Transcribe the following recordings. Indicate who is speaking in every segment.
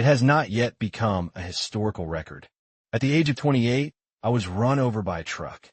Speaker 1: It has not yet become a historical record. At the age of 28, I was run over by a truck.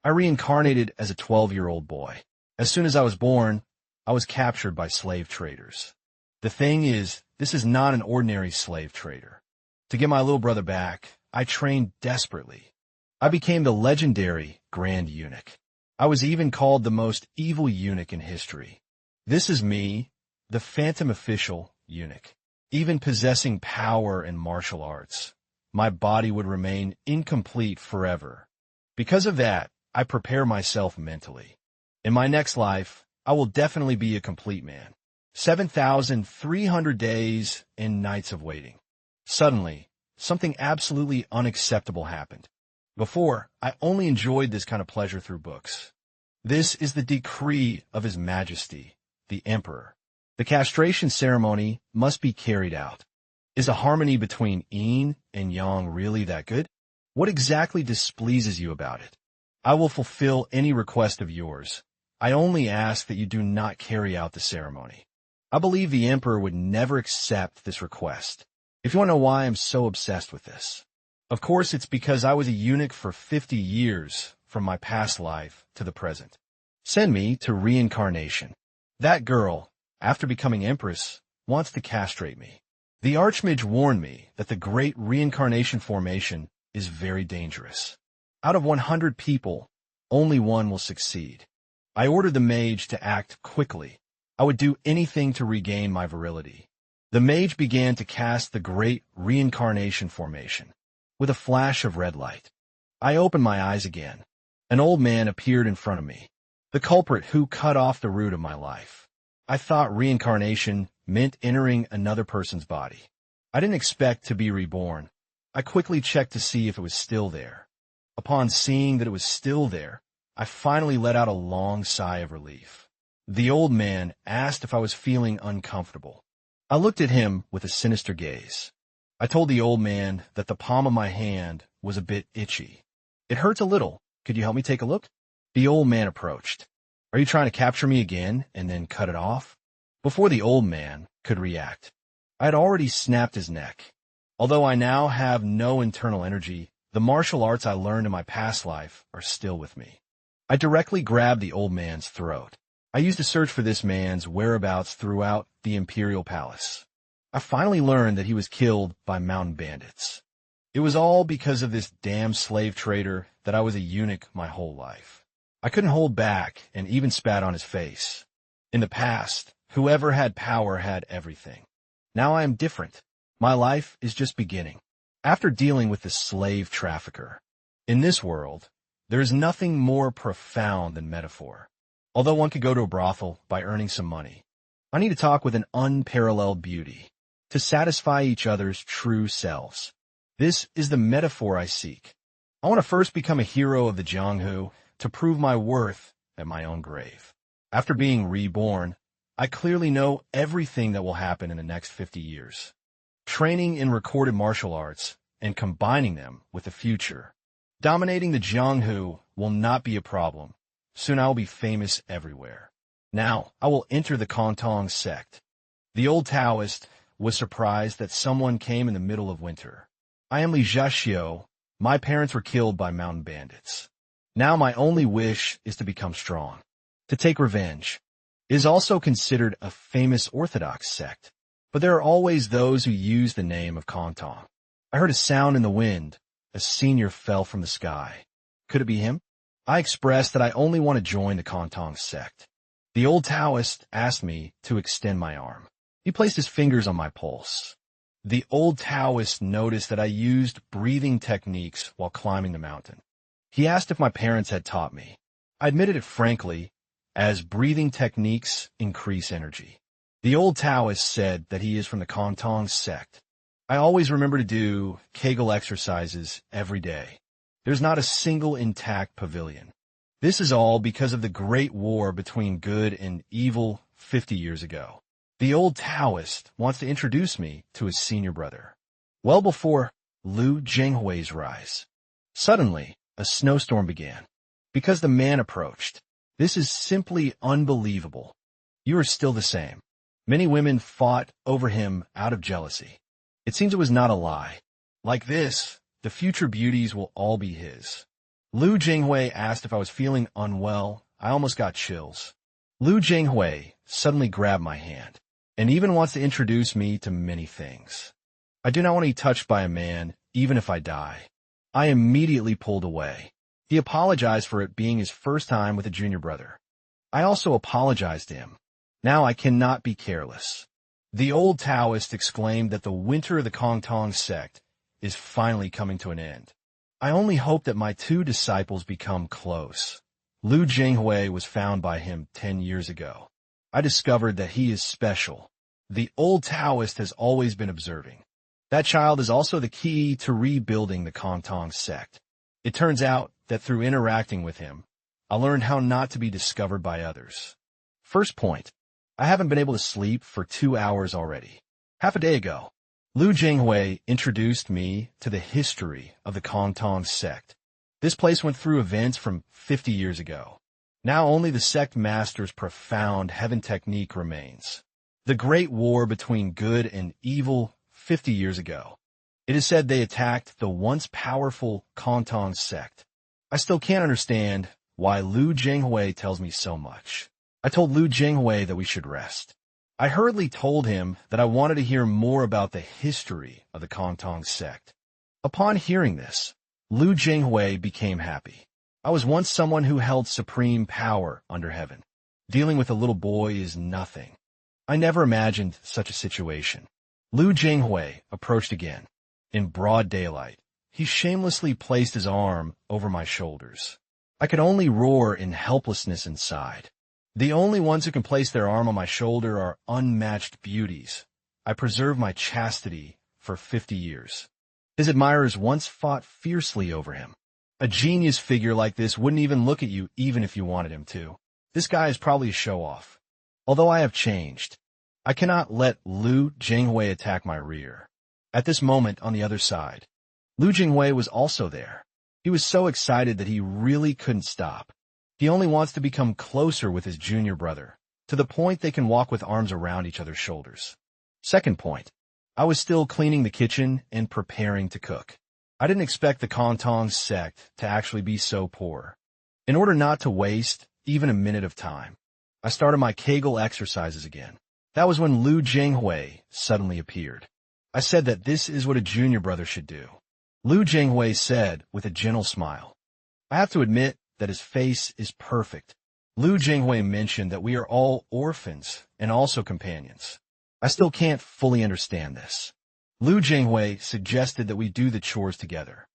Speaker 1: I reincarnated as a 12-year-old boy. As soon as I was born, I was captured by slave traders. The thing is, this is not an ordinary slave trader. To get my little brother back, I trained desperately. I became the legendary Grand Eunuch. I was even called the most evil eunuch in history. This is me, the Phantom Official Eunuch. Even possessing power in martial arts, my body would remain incomplete forever. Because of that, I prepare myself mentally. In my next life, I will definitely be a complete man. 7,300 days and nights of waiting. Suddenly, something absolutely unacceptable happened. Before, I only enjoyed this kind of pleasure through books. This is the decree of His Majesty, the Emperor. The castration ceremony must be carried out. Is a harmony between yin and yang really that good? What exactly displeases you about it? I will fulfill any request of yours. I only ask that you do not carry out the ceremony. I believe the Emperor would never accept this request. If you want to know why I'm so obsessed with this, of course it's because I was a eunuch for 50 years from my past life to the present. Send me to reincarnation. That girl, after becoming Empress, wants to castrate me. The Archmage warned me that the great reincarnation formation is very dangerous. Out of 100 people, only one will succeed. I ordered the mage to act quickly. I would do anything to regain my virility. The mage began to cast the great reincarnation formation. With a flash of red light, I opened my eyes again. An old man appeared in front of me, the culprit who cut off the root of my life. I thought reincarnation meant entering another person's body. I didn't expect to be reborn. I quickly checked to see if it was still there. Upon seeing that it was still there, I finally let out a long sigh of relief. The old man asked if I was feeling uncomfortable. I looked at him with a sinister gaze. I told the old man that the palm of my hand was a bit itchy. It hurts a little. Could you help me take a look? The old man approached. Are you trying to capture me again and then cut it off? Before the old man could react, I had already snapped his neck. Although I now have no internal energy, the martial arts I learned in my past life are still with me. I directly grabbed the old man's throat. I used to search for this man's whereabouts throughout the Imperial Palace. I finally learned that he was killed by mountain bandits. It was all because of this damn slave trader that I was a eunuch my whole life. I couldn't hold back and even spat on his face. In the past, whoever had power had everything. Now I am different. My life is just beginning. After dealing with the slave trafficker, in this world, there is nothing more profound than metaphor. Although one could go to a brothel by earning some money, I need to talk with an unparalleled beauty to satisfy each other's true selves. This is the metaphor I seek. I want to first become a hero of the Jianghu to prove my worth at my own grave. After being reborn, I clearly know everything that will happen in the next 50 years. Training in recorded martial arts and combining them with the future. Dominating the Jianghu will not be a problem. Soon I will be famous everywhere. Now, I will enter the Kontong sect. The old Taoist was surprised that someone came in the middle of winter. I am Li Jiaxiu. My parents were killed by mountain bandits. Now my only wish is to become strong, to take revenge. It is also considered a famous Orthodox sect, but there are always those who use the name of Kontong. I heard a sound in the wind. A senior fell from the sky. Could it be him? I expressed that I only want to join the Kontong sect. The old Taoist asked me to extend my arm. He placed his fingers on my pulse. The old Taoist noticed that I used breathing techniques while climbing the mountain. He asked if my parents had taught me. I admitted it frankly, as breathing techniques increase energy. The old Taoist said that he is from the Kontong sect. I always remember to do Kegel exercises every day. There's not a single intact pavilion. This is all because of the great war between good and evil 50 years ago. The old Taoist wants to introduce me to his senior brother. Well before Liu Jinghui's rise, suddenly a snowstorm began. Because the man approached. This is simply unbelievable. You are still the same. Many women fought over him out of jealousy. It seems it was not a lie. Like this, the future beauties will all be his. Lu Jinghui asked if I was feeling unwell. I almost got chills. Lu Jinghui suddenly grabbed my hand, and even wants to introduce me to many things. I do not want to be touched by a man, even if I die. I immediately pulled away. He apologized for it being his first time with a junior brother. I also apologized to him. Now I cannot be careless. The old Taoist exclaimed that the winter of the Kongtong sect is finally coming to an end. I only hope that my two disciples become close. Lu Jinghui was found by him 10 years ago. I discovered that he is special. The old Taoist has always been observing. That child is also the key to rebuilding the Kongtong sect. It turns out that through interacting with him, I learned how not to be discovered by others. First point, I haven't been able to sleep for 2 hours already. Half a day ago, Lu Jinghui introduced me to the history of the Kongtong sect. This place went through events from 50 years ago. Now only the sect master's profound heaven technique remains. The great war between good and evil 50 years ago. It is said they attacked the once powerful Kongtong sect. I still can't understand why Lu Jinghui tells me so much. I told Lu Jinghui that we should rest. I hurriedly told him that I wanted to hear more about the history of the Kongtong sect. Upon hearing this, Lu Jinghui became happy. I was once someone who held supreme power under heaven. Dealing with a little boy is nothing. I never imagined such a situation. Lu Jinghui approached again. In broad daylight, he shamelessly placed his arm over my shoulders. I could only roar in helplessness inside. The only ones who can place their arm on my shoulder are unmatched beauties. I preserved my chastity for 50 years. His admirers once fought fiercely over him. A genius figure like this wouldn't even look at you even if you wanted him to. This guy is probably a show-off. Although I have changed, I cannot let Lu Jinghui attack my rear. At this moment on the other side, Lu Jinghui was also there. He was so excited that he really couldn't stop. He only wants to become closer with his junior brother, to the point they can walk with arms around each other's shoulders. Second point, I was still cleaning the kitchen and preparing to cook. I didn't expect the Kongtong sect to actually be so poor. In order not to waste even a minute of time, I started my Kegel exercises again. That was when Lu Jinghui suddenly appeared. I said that this is what a junior brother should do. Lu Jinghui said with a gentle smile. I have to admit that his face is perfect. Lu Jinghui mentioned that we are all orphans and also companions. I still can't fully understand this. Lu Jinghui suggested that we do the chores together.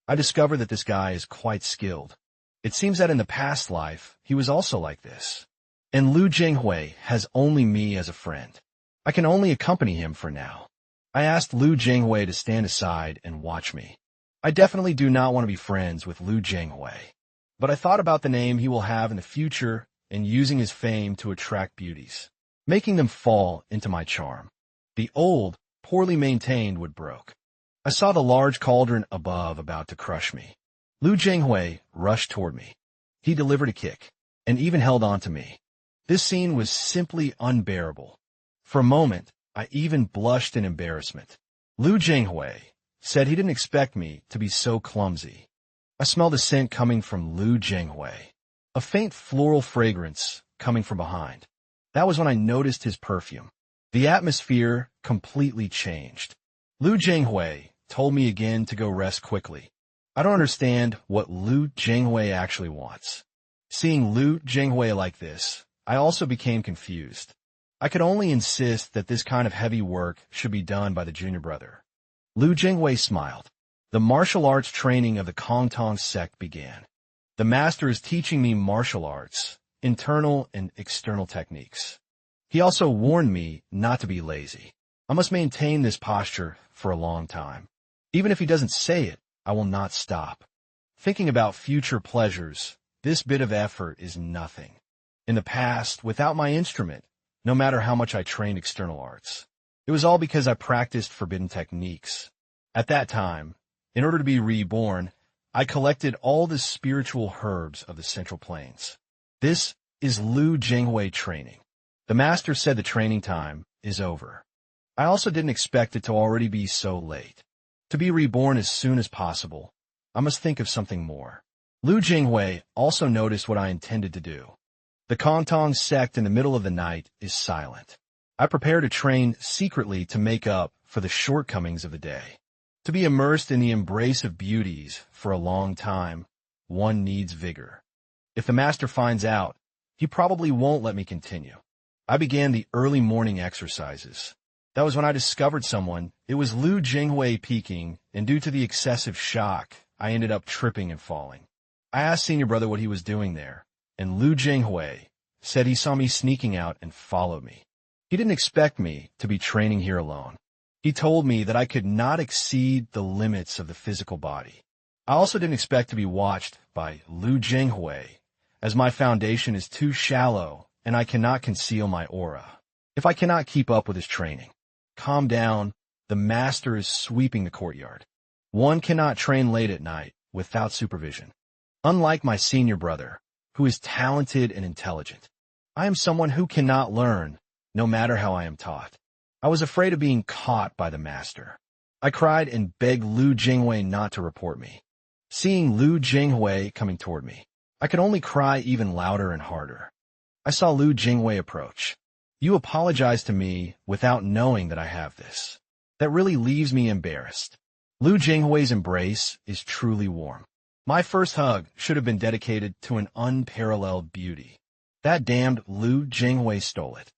Speaker 1: I discovered that this guy is quite skilled. It seems that in the past life, he was also like this. And Lu Jinghui has only me as a friend. I can only accompany him for now. I asked Lu Jinghui to stand aside and watch me. I definitely do not want to be friends with Lu Jinghui. But I thought about the name he will have in the future and using his fame to attract beauties, making them fall into my charm. The old, poorly maintained wood broke. I saw the large cauldron above about to crush me. Lu Jinghui rushed toward me. He delivered a kick and even held on to me. This scene was simply unbearable. For a moment, I even blushed in embarrassment. Lu Jinghui said he didn't expect me to be so clumsy. I smelled a scent coming from Lu Jinghui, a faint floral fragrance coming from behind. That was when I noticed his perfume. The atmosphere completely changed. Lu Jinghui told me again to go rest quickly. I don't understand what Lu Jinghui actually wants. Seeing Lu Jinghui like this, I also became confused. I could only insist that this kind of heavy work should be done by the junior brother. Lu Jinghui smiled. The martial arts training of the Kongtong sect began. The master is teaching me martial arts, internal and external techniques. He also warned me not to be lazy. I must maintain this posture for a long time. Even if he doesn't say it, I will not stop. Thinking about future pleasures, this bit of effort is nothing. In the past, without my instrument, no matter how much I trained external arts, it was all because I practiced forbidden techniques. At that time, in order to be reborn, I collected all the spiritual herbs of the Central Plains. This is Lu Jinghui training. The master said the training time is over. I also didn't expect it to already be so late. To be reborn as soon as possible, I must think of something more. Lu Jinghui also noticed what I intended to do. The Kantong sect in the middle of the night is silent. I prepare to train secretly to make up for the shortcomings of the day. To be immersed in the embrace of beauties for a long time, one needs vigor. If the master finds out, he probably won't let me continue. I began the early morning exercises. That was when I discovered someone. It was Lu Jinghui peeking, and due to the excessive shock, I ended up tripping and falling. I asked senior brother what he was doing there, and Lu Jinghui said he saw me sneaking out and followed me. He didn't expect me to be training here alone. He told me that I could not exceed the limits of the physical body. I also didn't expect to be watched by Lu Jinghui, as my foundation is too shallow and I cannot conceal my aura. If I cannot keep up with his training, calm down, the master is sweeping the courtyard. One cannot train late at night without supervision. Unlike my senior brother, who is talented and intelligent, I am someone who cannot learn, no matter how I am taught. I was afraid of being caught by the master. I cried and begged Lu Jinghui not to report me. Seeing Lu Jinghui coming toward me, I could only cry even louder and harder. I saw Lu Jinghui approach. You apologize to me without knowing that I have this. That really leaves me embarrassed. Lu Jinghui's embrace is truly warm. My first hug should have been dedicated to an unparalleled beauty. That damned Lu Jinghui stole it.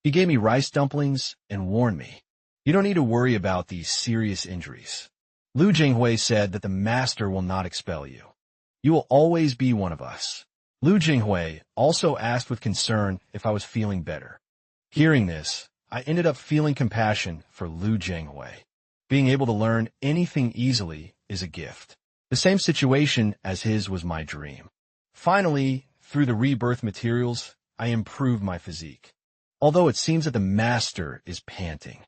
Speaker 1: He gave me rice dumplings and warned me, you don't need to worry about these serious injuries. Lu Jinghui said that the master will not expel you. You will always be one of us. Lu Jinghui also asked with concern if I was feeling better. Hearing this, I ended up feeling compassion for Lu Jinghui. Being able to learn anything easily is a gift. The same situation as his was my dream. Finally, through the rebirth materials, I improved my physique. Although it seems that the master is panting.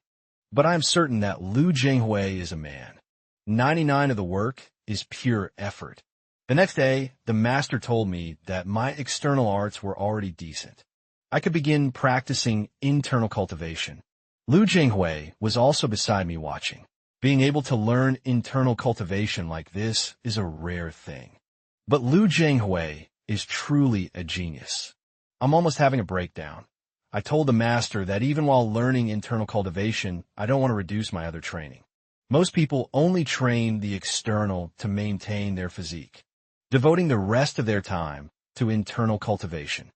Speaker 1: But I am certain that Lu Jinghui is a man. 99% of the work is pure effort. The next day, the master told me that my external arts were already decent. I could begin practicing internal cultivation. Lu Jinghui was also beside me watching. Being able to learn internal cultivation like this is a rare thing. But Lu Jinghui is truly a genius. I'm almost having a breakdown. I told the master that even while learning internal cultivation, I don't want to reduce my other training. Most people only train the external to maintain their physique, devoting the rest of their time to internal cultivation.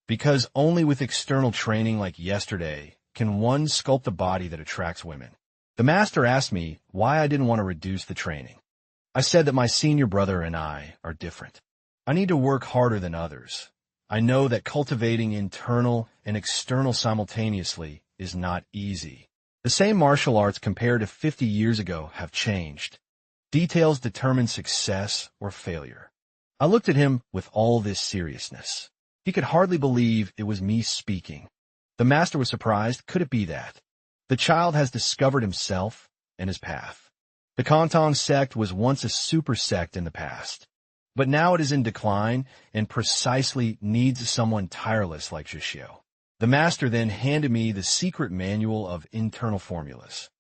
Speaker 1: Because only with external training like yesterday can one sculpt a body that attracts women. The master asked me why I didn't want to reduce the training. I said that my senior brother and I are different. I need to work harder than others. I know that cultivating internal and external simultaneously is not easy. The same martial arts compared to 50 years ago have changed. Details determine success or failure. I looked at him with all this seriousness. He could hardly believe it was me speaking. The master was surprised. Could it be that? The child has discovered himself and his path. The Kantong sect was once a super sect in the past, but now it is in decline and precisely needs someone tireless like Zhixio. The master then handed me the secret manual of internal formulas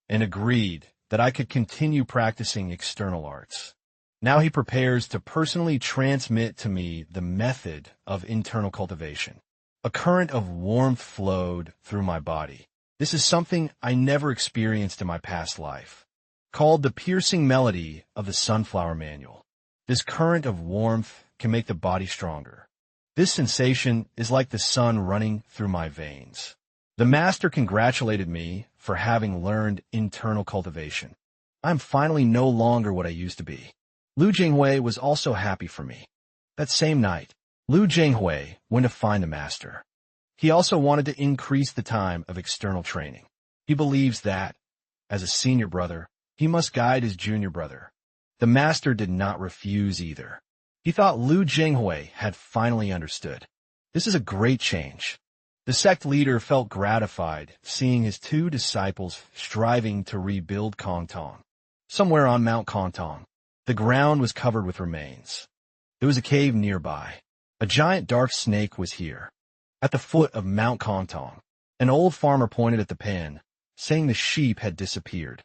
Speaker 1: and agreed that I could continue practicing external arts. Now he prepares to personally transmit to me the method of internal cultivation. A current of warmth flowed through my body. This is something I never experienced in my past life, called the piercing melody of the sunflower manual. This current of warmth can make the body stronger. This sensation is like the sun running through my veins. The master congratulated me for having learned internal cultivation. I am finally no longer what I used to be. Lu Jinghui was also happy for me. That same night, Lu Jinghui went to find the master. He also wanted to increase the time of external training. He believes that, as a senior brother, he must guide his junior brother. The master did not refuse either. He thought Lu Jinghui had finally understood. This is a great change. The sect leader felt gratified seeing his two disciples striving to rebuild Kangtong. Somewhere on Mount Kangtong, the ground was covered with remains. There was a cave nearby. A giant dark snake was here. At the foot of Mount Kangtong, an old farmer pointed at the pen, saying the sheep had disappeared.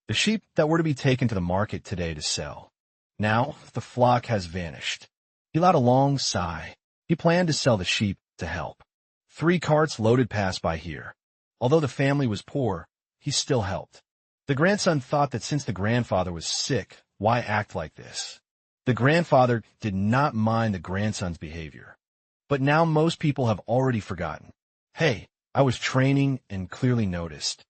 Speaker 1: The sheep that were to be taken to the market today to sell. Now, the flock has vanished. He let a long sigh. He planned to sell the sheep to help. 3 carts loaded passed by here. Although the family was poor, he still helped. The grandson thought that since the grandfather was sick, why act like this? The grandfather did not mind the grandson's behavior. But now most people have already forgotten. Hey, I was training and clearly noticed.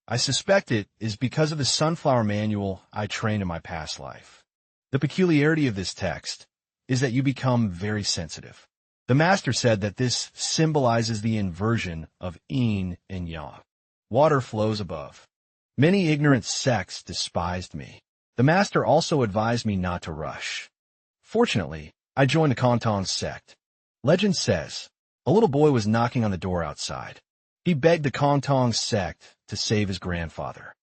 Speaker 1: I suspect it is because of the sunflower manual I trained in my past life. The peculiarity of this text is that you become very sensitive. The master said that this symbolizes the inversion of yin and yang. Water flows above. Many ignorant sects despised me. The master also advised me not to rush. Fortunately, I joined the Kantong sect. Legend says, a little boy was knocking on the door outside. He begged the Kantong sect to save his grandfather.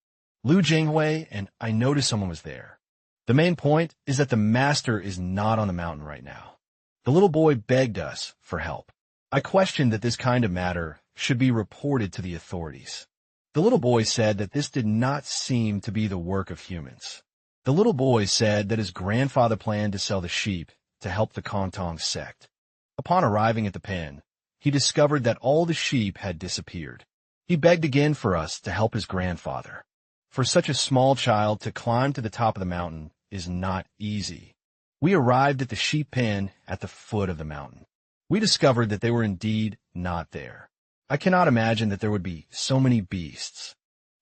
Speaker 1: Lu Jinghui, and I noticed someone was there. The main point is that the master is not on the mountain right now. The little boy begged us for help. I questioned that this kind of matter should be reported to the authorities. The little boy said that this did not seem to be the work of humans. The little boy said that his grandfather planned to sell the sheep to help the Kantong sect. Upon arriving at the pen, he discovered that all the sheep had disappeared. He begged again for us to help his grandfather. For such a small child to climb to the top of the mountain is not easy. We arrived at the sheep pen at the foot of the mountain. We discovered that they were indeed not there. I cannot imagine that there would be so many beasts.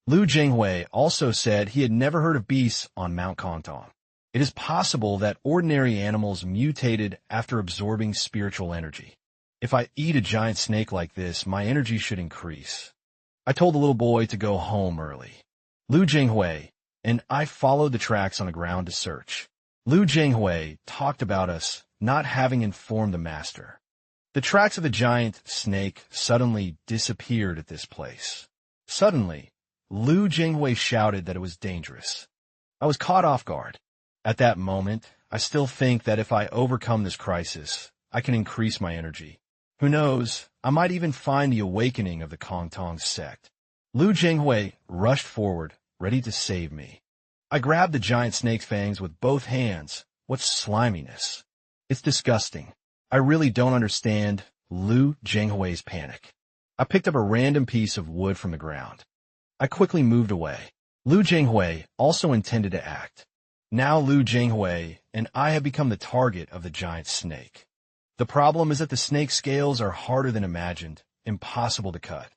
Speaker 1: Lu Jinghui also said he had never heard of beasts on Mount Kantong. It is possible that ordinary animals mutated after absorbing spiritual energy. If I eat a giant snake like this, my energy should increase. I told the little boy to go home early. Lu Jinghui and I followed the tracks on the ground to search. Lu Jinghui talked about us not having informed the master. The tracks of the giant snake suddenly disappeared at this place. Suddenly, Lu Jinghui shouted that it was dangerous. I was caught off guard. At that moment, I still think that if I overcome this crisis, I can increase my energy. Who knows, I might even find the awakening of the Kantong sect. Lu Jinghui rushed forward, ready to save me. I grabbed the giant snake's fangs with both hands. What sliminess. It's disgusting. I really don't understand Lu Jinghui's panic. I picked up a random piece of wood from the ground. I quickly moved away. Lu Jinghui also intended to act. Now Lu Jinghui and I have become the target of the giant snake. The problem is that the snake's scales are harder than imagined, impossible to cut.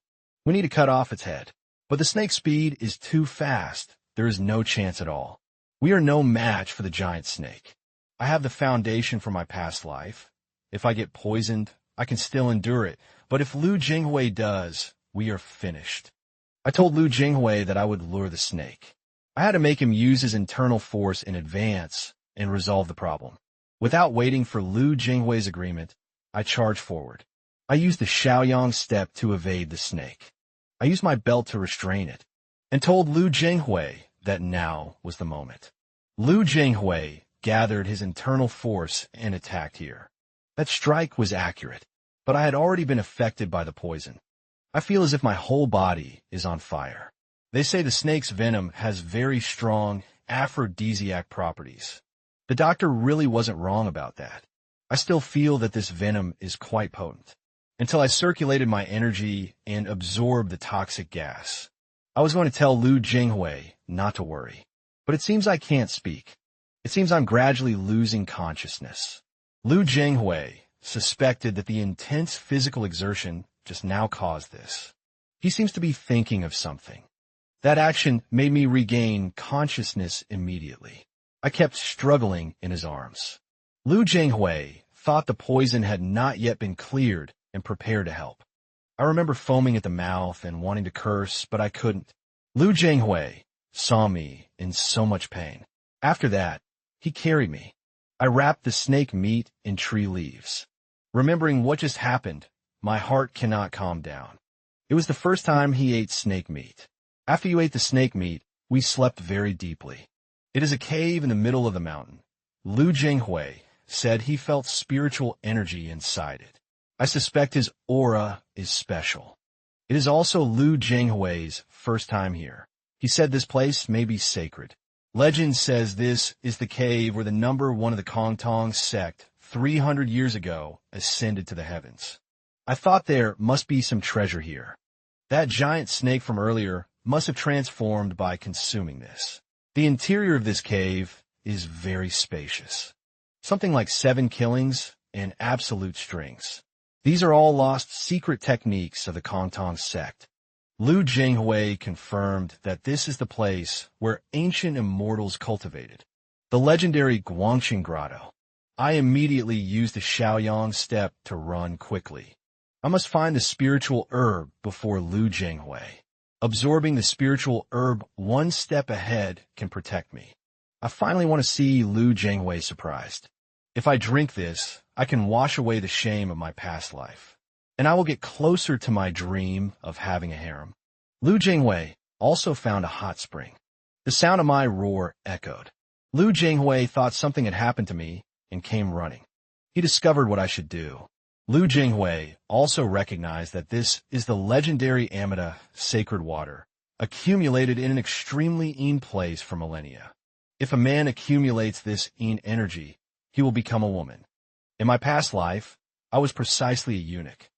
Speaker 1: We need to cut off its head. But the snake's speed is too fast. There is no chance at all. We are no match for the giant snake. I have the foundation from my past life. If I get poisoned, I can still endure it. But if Lu Jinghui does, we are finished. I told Lu Jinghui that I would lure the snake. I had to make him use his internal force in advance and resolve the problem. Without waiting for Lu Jinghui's agreement, I charged forward. I used the Shaoyang step to evade the snake. I used my belt to restrain it, and told Lu Jinghui that now was the moment. Lu Jinghui gathered his internal force and attacked here. That strike was accurate, but I had already been affected by the poison. I feel as if my whole body is on fire. They say the snake's venom has very strong aphrodisiac properties. The doctor really wasn't wrong about that. I still feel that this venom is quite potent. Until I circulated my energy and absorbed the toxic gas. I was going to tell Lu Jinghui not to worry, but it seems I can't speak. It seems I'm gradually losing consciousness. Lu Jinghui suspected that the intense physical exertion just now caused this. He seems to be thinking of something. That action made me regain consciousness immediately. I kept struggling in his arms. Lu Jinghui thought the poison had not yet been cleared and prepared to help. I remember foaming at the mouth and wanting to curse, but I couldn't. Lu Jinghui saw me in so much pain. After that, he carried me. I wrapped the snake meat in tree leaves. Remembering what just happened, my heart cannot calm down. It was the first time he ate snake meat. After you ate the snake meat, we slept very deeply. It is a cave in the middle of the mountain. Lu Jinghui said he felt spiritual energy inside it. I suspect his aura is special. It is also Lu Jinghui's first time here. He said this place may be sacred. Legend says this is the cave where the number one of the Kongtong sect 300 years ago ascended to the heavens. I thought there must be some treasure here. That giant snake from earlier must have transformed by consuming this. The interior of this cave is very spacious. Something like 7 killings and absolute strengths. These are all lost secret techniques of the Kongtong sect. Lu Jinghui confirmed that this is the place where ancient immortals cultivated. The legendary Guangqing Grotto. I immediately used the Shaoyang step to run quickly. I must find the spiritual herb before Lu Jinghui. Absorbing the spiritual herb one step ahead can protect me. I finally want to see Lu Jinghui surprised. If I drink this, I can wash away the shame of my past life, and I will get closer to my dream of having a harem. Lu Jinghui also found a hot spring. The sound of my roar echoed. Lu Jinghui thought something had happened to me and came running. He discovered what I should do. Lu Jinghui also recognized that this is the legendary Amida sacred water, accumulated in an extremely Yin place for millennia. If a man accumulates this Yin energy, he will become a woman. In my past life, I was precisely a eunuch.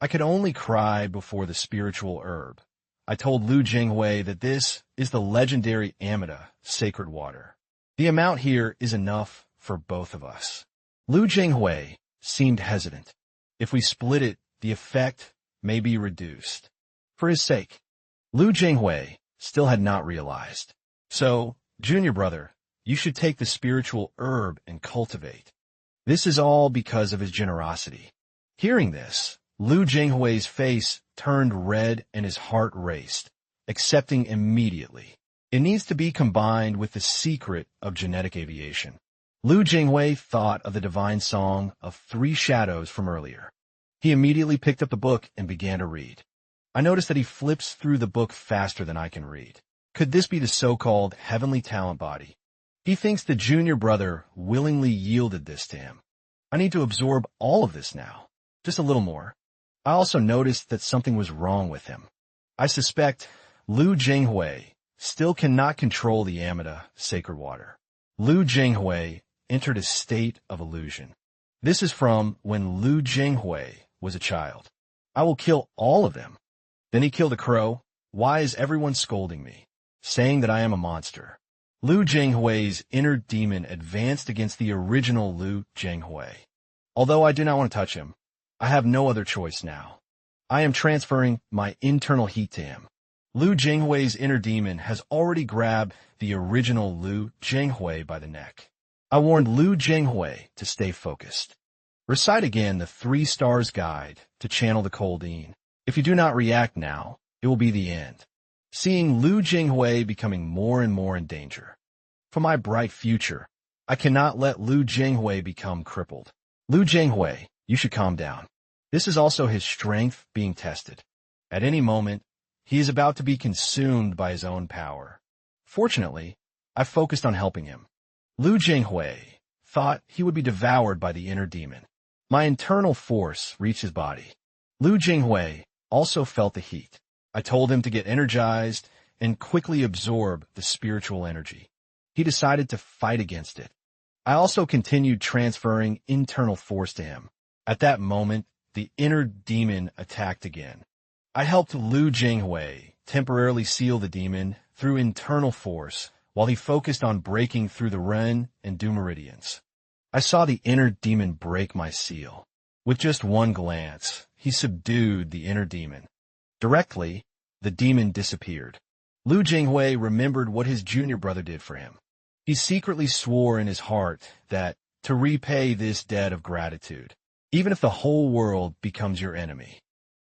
Speaker 1: I could only cry before the spiritual herb. I told Lu Jinghui that this is the legendary Amida sacred water. The amount here is enough for both of us. Lu Jinghui seemed hesitant. If we split it, the effect may be reduced. For his sake, Lu Jinghui still had not realized. So, junior brother, you should take the spiritual herb and cultivate. This is all because of his generosity. Hearing this, Lu Jinghui's face turned red and his heart raced, accepting immediately. It needs to be combined with the secret of genetic aviation. Lu Jinghui thought of the divine song of 3 shadows from earlier. He immediately picked up the book and began to read. I noticed that he flips through the book faster than I can read. Could this be the so-called heavenly talent body? He thinks the junior brother willingly yielded this to him. I need to absorb all of this now. Just a little more. I also noticed that something was wrong with him. I suspect Lu Jinghui still cannot control the Amida sacred water. Lu Jinghui entered a state of illusion. This is from when Lu Jinghui was a child. I will kill all of them. Then he killed a crow. Why is everyone scolding me, saying that I am a monster? Lu Jinghui's inner demon advanced against the original Lu Jinghui. Although I do not want to touch him, I have no other choice now. I am transferring my internal heat to him. Lu Jinghui's inner demon has already grabbed the original Lu Jinghui by the neck. I warned Lu Jinghui to stay focused. Recite again the 3 stars guide to channel the cold Yin. If you do not react now, it will be the end. Seeing Lu Jinghui becoming more and more in danger. For my bright future, I cannot let Lu Jinghui become crippled. Lu Jinghui, you should calm down. This is also his strength being tested. At any moment, he is about to be consumed by his own power. Fortunately, I focused on helping him. Lu Jinghui thought he would be devoured by the inner demon. My internal force reached his body. Lu Jinghui also felt the heat. I told him to get energized and quickly absorb the spiritual energy. He decided to fight against it. I also continued transferring internal force to him. At that moment, the inner demon attacked again. I helped Lu Jinghui temporarily seal the demon through internal force while he focused on breaking through the rune and Du meridians. I saw the inner demon break my seal. With just one glance, he subdued the inner demon. Directly, the demon disappeared. Lu Jinghui remembered what his junior brother did for him. He secretly swore in his heart that to repay this debt of gratitude, even if the whole world becomes your enemy,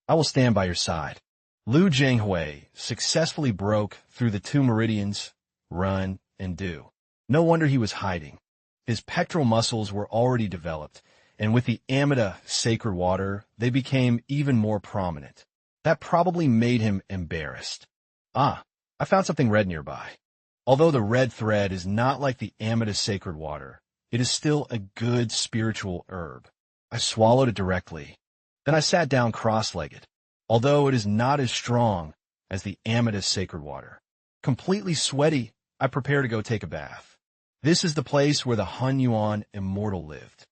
Speaker 1: I will stand by your side. Lu Jinghui successfully broke through the 2 meridians, run, and Du. No wonder he was hiding. His pectoral muscles were already developed, and with the Amida sacred water, they became even more prominent. That probably made him embarrassed. I found something red nearby. Although the red thread is not like the Amida sacred water, it is still a good spiritual herb. I swallowed it directly. Then I sat down cross-legged. although it is not as strong as the amethyst sacred water. Completely sweaty, I prepare to go take a bath. This is the place where the Hun Yuan immortal lived.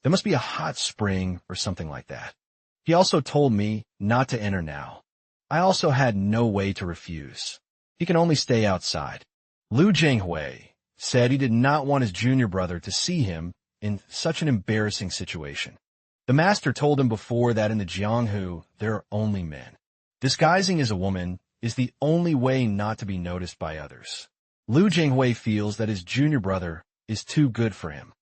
Speaker 1: There must be a hot spring or something like that. He also told me not to enter now. I also had no way to refuse. He can only stay outside. Lu Jinghui said he did not want his junior brother to see him in such an embarrassing situation. The master told him before that in the Jianghu there are only men. Disguising as a woman is the only way not to be noticed by others. Lu Jinghui feels that his junior brother is too good for him.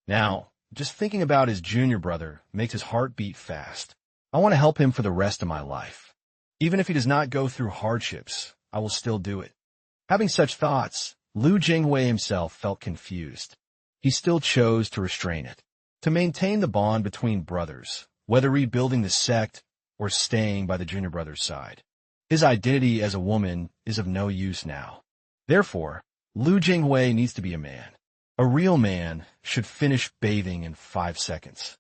Speaker 1: Now, just thinking about his junior brother makes his heart beat fast. I want to help him for the rest of my life. Even if he does not go through hardships, I will still do it. Having such thoughts, Lu Jinghui himself felt confused. He still chose to restrain it, to maintain the bond between brothers, whether rebuilding the sect or staying by the junior brother's side. His identity as a woman is of no use now. Therefore, Lu Jinghui needs to be a man. A real man should finish bathing in 5 seconds.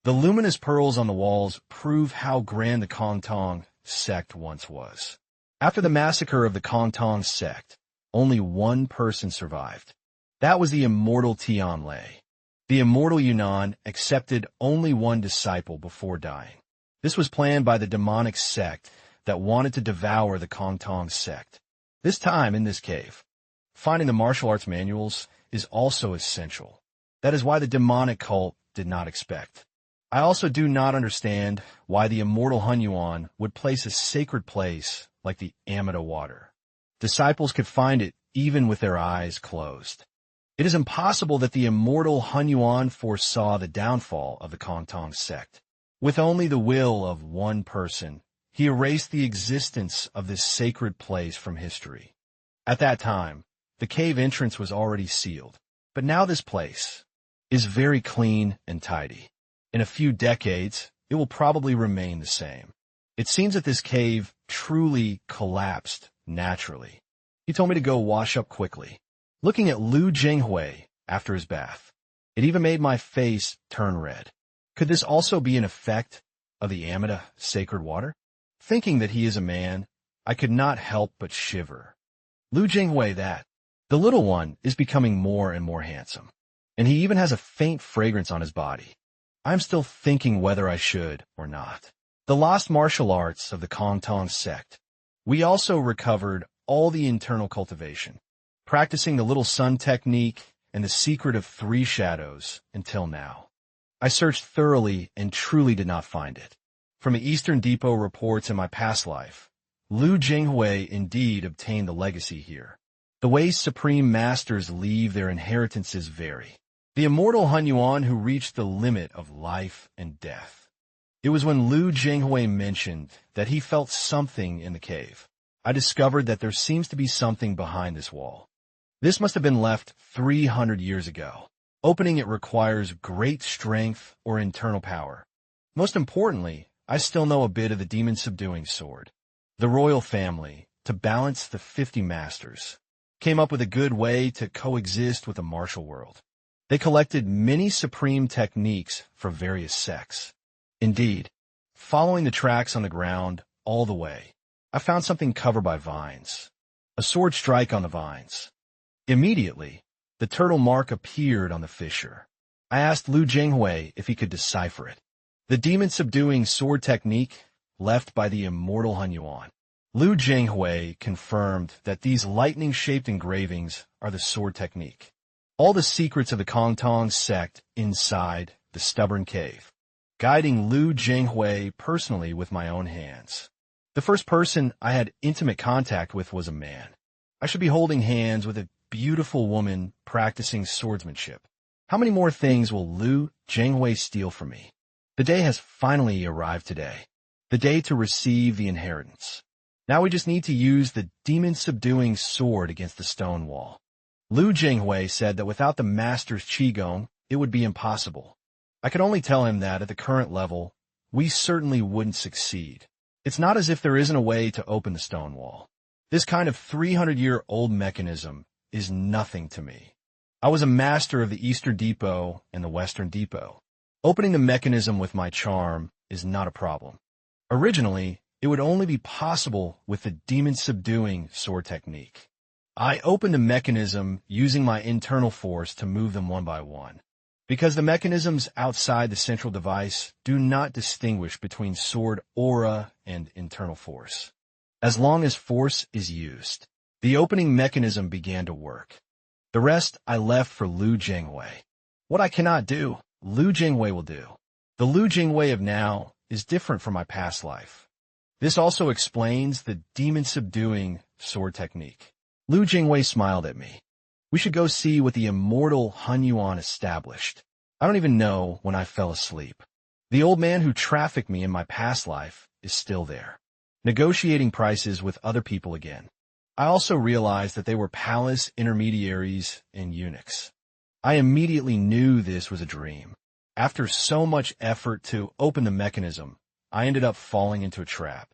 Speaker 1: The luminous pearls on the walls prove how grand the Kongtong sect once was. After the massacre of the Kongtong sect, only one person survived. That was the immortal Tianlei. The immortal Yunnan accepted only one disciple before dying. This was planned by the demonic sect that wanted to devour the Kongtong sect. This time in this cave, finding the martial arts manuals is also essential. That is why the demonic cult did not expect. I also do not understand why the immortal Hun Yuan would place a sacred place like the Amida water. Disciples could find it even with their eyes closed. It is impossible that the immortal Hun Yuan foresaw the downfall of the Kongtong sect. With only the will of one person, he erased the existence of this sacred place from history. At that time, the cave entrance was already sealed, but now this place is very clean and tidy. In a few decades, it will probably remain the same. It seems that this cave truly collapsed naturally. He told me to go wash up quickly. Looking at Lu Jinghui after his bath, it even made my face turn red. Could this also be an effect of the Amida sacred water? Thinking that he is a man, I could not help but shiver. Lu Jinghui, that. The little one is becoming more and more handsome, and he even has a faint fragrance on his body. I'm still thinking whether I should or not. The lost martial arts of the Kongtong sect. We also recovered all the internal cultivation, practicing the little sun technique and the secret of 3 shadows until now. I searched thoroughly and truly did not find it. From the Eastern Depot reports in my past life, Lu Jinghui indeed obtained the legacy here. The ways supreme masters leave their inheritances vary. The immortal Hun Yuan who reached the limit of life and death. It was when Lu Jinghui mentioned that he felt something in the cave. I discovered that there seems to be something behind this wall. This must have been left 300 years ago. Opening it requires great strength or internal power. Most importantly, I still know a bit of the demon-subduing sword. The royal family, to balance the 50 masters, came up with a good way to coexist with the martial world. They collected many supreme techniques for various sects. Indeed, following the tracks on the ground all the way, I found something covered by vines. A sword strike on the vines. Immediately, the turtle mark appeared on the fissure. I asked Lu Jinghui if he could decipher it. The demon-subduing sword technique left by the immortal Hun Yuan. Lu Jinghui confirmed that these lightning-shaped engravings are the sword technique. All the secrets of the Kongtong sect inside the stubborn cave, guiding Lu Jinghui personally with my own hands. The first person I had intimate contact with was a man. I should be holding hands with a beautiful woman practicing swordsmanship. How many more things will Lu Jinghui steal from me? The day has finally arrived today. The day to receive the inheritance. Now we just need to use the demon-subduing sword against the stone wall. Lu Jinghui said that without the master's qigong, it would be impossible. I could only tell him that at the current level, we certainly wouldn't succeed. It's not as if there isn't a way to open the stone wall. This kind of 300-year-old mechanism is nothing to me. I was a master of the Eastern Depot and the Western Depot. Opening the mechanism with my charm is not a problem. Originally, It would only be possible with the demon-subduing sword technique. I opened a mechanism using my internal force to move them one by one. Because the mechanisms outside the central device do not distinguish between sword aura and internal force. As long as force is used, the opening mechanism began to work. The rest I left for Lu Jingwei. What I cannot do, Lu Jingwei will do. The Lu Jingwei of now is different from my past life. This also explains the demon-subduing sword technique. Lu Jingwei smiled at me. We should go see what the immortal Hun Yuan established. I don't even know when I fell asleep. The old man who trafficked me in my past life is still there, negotiating prices with other people again. I also realized that they were palace intermediaries and eunuchs. I immediately knew this was a dream. After so much effort to open the mechanism, I ended up falling into a trap.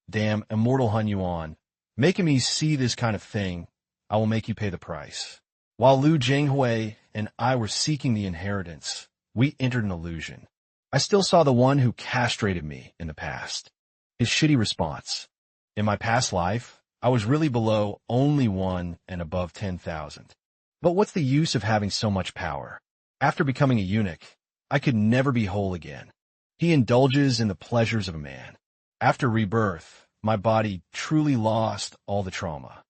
Speaker 1: Damn, immortal Hun Yuan, making me see this kind of thing, I will make you pay the price. While Lu Jinghui and I were seeking the inheritance, we entered an illusion. I still saw the one who castrated me in the past. His shitty response. In my past life, I was really below only 1 and above 10,000. But what's the use of having so much power? After becoming a eunuch, I could never be whole again. He indulges in the pleasures of a man. After rebirth, my body truly lost all the trauma.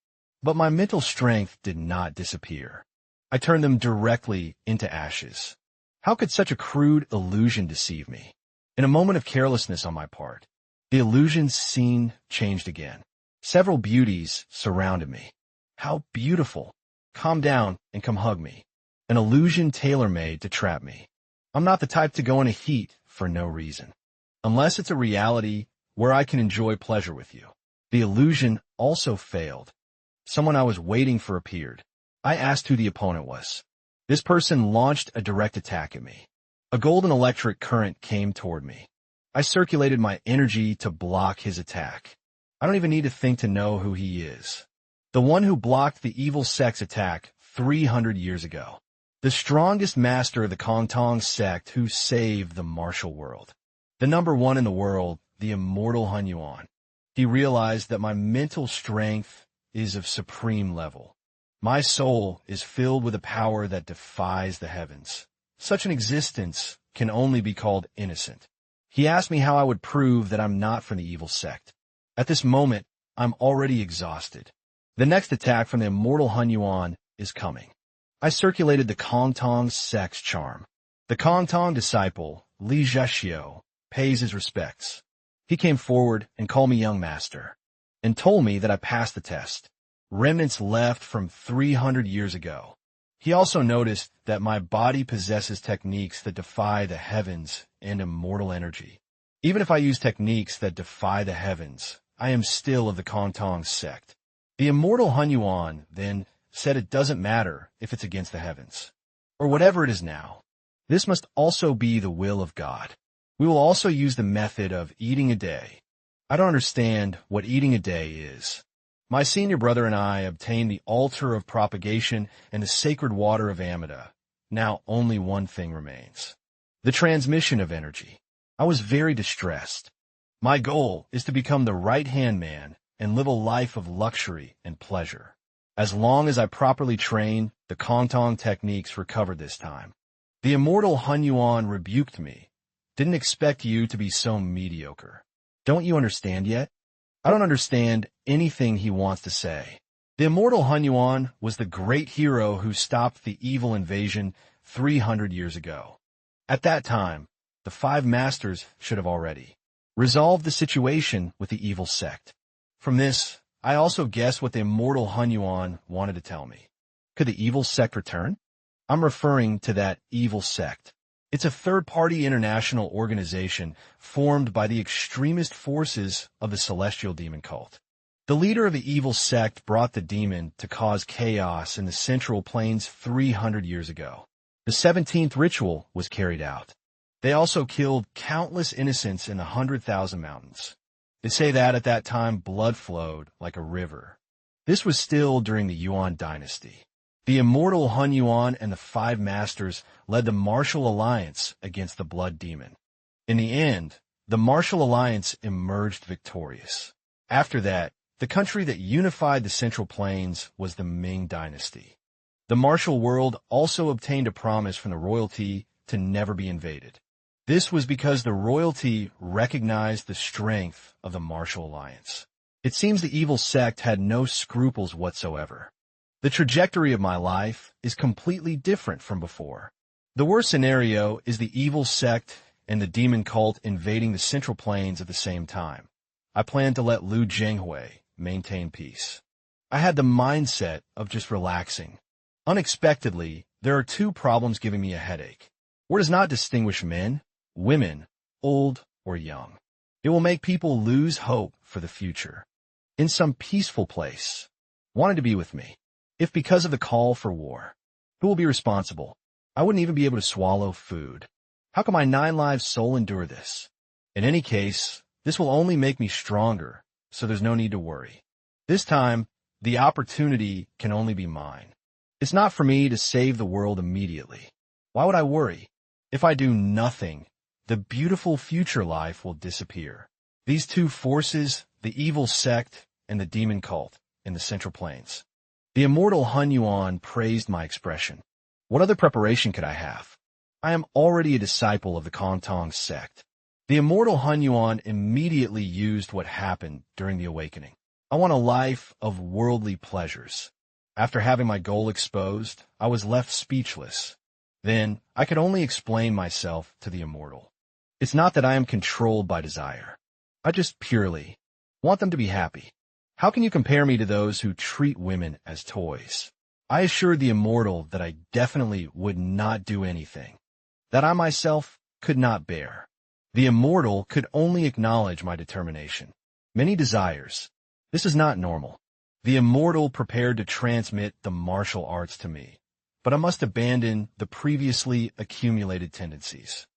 Speaker 1: But my mental strength did not disappear. I turned them directly into ashes. How could such a crude illusion deceive me? In a moment of carelessness on my part, the illusion's scene changed again. Several beauties surrounded me. How beautiful! Calm down and come hug me. An illusion tailor-made to trap me. I'm not the type to go in a heat for no reason. Unless it's a reality where I can enjoy pleasure with you. The illusion also failed. Someone I was waiting for appeared. I asked who the opponent was. This person launched a direct attack at me. A golden electric current came toward me. I circulated my energy to block his attack. I don't even need to think to know who he is. The one who blocked the evil sect's attack 300 years ago. The strongest master of the Kongtong sect who saved the martial world. The number 1 in the world, the immortal Hun Yuan. He realized that my mental strength is of supreme level. My soul is filled with a power that defies the heavens. Such an existence can only be called innocent. He asked me how I would prove that I'm not from the evil sect. At this moment, I'm already exhausted. The next attack from the immortal Hun Yuan is coming. I circulated the Kongtong sect's charm. The Kongtong disciple, Li Zhexiu, pays his respects. He came forward and called me young master, and told me that I passed the test. Remnants left from 300 years ago. He also noticed that my body possesses techniques that defy the heavens and immortal energy. Even if I use techniques that defy the heavens, I am still of the Kongtong sect. The immortal Hun Yuan, then, said it doesn't matter if it's against the heavens, or whatever it is now. This must also be the will of God. We will also use the method of eating a day. I don't understand what eating a day is. My senior brother and I obtained the altar of propagation and the sacred water of Amida. Now only one thing remains. The transmission of energy. I was very distressed. My goal is to become the right-hand man and live a life of luxury and pleasure. As long as I properly train, the Kongtong techniques recovered this time. The immortal Hun Yuan rebuked me. Didn't expect you to be so mediocre. Don't you understand yet? I don't understand anything he wants to say. The immortal Hun Yuan was the great hero who stopped the evil invasion 300 years ago. At that time, the 5 masters should have already resolved the situation with the evil sect. From this, I also guessed what the immortal Hun Yuan wanted to tell me. Could the evil sect return? I'm referring to that evil sect. It's a third-party international organization formed by the extremist forces of the celestial demon cult. The leader of the evil sect brought the demon to cause chaos in the Central Plains 300 years ago. The 17th ritual was carried out. They also killed countless innocents in the 100,000 mountains. They say that at that time blood flowed like a river. This was still during the Yuan dynasty. The immortal Hun Yuan and the 5 masters led the martial alliance against the blood demon. In the end, the martial alliance emerged victorious. After that, the country that unified the Central Plains was the Ming dynasty. The martial world also obtained a promise from the royalty to never be invaded. This was because the royalty recognized the strength of the martial alliance. It seems the evil sect had no scruples whatsoever. The trajectory of my life is completely different from before. The worst scenario is the evil sect and the demon cult invading the Central Plains at the same time. I plan to let Liu Jinghui maintain peace. I had the mindset of just relaxing. Unexpectedly, there are two problems giving me a headache. War does not distinguish men, women, old, or young. It will make people lose hope for the future. In some peaceful place, wanted to be with me. If because of the call for war, who will be responsible? I wouldn't even be able to swallow food. How can my 9 lives soul endure this? In any case, this will only make me stronger, so there's no need to worry. This time, the opportunity can only be mine. It's not for me to save the world immediately. Why would I worry? If I do nothing, the beautiful future life will disappear. These two forces, the evil sect and the demon cult in the Central Plains. The immortal Hun Yuan praised my expression. What other preparation could I have? I am already a disciple of the Kongtong sect. The immortal Hun Yuan immediately used what happened during the awakening. I want a life of worldly pleasures. After having my goal exposed, I was left speechless. Then, I could only explain myself to the immortal. It's not that I am controlled by desire. I just purely want them to be happy. How can you compare me to those who treat women as toys? I assured the immortal that I definitely would not do anything that I myself could not bear. The immortal could only acknowledge my determination. Many desires. This is not normal. The immortal prepared to transmit the martial arts to me, but I must abandon the previously accumulated tendencies.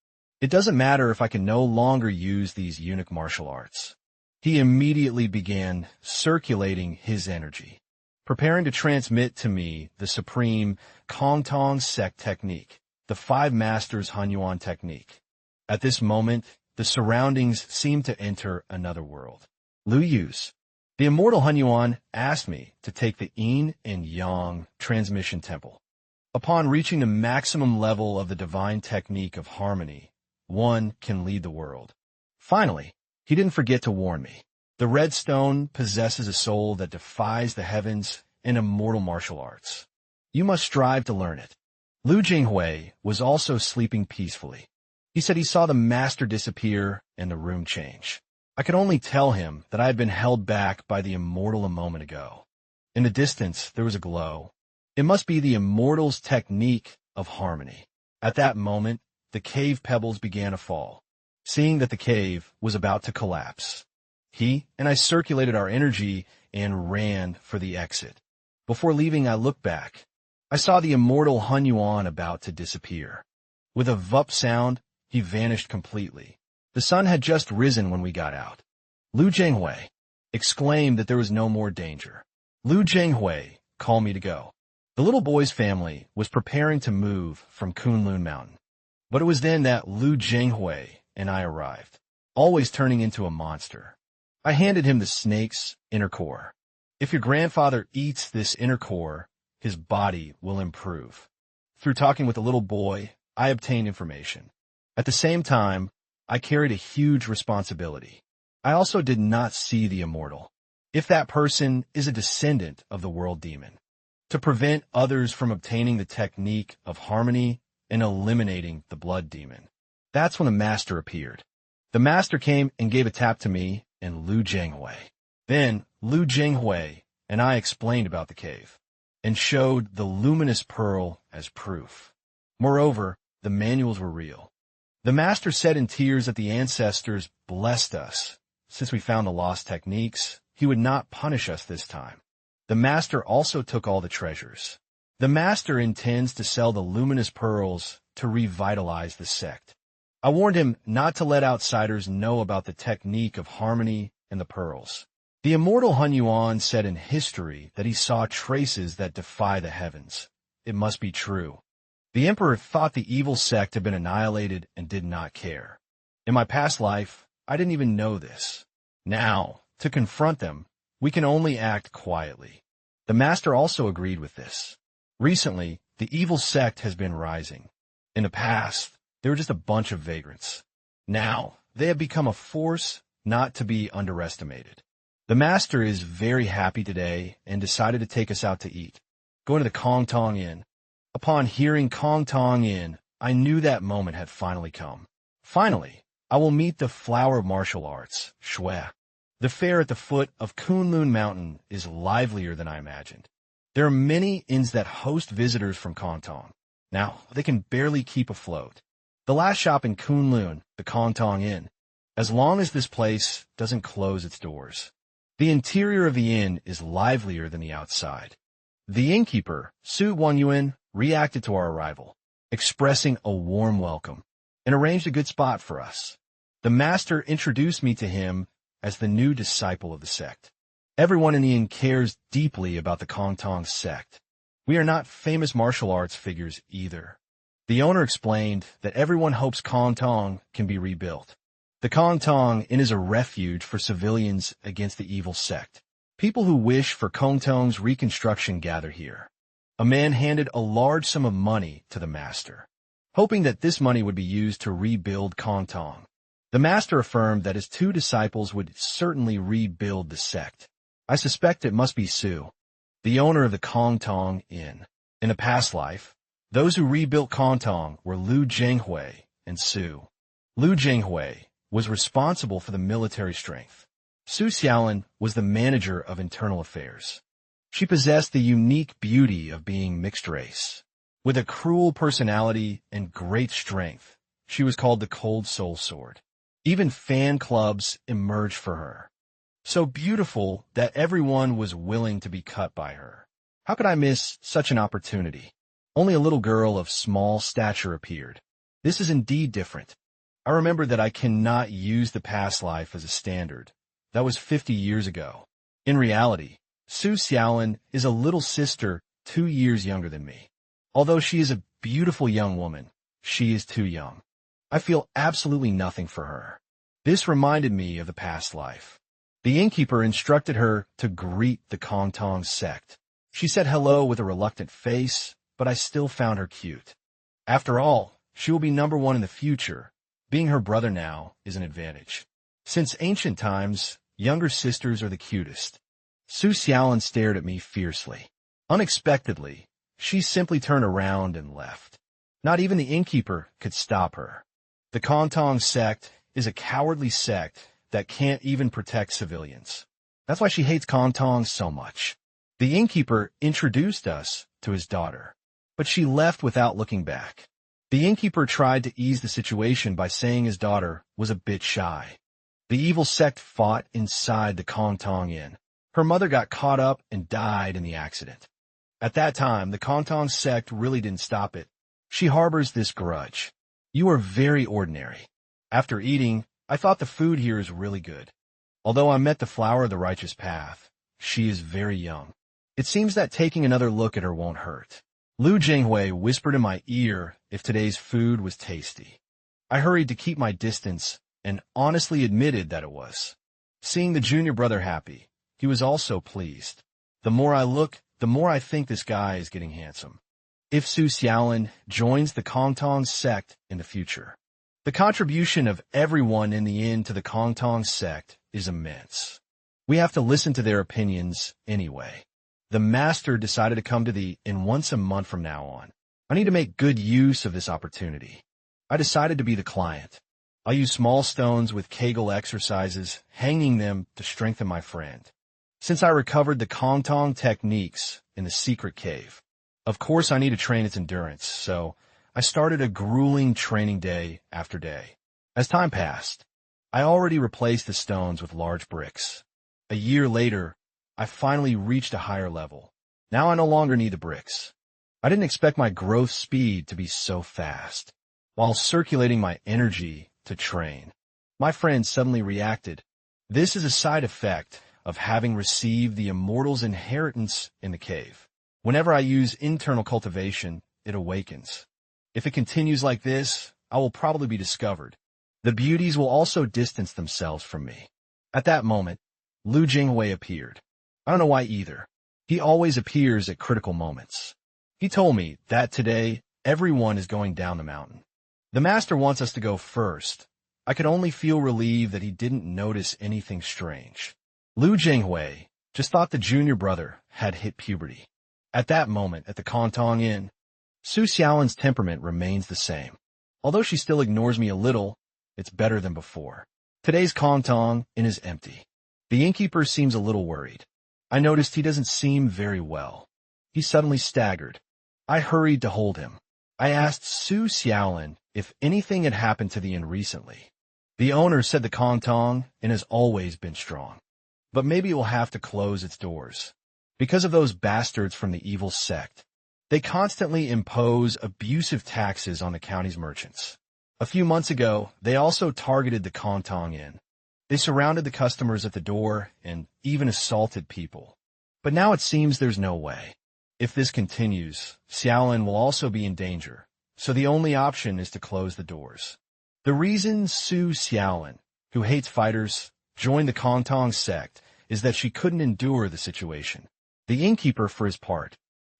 Speaker 1: It doesn't matter if I can no longer use these eunuch martial arts. He immediately began circulating his energy, preparing to transmit to me the supreme Kongtong sect technique, the 5 masters Hun Yuan technique. At this moment, the surroundings seemed to enter another world. Liu Yu's. The immortal Hun Yuan asked me to take the Yin and Yang transmission temple. Upon reaching the maximum level of the divine technique of harmony, one can lead the world. Finally, he didn't forget to warn me. The red stone possesses a soul that defies the heavens and immortal martial arts. You must strive to learn it. Liu Jinghui was also sleeping peacefully. He said he saw the master disappear and the room change. I could only tell him that I had been held back by the immortal a moment ago. In the distance, there was a glow. It must be the immortal's technique of harmony. At that moment, the cave pebbles began to fall. Seeing that the cave was about to collapse, he and I circulated our energy and ran for the exit. Before leaving, I looked back. I saw the immortal Hun Yuan about to disappear. With a vup sound, he vanished completely. The sun had just risen when we got out. Liu Jinghui exclaimed that there was no more danger. Liu Jinghui called me to go. The little boy's family was preparing to move from Kunlun Mountain. But it was then that Liu Jinghui and I arrived, always turning into a monster. I handed him the snake's inner core. If your grandfather eats this inner core, his body will improve. Through talking with the little boy, I obtained information. At the same time, I carried a huge responsibility. I also did not see the immortal, if that person is a descendant of the world demon, to prevent others from obtaining the technique of harmony and eliminating the blood demon. That's when the master appeared. The master came and gave a tap to me and Liu Jinghui. Then Liu Jinghui and I explained about the cave and showed the luminous pearl as proof. Moreover, the manuals were real. The master said in tears that the ancestors blessed us. Since we found the lost techniques, he would not punish us this time. The master also took all the treasures. The master intends to sell the luminous pearls to revitalize the sect. I warned him not to let outsiders know about the technique of harmony and the pearls. The immortal Hun Yuan said in history that he saw traces that defy the heavens. It must be true. The emperor thought the evil sect had been annihilated and did not care. In my past life, I didn't even know this. Now, to confront them, we can only act quietly. The master also agreed with this. Recently, the evil sect has been rising. In the past, they were just a bunch of vagrants. Now, they have become a force not to be underestimated. The master is very happy today and decided to take us out to eat. Going to the Kong Tong Inn. Upon hearing Kong Tong Inn, I knew that moment had finally come. Finally, I will meet the flower of martial arts, Shui. The fare at the foot of Kunlun Mountain is livelier than I imagined. There are many inns that host visitors from Kong Tong. Now, they can barely keep afloat. The last shop in Kunlun, the Kong Tong Inn, as long as this place doesn't close its doors. The interior of the inn is livelier than the outside. The innkeeper, Su Wanyuan, reacted to our arrival, expressing a warm welcome, and arranged a good spot for us. The master introduced me to him as the new disciple of the sect. Everyone in the inn cares deeply about the Kong Tong sect. We are not famous martial arts figures either. The owner explained that everyone hopes Kong Tong can be rebuilt. The Kong Tong Inn is a refuge for civilians against the evil sect. People who wish for Kong Tong's reconstruction gather here. A man handed a large sum of money to the master, hoping that this money would be used to rebuild Kong Tong. The master affirmed that his two disciples would certainly rebuild the sect. I suspect it must be Su, the owner of the Kong Tong Inn. In a past life, those who rebuilt Kong Tong were Liu Zhenghui and Su. Liu Zhenghui was responsible for the military strength. Su Xiaolin was the manager of internal affairs. She possessed the unique beauty of being mixed race. With a cruel personality and great strength, she was called the Cold Soul Sword. Even fan clubs emerged for her. So beautiful that everyone was willing to be cut by her. How could I miss such an opportunity? Only a little girl of small stature appeared. This is indeed different. I remember that I cannot use the past life as a standard. That was 50 years ago. In reality, Su Xiaolin is a little sister 2 years younger than me. Although she is a beautiful young woman, she is too young. I feel absolutely nothing for her. This reminded me of the past life. The innkeeper instructed her to greet the Kong Tong sect. She said hello with a reluctant face, but I still found her cute. After all, she will be number one in the future. Being her brother now is an advantage. Since ancient times, younger sisters are the cutest. Su Xiaolin stared at me fiercely. Unexpectedly, she simply turned around and left. Not even the innkeeper could stop her. The Kong Tong sect is a cowardly sect that can't even protect civilians. That's why she hates Kong Tong so much. The innkeeper introduced us to his daughter, but she left without looking back. The innkeeper tried to ease the situation by saying his daughter was a bit shy. The evil sect fought inside the Kong Tong Inn. Her mother got caught up and died in the accident. At that time, the Kong Tong sect really didn't stop it. She harbors this grudge. You are very ordinary. After eating, I thought the food here is really good. Although I met the flower of the righteous path, she is very young. It seems that taking another look at her won't hurt. Liu Zhenghui whispered in my ear if today's food was tasty. I hurried to keep my distance and honestly admitted that it was. Seeing the junior brother happy, he was also pleased. The more I look, the more I think this guy is getting handsome. If Su Xiaolin joins the Kong Tong sect in the future, the contribution of everyone in the inn to the Kong Tong sect is immense. We have to listen to their opinions anyway. The master decided to come to the inn once a month from now on. I need to make good use of this opportunity. I decided to be the client. I'll use small stones with Kegel exercises, hanging them to strengthen my friend. Since I recovered the Kong Tong techniques in the secret cave, of course I need to train its endurance, so I started a grueling training day after day. As time passed, I already replaced the stones with large bricks. A year later, I finally reached a higher level. Now I no longer need the bricks. I didn't expect my growth speed to be so fast. While circulating my energy to train, my friend suddenly reacted. This is a side effect of having received the immortal's inheritance in the cave. Whenever I use internal cultivation, it awakens. If it continues like this, I will probably be discovered. The beauties will also distance themselves from me. At that moment, Lu Jinghui appeared. I don't know why either. He always appears at critical moments. He told me that today, everyone is going down the mountain. The master wants us to go first. I could only feel relieved that he didn't notice anything strange. Lu Jinghui just thought the junior brother had hit puberty. At that moment, at the Kontong Inn, Su Xiaolin's temperament remains the same. Although she still ignores me a little, it's better than before. Today's Kontong Inn is empty. The innkeeper seems a little worried. I noticed he doesn't seem very well. He suddenly staggered. I hurried to hold him. I asked Su Xiaolin if anything had happened to the inn recently. The owner said the Kontong Inn has always been strong, but maybe it will have to close its doors. Because of those bastards from the evil sect, they constantly impose abusive taxes on the county's merchants. A few months ago, they also targeted the Kontong Inn. They surrounded the customers at the door and even assaulted people. But now it seems there's no way. If this continues, Xiaolin will also be in danger, so the only option is to close the doors. The reason Su Xiaolin, who hates fighters, joined the Kontong sect is that she couldn't endure the situation. The innkeeper, for his part,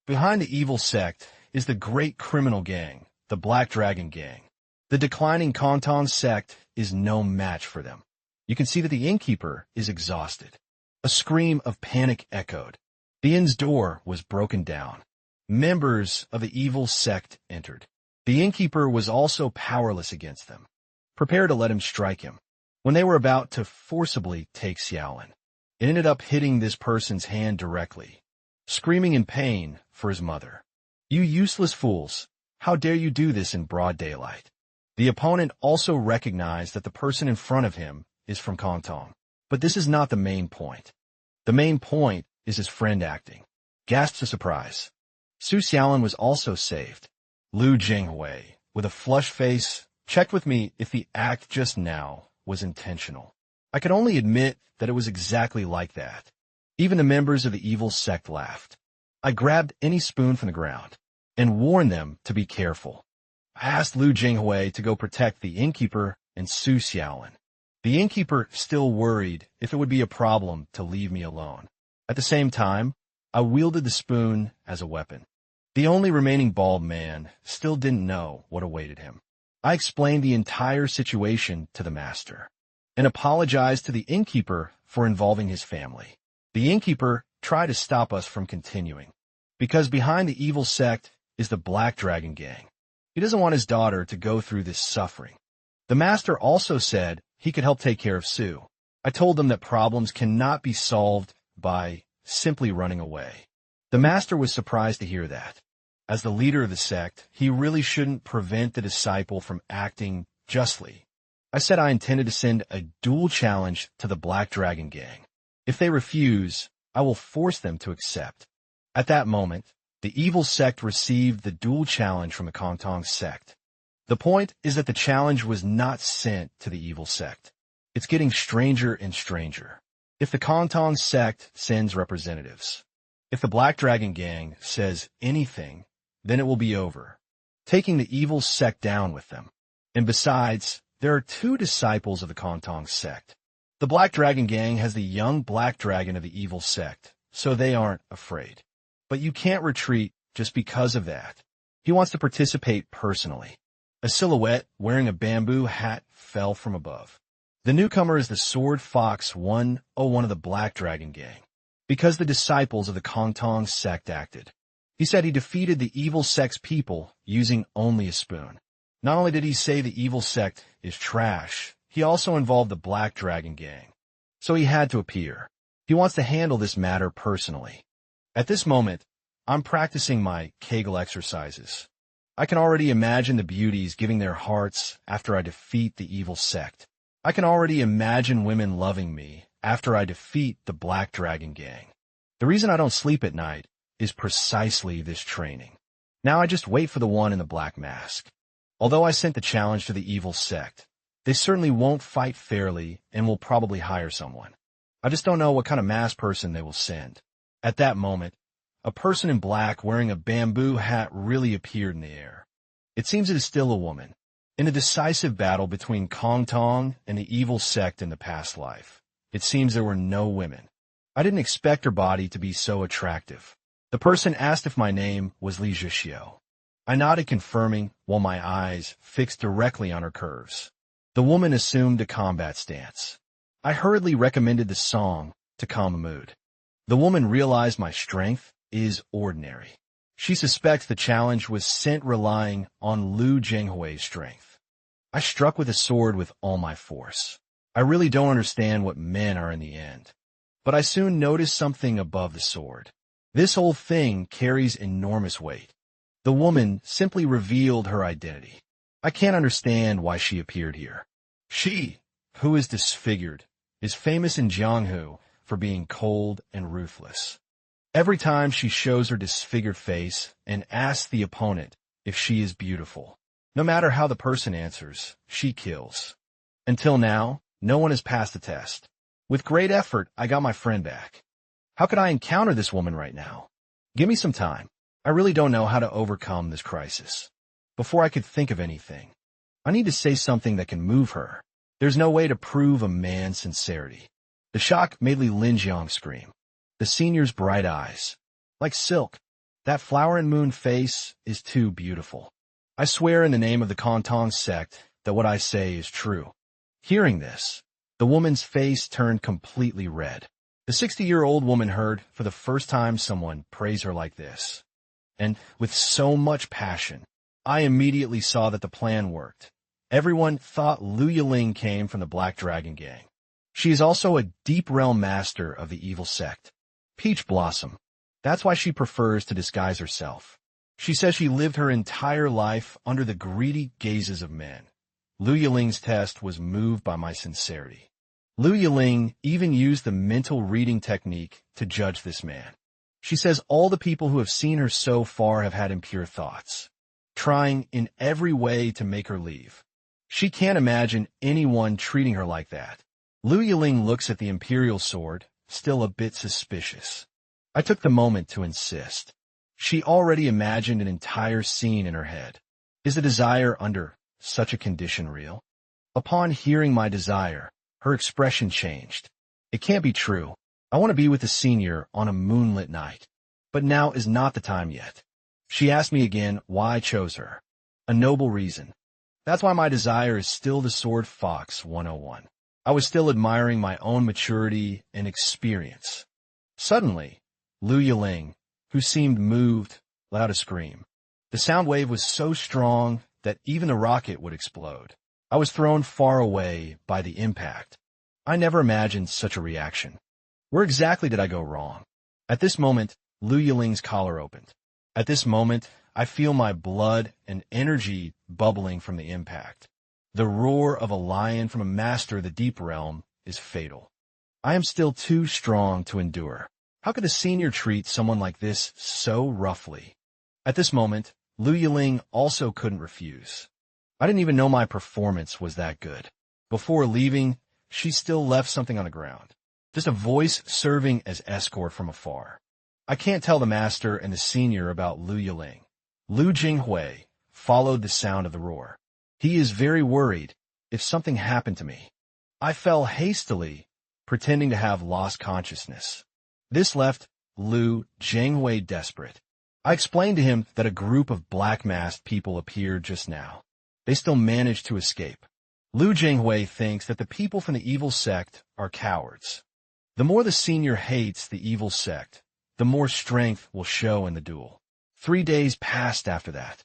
Speaker 1: behind the evil sect is the great criminal gang, the Black Dragon Gang. The declining Kontong sect is no match for them. You can see that the innkeeper is exhausted. A scream of panic echoed. The inn's door was broken down. Members of the evil sect entered. The innkeeper was also powerless against them, prepared to let him strike him. When they were about to forcibly take Xiaolin, it ended up hitting this person's hand directly, screaming in pain for his mother. "You useless fools! How dare you do this in broad daylight?" The opponent also recognized that the person in front of him is from Kontong. But this is not the main point. The main point is his friend acting. Gasps of surprise. Su Xiaolin was also saved. Lu Jinghui, with a flushed face, checked with me if the act just now was intentional. I could only admit that it was exactly like that. Even the members of the evil sect laughed. I grabbed any spoon from the ground and warned them to be careful. I asked Lu Jinghui to go protect the innkeeper and Su Xiaolin. The innkeeper still worried if it would be a problem to leave me alone. At the same time, I wielded the spoon as a weapon. The only remaining bald man still didn't know what awaited him. I explained the entire situation to the master and apologized to the innkeeper for involving his family. The innkeeper tried to stop us from continuing, because behind the evil sect is the Black Dragon Gang. He doesn't want his daughter to go through this suffering. The master also said he could help take care of Su. I told them that problems cannot be solved by simply running away. The master was surprised to hear that. As the leader of the sect, he really shouldn't prevent the disciple from acting justly. I said I intended to send a duel challenge to the Black Dragon Gang. If they refuse, I will force them to accept. At that moment, the evil sect received the duel challenge from the Kontong sect. The point is that the challenge was not sent to the evil sect. It's getting stranger and stranger. If the Kontong sect sends representatives, if the Black Dragon Gang says anything, then it will be over, taking the evil sect down with them. And besides, there are two disciples of the Kontong sect. The Black Dragon Gang has the young Black Dragon of the evil sect, so they aren't afraid. But you can't retreat just because of that. He wants to participate personally. A silhouette wearing a bamboo hat fell from above. The newcomer is the Sword Fox 101 of the Black Dragon Gang, because the disciples of the Kontong sect acted. He said he defeated the evil sect's people using only a spoon. Not only did he say the evil sect is trash, he also involved the Black Dragon Gang. So he had to appear. He wants to handle this matter personally. At this moment, I'm practicing my Kegel exercises. I can already imagine the beauties giving their hearts after I defeat the evil sect. I can already imagine women loving me after I defeat the Black Dragon Gang. The reason I don't sleep at night is precisely this training. Now I just wait for the one in the black mask. Although I sent the challenge to the evil sect, they certainly won't fight fairly and will probably hire someone. I just don't know what kind of masked person they will send. At that moment, a person in black wearing a bamboo hat really appeared in the air. It seems it is still a woman. In a decisive battle between Kong Tong and the evil sect in the past life, it seems there were no women. I didn't expect her body to be so attractive. The person asked if my name was Li Zhixiu. I nodded, confirming, while my eyes fixed directly on her curves. The woman assumed a combat stance. I hurriedly recommended the song to calm the mood. The woman realized my strength is ordinary. She suspects the challenge was sent relying on Lu Jinghui's strength. I struck with a sword with all my force. I really don't understand what men are in the end. But I soon noticed something above the sword. This whole thing carries enormous weight. The woman simply revealed her identity. I can't understand why she appeared here. She, who is disfigured, is famous in Jianghu for being cold and ruthless. Every time she shows her disfigured face and asks the opponent if she is beautiful, no matter how the person answers, she kills. Until now, no one has passed the test. With great effort, I got my friend back. How could I encounter this woman right now? Give me some time. I really don't know how to overcome this crisis. Before I could think of anything, I need to say something that can move her. There's no way to prove a man's sincerity. The shock made Li Linjiang scream. The senior's bright eyes. Like silk. That flower and moon face is too beautiful. I swear in the name of the Kantong sect that what I say is true. Hearing this, the woman's face turned completely red. The 60-year-old woman heard for the first time someone praise her like this. And with so much passion, I immediately saw that the plan worked. Everyone thought Lu Yiling came from the Black Dragon Gang. She is also a deep realm master of the evil sect. Peach Blossom. That's why she prefers to disguise herself. She says she lived her entire life under the greedy gazes of men. Lu Yiling's test was moved by my sincerity. Lu Yiling even used the mental reading technique to judge this man. She says all the people who have seen her so far have had impure thoughts, trying in every way to make her leave. She can't imagine anyone treating her like that. Lu Yiling looks at the imperial sword, still a bit suspicious. I took the moment to insist. She already imagined an entire scene in her head. Is the desire under such a condition real? Upon hearing my desire, her expression changed. It can't be true. I want to be with the senior on a moonlit night. But now is not the time yet. She asked me again why I chose her. A noble reason. That's why my desire is still the Sword Fox 101. I was still admiring my own maturity and experience. Suddenly, Lu Yiling, who seemed moved, let out a scream. The sound wave was so strong that even a rocket would explode. I was thrown far away by the impact. I never imagined such a reaction. Where exactly did I go wrong? At this moment, Lu Yiling's collar opened. At this moment, I feel my blood and energy bubbling from the impact. The roar of a lion from a master of the deep realm is fatal. I am still too strong to endure. How could a senior treat someone like this so roughly? At this moment, Lu Yiling also couldn't refuse. I didn't even know my performance was that good. Before leaving, she still left something on the ground. Just a voice serving as escort from afar. I can't tell the master and the senior about Lu Yiling. Lu Jinghui followed the sound of the roar. He is very worried if something happened to me. I fell hastily, pretending to have lost consciousness. This left Lu Jinghui desperate. I explained to him that a group of black-masked people appeared just now. They still managed to escape. Lu Jinghui thinks that the people from the evil sect are cowards. The more the senior hates the evil sect, the more strength will show in the duel. 3 days passed after that.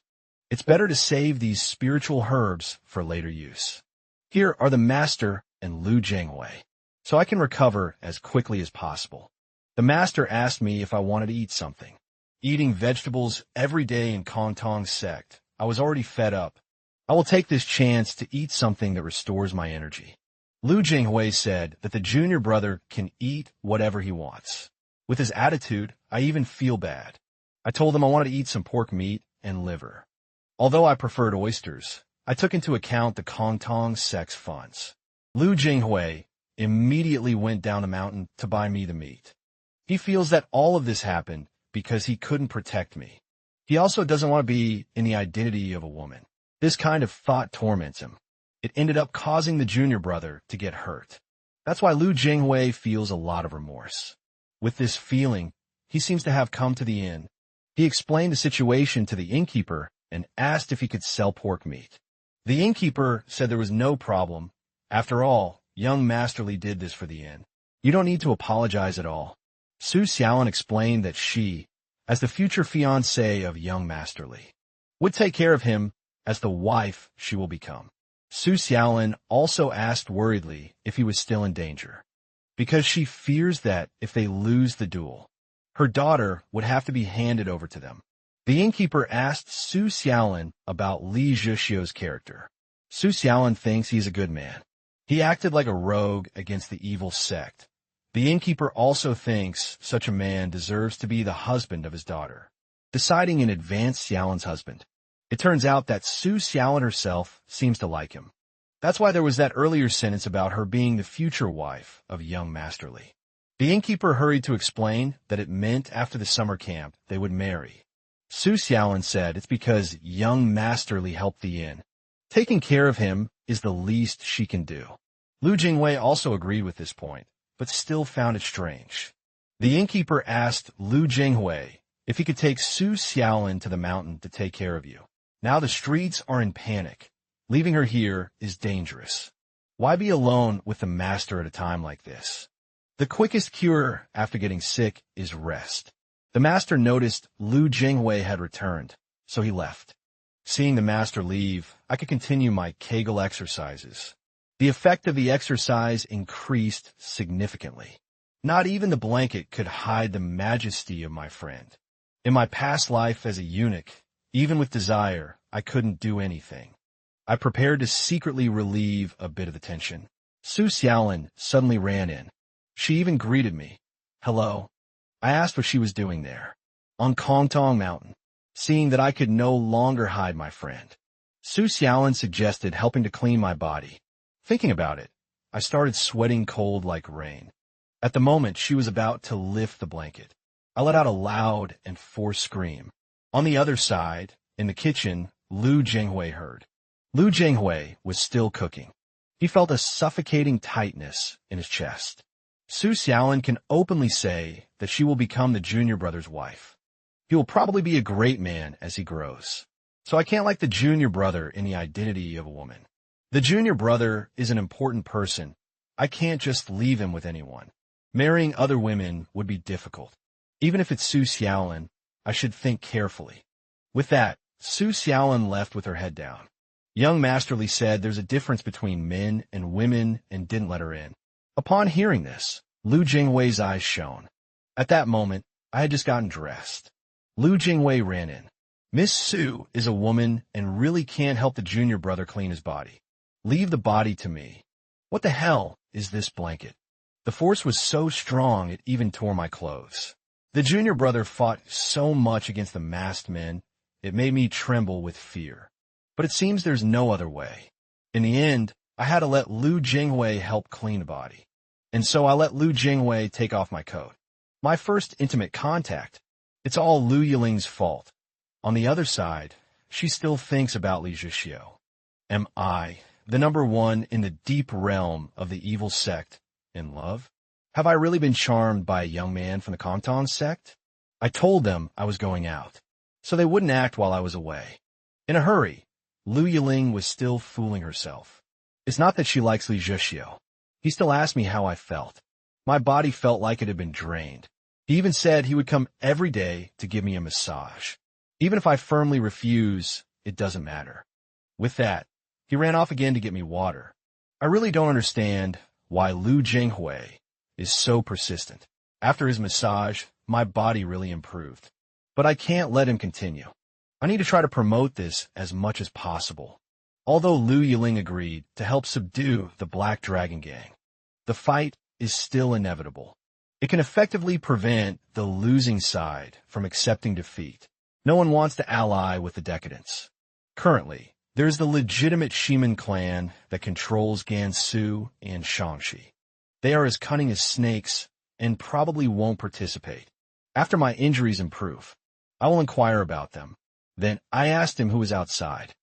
Speaker 1: It's better to save these spiritual herbs for later use. Here are the master and Lu Jinghui, so I can recover as quickly as possible. The master asked me if I wanted to eat something. Eating vegetables every day in Kongtong's sect, I was already fed up. I will take this chance to eat something that restores my energy. Lu Jinghui said that the junior brother can eat whatever he wants. With his attitude, I even feel bad. I told him I wanted to eat some pork meat and liver. Although I preferred oysters, I took into account the Kongtong sect's funds. Lu Jinghui immediately went down the mountain to buy me the meat. He feels that all of this happened because he couldn't protect me. He also doesn't want to be in the identity of a woman. This kind of thought torments him. It ended up causing the junior brother to get hurt. That's why Lu Jinghui feels a lot of remorse. With this feeling, he seems to have come to the end. He explained the situation to the innkeeper and asked if he could sell pork meat. The innkeeper said there was no problem. After all, young Masterly did this for the inn. You don't need to apologize at all. Su Xiaolin explained that she, as the future fiancée of young Masterly, would take care of him as the wife she will become. Su Xiaolin also asked worriedly if he was still in danger, because she fears that if they lose the duel, her daughter would have to be handed over to them. The innkeeper asked Su Xiaolin about Li Zhixio's character. Su Xiaolin thinks he's a good man. He acted like a rogue against the evil sect. The innkeeper also thinks such a man deserves to be the husband of his daughter, deciding in advance Xiaolin's husband. It turns out that Su Xiaolin herself seems to like him. That's why there was that earlier sentence about her being the future wife of young Masterly. The innkeeper hurried to explain that it meant after the summer camp they would marry. Su Xiaolin said it's because young Masterly helped the inn. Taking care of him is the least she can do. Lu Jinghui also agreed with this point, but still found it strange. The innkeeper asked Lu Jinghui if he could take Su Xiaolin to the mountain to take care of you. Now the streets are in panic. Leaving her here is dangerous. Why be alone with the master at a time like this? The quickest cure after getting sick is rest. The master noticed Lu Jinghui had returned, so he left. Seeing the master leave, I could continue my Kegel exercises. The effect of the exercise increased significantly. Not even the blanket could hide the majesty of my friend. In my past life as a eunuch, even with desire, I couldn't do anything. I prepared to secretly relieve a bit of the tension. Su Xiaolin suddenly ran in. She even greeted me. Hello. I asked what she was doing there. On Kongtong Mountain. Seeing that I could no longer hide my friend, Su Xiaolin suggested helping to clean my body. Thinking about it, I started sweating cold like rain. At the moment, she was about to lift the blanket. I let out a loud and forced scream. On the other side, in the kitchen, Lu Jinghui heard. Lu Jinghui was still cooking. He felt a suffocating tightness in his chest. Su Xiaolin can openly say that she will become the junior brother's wife. He will probably be a great man as he grows. So I can't like the junior brother in the identity of a woman. The junior brother is an important person. I can't just leave him with anyone. Marrying other women would be difficult. Even if it's Su Xiaolin, I should think carefully. With that, Su Xiaolin left with her head down. Young Masterly said there's a difference between men and women and didn't let her in. Upon hearing this, Lu Jinghui's eyes shone. At that moment, I had just gotten dressed. Lu Jinghui ran in. Miss Su is a woman and really can't help the junior brother clean his body. Leave the body to me. What the hell is this blanket? The force was so strong it even tore my clothes. The junior brother fought so much against the masked men, it made me tremble with fear. But it seems there's no other way. In the end, I had to let Lu Jinghui help clean the body. And so I let Lu Jinghui take off my coat. My first intimate contact. It's all Lu Yiling's fault. On the other side, she still thinks about Li Zhixio. Am I, the number one in the deep realm of the evil sect, in love? Have I really been charmed by a young man from the Kongtong sect? I told them I was going out, so they wouldn't act while I was away. In a hurry, Lu Yiling was still fooling herself. It's not that she likes Li Zhixio. He still asked me how I felt. My body felt like it had been drained. He even said he would come every day to give me a massage. Even if I firmly refuse, it doesn't matter. With that, he ran off again to get me water. I really don't understand why Lu Jinghui is so persistent. After his massage, my body really improved. But I can't let him continue. I need to try to promote this as much as possible. Although Lu Yiling agreed to help subdue the Black Dragon Gang, the fight is still inevitable. It can effectively prevent the losing side from accepting defeat. No one wants to ally with the decadents. Currently, there's the legitimate Shiman clan that controls Gansu and Shaanxi. They are as cunning as snakes and probably won't participate. After my injuries improve, I will inquire about them. Then I asked him who was outside.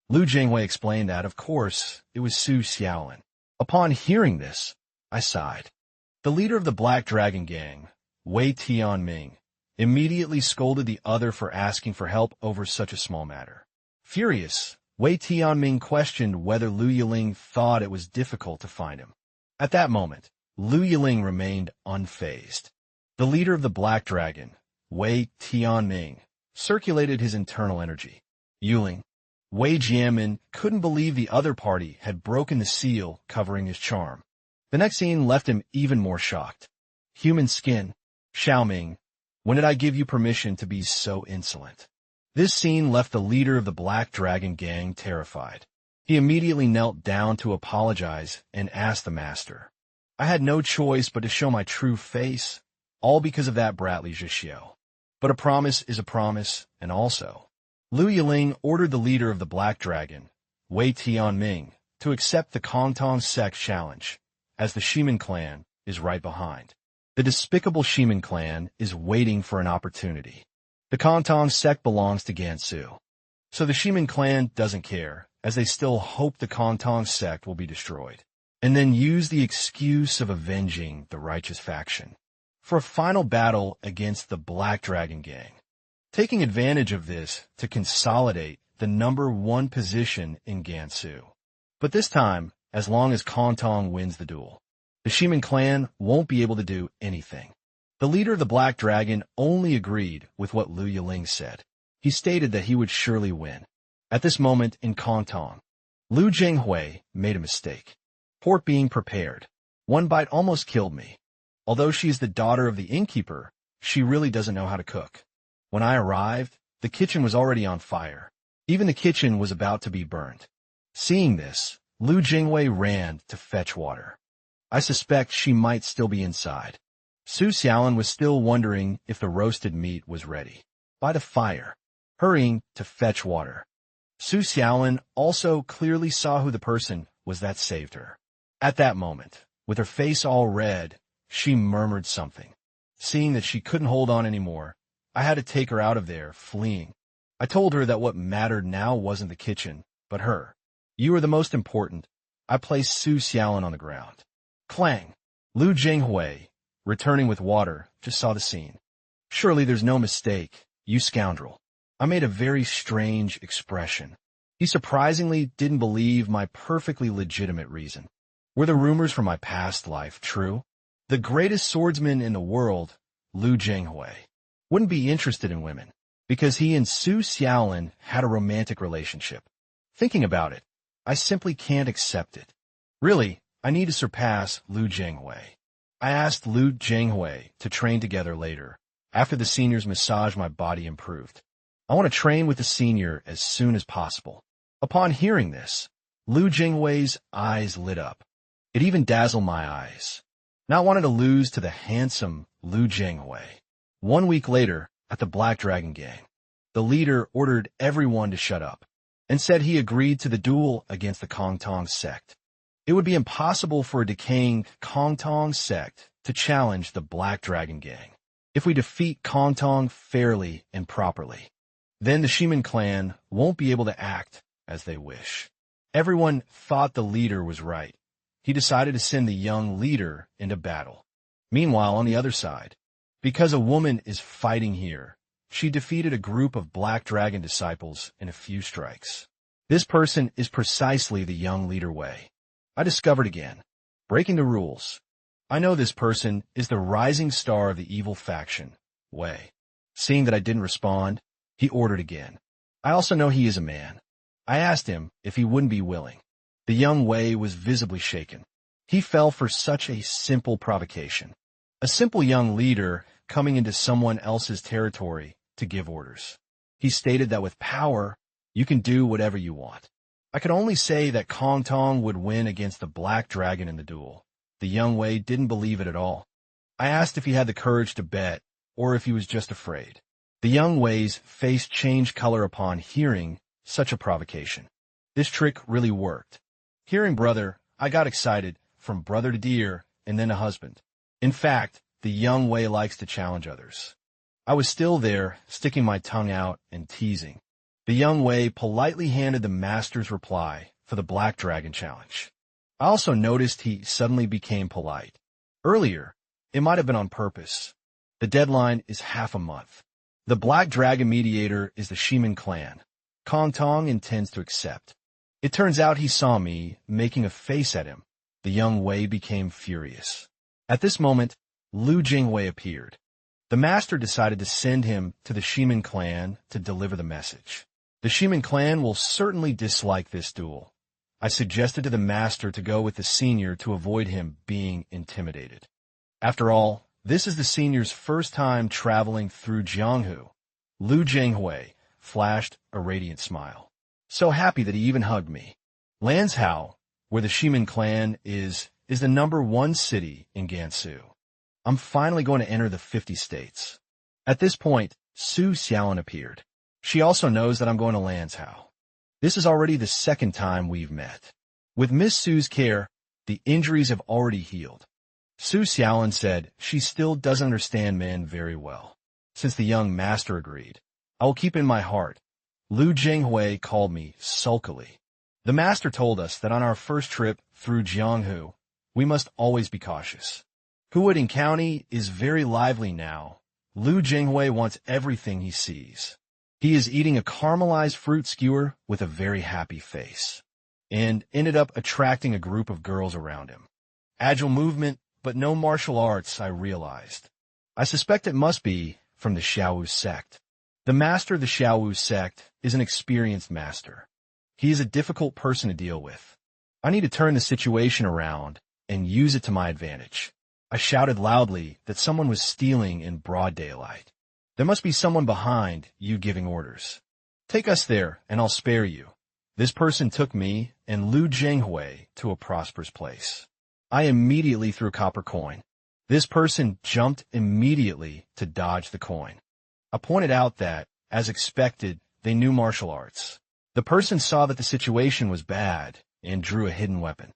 Speaker 1: Lu Jinghui explained that, of course, it was Su Xiaolin. Upon hearing this, I sighed. The leader of the Black Dragon Gang, Wei Tianming, immediately scolded the other for asking for help over such a small matter. Furious, Wei Tianming questioned whether Lu Yiling thought it was difficult to find him. At that moment, Lu Yiling remained unfazed. The leader of the Black Dragon, Wei Tianming, circulated his internal energy. Yiling, Wei Jianmin couldn't believe the other party had broken the seal covering his charm. The next scene left him even more shocked. Human skin. Xiaoming, when did I give you permission to be so insolent? This scene left the leader of the Black Dragon Gang terrified. He immediately knelt down to apologize and asked the master. I had no choice but to show my true face, all because of that bratly Zhixiu. But a promise is a promise, and also, Lu Yiling ordered the leader of the Black Dragon, Wei Tianming, to accept the Kongtong sect challenge, as the Shimin clan is right behind. The despicable Shimin clan is waiting for an opportunity. The Kongtong sect belongs to Gansu, so the Shimin clan doesn't care, as they still hope the Kongtong sect will be destroyed, and then use the excuse of avenging the righteous faction for a final battle against the Black Dragon Gang, taking advantage of this to consolidate the #1 position in Gansu. But this time, as long as Kongtong wins the duel, the Shimin clan won't be able to do anything. The leader of the Black Dragon only agreed with what Lu Yiling said. He stated that he would surely win. At this moment in Kongtong, Lu Jinghui made a mistake. Pork being prepared. One bite almost killed me. Although she is the daughter of the innkeeper, she really doesn't know how to cook. When I arrived, the kitchen was already on fire. Even the kitchen was about to be burned. Seeing this, Lu Jinghui ran to fetch water. I suspect she might still be inside. Su Xiaolin was still wondering if the roasted meat was ready by the fire, hurrying to fetch water. Su Xiaolin also clearly saw who the person was that saved her. At that moment, with her face all red, she murmured something. Seeing that she couldn't hold on anymore, I had to take her out of there, fleeing. I told her that what mattered now wasn't the kitchen, but her. You are the most important. I placed Su Xiaolin on the ground. Clang! Lu Jinghui, returning with water, just saw the scene. Surely there's no mistake, you scoundrel. I made a very strange expression. He surprisingly didn't believe my perfectly legitimate reason. Were the rumors from my past life true? The greatest swordsman in the world, Lu Jinghui, wouldn't be interested in women, because he and Su Xiaolin had a romantic relationship. Thinking about it, I simply can't accept it. Really, I need to surpass Lu Jinghui. I asked Lu Jinghui to train together later, after the senior's massage my body improved. I want to train with the senior as soon as possible. Upon hearing this, Lu Jinghui's eyes lit up. It even dazzled my eyes. Not wanting to lose to the handsome Lu Jinghui. 1 week later, at the Black Dragon Gang, the leader ordered everyone to shut up, and said he agreed to the duel against the Kongtong sect. It would be impossible for a decaying Kongtong sect to challenge the Black Dragon Gang. If we defeat Kongtong fairly and properly, then the Shimin clan won't be able to act as they wish. Everyone thought the leader was right. He decided to send the young leader into battle. Meanwhile, on the other side, because a woman is fighting here, she defeated a group of Black Dragon disciples in a few strikes. This person is precisely the young leader Wei. I discovered again, breaking the rules. I know this person is the rising star of the evil faction, Wei. Seeing that I didn't respond, he ordered again. I also know he is a man. I asked him if he wouldn't be willing. The young Wei was visibly shaken. He fell for such a simple provocation. A simple young leader coming into someone else's territory to give orders. He stated that with power, you can do whatever you want. I could only say that Kongtong would win against the Black Dragon in the duel. The young Wei didn't believe it at all. I asked if he had the courage to bet, or if he was just afraid. The young Wei's face changed color upon hearing such a provocation. This trick really worked. Hearing brother, I got excited, from brother to dear, and then a husband. In fact, the young Wei likes to challenge others. I was still there, sticking my tongue out and teasing. The young Wei politely handed the master's reply for the Black Dragon Challenge. I also noticed he suddenly became polite. Earlier, it might have been on purpose. The deadline is half a month. The Black Dragon mediator is the Shimin clan. Kong Tong intends to accept. It turns out he saw me making a face at him. The young Wei became furious. At this moment, Lu Jinghui appeared. The master decided to send him to the Shimin clan to deliver the message. The Shimin clan will certainly dislike this duel. I suggested to the master to go with the senior to avoid him being intimidated. After all, this is the senior's first time traveling through Jianghu. Lu Jinghui flashed a radiant smile. So happy that he even hugged me. Lanzhou, where the Shimin clan is the #1 city in Gansu. I'm finally going to enter the 50 states. At this point, Su Xiaolin appeared. She also knows that I'm going to Lanzhou. This is already the second time we've met. With Miss Su's care, the injuries have already healed. Su Xiaolin said she still doesn't understand men very well. Since the young master agreed, I will keep in my heart. Lu Jinghui called me sulkily. The master told us that on our first trip through Jianghu, we must always be cautious. Huading County is very lively now. Lu Jinghui wants everything he sees. He is eating a caramelized fruit skewer with a very happy face, and ended up attracting a group of girls around him. Agile movement, but no martial arts, I realized. I suspect it must be from the Xiaowu sect. The master of the Xiaowu sect is an experienced master. He is a difficult person to deal with. I need to turn the situation around and use it to my advantage. I shouted loudly that someone was stealing in broad daylight. There must be someone behind you giving orders. Take us there, and I'll spare you. This person took me and Lu Jinghui to a prosperous place. I immediately threw a copper coin. This person jumped immediately to dodge the coin. I pointed out that, as expected, they knew martial arts. The person saw that the situation was bad and drew a hidden weapon.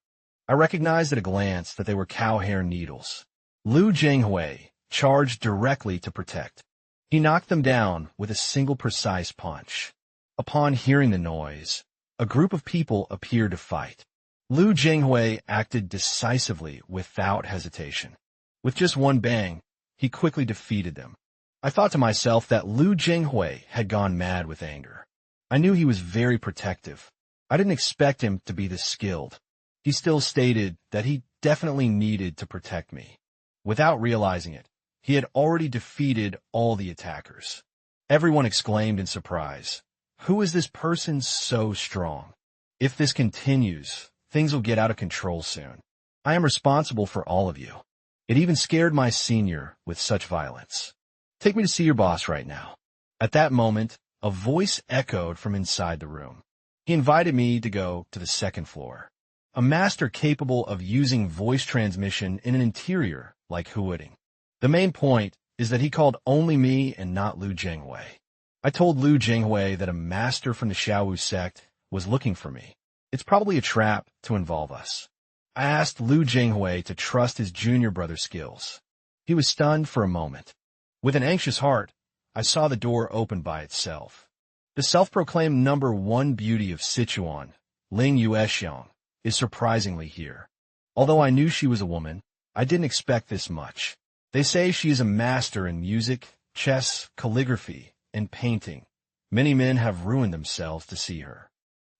Speaker 1: I recognized at a glance that they were cow hair needles. Lu Jinghui charged directly to protect. He knocked them down with a single precise punch. Upon hearing the noise, a group of people appeared to fight. Lu Jinghui acted decisively without hesitation. With just one bang, he quickly defeated them. I thought to myself that Lu Jinghui had gone mad with anger. I knew he was very protective. I didn't expect him to be this skilled. He still stated that he definitely needed to protect me. Without realizing it, he had already defeated all the attackers. Everyone exclaimed in surprise, "Who is this person so strong? If this continues, things will get out of control soon. I am responsible for all of you." It even scared my senior with such violence. "Take me to see your boss right now." At that moment, a voice echoed from inside the room. He invited me to go to the second floor. A master capable of using voice transmission in an interior like Huading. The main point is that he called only me and not Lu Jinghui. I told Lu Jinghui that a master from the Xiaowu sect was looking for me. It's probably a trap to involve us. I asked Lu Jinghui to trust his junior brother's skills. He was stunned for a moment. With an anxious heart, I saw the door open by itself. The self-proclaimed #1 beauty of Sichuan, Ling Yuexiang, is surprisingly here. Although I knew she was a woman, I didn't expect this much. They say she is a master in music, chess, calligraphy, and painting. Many men have ruined themselves to see her.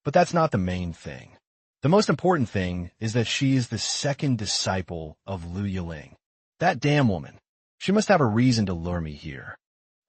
Speaker 1: But that's not the main thing. The most important thing is that she is the second disciple of Lu Yiling. That damn woman. She must have a reason to lure me here.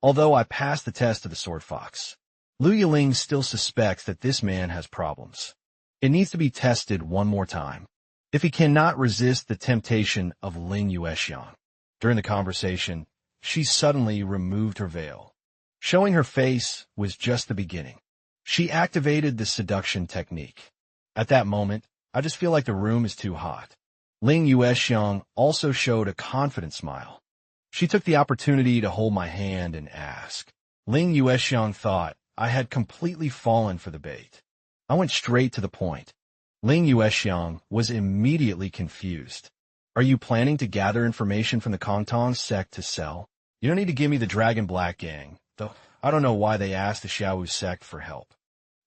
Speaker 1: Although I passed the test of the Sword Fox, Lu Yiling still suspects that this man has problems. It needs to be tested one more time. If he cannot resist the temptation of Ling Yuexiang. During the conversation, she suddenly removed her veil. Showing her face was just the beginning. She activated the seduction technique. At that moment, I just feel like the room is too hot. Ling Yuexiang also showed a confident smile. She took the opportunity to hold my hand and ask. Ling Yuexiang thought I had completely fallen for the bait. I went straight to the point. Ling Yuexiang was immediately confused. "Are you planning to gather information from the Kongtong sect to sell? You don't need to give me the Dragon Black Gang, though I don't know why they asked the Xiaowu sect for help.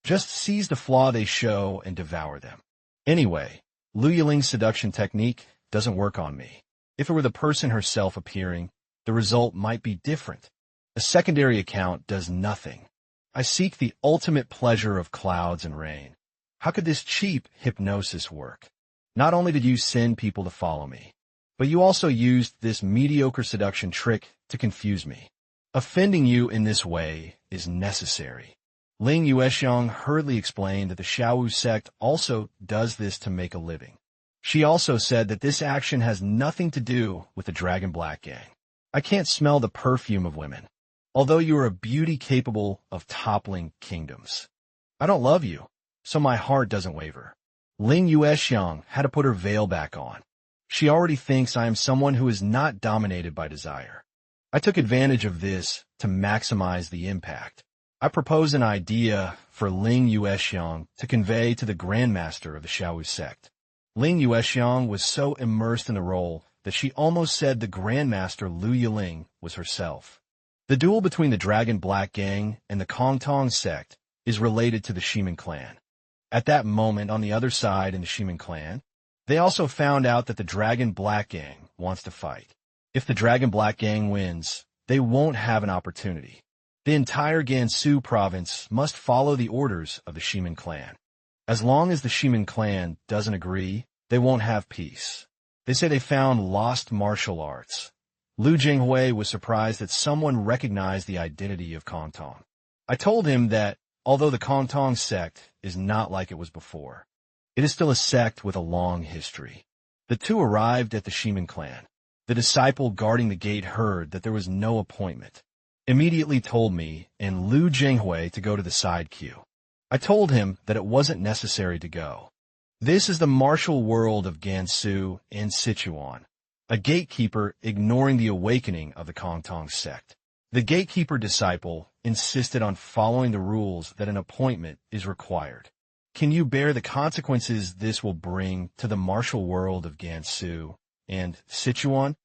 Speaker 1: Just seize the flaw they show and devour them. Anyway, Lu Yiling's seduction technique doesn't work on me. If it were the person herself appearing, the result might be different. A secondary account does nothing. I seek the ultimate pleasure of clouds and rain. How could this cheap hypnosis work? Not only did you send people to follow me, but you also used this mediocre seduction trick to confuse me. Offending you in this way is necessary. Ling Yuexiang hurriedly explained that the Xiaowu sect also does this to make a living. She also said that this action has nothing to do with the Dragon Black Gang. I can't smell the perfume of women, although you are a beauty capable of toppling kingdoms. I don't love you, so my heart doesn't waver. Ling Yuexiang had to put her veil back on. She already thinks I am someone who is not dominated by desire. I took advantage of this to maximize the impact. I proposed an idea for Ling Yuexiang to convey to the Grandmaster of the Xiaowu sect. Ling Yuexiang was so immersed in the role that she almost said the Grandmaster Lu Yiling was herself. The duel between the Dragon Black Gang and the Kongtong sect is related to the Shimin clan. At that moment, on the other side in the Shimin clan, they also found out that the Dragon Black Gang wants to fight. If the Dragon Black Gang wins, they won't have an opportunity. The entire Gansu province must follow the orders of the Shimin clan. As long as the Shimin clan doesn't agree, they won't have peace. They say they found lost martial arts. Lu Jinghui was surprised that someone recognized the identity of Kongtong. I told him that although the Kongtong sect is not like it was before, it is still a sect with a long history. The two arrived at the Shimin clan. The disciple guarding the gate heard that there was no appointment, immediately told me and Lu Jinghui to go to the side queue. I told him that it wasn't necessary to go. This is the martial world of Gansu and Sichuan, a gatekeeper ignoring the awakening of the Kongtong sect. The gatekeeper disciple insisted on following the rules that an appointment is required. Can you bear the consequences this will bring to the martial world of Gansu and Sichuan?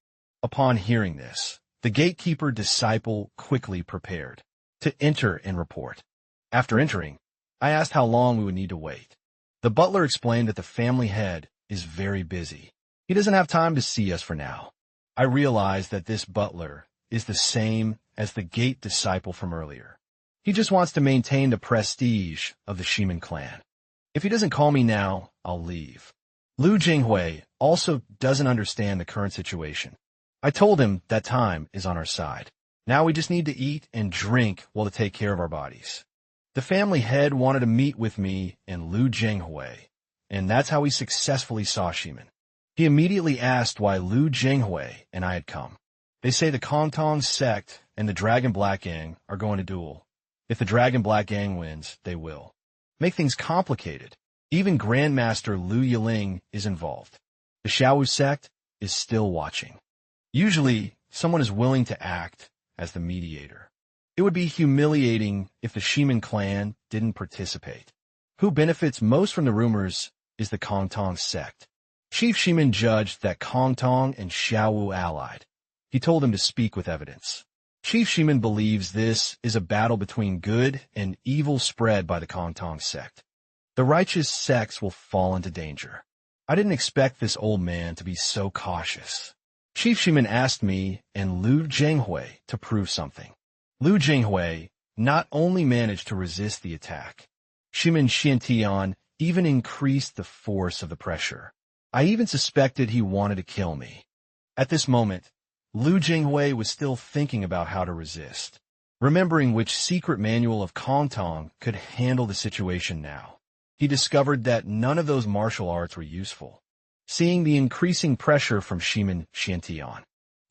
Speaker 1: Upon hearing this, the gatekeeper disciple quickly prepared to enter and report. After entering, I asked how long we would need to wait. The butler explained that the family head is very busy. He doesn't have time to see us for now. I realized that this butler is the same as the gate disciple from earlier. He just wants to maintain the prestige of the Shimin clan. If he doesn't call me now, I'll leave. Lu Jinghui also doesn't understand the current situation. I told him that time is on our side. Now we just need to eat and drink while to take care of our bodies. The family head wanted to meet with me and Lu Jinghui, and that's how he successfully saw Shimin. He immediately asked why Lu Jinghui and I had come. They say the Kongtong sect and the Dragon Black Gang are going to duel. If the Dragon Black Gang wins, they will make things complicated. Even Grandmaster Lu Yiling is involved. The Xiaowu sect is still watching. Usually, someone is willing to act as the mediator. It would be humiliating if the Shimin clan didn't participate. Who benefits most from the rumors is the Kongtong sect. Chief Shimin judged that Kongtong and Xiaowu allied. He told him to speak with evidence. Chief Shimin believes this is a battle between good and evil spread by the Kongtong sect. The righteous sects will fall into danger. I didn't expect this old man to be so cautious. Chief Shimin asked me and Lu Jinghui to prove something. Lu Jinghui not only managed to resist the attack, Shimin Xiantian even increased the force of the pressure. I even suspected he wanted to kill me. At this moment, Lu Jinghui was still thinking about how to resist, remembering which secret manual of Kongtong could handle the situation now. He discovered that none of those martial arts were useful, seeing the increasing pressure from Shimin Xiantian.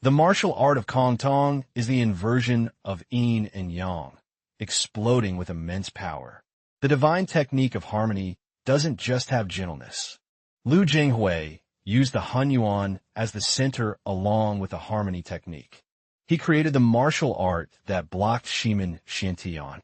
Speaker 1: The martial art of Kongtong is the inversion of yin and yang, exploding with immense power. The divine technique of harmony doesn't just have gentleness. Lu Jinghui used the Hunyuan as the center along with the harmony technique. He created the martial art that blocked Shimin Xiantian.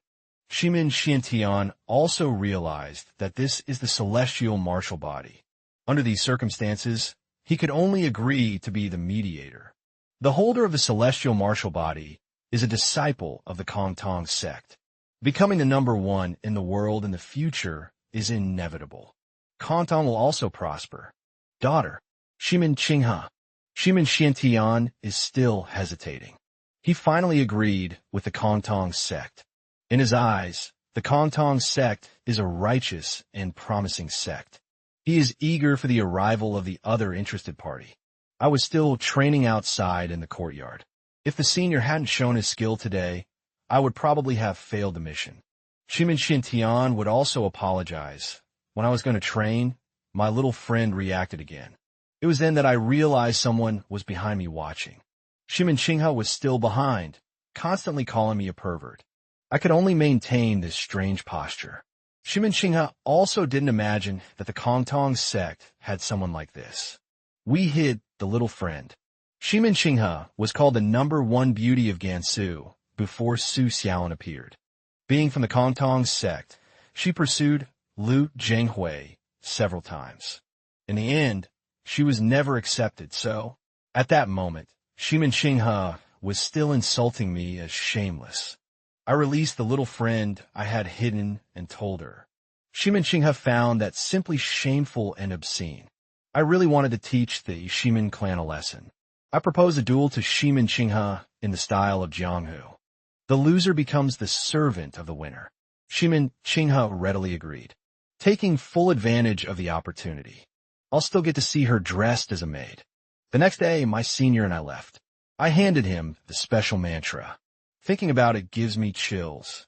Speaker 1: Shimin Xiantian also realized that this is the celestial martial body. Under these circumstances, he could only agree to be the mediator. The holder of the celestial martial body is a disciple of the Kongtong sect. Becoming the number one in the world in the future is inevitable. Kongtong will also prosper. Daughter, Shimin Qinghe. Shimin Xiantian is still hesitating. He finally agreed with the Kongtong sect. In his eyes, the Kongtong sect is a righteous and promising sect. He is eager for the arrival of the other interested party. I was still training outside in the courtyard. If the senior hadn't shown his skill today, I would probably have failed the mission. Shimin Xiantian would also apologize. When I was going to train, my little friend reacted again. It was then that I realized someone was behind me watching. Shimin Qinghe was still behind, constantly calling me a pervert. I could only maintain this strange posture. Shimin Qinghe also didn't imagine that the Kongtong sect had someone like this. We hid the little friend. Shimin Qinghe was called the number one beauty of Gansu before Su Xiaolan appeared. Being from the Kongtong sect, she pursued Liu Zhenghui several times. In the end, she was never accepted, so, at that moment, Shimin Qinghe was still insulting me as shameless. I released the little friend I had hidden and told her. Shimin Qinghe found that simply shameful and obscene. I really wanted to teach the Shimin clan a lesson. I proposed a duel to Shimin Qinghe in the style of Jianghu. The loser becomes the servant of the winner. Shimin Qinghe readily agreed, taking full advantage of the opportunity. I'll still get to see her dressed as a maid. The next day, my senior and I left. I handed him the special mantra. Thinking about it gives me chills.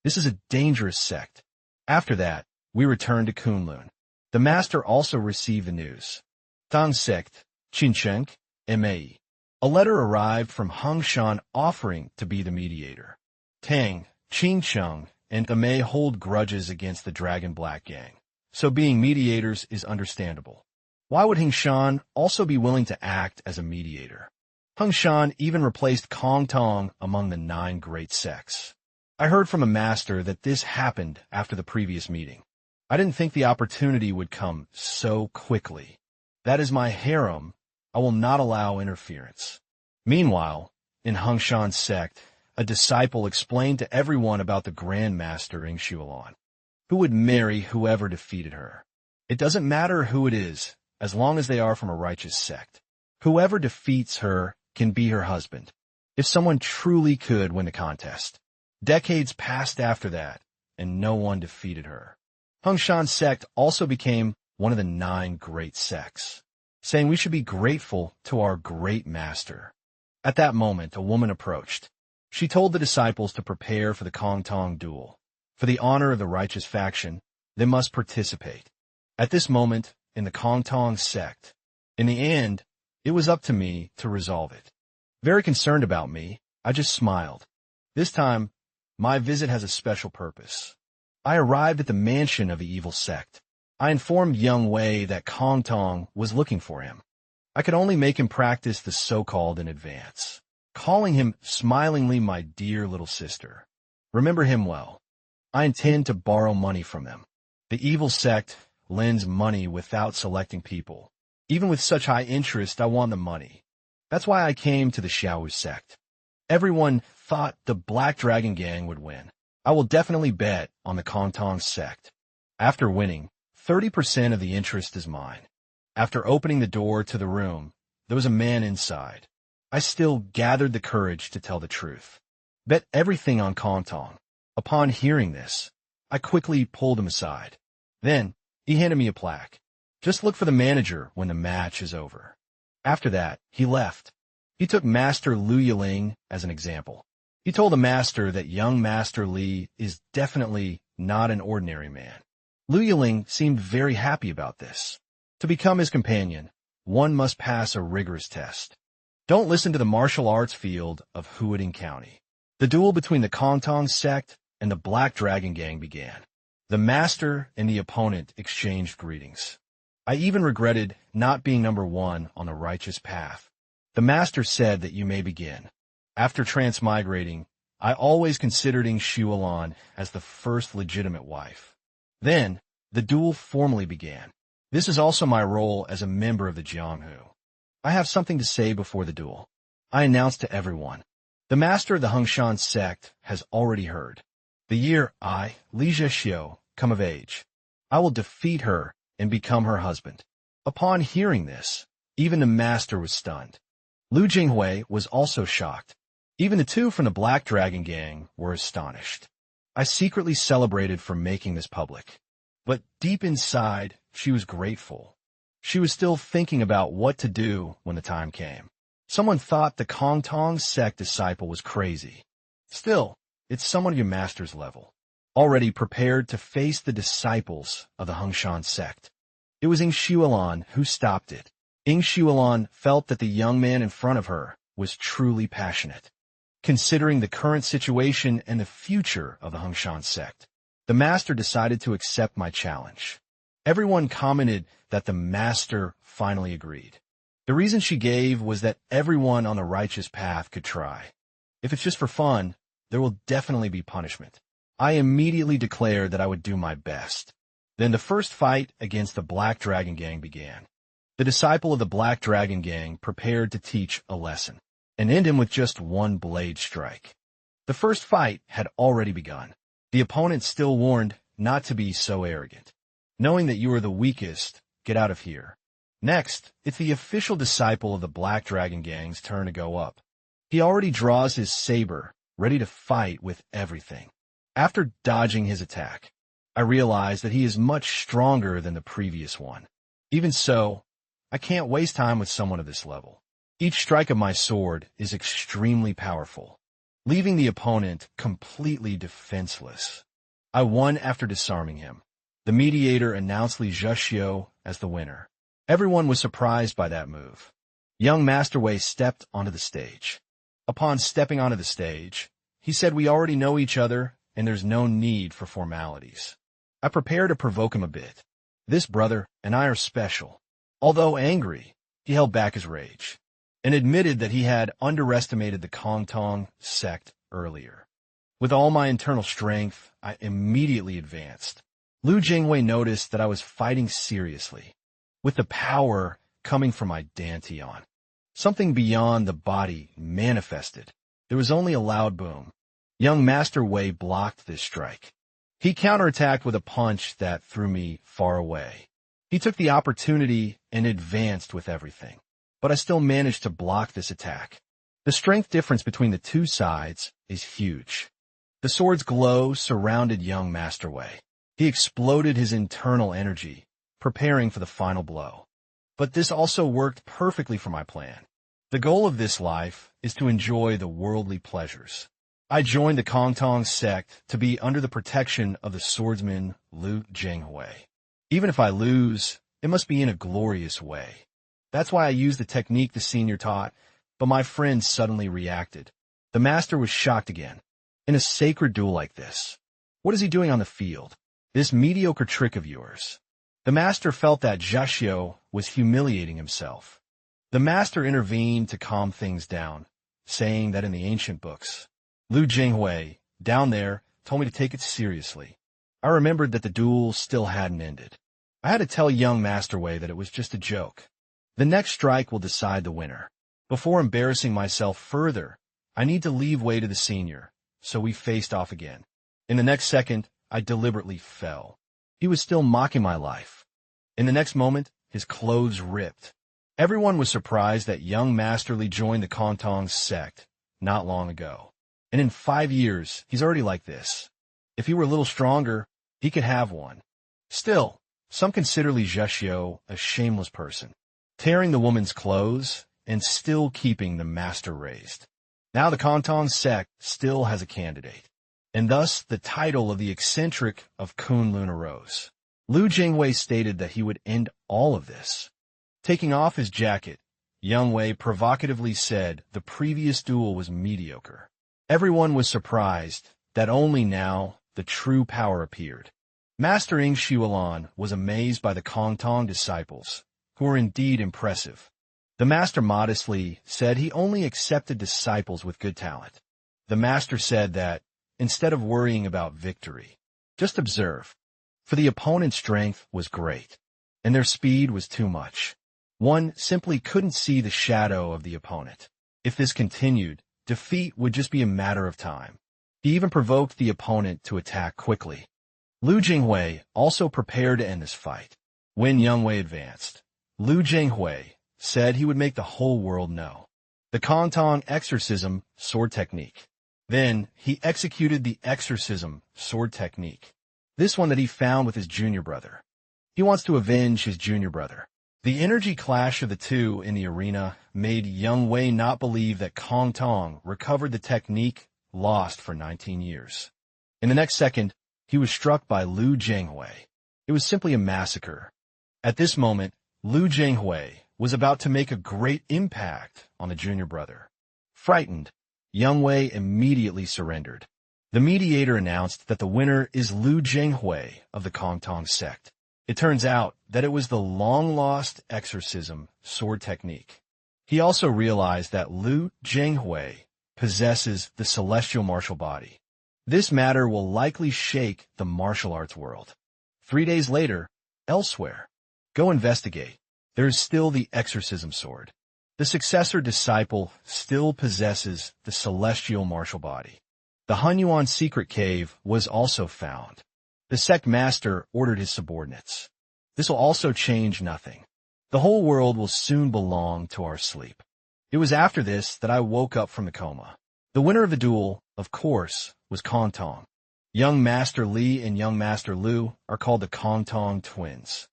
Speaker 1: This is a dangerous sect. After that, we returned to Kunlun. The master also received the news. Tang sect, Qincheng, Mei. A letter arrived from Hongshan offering to be the mediator. Tang, Qingcheng, and Mei hold grudges against the Dragon Black Gang, so being mediators is understandable. Why would Hongshan also be willing to act as a mediator? Hongshan even replaced Kongtong among the 9 great sects. I heard from a master that this happened after the previous meeting. I didn't think the opportunity would come so quickly. That is my harem. I will not allow interference. Meanwhile, in Hongshan's sect, a disciple explained to everyone about the Grand Master Ing Xuelan, who would marry whoever defeated her. It doesn't matter who it is, as long as they are from a righteous sect. Whoever defeats her can be her husband, if someone truly could win the contest. Decades passed after that, and no one defeated her. Hongshan's sect also became one of the 9 great sects, saying we should be grateful to our great master. At that moment, a woman approached. She told the disciples to prepare for the Kongtong duel. For the honor of the righteous faction, they must participate. At this moment, in the Kongtong sect, in the end, it was up to me to resolve it. Very concerned about me, I just smiled. This time, my visit has a special purpose. I arrived at the mansion of the evil sect. I informed young Wei that Kongtong was looking for him. I could only make him practice the so-called in advance, calling him smilingly my dear little sister. Remember him well. I intend to borrow money from them. The evil sect lends money without selecting people. Even with such high interest, I want the money. That's why I came to the Xiaowu sect. Everyone thought the Black Dragon Gang would win. I will definitely bet on the Kongtong sect. After winning, 30% of the interest is mine. After opening the door to the room, there was a man inside. I still gathered the courage to tell the truth. Bet everything on Kongtong. Upon hearing this, I quickly pulled him aside. Then, he handed me a plaque. Just look for the manager when the match is over. After that, he left. He took Master Lu Yiling as an example. He told the master that young Master Li is definitely not an ordinary man. Lu Yiling seemed very happy about this. To become his companion, one must pass a rigorous test. Don't listen to the martial arts field of Huading County. The duel between the Kongtong sect and the Black Dragon Gang began. The master and the opponent exchanged greetings. I even regretted not being number one on the righteous path. The master said that you may begin. After transmigrating, I always considered Ing Xuelan as the first legitimate wife. Then, the duel formally began. This is also my role as a member of the Jianghu. I have something to say before the duel. I announced to everyone. The master of the Hongshan sect has already heard. The year I, Li Zhixiu, come of age. I will defeat her and become her husband. Upon hearing this, even the master was stunned. Lu Jinghui was also shocked. Even the two from the Black Dragon Gang were astonished. I secretly celebrated for making this public. But deep inside, she was grateful. She was still thinking about what to do when the time came. Someone thought the Kongtong sect disciple was crazy. Still, it's someone of your master's level, already prepared to face the disciples of the Hongshan sect. It was Ying Xuelan who stopped it. Ying Xuelan felt that the young man in front of her was truly passionate. Considering the current situation and the future of the Hongshan sect, the master decided to accept my challenge. Everyone commented that the master finally agreed. The reason she gave was that everyone on the righteous path could try. If it's just for fun, there will definitely be punishment. I immediately declared that I would do my best. Then the first fight against the Black Dragon Gang began. The disciple of the Black Dragon Gang prepared to teach a lesson, and end him with just one blade strike. The first fight had already begun. The opponent still warned not to be so arrogant. Knowing that you are the weakest, get out of here. Next, it's the official disciple of the Black Dragon Gang's turn to go up. He already draws his saber, ready to fight with everything. After dodging his attack, I realize that he is much stronger than the previous one. Even so, I can't waste time with someone of this level. Each strike of my sword is extremely powerful, leaving the opponent completely defenseless. I won after disarming him. The mediator announced Li Zhixiu as the winner. Everyone was surprised by that move. Young Master Wei stepped onto the stage. Upon stepping onto the stage, he said we already know each other and there's no need for formalities. I prepared to provoke him a bit. This brother and I are special. Although angry, he held back his rage and admitted that he had underestimated the Kongtong sect earlier. With all my internal strength, I immediately advanced. Lu Jinghui noticed that I was fighting seriously, with the power coming from my dantian. Something beyond the body manifested. There was only a loud boom. Young Master Wei blocked this strike. He counterattacked with a punch that threw me far away. He took the opportunity and advanced with everything. But I still managed to block this attack. The strength difference between the two sides is huge. The sword's glow surrounded young Master Wei. He exploded his internal energy, preparing for the final blow. But this also worked perfectly for my plan. The goal of this life is to enjoy the worldly pleasures. I joined the Kongtong sect to be under the protection of the swordsman Lu Jinghui. Even if I lose, it must be in a glorious way. That's why I used the technique the senior taught, but my friend suddenly reacted. The master was shocked again. In a sacred duel like this, what is he doing on the field? This mediocre trick of yours. The master felt that Zhixiu was humiliating himself. The master intervened to calm things down, saying that in the ancient books, Lu Jinghui, down there, told me to take it seriously. I remembered that the duel still hadn't ended. I had to tell young Master Wei that it was just a joke. The next strike will decide the winner. Before embarrassing myself further, I need to leave Wei to the senior, so we faced off again. In the next second, I deliberately fell. He was still mocking my life. In the next moment, his clothes ripped. Everyone was surprised that young Master Li joined the Kongtong sect not long ago. And in 5 years, he's already like this. If he were a little stronger, he could have one. Still, some consider Li Zhixiu a shameless person, tearing the woman's clothes and still keeping the master raised. Now the Kongtong sect still has a candidate, and thus the title of the eccentric of Kunlun arose. Lu Jinghui stated that he would end all of this. Taking off his jacket, Young Wei provocatively said the previous duel was mediocre. Everyone was surprised that only now the true power appeared. Master Ying Xuelan was amazed by the Kongtong disciples, who were indeed impressive. The master modestly said he only accepted disciples with good talent. The master said that, instead of worrying about victory, just observe, for the opponent's strength was great, and their speed was too much. One simply couldn't see the shadow of the opponent. If this continued, defeat would just be a matter of time. He even provoked the opponent to attack quickly. Lu Jinghui also prepared to end this fight. When Yang Wei advanced, Lu Jinghui said he would make the whole world know the Kongtong exorcism sword technique. Then he executed the exorcism sword technique, this one that he found with his junior brother. He wants to avenge his junior brother. The energy clash of the two in the arena made Yang Wei not believe that Kongtong recovered the technique lost for 19 years. In the next second, he was struck by Lu Jinghui. It was simply a massacre. At this moment, Lu Jinghui was about to make a great impact on the junior brother. Frightened, Yang Wei immediately surrendered. The mediator announced that the winner is Lu Jinghui of the Kongtong sect. It turns out that it was the long-lost exorcism sword technique. He also realized that Lu Jinghui possesses the celestial martial body. This matter will likely shake the martial arts world. 3 days later, elsewhere, go investigate. There is still the exorcism sword. The successor disciple still possesses the celestial martial body. The Hunyuan secret cave was also found. The sect master ordered his subordinates. This will also change nothing. The whole world will soon belong to our sleep. It was after this that I woke up from the coma. The winner of the duel, of course, was Kongtong. Young Master Li and Young Master Lu are called the Kongtong twins.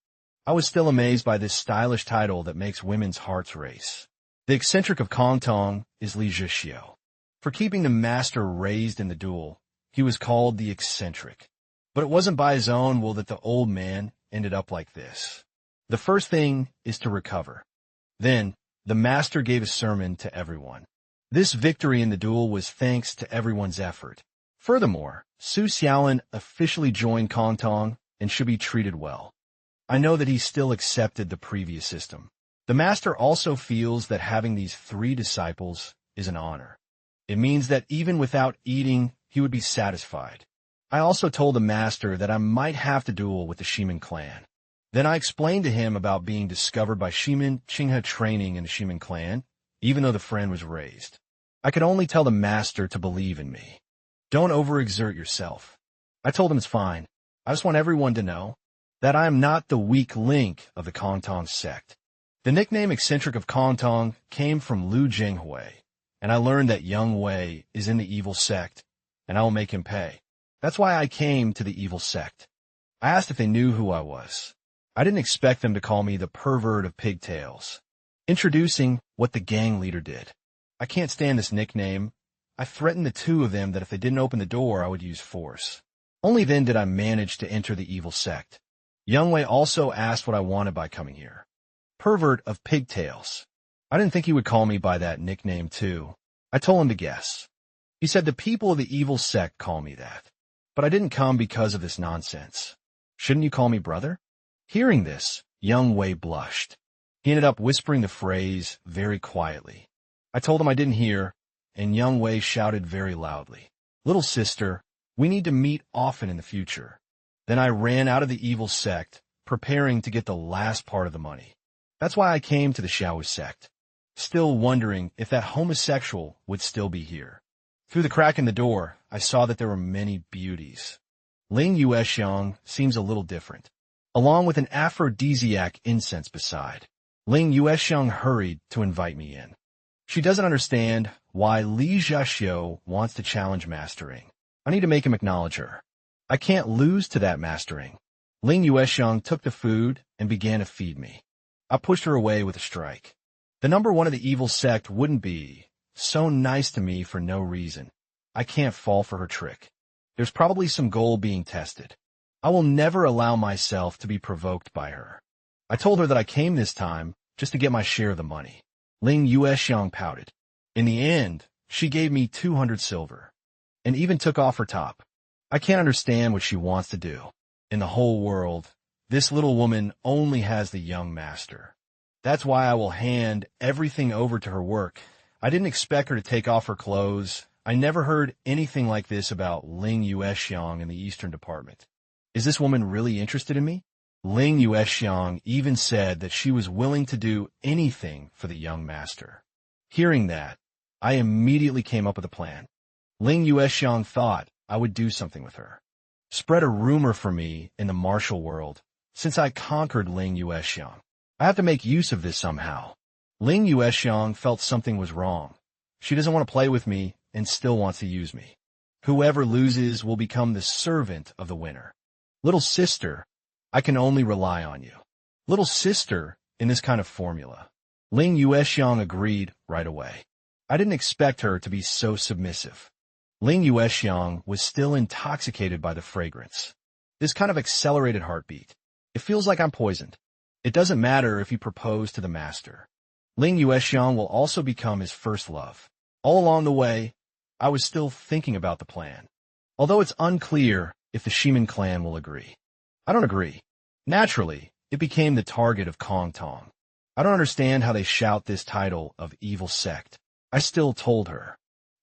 Speaker 1: I was still amazed by this stylish title that makes women's hearts race. The eccentric of Kongtong is Li Zhixiu. For keeping the master raised in the duel, he was called the eccentric. But it wasn't by his own will that the old man ended up like this. The first thing is to recover. Then, the master gave a sermon to everyone. This victory in the duel was thanks to everyone's effort. Furthermore, Su Xiaolin officially joined Kongtong and should be treated well. I know that he still accepted the previous system. The master also feels that having these 3 disciples is an honor. It means that even without eating, he would be satisfied. I also told the master that I might have to duel with the Shimin clan. Then I explained to him about being discovered by Shimin Qinghe training in the Shimin clan, even though the friend was raised. I could only tell the master to believe in me. Don't overexert yourself. I told him it's fine. I just want everyone to know that I am not the weak link of the Kongtong sect. The nickname eccentric of Kongtong came from Lu Jinghui, and I learned that Yang Wei is in the evil sect, and I will make him pay. That's why I came to the evil sect. I asked if they knew who I was. I didn't expect them to call me the pervert of pigtails. Introducing what the gang leader did. I can't stand this nickname. I threatened the 2 of them that if they didn't open the door, I would use force. Only then did I manage to enter the evil sect. Yang Wei also asked what I wanted by coming here. Pervert of pigtails. I didn't think he would call me by that nickname too. I told him to guess. He said the people of the evil sect call me that. But I didn't come because of this nonsense. Shouldn't you call me brother? Hearing this, Yang Wei blushed. He ended up whispering the phrase very quietly. I told him I didn't hear, and Yang Wei shouted very loudly, "Little sister, we need to meet often in the future." Then I ran out of the evil sect, preparing to get the last part of the money. That's why I came to the Xiao sect, still wondering if that homosexual would still be here. Through the crack in the door, I saw that there were many beauties. Ling Yuexiang seems a little different, along with an aphrodisiac incense beside. Ling Yuexiang hurried to invite me in. She doesn't understand why Li Zhixiu wants to challenge mastering. I need to make him acknowledge her. I can't lose to that mastering. Ling Yuexiang took the food and began to feed me. I pushed her away with a strike. The number 1 of the evil sect wouldn't be so nice to me for no reason. I can't fall for her trick. There's probably some goal being tested. I will never allow myself to be provoked by her. I told her that I came this time just to get my share of the money. Ling Yuexiang pouted. In the end, she gave me 200 silver, and even took off her top. I can't understand what she wants to do. In the whole world, this little woman only has the young master. That's why I will hand everything over to her work. I didn't expect her to take off her clothes. I never heard anything like this about Ling Yuexiang in the Eastern Department. Is this woman really interested in me? Ling Yuexiang even said that she was willing to do anything for the young master. Hearing that, I immediately came up with a plan. Ling Yuexiang thought I would do something with her. Spread a rumor for me in the martial world, since I conquered Ling Yuexiang. I have to make use of this somehow. Ling Yuexiang felt something was wrong. She doesn't want to play with me and still wants to use me. Whoever loses will become the servant of the winner. Little sister, I can only rely on you. Little sister in this kind of formula. Ling Yuexiang agreed right away. I didn't expect her to be so submissive. Ling Yuexiang was still intoxicated by the fragrance. This kind of accelerated heartbeat. It feels like I'm poisoned. It doesn't matter if you propose to the master. Ling Yuexiang will also become his first love. All along the way, I was still thinking about the plan. Although it's unclear if the Shimin clan will agree. I don't agree. Naturally, it became the target of Kong Tong. I don't understand how they shout this title of evil sect. I still told her.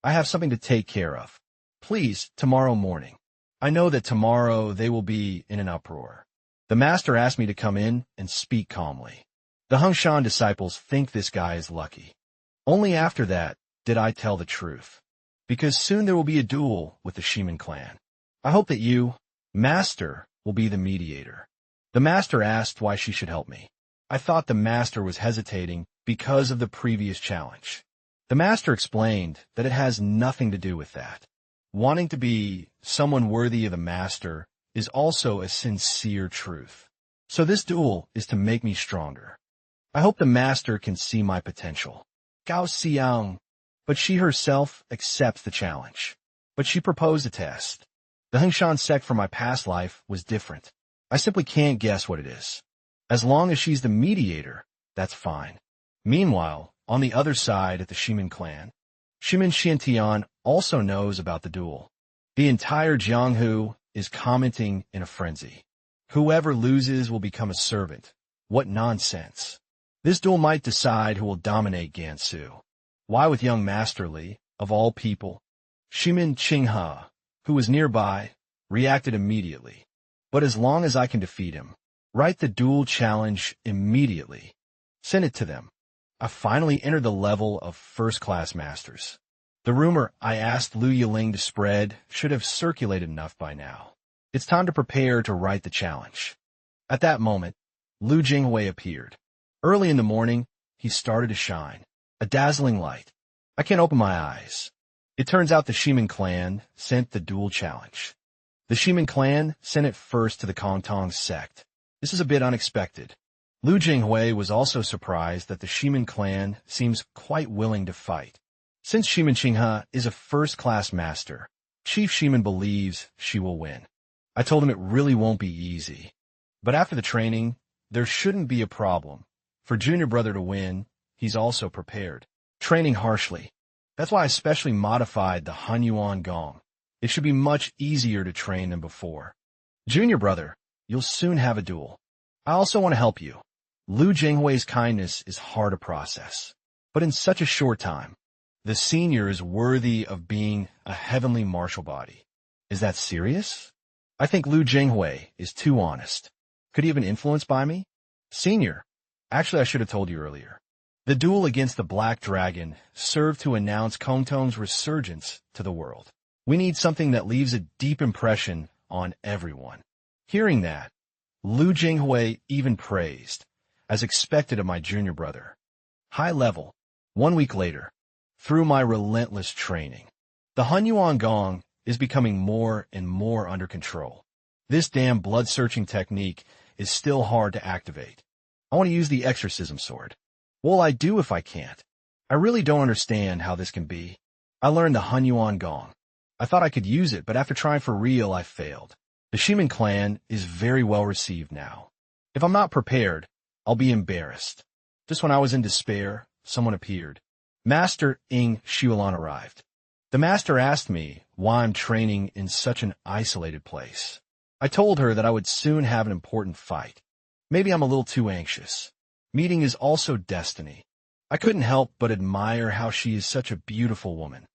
Speaker 1: I have something to take care of. Please, tomorrow morning. I know that tomorrow they will be in an uproar. The master asked me to come in and speak calmly. The Hengshan disciples think this guy is lucky. Only after that did I tell the truth. Because soon there will be a duel with the Shimin clan. I hope that you, master, will be the mediator. The master asked why she should help me. I thought the master was hesitating because of the previous challenge. The master explained that it has nothing to do with that. Wanting to be someone worthy of the master is also a sincere truth. So this duel is to make me stronger. I hope the master can see my potential. Gao Xiang. But she herself accepts the challenge. But she proposed a test. The Hengshan sect from my past life was different. I simply can't guess what it is. As long as she's the mediator, that's fine. Meanwhile, on the other side at the Shimin clan, Shimin Xiantian also knows about the duel. The entire Jianghu is commenting in a frenzy. Whoever loses will become a servant. What nonsense. This duel might decide who will dominate Gansu. Why with young Master Li, of all people? Shimin Qinghe, who was nearby, reacted immediately. But as long as I can defeat him, write the duel challenge immediately. Send it to them. I finally entered the level of first-class masters. The rumor I asked Lu Yiling to spread should have circulated enough by now. It's time to prepare to write the challenge. At that moment, Lu Jinghui appeared. Early in the morning, he started to shine. A dazzling light. I can't open my eyes. It turns out the Shimin clan sent the duel challenge. The Shimin clan sent it first to the Kong Tong sect. This is a bit unexpected. Lu Jinghui was also surprised that the Shimin clan seems quite willing to fight. Since Shimin Qinghe is a first-class master, Chief Shimin believes she will win. I told him it really won't be easy. But after the training, there shouldn't be a problem. For Junior Brother to win, he's also prepared. Training harshly. That's why I specially modified the Hanyuan Gong. It should be much easier to train than before. Junior Brother, you'll soon have a duel. I also want to help you. Lu Jinghui's kindness is hard to process. But in such a short time, the senior is worthy of being a heavenly martial body. Is that serious? I think Lu Jinghui is too honest. Could he have been influenced by me? Senior. Actually, I should have told you earlier. The duel against the Black Dragon served to announce Kong Tong's resurgence to the world. We need something that leaves a deep impression on everyone. Hearing that, Lu Jinghui even praised, as expected of my junior brother. High level. 1 week later, through my relentless training, the Hanyuan Gong is becoming more and more under control. This damn blood-searching technique is still hard to activate. I want to use the exorcism sword. What will I do if I can't? I really don't understand how this can be. I learned the Hanyuan Gong. I thought I could use it, but after trying for real, I failed. The Shimin clan is very well received now. If I'm not prepared, I'll be embarrassed. Just when I was in despair, someone appeared. Master Ing Xiulan arrived. The master asked me why I'm training in such an isolated place. I told her that I would soon have an important fight. Maybe I'm a little too anxious. Meeting is also destiny. I couldn't help but admire how she is such a beautiful woman.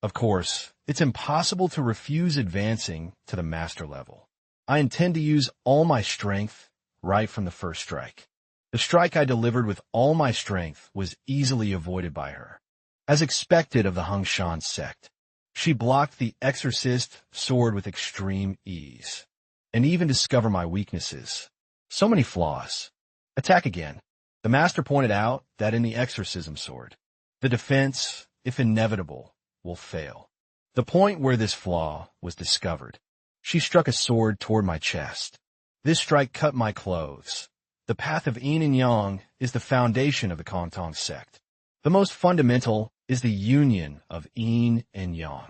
Speaker 1: Of course, it's impossible to refuse advancing to the master level. I intend to use all my strength right from the first strike. The strike I delivered with all my strength was easily avoided by her. as expected of the Shan sect. She blocked the exorcist sword with extreme ease, and even discovered my weaknesses. So many flaws. Attack again. The master pointed out that in the exorcism sword, the defense, if inevitable, will fail. The point where this flaw was discovered, she struck a sword toward my chest. This strike cut my clothes. The path of yin and yang is the foundation of the Kantong sect. The most fundamental is the union of yin and yang.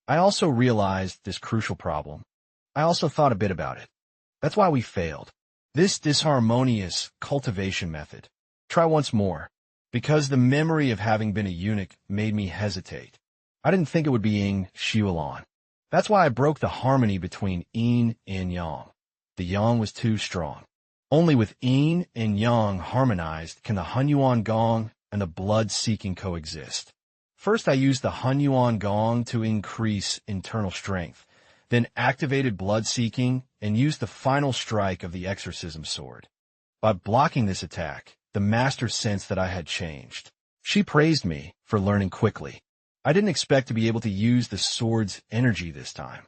Speaker 1: I also realized this crucial problem. I also thought a bit about it. That's why we failed. This disharmonious cultivation method. Try once more. Because the memory of having been a eunuch made me hesitate. I didn't think it would be yin Xiulan. That's why I broke the harmony between yin and yang. The yang was too strong. Only with yin and yang harmonized can the Hunyuan Gong and the blood-seeking coexist. First, I used the Hunyuan Gong to increase internal strength, then activated blood-seeking and used the final strike of the exorcism sword. By blocking this attack, the master sensed that I had changed. She praised me for learning quickly. I didn't expect to be able to use the sword's energy this time.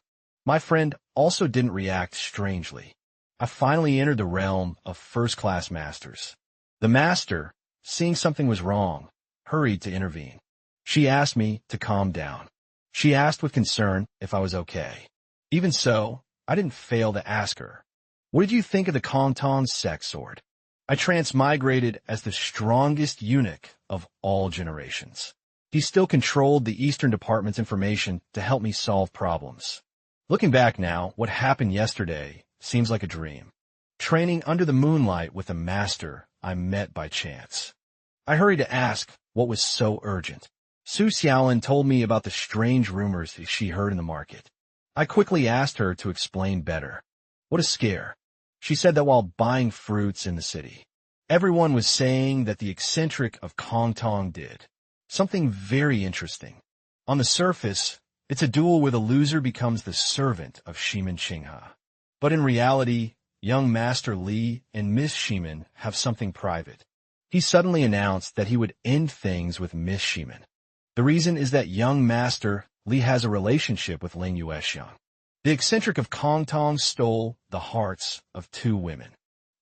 Speaker 1: My friend also didn't react strangely. I finally entered the realm of first-class masters. The master, seeing something was wrong, hurried to intervene. She asked me to calm down. She asked with concern if I was okay. Even so, I didn't fail to ask her, "What did you think of the Kantong sect sword?" I transmigrated as the strongest eunuch of all generations. He still controlled the Eastern Department's information to help me solve problems. Looking back now, what happened yesterday seems like a dream. Training under the moonlight with a master I met by chance. I hurried to ask what was so urgent. Su Xiaolin told me about the strange rumors that she heard in the market. I quickly asked her to explain better. What a scare. She said that while buying fruits in the city, everyone was saying that the eccentric of Kangtong did something very interesting. On the surface, it's a duel where the loser becomes the servant of Shimen Qinghe. But in reality, young Master Li and Miss Shimen have something private. He suddenly announced that he would end things with Miss Shimen. The reason is that young Master Li has a relationship with Ling Yuexiang. The eccentric of Kangtong stole the hearts of two women.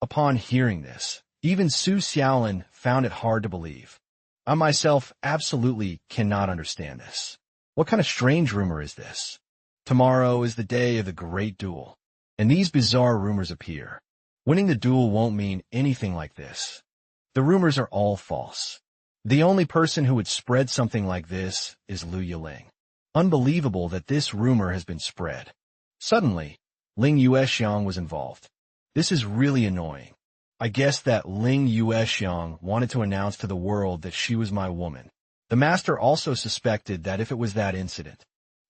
Speaker 1: Upon hearing this, even Su Xiaolin found it hard to believe. I myself absolutely cannot understand this. What kind of strange rumor is this? Tomorrow is the day of the great duel, and these bizarre rumors appear. Winning the duel won't mean anything like this. The rumors are all false. The only person who would spread something like this is Lu Yiling. Unbelievable that this rumor has been spread. Suddenly, Ling Yuexiang was involved. This is really annoying. I guess that Ling Yuexiang wanted to announce to the world that she was my woman. The master also suspected that if it was that incident,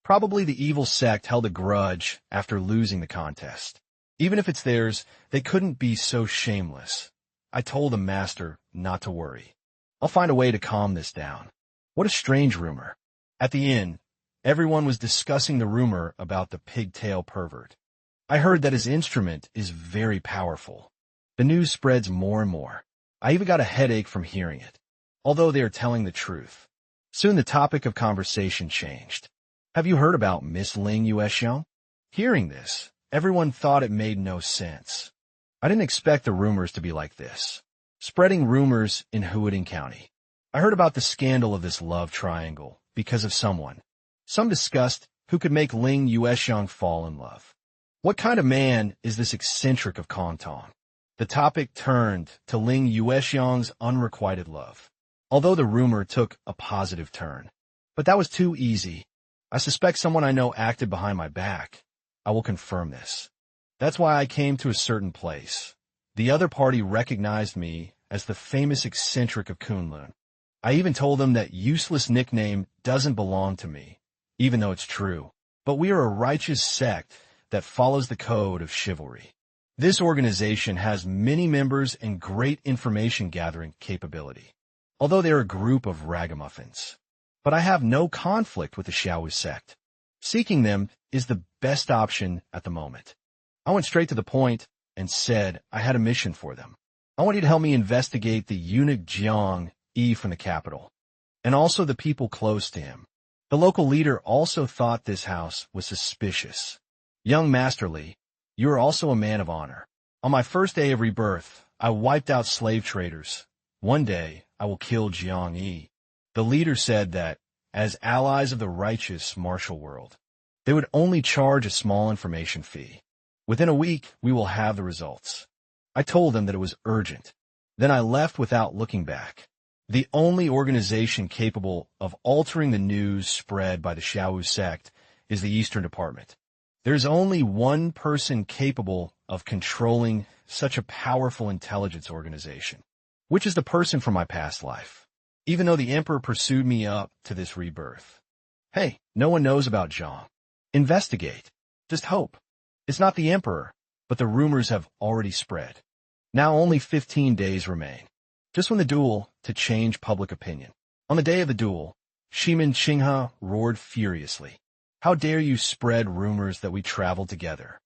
Speaker 1: probably the evil sect held a grudge after losing the contest. Even if it's theirs, they couldn't be so shameless. I told the master not to worry. I'll find a way to calm this down. What a strange rumor. At the inn, everyone was discussing the rumor about the pigtail pervert. I heard that his instrument is very powerful. The news spreads more and more. I even got a headache from hearing it, although they are telling the truth. Soon the topic of conversation changed. Have you heard about Miss Ling Yuexiang? Hearing this, everyone thought it made no sense. I didn't expect the rumors to be like this. Spreading rumors in Huading County. I heard about the scandal of this love triangle because of someone. Some discussed who could make Ling Yuexiang fall in love. What kind of man is this eccentric of Kangtong? The topic turned to Ling Yuexiang's unrequited love, although the rumor took a positive turn. But that was too easy. I suspect someone I know acted behind my back. I will confirm this. That's why I came to a certain place. The other party recognized me as the famous eccentric of Kunlun. I even told them that useless nickname doesn't belong to me, even though it's true. But we are a righteous sect that follows the code of chivalry. This organization has many members and great information gathering capability, although they are a group of ragamuffins. But I have no conflict with the Xiaowu sect. Seeking them is the best option at the moment. I went straight to the point and said I had a mission for them. I want you to help me investigate the eunuch Jiang Yi from the capital. and also the people close to him. The local leader also thought this house was suspicious. Young Master Li, you are also a man of honor. On my first day of rebirth, I wiped out slave traders. One day, I will kill Jiang Yi. The leader said that, as allies of the righteous martial world, they would only charge a small information fee. Within a week, we will have the results. I told them that it was urgent. Then I left without looking back. The only organization capable of altering the news spread by the Xiaowu sect is the Eastern Department. There's only one person capable of controlling such a powerful intelligence organization, which is the person from my past life. Even though the Emperor pursued me up to this rebirth. Hey, no one knows about Zhang. Investigate. Just hope. It's not the Emperor, but the rumors have already spread. Now only 15 days remain. Just when the duel to change public opinion. On the day of the duel, Shimin Qinghe roared furiously. How dare you spread rumors that we traveled together?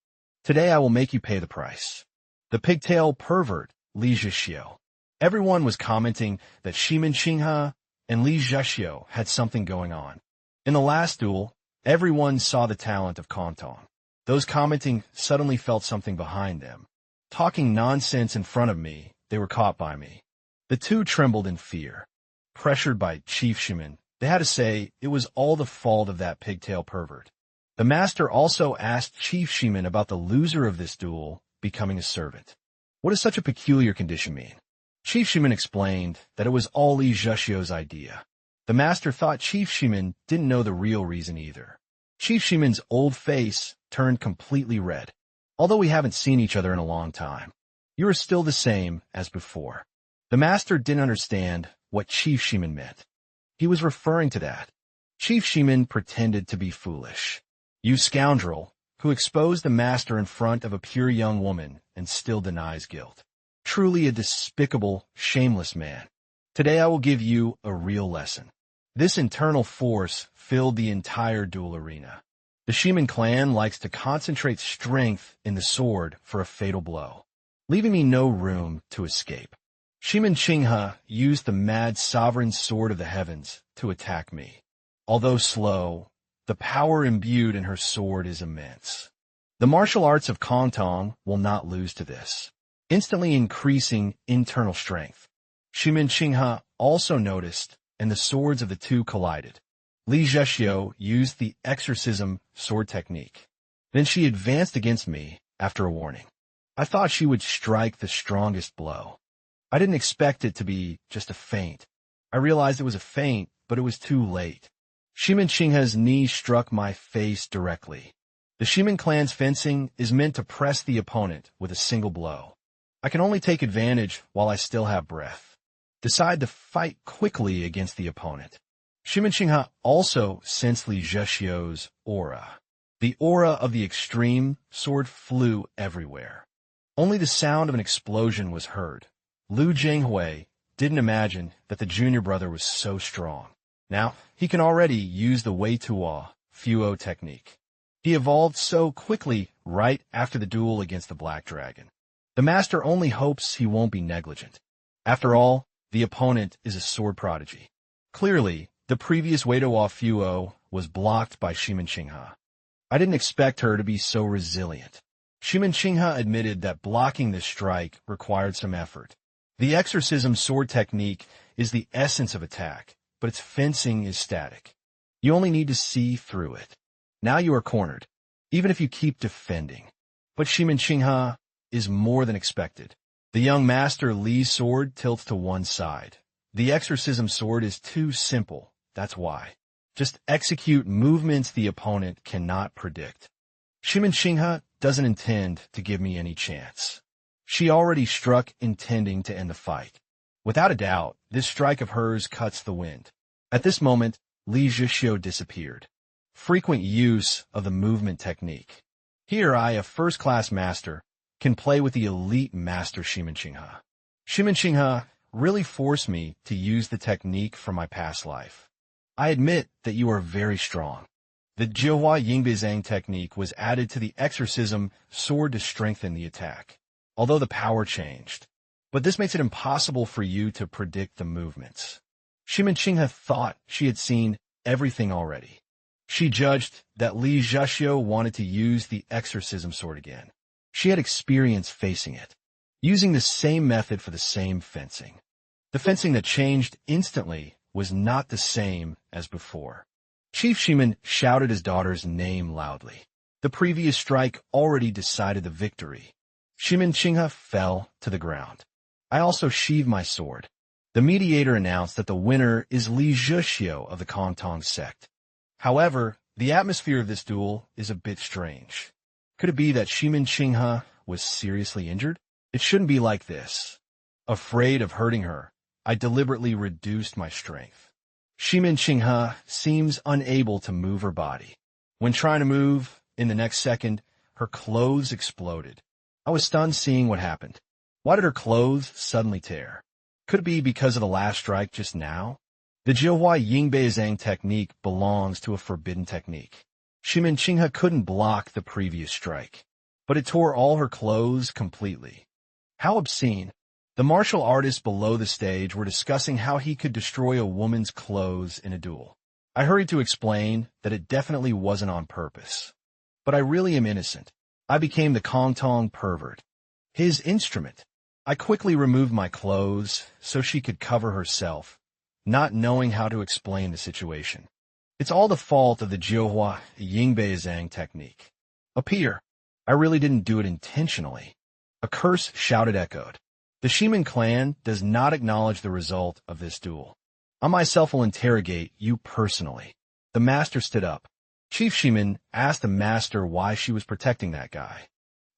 Speaker 1: Today I will make you pay the price. The pigtail pervert, Li Zhixiu. Everyone was commenting that Shimin Qinghe and Li Zhixiu had something going on. In the last duel, everyone saw the talent of Kantong. Those commenting suddenly felt something behind them. Talking nonsense in front of me, they were caught by me. The two trembled in fear. Pressured by Chief Shimin, they had to say it was all the fault of that pigtail pervert. The master also asked Chief Shimin about the loser of this duel becoming a servant. What does such a peculiar condition mean? Chief Shimin explained that it was all Li Zhixiu's idea. The master thought Chief Shimin didn't know the real reason either. Chief Shimin's old face turned completely red. Although we haven't seen each other in a long time, you are still the same as before. The master didn't understand what Chief Shimin meant. He was referring to that. Chief Shimin pretended to be foolish. You scoundrel, who exposed the master in front of a pure young woman and still denies guilt. Truly a despicable, shameless man. Today I will give you a real lesson. This internal force filled the entire duel arena. The Shimin clan likes to concentrate strength in the sword for a fatal blow, leaving me no room to escape. Shimin Qinghe used the mad sovereign sword of the heavens to attack me. Although slow, the power imbued in her sword is immense. The martial arts of Kantong will not lose to this, instantly increasing internal strength. Shimin Qinghe also noticed, and the swords of the two collided. Li Zhixiu used the exorcism sword technique. Then she advanced against me after a warning. I thought she would strike the strongest blow. I didn't expect it to be just a feint. I realized it was a feint, but it was too late. Shimin Qinghe's knee struck my face directly. The Shimin clan's fencing is meant to press the opponent with a single blow. I can only take advantage while I still have breath. Decide to fight quickly against the opponent. Shimin Qinghe also sensed Li Zhixiu's aura. The aura of the extreme sword flew everywhere. Only the sound of an explosion was heard. Lu Jinghui didn't imagine that the junior brother was so strong. Now, he can already use the Wei Tuo Fuo technique. He evolved so quickly right after the duel against the Black Dragon. The master only hopes he won't be negligent. After all, the opponent is a sword prodigy. Clearly, the previous Wei Tuo Fuo was blocked by Shimin Qinghe. I didn't expect her to be so resilient. Shimin Qinghe admitted that blocking this strike required some effort. The exorcism sword technique is the essence of attack, but its fencing is static. You only need to see through it. Now you are cornered, even if you keep defending. But Shimin Qinghe is more than expected. The young master Li's sword tilts to one side. The exorcism sword is too simple, that's why. Just execute movements the opponent cannot predict. Shimin Qinghe doesn't intend to give me any chance. She already struck intending to end the fight. Without a doubt, this strike of hers cuts the wind. At this moment, Li Zhixiu disappeared. Frequent use of the movement technique. Here I, a first-class master, can play with the elite master Shimin Qinghe. Shimin Qinghe really forced me to use the technique from my past life. I admit that you are very strong. The Jiuhua Yingbizang technique was added to the exorcism sword to strengthen the attack, although the power changed. But this makes it impossible for you to predict the movements. Shimin Qinghe thought she had seen everything already. She judged that Li Zhuxiu wanted to use the exorcism sword again. She had experience facing it, using the same method for the same fencing. The fencing that changed instantly was not the same as before. Chief Shimin shouted his daughter's name loudly. The previous strike already decided the victory. Shimin Qinghe fell to the ground. I also sheathed my sword. The mediator announced that the winner is Li Zhuxiu of the Kongtong sect. However, the atmosphere of this duel is a bit strange. Could it be that Shimin Qinghe was seriously injured? It shouldn't be like this. Afraid of hurting her, I deliberately reduced my strength. Shimin Qinghe seems unable to move her body. When trying to move, in the next second, her clothes exploded. I was stunned seeing what happened. Why did her clothes suddenly tear? Could it be because of the last strike just now? The Jiuhua Yingbeizang technique belongs to a forbidden technique. Shimin Qinghe couldn't block the previous strike, but it tore all her clothes completely. How obscene. The martial artists below the stage were discussing how he could destroy a woman's clothes in a duel. I hurried to explain that it definitely wasn't on purpose. But I really am innocent. I became the Kongtong pervert. His instrument. I quickly removed my clothes so she could cover herself, not knowing how to explain the situation. It's all the fault of the Jiuhua Yingbeizang technique. Appear. I really didn't do it intentionally. A curse shouted echoed. The Shimin clan does not acknowledge the result of this duel. I myself will interrogate you personally. The master stood up. Chief Shimin asked the master why she was protecting that guy.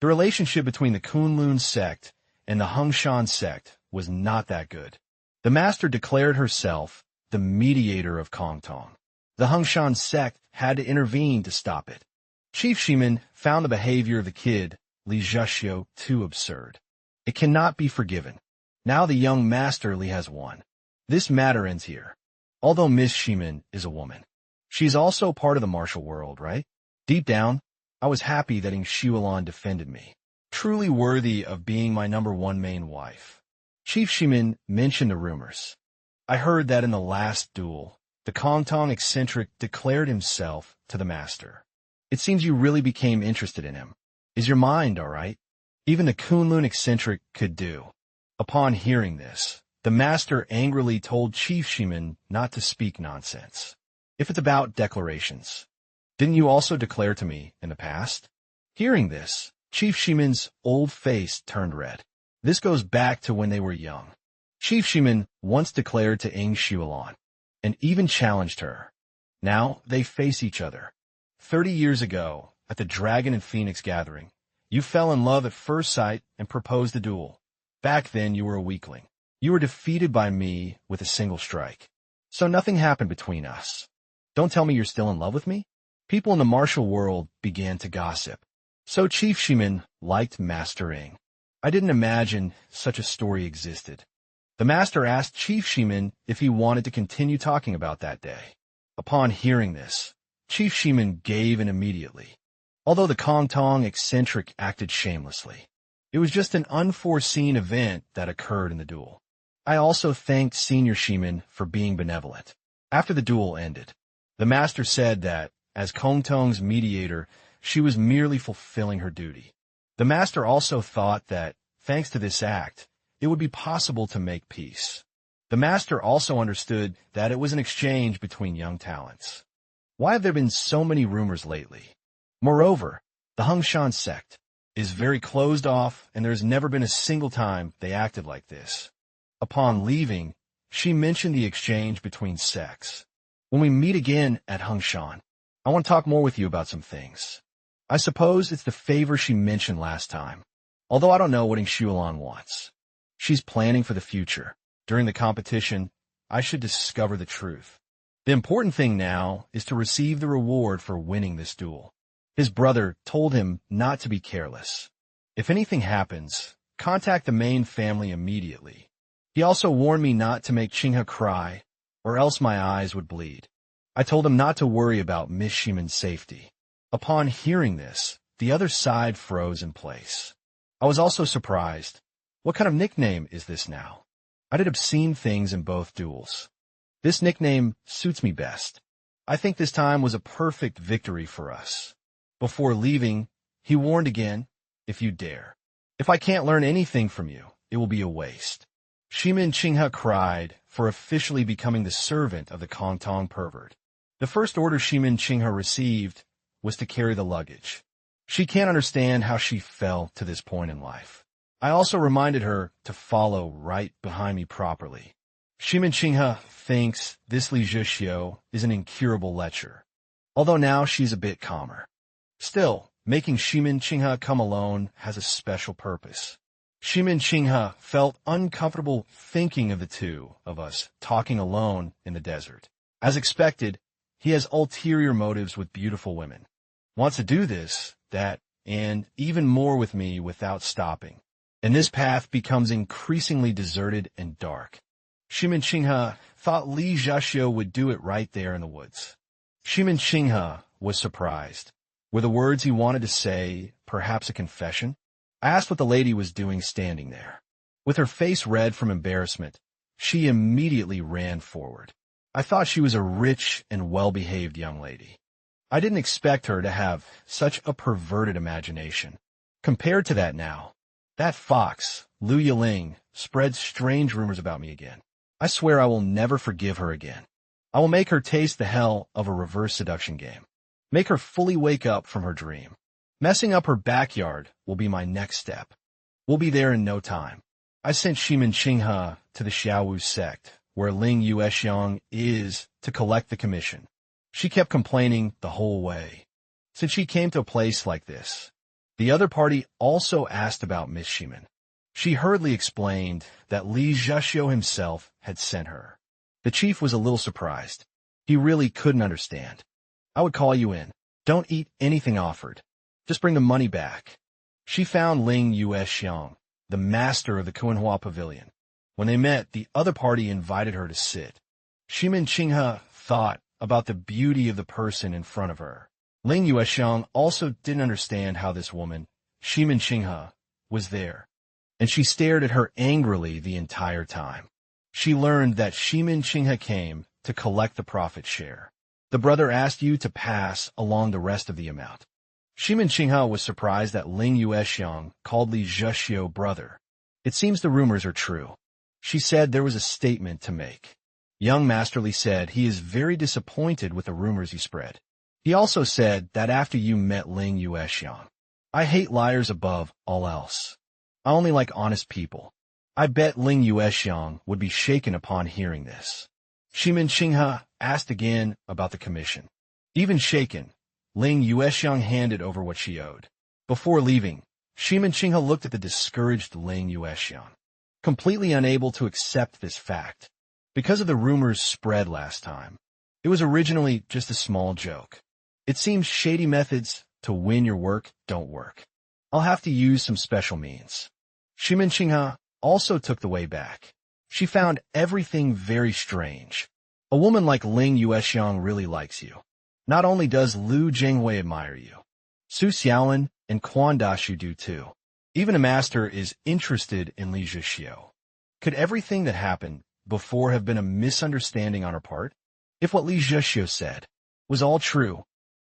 Speaker 1: The relationship between the Kunlun sect and the Hongshan sect was not that good. The master declared herself the mediator of Kongtong. The Hongshan sect had to intervene to stop it. Chief Shimin found the behavior of the kid, Li Zhuxiu, too absurd. It cannot be forgiven. Now the young master Li has won. This matter ends here. Although Miss Shimin is a woman, she's also part of the martial world, right? Deep down, I was happy that Ing Xiulan defended me. Truly worthy of being my #1 main wife. Chief Shimin mentioned the rumors. I heard that in the last duel, the Kongtong eccentric declared himself to the master. It seems you really became interested in him. Is your mind all right? Even the Kunlun eccentric could do. Upon hearing this, the master angrily told Chief Shimin not to speak nonsense. If it's about declarations, didn't you also declare to me in the past? Hearing this, Chief Shimin's old face turned red. This goes back to when they were young. Chief Shimin once declared to Ing Xiulan, and even challenged her. Now they face each other. 30 years ago, at the Dragon and Phoenix gathering, you fell in love at first sight and proposed a duel. Back then you were a weakling. You were defeated by me with a single strike. So nothing happened between us. Don't tell me you're still in love with me? People in the martial world began to gossip. So Chief Shimin liked Master Ing. I didn't imagine such a story existed. The master asked Chief Shimin if he wanted to continue talking about that day. Upon hearing this, Chief Shimin gave in immediately. Although the Kongtong eccentric acted shamelessly, it was just an unforeseen event that occurred in the duel. I also thanked Senior Shimin for being benevolent. After the duel ended, the master said that, as Kongtong's mediator, she was merely fulfilling her duty. The master also thought that, thanks to this act, it would be possible to make peace. The master also understood that it was an exchange between young talents. Why have there been so many rumors lately? Moreover, the Hongshan sect is very closed off, and there has never been a single time they acted like this. Upon leaving, she mentioned the exchange between sects. When we meet again at Hongshan, I want to talk more with you about some things. I suppose it's the favor she mentioned last time, although I don't know what Ing Xiulan wants. She's planning for the future. During the competition, I should discover the truth. The important thing now is to receive the reward for winning this duel. His brother told him not to be careless. If anything happens, contact the main family immediately. He also warned me not to make Qinghe cry, or else my eyes would bleed. I told him not to worry about Miss Shimin's safety. Upon hearing this, the other side froze in place. I was also surprised. What kind of nickname is this now? I did obscene things in both duels. This nickname suits me best. I think this time was a perfect victory for us. Before leaving, he warned again, if you dare. If I can't learn anything from you, it will be a waste. Shimin Chingha cried for officially becoming the servant of the Kongtong pervert. The first order Shimin Chingha received was to carry the luggage. She can't understand how she fell to this point in life. I also reminded her to follow right behind me properly. Shimin Chingha thinks this Li Zhixio is an incurable lecher, although now she's a bit calmer. Still, making Shimin Chingha come alone has a special purpose. Shimin Chingha felt uncomfortable thinking of the two of us talking alone in the desert. As expected, he has ulterior motives with beautiful women. Wants to do this, that, and even more with me without stopping. And this path becomes increasingly deserted and dark. Shimin Chingha thought Li Zhixio would do it right there in the woods. Shimin Chingha was surprised. Were the words he wanted to say perhaps a confession? I asked what the lady was doing standing there. With her face red from embarrassment, she immediately ran forward. I thought she was a rich and well-behaved young lady. I didn't expect her to have such a perverted imagination. Compared to that now, that fox, Lu Yiling, spreads strange rumors about me again. I swear I will never forgive her again. I will make her taste the hell of a reverse seduction game. Make her fully wake up from her dream. Messing up her backyard will be my next step. We'll be there in no time. I sent Shimin Chingha to the Xiaowu sect, where Ling Yuexiang is, to collect the commission. She kept complaining the whole way. Since she came to a place like this, the other party also asked about Miss Shimin. She hurriedly explained that Li Zhixio himself had sent her. The chief was a little surprised. He really couldn't understand. I would call you in. Don't eat anything offered. Just bring the money back. She found Ling Yuexiang, the master of the Kuanhua Pavilion. When they met, the other party invited her to sit. Shimin Chingha thought about the beauty of the person in front of her. Ling Yuexiang also didn't understand how this woman, Shimin Chingha, was there, and she stared at her angrily the entire time. She learned that Shimin Chingha came to collect the profit share. The brother asked you to pass along the rest of the amount. Shimin Chingha was surprised that Ling Yuexiang called Li Zhixio brother. It seems the rumors are true. She said there was a statement to make. Young Master Li said he is very disappointed with the rumors you spread. He also said that after you met Ling Yuexiang, I hate liars above all else. I only like honest people. I bet Ling Yuexiang would be shaken upon hearing this. Shimin Chingha asked again about the commission. Even shaken, Ling Yuexiang handed over what she owed. Before leaving, Shimin Chingha looked at the discouraged Ling Yuexiang, completely unable to accept this fact. Because of the rumors spread last time, it was originally just a small joke. It seems shady methods to win your work don't work. I'll have to use some special means. Shimin Chingha also took the way back. She found everything very strange. A woman like Ling Yuexiang really likes you. Not only does Lu Jinghui admire you, Su Xiaolin and Quan Dashu do too. Even a master is interested in Li Zhixio. Could everything that happened before have been a misunderstanding on her part? If what Li Zhixio said was all true,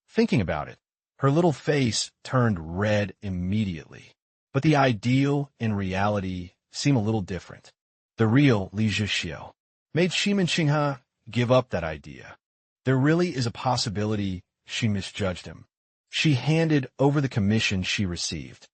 Speaker 1: thinking about it, her little face turned red immediately. But the ideal and reality seem a little different. The real Li Zhixio made Shimin Chingha give up that idea. There really is a possibility she misjudged him. She handed over the commission she received.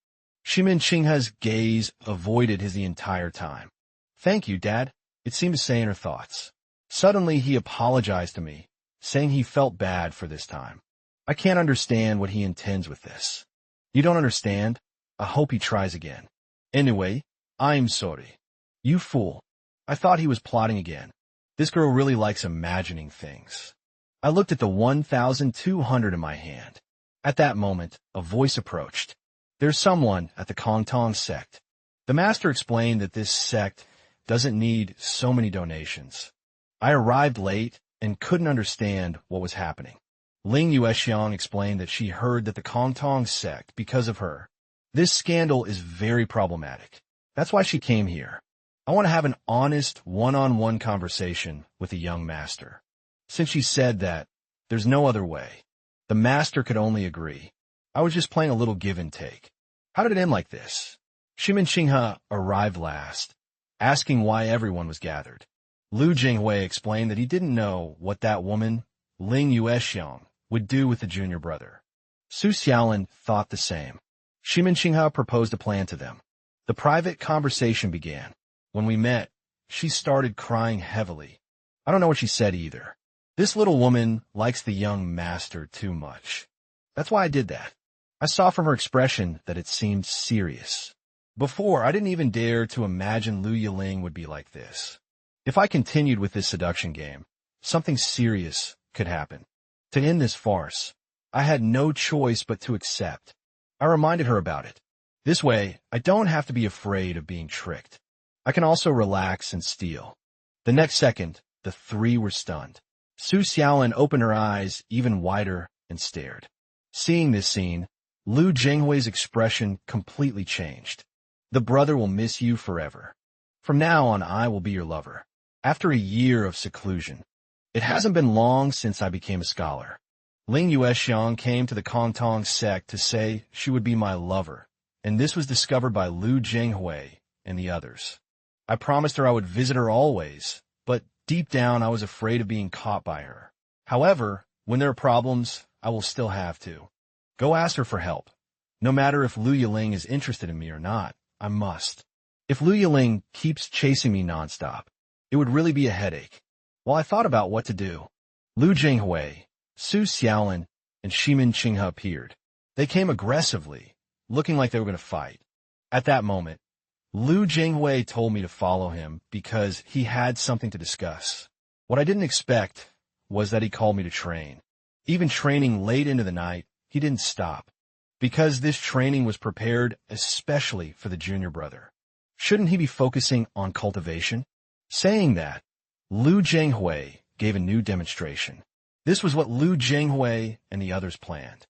Speaker 1: Shimin Chingha's gaze avoided his the entire time. Thank you, Dad, it seemed to say in her thoughts. Suddenly he apologized to me, saying he felt bad for this time. I can't understand what he intends with this. You don't understand? I hope he tries again. Anyway, I'm sorry. You fool. I thought he was plotting again. This girl really likes imagining things. I looked at the 1,200 in my hand. At that moment, a voice approached. There's someone at the Kongtong sect. The master explained that this sect doesn't need so many donations. I arrived late and couldn't understand what was happening. Ling Yuexiang explained that she heard that the Kongtong sect, because of her, this scandal is very problematic. That's why she came here. I want to have an honest, one-on-one conversation with the young master. Since she said that, there's no other way. The master could only agree. I was just playing a little give and take. How did it end like this? Shimin Qinghe arrived last, asking why everyone was gathered. Lu Jinghui explained that he didn't know what that woman, Ling Yuexiang, would do with the junior brother. Su Xiaolin thought the same. Shimin Qinghe proposed a plan to them. The private conversation began. When we met, she started crying heavily. I don't know what she said either. This little woman likes the young master too much. That's why I did that. I saw from her expression that it seemed serious. Before, I didn't even dare to imagine Lu Yiling would be like this. If I continued with this seduction game, something serious could happen. To end this farce, I had no choice but to accept. I reminded her about it. This way, I don't have to be afraid of being tricked. I can also relax and steal. The next second, the three were stunned. Su Xiaolin opened her eyes even wider and stared. Seeing this scene, Lu Jinghui's expression completely changed. The brother will miss you forever. From now on, I will be your lover. After a year of seclusion, it hasn't been long since I became a scholar. Ling Yuexiang came to the Kongtong sect to say she would be my lover, and this was discovered by Lu Jinghui and the others. I promised her I would visit her always, but deep down I was afraid of being caught by her. However, when there are problems, I will still have to. Go ask her for help. No matter if Lu Yiling is interested in me or not, I must. If Lu Yiling keeps chasing me nonstop, it would really be a headache. While I thought about what to do, Lu Jinghui, Su Xiaolin, and Shimin Qinghe appeared. They came aggressively, looking like they were going to fight. At that moment, Lu Jinghui told me to follow him because he had something to discuss. What I didn't expect was that he called me to train. Even training late into the night, he didn't stop. Because this training was prepared especially for the junior brother. Shouldn't he be focusing on cultivation? Saying that, Lu Jinghui gave a new demonstration. This was what Lu Jinghui and the others planned.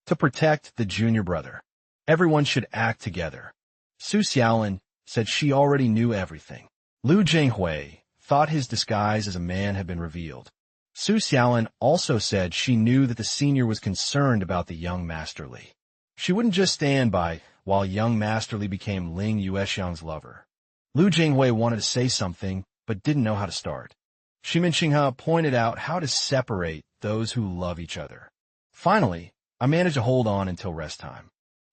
Speaker 1: To protect the junior brother, everyone should act together. Su Xiaolin said she already knew everything. Lu Jinghui thought his disguise as a man had been revealed. Su Xiaolin also said she knew that the senior was concerned about the young masterly. She wouldn't just stand by while young masterly became Ling Yuexiang's lover. Lu Jinghui wanted to say something, but didn't know how to start. Shimin Qinghe pointed out how to separate those who love each other. Finally, I managed to hold on until rest time.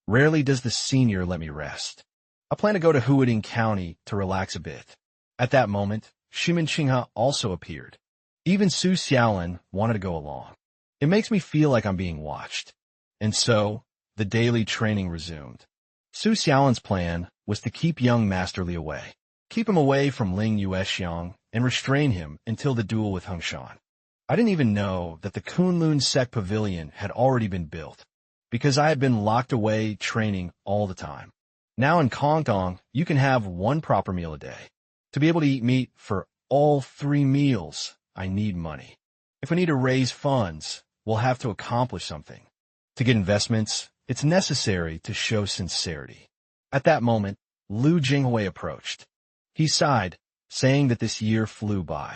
Speaker 1: Rarely does the senior let me rest. I plan to go to Huading County to relax a bit. At that moment, Shimin Qinghe also appeared. Even Su Xiaolin wanted to go along. It makes me feel like I'm being watched. And so, the daily training resumed. Su Xiaolin's plan was to keep young Masterly away. Keep him away from Ling Yuexiang and restrain him until the duel with Hung Shan. I didn't even know that the Kunlun Sect Pavilion had already been built, because I had been locked away training all the time. Now in Kongtong, you can have one proper meal a day. To be able to eat meat for all 3 meals, I need money. If we need to raise funds, we'll have to accomplish something. To get investments, it's necessary to show sincerity. At that moment, Lu Jinghui approached. He sighed, saying that this year flew by.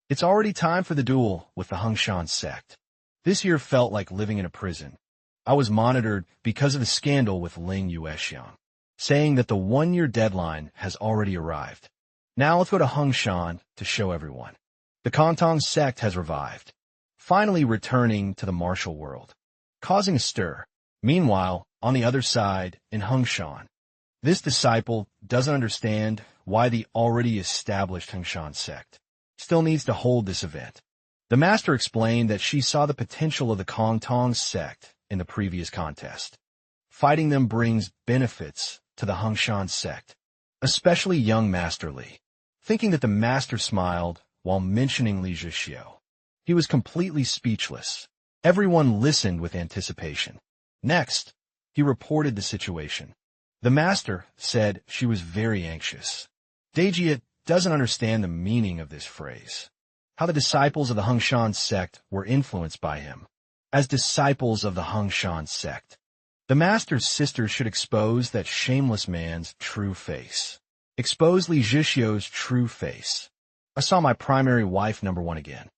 Speaker 1: It's already time for the duel with the Hung Shan sect. This year felt like living in a prison. I was monitored because of the scandal with Ling Yuexiang, saying that the 1-year deadline has already arrived. Now let's go to Hung Shan to show everyone. The Kongtong sect has revived, finally returning to the martial world, causing a stir. Meanwhile, on the other side, in Hung Shan, this disciple doesn't understand why the already established Hung Shan sect still needs to hold this event. The master explained that she saw the potential of the Kongtong sect in the previous contest. Fighting them brings benefits to the Hung Shan sect, especially young Master Li. Thinking that the master smiled while mentioning Li Zhixiu. He was completely speechless. Everyone listened with anticipation. Next, he reported the situation. The master said she was very anxious. Dejia doesn't understand the meaning of this phrase. How the disciples of the Hung Shan sect were influenced by him. As disciples of the Hung Shan sect, the master's sister should expose that shameless man's true face. exposed Li Zhixio's true face. I saw my primary wife number one again.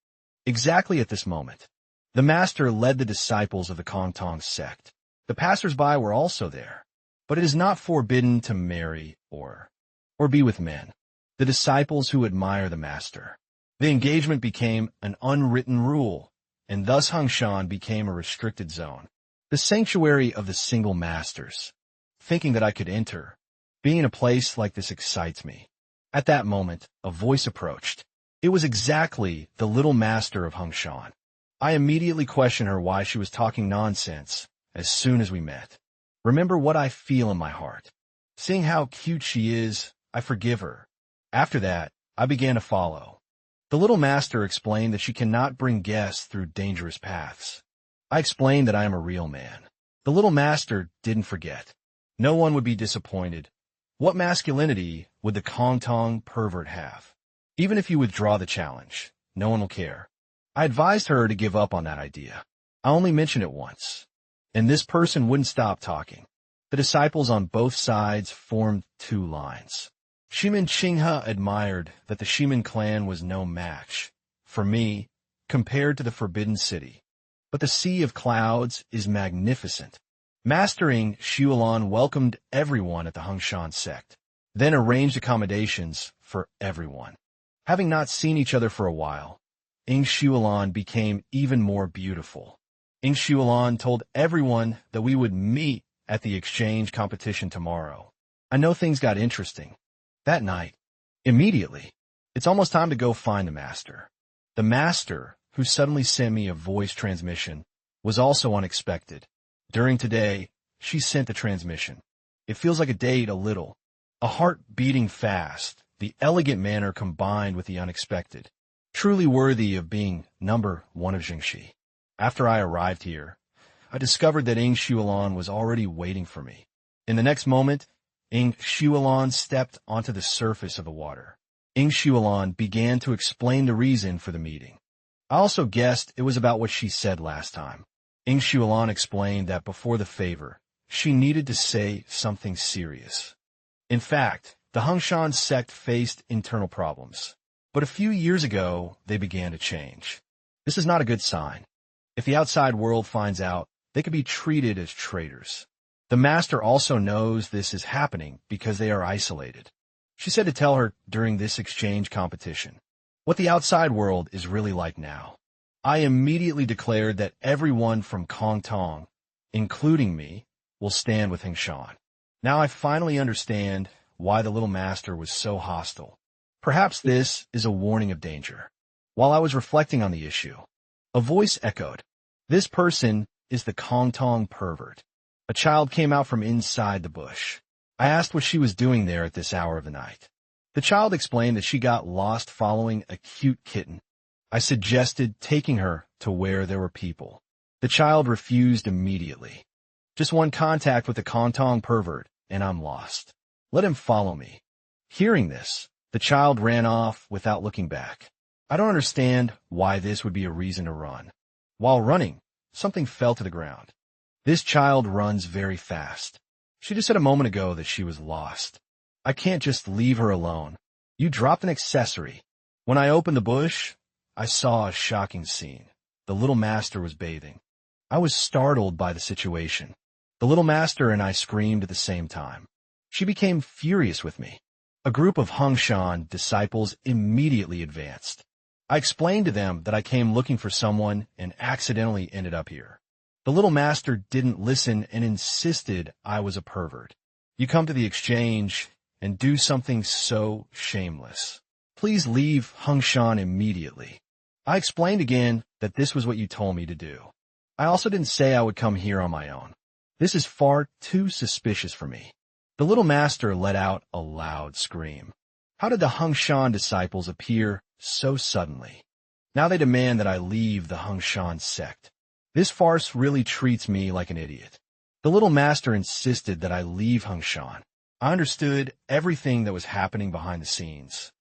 Speaker 1: Exactly at this moment, the master led the disciples of the Kongtong sect. The passers-by were also there, but it is not forbidden to marry or be with men. The disciples who admire the master. The engagement became an unwritten rule, and thus Hongshan became a restricted zone. The sanctuary of the single masters. Thinking that I could enter. Being in a place like this excites me. At that moment, a voice approached. It was exactly the little master of Hongshan. I immediately questioned her why she was talking nonsense as soon as we met. Remember what I feel in my heart. Seeing how cute she is, I forgive her. After that, I began to follow. The little master explained that she cannot bring guests through dangerous paths. I explained that I am a real man. The little master didn't forget. No one would be disappointed. What masculinity would the Kongtong pervert have? Even if you withdraw the challenge, no one will care. I advised her to give up on that idea. I only mentioned it once, and this person wouldn't stop talking. The disciples on both sides formed two lines. Shimin Qinghe admired that the Shimin clan was no match, for me, compared to the Forbidden City. But the Sea of Clouds is magnificent. Mastering Xuelan welcomed everyone at the Hongshan sect, then arranged accommodations for everyone. Having not seen each other for a while, Ying Xuelan became even more beautiful. Ying Xuelan told everyone that we would meet at the exchange competition tomorrow. I know things got interesting. That night, immediately, it's almost time to go find the master. The master, who suddenly sent me a voice transmission, was also unexpected. During today, she sent the transmission. It feels like a date a little. A heart beating fast, the elegant manner combined with the unexpected. Truly worthy of being number one of Jingxi. After I arrived here, I discovered that Ying Xuelan was already waiting for me. In the next moment, Ying Xuelan stepped onto the surface of the water. Ying Xuelan began to explain the reason for the meeting. I also guessed it was about what she said last time. Ying Xuelan explained that before the favor, she needed to say something serious. In fact, the Hongshan sect faced internal problems. But a few years ago, they began to change. This is not a good sign. If the outside world finds out, they could be treated as traitors. The master also knows this is happening because they are isolated. She said to tell her during this exchange competition what the outside world is really like now. I immediately declared that everyone from Kongtong, including me, will stand with Hongshan. Now I finally understand why the little master was so hostile. Perhaps this is a warning of danger. While I was reflecting on the issue, a voice echoed. This person is the Kongtong pervert. A child came out from inside the bush. I asked what she was doing there at this hour of the night. The child explained that she got lost following a cute kitten. I suggested taking her to where there were people. The child refused immediately. Just one contact with the Kongtong pervert, and I'm lost. Let him follow me. Hearing this, the child ran off without looking back. I don't understand why this would be a reason to run. While running, something fell to the ground. This child runs very fast. She just said a moment ago that she was lost. I can't just leave her alone. You dropped an accessory. When I opened the bush, I saw a shocking scene. The little master was bathing. I was startled by the situation. The little master and I screamed at the same time. She became furious with me. A group of Hongshan disciples immediately advanced. I explained to them that I came looking for someone and accidentally ended up here. The little master didn't listen and insisted I was a pervert. You come to the exchange and do something so shameless. Please leave Hongshan immediately. I explained again that this was what you told me to do. I also didn't say I would come here on my own. This is far too suspicious for me. The little master let out a loud scream. How did the Hongshan disciples appear so suddenly? Now they demand that I leave the Hongshan sect. This farce really treats me like an idiot. The little master insisted that I leave Hongshan. I understood everything that was happening behind the scenes.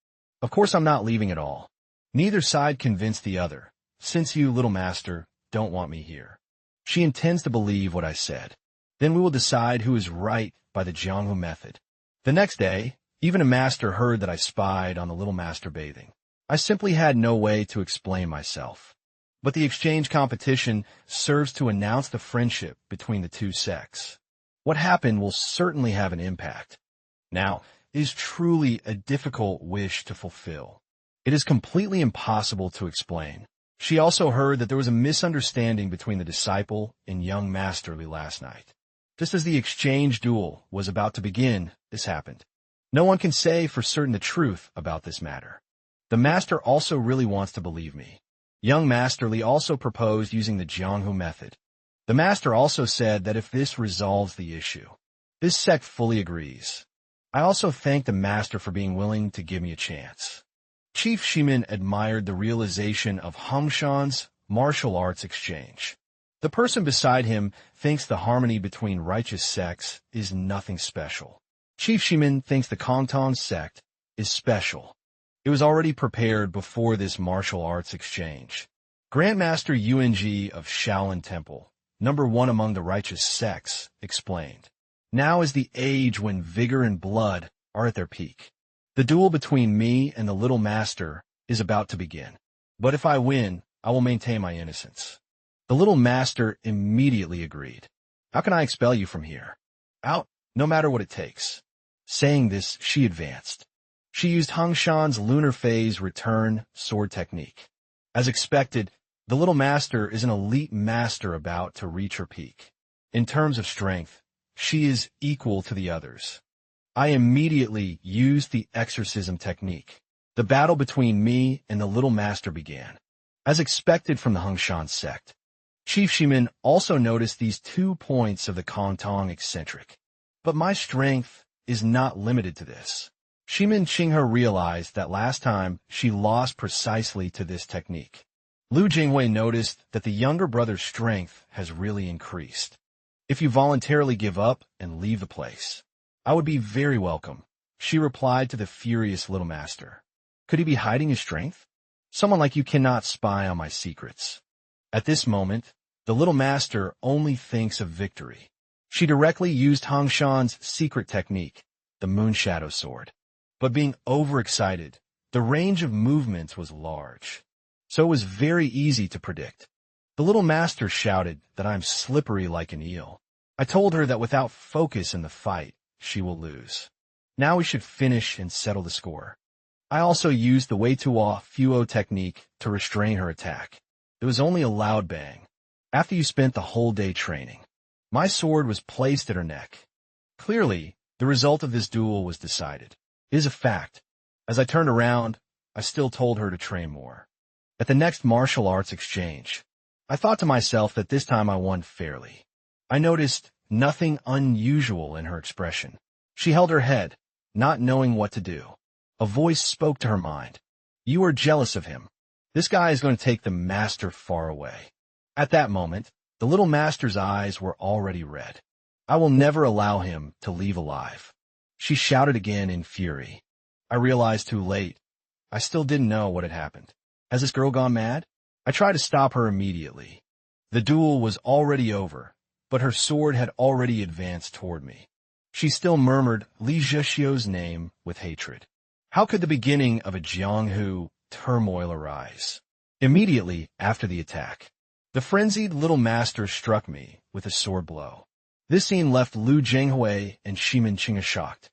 Speaker 1: Of course I'm not leaving at all. Neither side convinced the other, since you, little master, don't want me here. She intends to believe what I said. Then we will decide who is right by the Jianghu method. The next day, Even a master heard that I spied on the little master bathing. I simply had no way to explain myself. But the exchange competition serves to announce the friendship between the two sects. What happened will certainly have an impact. Now, it is truly a difficult wish to fulfill. It is completely impossible to explain. She also heard that there was a misunderstanding between the disciple and young masterly last night. Just as the exchange duel was about to begin, this happened. No one can say for certain the truth about this matter. The master also really wants to believe me. Young masterly also proposed using the Jianghu method. The master also said that if this resolves the issue, this sect fully agrees. I also thank the master for being willing to give me a chance. Chief Shimin admired the realization of Hangshan's martial arts exchange. The person beside him thinks the harmony between righteous sects is nothing special. Chief Shimin thinks the Kongtong sect is special. It was already prepared before this martial arts exchange. Grandmaster Yuanji of Shaolin Temple, #1 among the righteous sects, explained. Now is the age when vigor and blood are at their peak. The duel between me and the little master is about to begin. But if I win, I will maintain my innocence. The little master immediately agreed. How can I expel you from here? Out, no matter what it takes. Saying this, she advanced. She used Hangshan's lunar phase return sword technique. As expected, the little master is an elite master about to reach her peak. In terms of strength, she is equal to the others. I immediately used the exorcism technique. The battle between me and the little master began. As expected from the Hangshan sect, Chief Shimin also noticed these 2 points of the Kongtong eccentric. But my strength is not limited to this. Shimin Qinghe realized that last time she lost precisely to this technique. Lu Jinghui noticed that the younger brother's strength has really increased. If you voluntarily give up and leave the place, I would be very welcome, she replied to the furious little master. Could he be hiding his strength? Someone like you cannot spy on my secrets. At this moment, the little master only thinks of victory. She directly used Hangshan's secret technique, the moon shadow sword. But being overexcited, the range of movements was large. So it was very easy to predict. The little master shouted that I'm slippery like an eel. I told her that without focus in the fight, she will lose. Now we should finish and settle the score. I also used the Wei-Tuo Fuo technique to restrain her attack. It was only a loud bang. After you spent the whole day training, my sword was placed at her neck. Clearly, the result of this duel was decided. It is a fact. As I turned around, I still told her to train more. At the next martial arts exchange, I thought to myself that this time I won fairly. I noticed nothing unusual in her expression. She held her head, not knowing what to do. A voice spoke to her mind. You are jealous of him. This guy is going to take the master far away. At that moment, the little master's eyes were already red. I will never allow him to leave alive. She shouted again in fury. I realized too late. I still didn't know what had happened. Has this girl gone mad? I tried to stop her immediately. The duel was already over, but her sword had already advanced toward me. She still murmured Li Zhexio's name with hatred. How could the beginning of a Jianghu turmoil arise? Immediately after the attack, the frenzied little master struck me with a sword blow. This scene left Lu Jinghui and Shimin Qinghe shocked.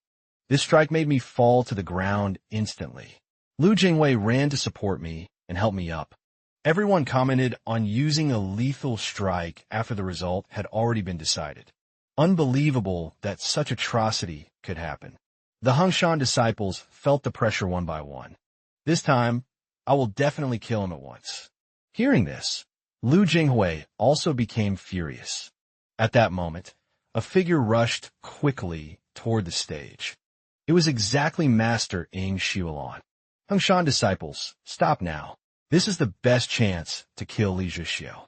Speaker 1: This strike made me fall to the ground instantly. Lu Jinghui ran to support me and help me up. Everyone commented on using a lethal strike after the result had already been decided. Unbelievable that such atrocity could happen. The Hangshan disciples felt the pressure one by one. This time, I will definitely kill him at once. Hearing this, Lu Jinghui also became furious. At that moment, a figure rushed quickly toward the stage. It was exactly Master Ing Xiulan. Hangshan disciples, stop now. This is the best chance to kill Li Zhixiu.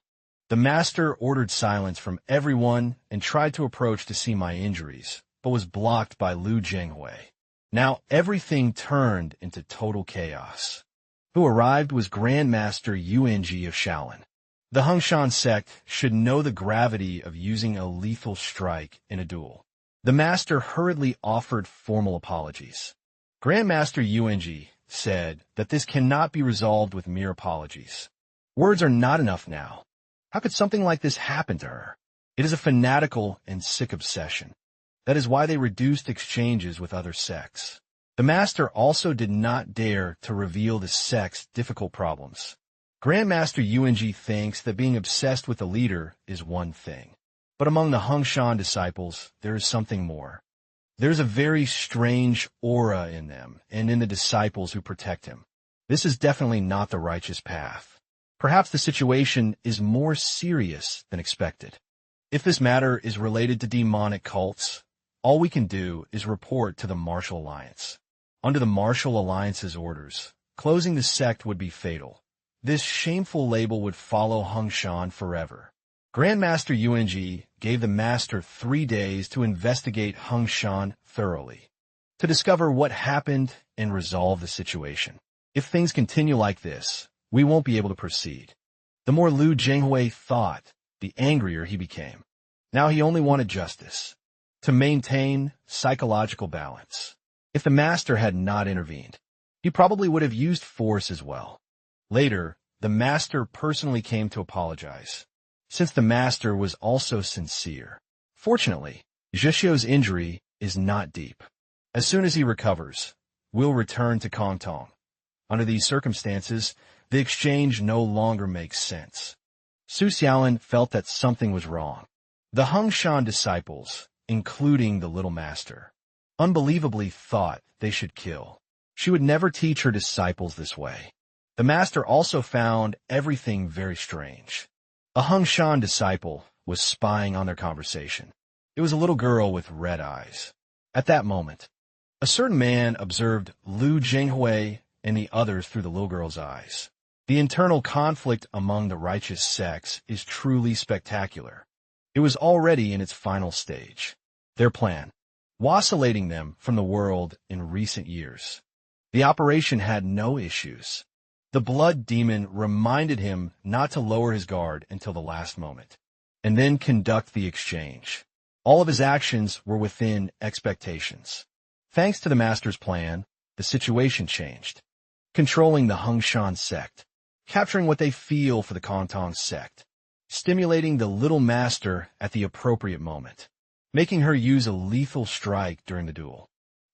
Speaker 1: The master ordered silence from everyone and tried to approach to see my injuries, but was blocked by Lu Jinghui. Now everything turned into total chaos. Who arrived was Grandmaster Yuanji of Shaolin. The Hangshan sect should know the gravity of using a lethal strike in a duel. The master hurriedly offered formal apologies. Grandmaster Yuanji said that this cannot be resolved with mere apologies. Words are not enough now. How could something like this happen to her? It is a fanatical and sick obsession. That is why they reduced exchanges with other sects. The master also did not dare to reveal the sect's difficult problems. Grandmaster Yuanji thinks that being obsessed with a leader is one thing. But among the Hongshan disciples, there is something more. There is a very strange aura in them and in the disciples who protect him. This is definitely not the righteous path. Perhaps the situation is more serious than expected. If this matter is related to demonic cults, all we can do is report to the Martial Alliance. Under the Martial Alliance's orders, closing the sect would be fatal. This shameful label would follow Hongshan forever. Grandmaster Yuanji gave the master 3 days to investigate Hongshan thoroughly, to discover what happened and resolve the situation. If things continue like this, we won't be able to proceed. The more Liu Jinghui thought, the angrier he became. Now he only wanted justice, to maintain psychological balance. If the master had not intervened, he probably would have used force as well. Later, the master personally came to apologize, since the master was also sincere. Fortunately, Zhixio's injury is not deep. As soon as he recovers, we'll return to Kongtong. Under these circumstances, the exchange no longer makes sense. Su Xiaolin felt that something was wrong. The Hongshan disciples, including the little master, unbelievably thought they should kill. She would never teach her disciples this way. The master also found everything very strange. A Hongshan disciple was spying on their conversation. It was a little girl with red eyes. At that moment, a certain man observed Liu Jinghui and the others through the little girl's eyes. The internal conflict among the righteous sects is truly spectacular. It was already in its final stage. Their plan, wassailing them from the world in recent years. The operation had no issues. The blood demon reminded him not to lower his guard until the last moment, and then conduct the exchange. All of his actions were within expectations. Thanks to the master's plan, the situation changed. Controlling the Hongshan sect, capturing what they feel for the Kongtong sect, stimulating the little master at the appropriate moment, making her use a lethal strike during the duel.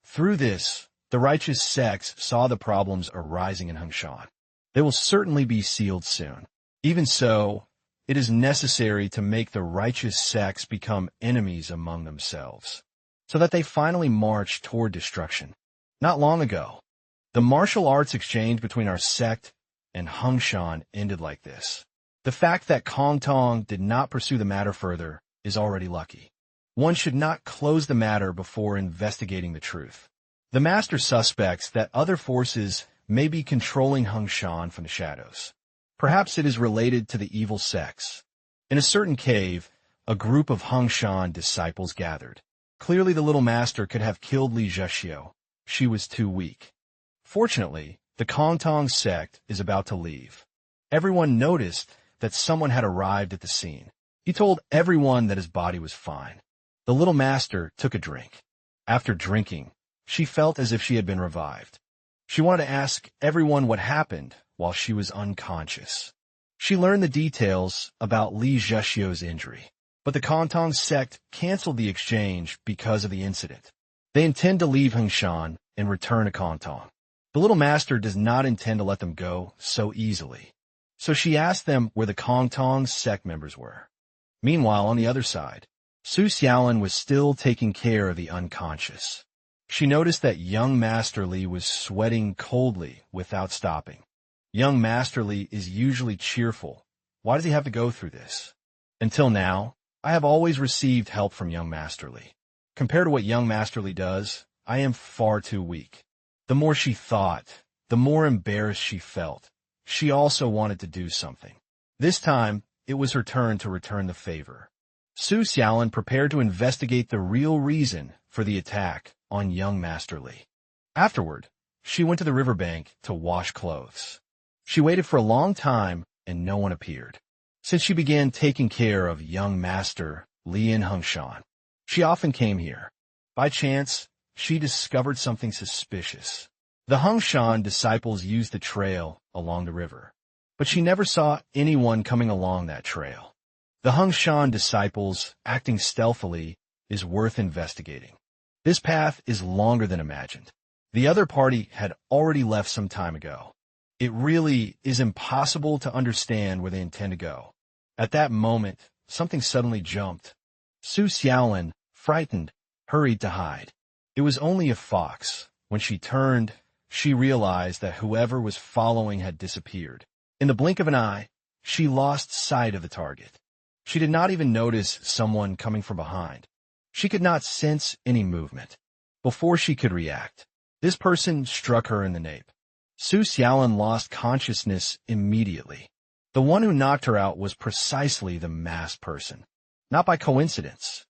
Speaker 1: Through this, the righteous sects saw the problems arising in Hongshan. They will certainly be sealed soon. Even so, it is necessary to make the righteous sects become enemies among themselves, so that they finally march toward destruction. Not long ago, the martial arts exchange between our sect and Hongshan ended like this. The fact that Kongtong did not pursue the matter further is already lucky. One should not close the matter before investigating the truth. The master suspects that other forces may be controlling Hongshan from the shadows. Perhaps it is related to the evil sects. In a certain cave, a group of Hongshan disciples gathered. Clearly the little master could have killed Li Zhixio. She was too weak. Fortunately, the Kongtong sect is about to leave. Everyone noticed that someone had arrived at the scene. He told everyone that his body was fine. The little master took a drink. After drinking, she felt as if she had been revived. She wanted to ask everyone what happened while she was unconscious. She learned the details about Li Zhixio's injury, but the Kongtong sect canceled the exchange because of the incident. They intend to leave Hongshan and return to Kongtong. The little master does not intend to let them go so easily, so she asked them where the Kongtong sect members were. Meanwhile, on the other side, Su Xiaolin was still taking care of the unconscious. She noticed that young Master Li was sweating coldly without stopping. Young Master Li is usually cheerful. Why does he have to go through this? Until now, I have always received help from young Master Li. Compared to what young Master Li does, I am far too weak. The more she thought, the more embarrassed she felt. She also wanted to do something. This time, it was her turn to return the favor. Su Xiaolin prepared to investigate the real reason for the attack on young Master Li. Afterward, she went to the riverbank to wash clothes. She waited for a long time and no one appeared. Since she began taking care of young Master Li in Hongshan, she often came here. By chance, she discovered something suspicious. The Hongshan disciples used the trail along the river, but she never saw anyone coming along that trail. The Hongshan disciples acting stealthily is worth investigating. This path is longer than imagined. The other party had already left some time ago. It really is impossible to understand where they intend to go. At that moment, something suddenly jumped. Su Xiaolin, frightened, hurried to hide. It was only a fox. When she turned, she realized that whoever was following had disappeared. In the blink of an eye, she lost sight of the target. She did not even notice someone coming from behind. She could not sense any movement. Before she could react, this person struck her in the nape. Su Xiaolin lost consciousness immediately. The one who knocked her out was precisely the masked person. Not by coincidence.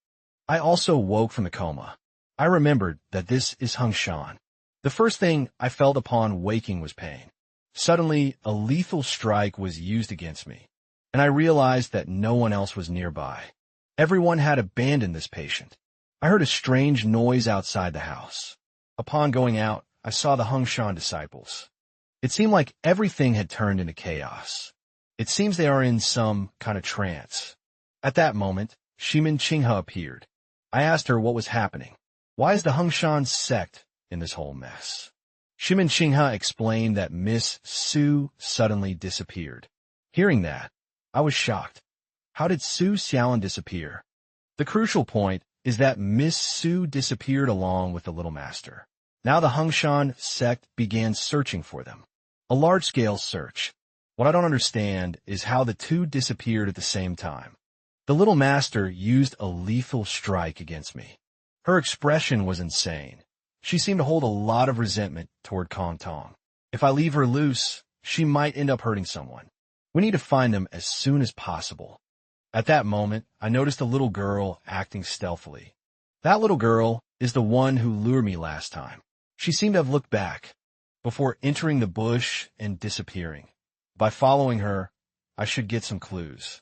Speaker 1: I also woke from the coma. I remembered that this is Hongshan. The first thing I felt upon waking was pain. Suddenly, a lethal strike was used against me, and I realized that no one else was nearby. Everyone had abandoned this patient. I heard a strange noise outside the house. Upon going out, I saw the Hongshan disciples. It seemed like everything had turned into chaos. It seems they are in some kind of trance. At that moment, Shimin Qinghe appeared. I asked her what was happening. Why is the Hongshan sect in this whole mess? Shimin Qinghe explained that Miss Su suddenly disappeared. Hearing that, I was shocked. How did Su Xiaolin disappear? The crucial point is that Miss Su disappeared along with the little master. Now the Hongshan sect began searching for them. A large-scale search. What I don't understand is how the two disappeared at the same time. The little master used a lethal strike against me. Her expression was insane. She seemed to hold a lot of resentment toward Kong Tong. If I leave her loose, she might end up hurting someone. We need to find them as soon as possible. At that moment, I noticed a little girl acting stealthily. That little girl is the one who lured me last time. She seemed to have looked back before entering the bush and disappearing. By following her, I should get some clues.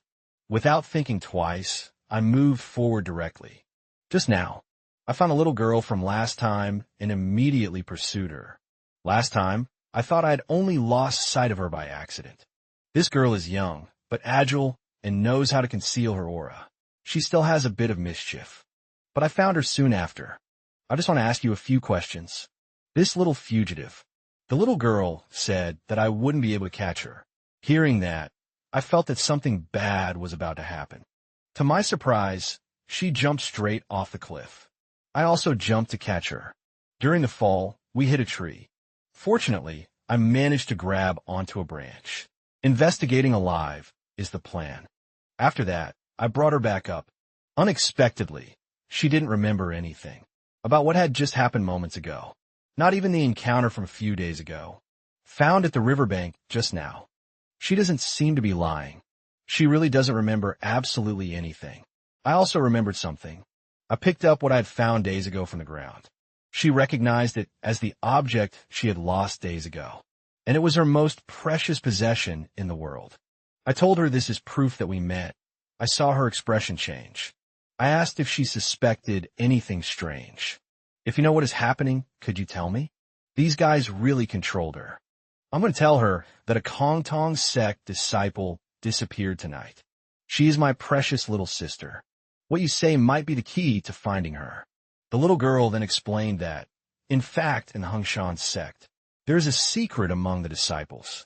Speaker 1: Without thinking twice, I moved forward directly. Just now, I found a little girl from last time and immediately pursued her. Last time, I thought I had only lost sight of her by accident. This girl is young, but agile and knows how to conceal her aura. She still has a bit of mischief. But I found her soon after. I just want to ask you a few questions. This little fugitive, the little girl said that I wouldn't be able to catch her. Hearing that, I felt that something bad was about to happen. To my surprise, she jumped straight off the cliff. I also jumped to catch her. During the fall, we hit a tree. Fortunately, I managed to grab onto a branch. Investigating alive is the plan. After that, I brought her back up. Unexpectedly, she didn't remember anything about what had just happened moments ago. Not even the encounter from a few days ago. Found at the riverbank just now. She doesn't seem to be lying. She really doesn't remember absolutely anything. I also remembered something. I picked up what I had found days ago from the ground. She recognized it as the object she had lost days ago, and it was her most precious possession in the world. I told her this is proof that we met. I saw her expression change. I asked if she suspected anything strange. If you know what is happening, could you tell me? These guys really controlled her. I'm going to tell her that a Kong Tong sect disciple disappeared tonight. She is my precious little sister. What you say might be the key to finding her. The little girl then explained that, in fact, in the Hongshan sect, there is a secret among the disciples.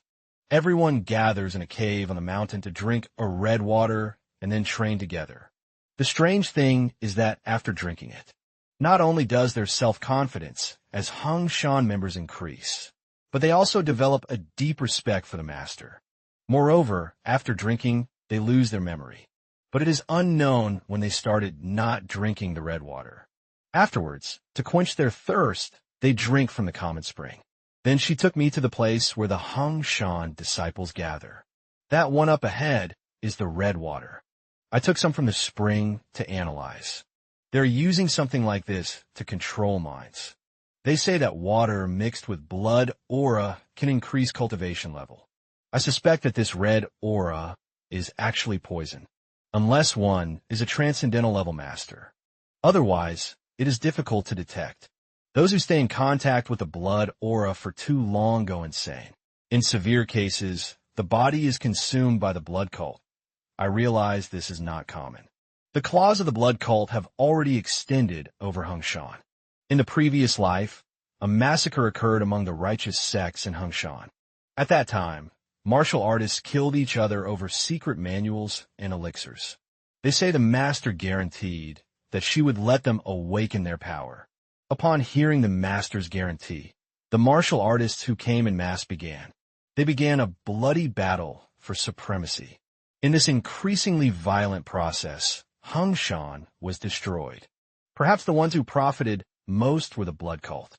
Speaker 1: Everyone gathers in a cave on the mountain to drink a red water and then train together. The strange thing is that after drinking it, not only does their self-confidence as Hongshan members increase, but they also develop a deep respect for the master. Moreover, after drinking, they lose their memory. But it is unknown when they started not drinking the red water. Afterwards, to quench their thirst, they drink from the common spring. Then she took me to the place where the Hongshan disciples gather. That one up ahead is the red water. I took some from the spring to analyze. They're using something like this to control minds. They say that water mixed with blood aura can increase cultivation level. I suspect that this red aura is actually poison, unless one is a transcendental level master. Otherwise, it is difficult to detect. Those who stay in contact with the blood aura for too long go insane. In severe cases, the body is consumed by the blood cult. I realize this is not common. The claws of the blood cult have already extended over Hongshan. In the previous life, a massacre occurred among the righteous sects in Hongshan. At that time, martial artists killed each other over secret manuals and elixirs. They say the master guaranteed that she would let them awaken their power. Upon hearing the master's guarantee, the martial artists who came en masse began. They began a bloody battle for supremacy. In this increasingly violent process, Hongshan was destroyed. Perhaps the ones who profited most were the blood cult.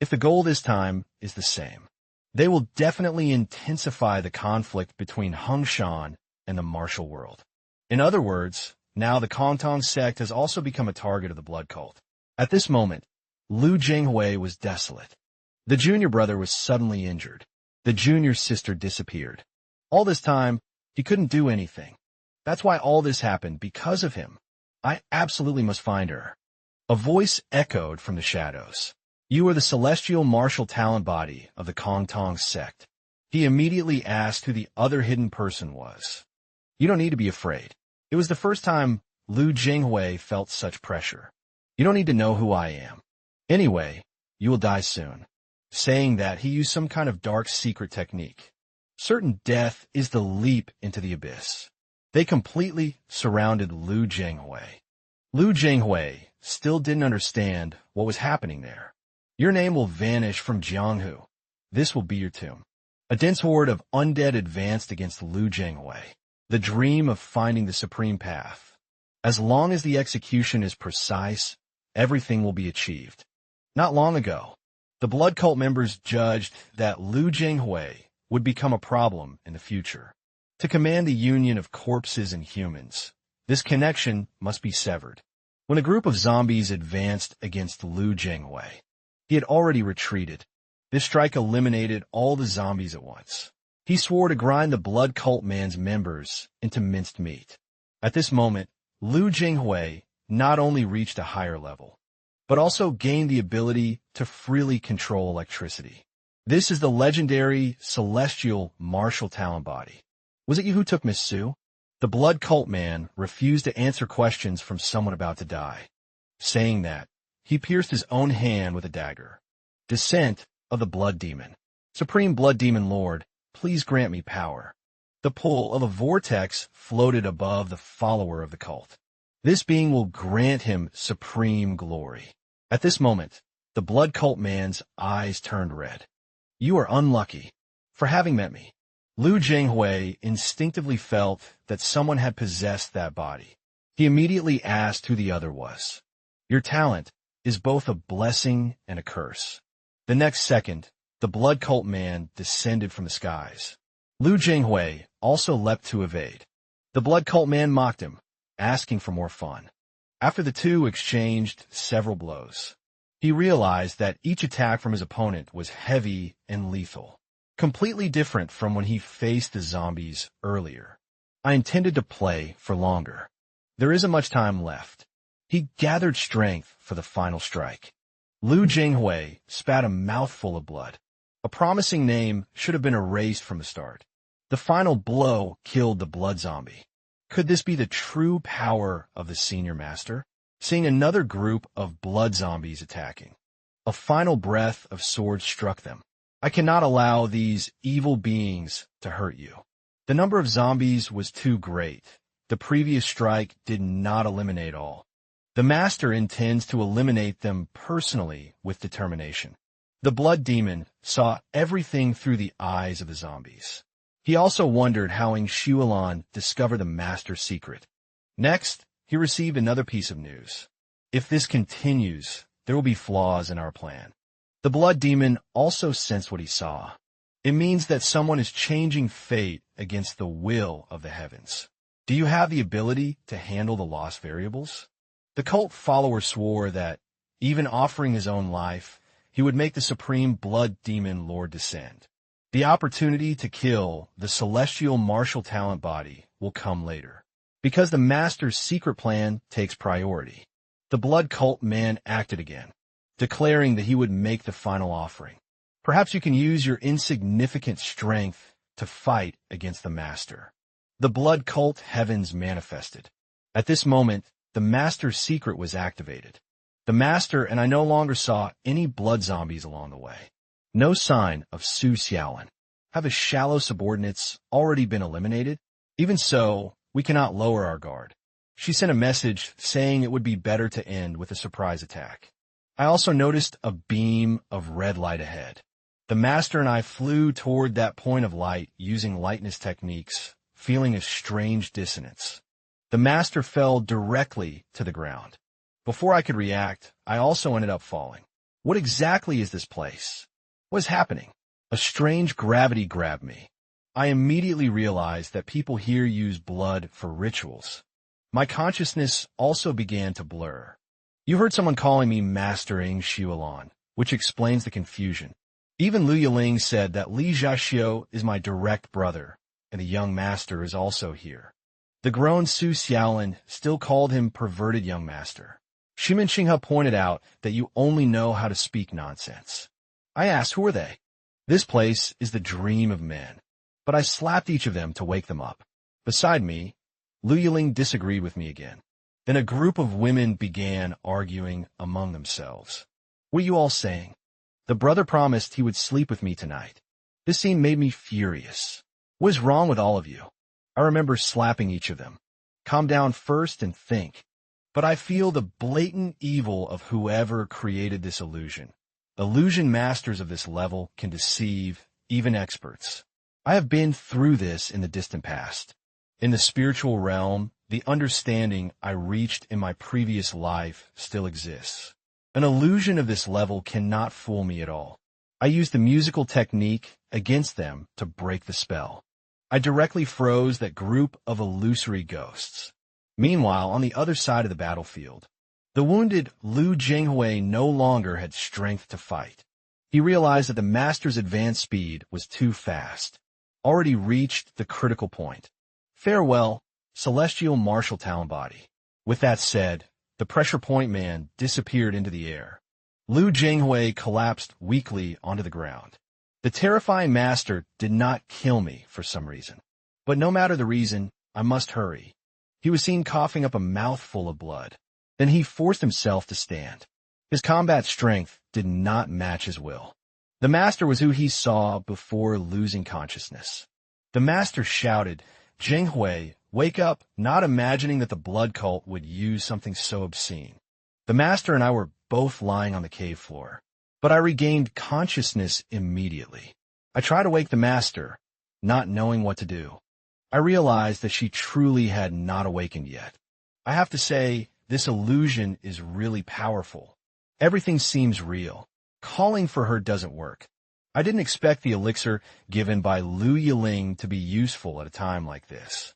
Speaker 1: If the goal this time is the same, they will definitely intensify the conflict between Hongshan and the martial world. In other words, now the Kongtong sect has also become a target of the blood cult. At this moment, Lu Jinghui was desolate. The junior brother was suddenly injured. The junior sister disappeared. All this time, he couldn't do anything. That's why all this happened, because of him. I absolutely must find her. A voice echoed from the shadows. You are the celestial martial talent body of the Kongtong sect. He immediately asked who the other hidden person was. You don't need to be afraid. It was the first time Lu Jinghui felt such pressure. You don't need to know who I am. Anyway, you will die soon. Saying that, he used some kind of dark secret technique. Certain death is the leap into the abyss. They completely surrounded Lu Jinghui. Lu Jinghui still didn't understand what was happening there. Your name will vanish from Jianghu. This will be your tomb. A dense horde of undead advanced against Lu Jinghui. The dream of finding the supreme path. As long as the execution is precise, everything will be achieved. Not long ago, the blood cult members judged that Lu Jinghui would become a problem in the future. To command the union of corpses and humans, this connection must be severed. When a group of zombies advanced against Lu Jinghui, he had already retreated. This strike eliminated all the zombies at once. He swore to grind the blood cult man's members into minced meat. At this moment, Lu Jinghui not only reached a higher level, but also gained the ability to freely control electricity. This is the legendary celestial martial talent body. Was it you who took Miss Sue? The blood cult man refused to answer questions from someone about to die. Saying that, he pierced his own hand with a dagger. Descent of the Blood Demon. Supreme Blood Demon Lord, please grant me power. The pull of a vortex floated above the follower of the cult. This being will grant him supreme glory. At this moment, the blood cult man's eyes turned red. You are unlucky for having met me. Lu Jinghui instinctively felt that someone had possessed that body. He immediately asked who the other was. Your talent is both a blessing and a curse. The next second, the blood cult man descended from the skies. Lu Jinghui also leapt to evade. The blood cult man mocked him, asking for more fun. After the two exchanged several blows, he realized that each attack from his opponent was heavy and lethal, completely different from when he faced the zombies earlier. I intended to play for longer. There isn't much time left. He gathered strength for the final strike. Lu Jinghui spat a mouthful of blood. A promising name should have been erased from the start. The final blow killed the blood zombie. Could this be the true power of the senior master? Seeing another group of blood zombies attacking, a final breath of sword struck them. I cannot allow these evil beings to hurt you. The number of zombies was too great. The previous strike did not eliminate all. The master intends to eliminate them personally with determination. The blood demon saw everything through the eyes of the zombies. He also wondered how Ing Shuilan discovered the master's secret. Next, he received another piece of news. If this continues, there will be flaws in our plan. The blood demon also sensed what he saw. It means that someone is changing fate against the will of the heavens. Do you have the ability to handle the lost variables? The cult follower swore that, even offering his own life, he would make the supreme blood demon lord descend. The opportunity to kill the celestial martial talent body will come later, because the master's secret plan takes priority. The blood cult man acted again. declaring that he would make the final offering. Perhaps you can use your insignificant strength to fight against the master. The blood cult heavens manifested. At this moment, the master's secret was activated. The master and I no longer saw any blood zombies along the way. No sign of Su Xiaolin. Have his shallow subordinates already been eliminated? Even so, we cannot lower our guard. She sent a message saying it would be better to end with a surprise attack. I also noticed a beam of red light ahead. The master and I flew toward that point of light using lightness techniques, feeling a strange dissonance. The master fell directly to the ground. Before I could react, I also ended up falling. What exactly is this place? What is happening? A strange gravity grabbed me. I immediately realized that people here use blood for rituals. My consciousness also began to blur. You heard someone calling me Master Ing Xiulan, which explains the confusion. Even Lu Yiling said that Li Jiaxiu is my direct brother, and the young master is also here. The grown Su Xiaolin still called him perverted young master. Shimen Xinghe pointed out that you only know how to speak nonsense. I asked, who are they? This place is the dream of men. But I slapped each of them to wake them up. Beside me, Lu Yiling disagreed with me again. Then a group of women began arguing among themselves. What are you all saying? The brother promised he would sleep with me tonight. This scene made me furious. What is wrong with all of you? I remember slapping each of them. Calm down first and think. But I feel the blatant evil of whoever created this illusion. Illusion masters of this level can deceive even experts. I have been through this in the distant past. In the spiritual realm, the understanding I reached in my previous life still exists. An illusion of this level cannot fool me at all. I used the musical technique against them to break the spell. I directly froze that group of illusory ghosts. Meanwhile, on the other side of the battlefield, the wounded Lu Jinghui no longer had strength to fight. He realized that the master's advance speed was too fast, already reached the critical point. Farewell, celestial martial talent body. With that said, the pressure point man disappeared into the air. Lu Jinghui collapsed weakly onto the ground. The terrifying master did not kill me for some reason. But no matter the reason, I must hurry. He was seen coughing up a mouthful of blood. Then he forced himself to stand. His combat strength did not match his will. The master was who he saw before losing consciousness. The master shouted, "Jinghui, wake up," not imagining that the blood cult would use something so obscene. The master and I were both lying on the cave floor, but I regained consciousness immediately. I tried to wake the master, not knowing what to do. I realized that she truly had not awakened yet. I have to say, this illusion is really powerful. Everything seems real. Calling for her doesn't work. I didn't expect the elixir given by Lu Yiling to be useful at a time like this.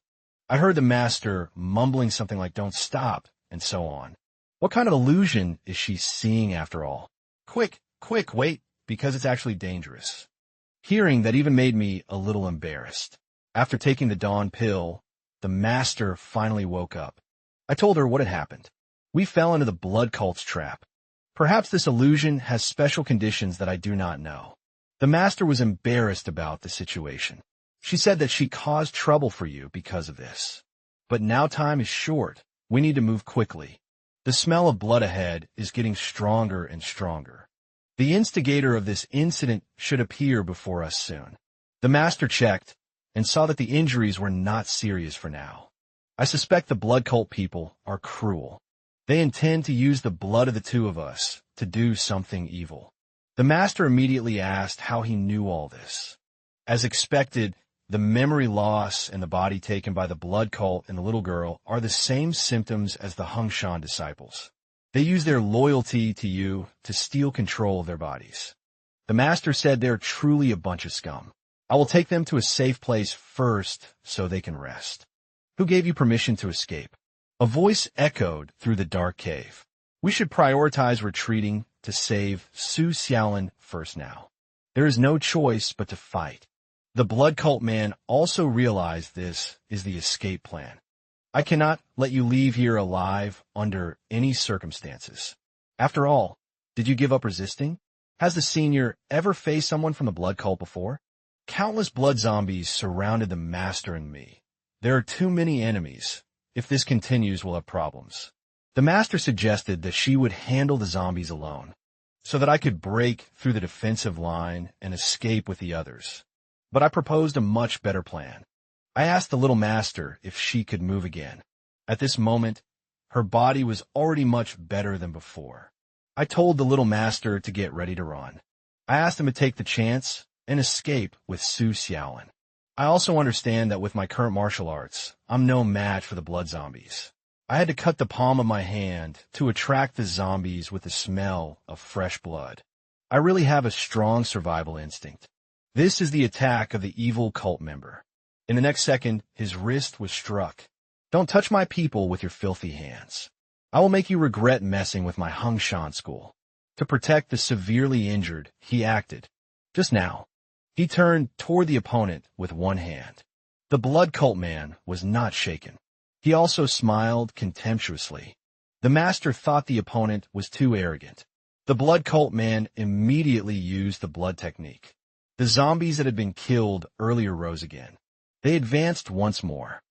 Speaker 1: I heard the master mumbling something like, "Don't stop," and so on. What kind of illusion is she seeing after all? Quick, wait, because it's actually dangerous. Hearing that even made me a little embarrassed. After taking the dawn pill, the master finally woke up. I told her what had happened. We fell into the blood cult's trap. Perhaps this illusion has special conditions that I do not know. The master was embarrassed about the situation. She said that she caused trouble for you because of this. But now time is short. We need to move quickly. The smell of blood ahead is getting stronger and stronger. The instigator of this incident should appear before us soon. The master checked and saw that the injuries were not serious for now. I suspect the blood cult people are cruel. They intend to use the blood of the two of us to do something evil. The master immediately asked how he knew all this. As expected, the memory loss and the body taken by the blood cult and the little girl are the same symptoms as the Hengshan disciples. They use their loyalty to you to steal control of their bodies. The master said they're truly a bunch of scum. I will take them to a safe place first so they can rest. Who gave you permission to escape? A voice echoed through the dark cave. We should prioritize retreating to save Su Xiaolin first now. There is no choice but to fight. The blood cult man also realized this is the escape plan. I cannot let you leave here alive under any circumstances. After all, Did you give up resisting? Has the senior ever faced someone from the blood cult before? Countless blood zombies surrounded the master and me. There are too many enemies. If this continues, we'll have problems. The master suggested that she would handle the zombies alone, so that I could break through the defensive line and escape with the others. But I proposed a much better plan. I asked the little master if she could move again. At this moment, her body was already much better than before. I told the little master to get ready to run. I asked him to take the chance and escape with Su Xiaolin. I also understand that with my current martial arts, I'm no match for the blood zombies. I had to cut the palm of my hand to attract the zombies with the smell of fresh blood. I really have a strong survival instinct. This is the attack of the evil cult member. In the next second, his wrist was struck. Don't touch my people with your filthy hands. I will make you regret messing with my Hung Shan school. To protect the severely injured, he acted. Just now, he turned toward the opponent with one hand. The blood cult man was not shaken. He also smiled contemptuously. The master thought the opponent was too arrogant. The blood cult man immediately used the blood technique. The zombies that had been killed earlier rose again. They advanced once more.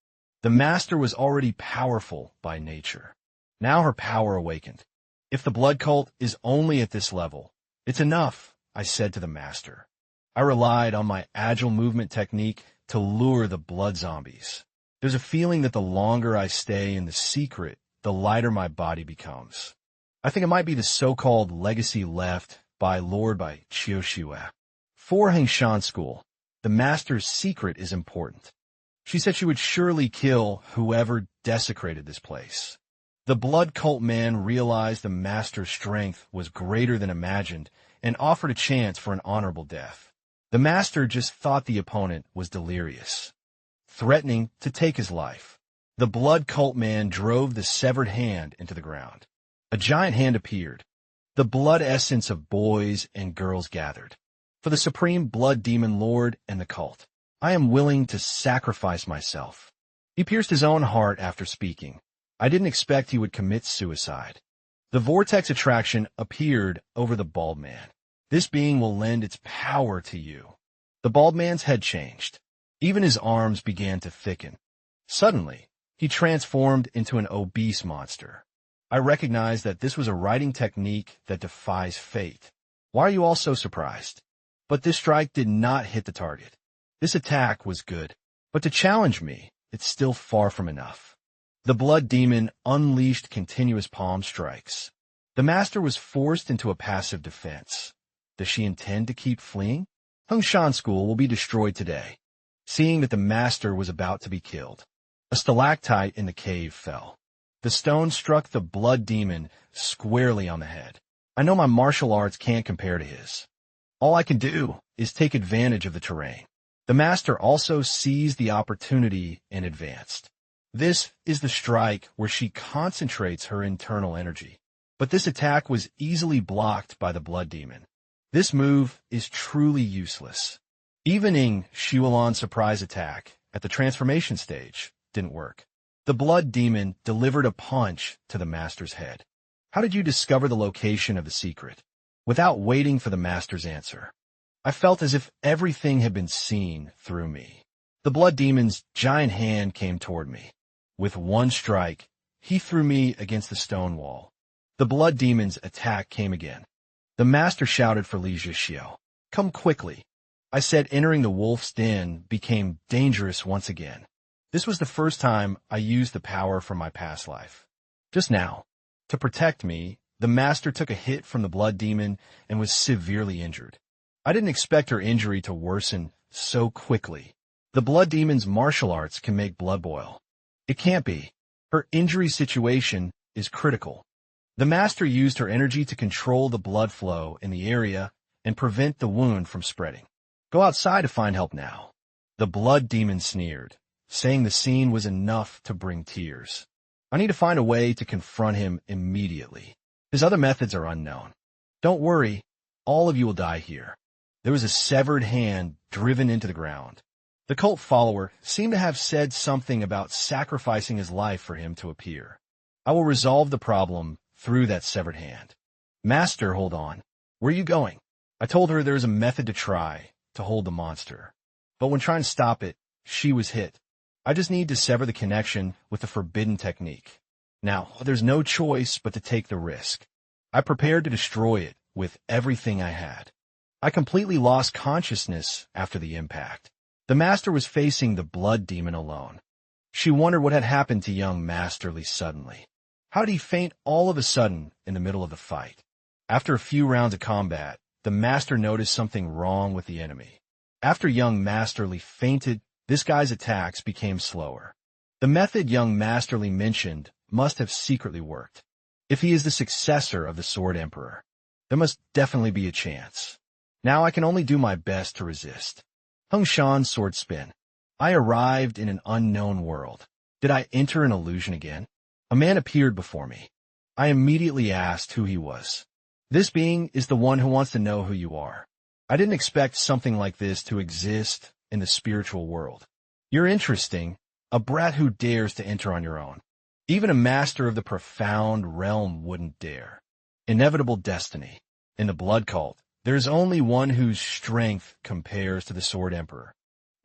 Speaker 1: The master was already powerful by nature. Now her power awakened. If the blood cult is only at this level, it's enough, I said to the master. I relied on my agile movement technique to lure the blood zombies. There's a feeling that the longer I stay in the secret, the lighter my body becomes. I think it might be the so-called legacy left by Qiu Shue. For Heng Shan School, the master's secret is important. She said she would surely kill whoever desecrated this place. The blood cult man realized the master's strength was greater than imagined and offered a chance for an honorable death. The master just thought the opponent was delirious, threatening to take his life. The blood cult man drove the severed hand into the ground. A giant hand appeared. The blood essence of boys and girls gathered. For the supreme blood demon lord and the cult, I am willing to sacrifice myself. He pierced his own heart after speaking. I didn't expect he would commit suicide. The vortex attraction appeared over the bald man. This being will lend its power to you. The bald man's head changed. Even his arms began to thicken. Suddenly, he transformed into an obese monster. I recognized that this was a writing technique that defies fate. Why are you all so surprised? But this strike did not hit the target. This attack was good, but to challenge me, it's still far from enough. The blood demon unleashed continuous palm strikes. The master was forced into a passive defense. Does she intend to keep fleeing? Hung Shan School will be destroyed today. Seeing that the master was about to be killed, a stalactite in the cave fell. The stone struck the blood demon squarely on the head. I know my martial arts can't compare to his. All I can do is take advantage of the terrain. The master also seized the opportunity and advanced. This is the strike where she concentrates her internal energy. But this attack was easily blocked by the blood demon. This move is truly useless. Even Xiulan's surprise attack at the transformation stage didn't work. The blood demon delivered a punch to the master's head. How did you discover the location of the secret? Without waiting for the master's answer, I felt as if everything had been seen through me. The blood demon's giant hand came toward me. With one strike, he threw me against the stone wall. The blood demon's attack came again. The master shouted for Li Zhixiu. Come quickly. I said entering the wolf's den became dangerous once again. This was the first time I used the power from my past life. Just now, to protect me, the master took a hit from the blood demon and was severely injured. I didn't expect her injury to worsen so quickly. The blood demon's martial arts can make blood boil. It can't be. Her injury situation is critical. The master used her energy to control the blood flow in the area and prevent the wound from spreading. Go outside to find help now. The blood demon sneered, saying the scene was enough to bring tears. I need to find a way to confront him immediately. His other methods are unknown. Don't worry, all of you will die here. There was a severed hand driven into the ground. The cult follower seemed to have said something about sacrificing his life for him to appear. I will resolve the problem through that severed hand. Master, hold on. Where are you going? I told her there is a method to try to hold the monster. But when trying to stop it, she was hit. I just need to sever the connection with the forbidden technique. Now, there's no choice but to take the risk. I prepared to destroy it with everything I had. I completely lost consciousness after the impact. The master was facing the blood demon alone. She wondered what had happened to young Masterly suddenly. How did he faint all of a sudden in the middle of the fight? After a few rounds of combat, the master noticed something wrong with the enemy. After young Masterly fainted, this guy's attacks became slower. The method young Masterly mentioned must have secretly worked. If he is the successor of the Sword Emperor, there must definitely be a chance. Now I can only do my best to resist. Hung Shan's sword spin. I arrived in an unknown world. Did I enter an illusion again? A man appeared before me. I immediately asked who he was. This being is the one who wants to know who you are. I didn't expect something like this to exist in the spiritual world. You're interesting, a brat who dares to enter on your own. Even a master of the profound realm wouldn't dare. Inevitable destiny. In the blood cult, there's only one whose strength compares to the Sword Emperor.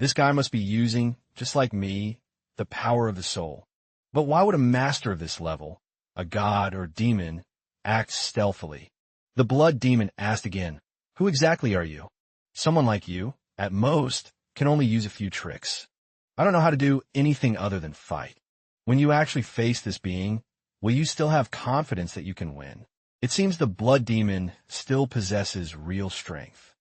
Speaker 1: This guy must be using, just like me, the power of the soul. But why would a master of this level, a god or demon, act stealthily? The blood demon asked again, who exactly are you? Someone like you, at most, can only use a few tricks. I don't know how to do anything other than fight. When you actually face this being, will you still have confidence that you can win? It seems the blood demon still possesses real strength.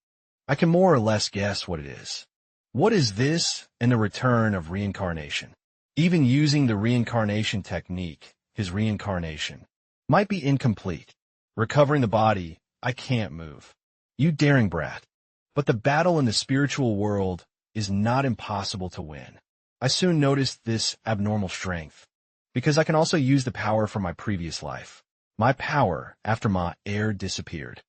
Speaker 1: I can more or less guess what it is. What is this and the return of reincarnation? Even using the reincarnation technique, his reincarnation, might be incomplete. Recovering the body, I can't move. You daring brat. But the battle in the spiritual world is not impossible to win. I soon noticed this abnormal strength, because I can also use the power from my previous life. My power after my heir disappeared.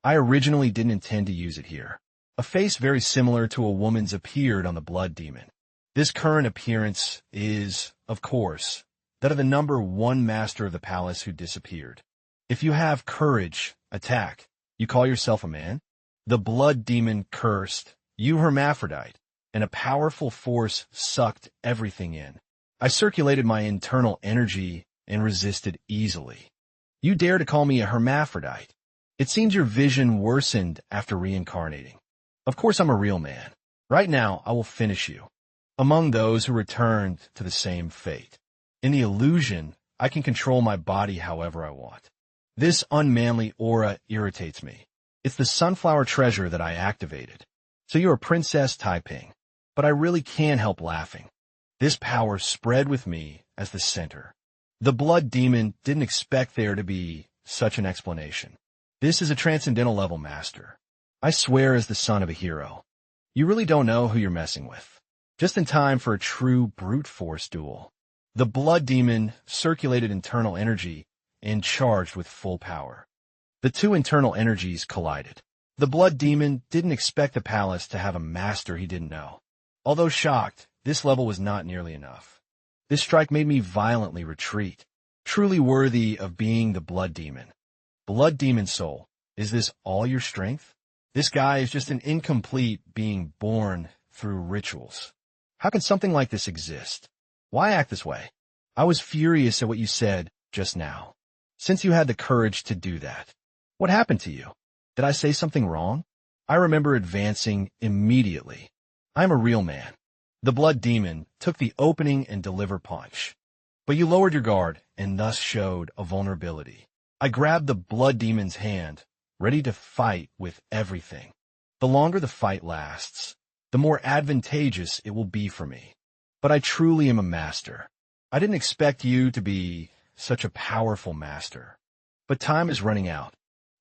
Speaker 1: I originally didn't intend to use it here. A face very similar to a woman's appeared on the blood demon. This current appearance is, of course, that of the number one master of the palace who disappeared. If you have courage, attack. You call yourself a man? The blood demon cursed, you hermaphrodite, and a powerful force sucked everything in. I circulated my internal energy and resisted easily. You dare to call me a hermaphrodite? It seems your vision worsened after reincarnating. Of course I'm a real man. Right now I will finish you. Among those who returned to the same fate. In the illusion, I can control my body however I want. This unmanly aura irritates me. It's the sunflower treasure that I activated. So you're a Princess Taiping. But I really can't help laughing. This power spread with me as the center. The blood demon didn't expect there to be such an explanation. This is a transcendental level master. I swear as the son of a hero. You really don't know who you're messing with. Just in time for a true brute force duel. The blood demon circulated internal energy and charged with full power. The two internal energies collided. The blood demon didn't expect the palace to have a master he didn't know. Although shocked, this level was not nearly enough. This strike made me violently retreat, truly worthy of being the blood demon. Blood demon soul, is this all your strength? This guy is just an incomplete being born through rituals. How can something like this exist? Why act this way? I was furious at what you said just now. Since you had the courage to do that, what happened to you? Did I say something wrong? I remember advancing immediately. I'm a real man. The blood demon took the opening and deliver punch. But you lowered your guard and thus showed a vulnerability. I grabbed the blood demon's hand, ready to fight with everything. The longer the fight lasts, the more advantageous it will be for me. But I truly am a master. I didn't expect you to be such a powerful master. But time is running out.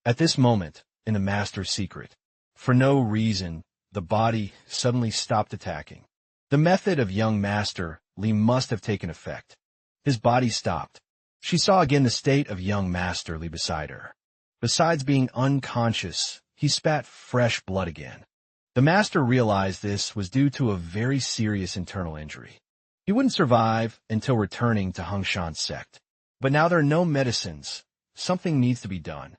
Speaker 1: At this moment, in the master's secret, for no reason, the body suddenly stopped attacking. The method of young Master Li must have taken effect. His body stopped. She saw again the state of young Master Li beside her. Besides being unconscious, he spat fresh blood again. The master realized this was due to a very serious internal injury. He wouldn't survive until returning to Hung Shan's sect. But now there are no medicines. Something needs to be done.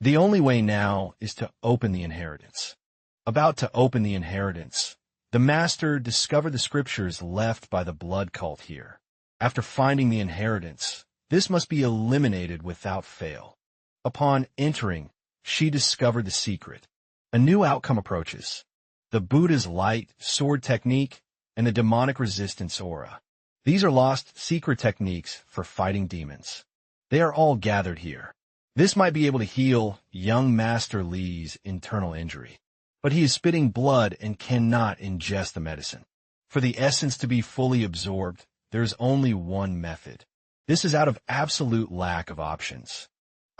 Speaker 1: The only way now is to open the inheritance. About to open the inheritance, the master discovered the scriptures left by the blood cult here. After finding the inheritance, this must be eliminated without fail. Upon entering, she discovered the secret. A new outcome approaches. The Buddha's light sword technique and the demonic resistance aura. These are lost secret techniques for fighting demons. They are all gathered here. This might be able to heal young Master Li's internal injury, but he is spitting blood and cannot ingest the medicine. For the essence to be fully absorbed, there is only one method. This is out of absolute lack of options.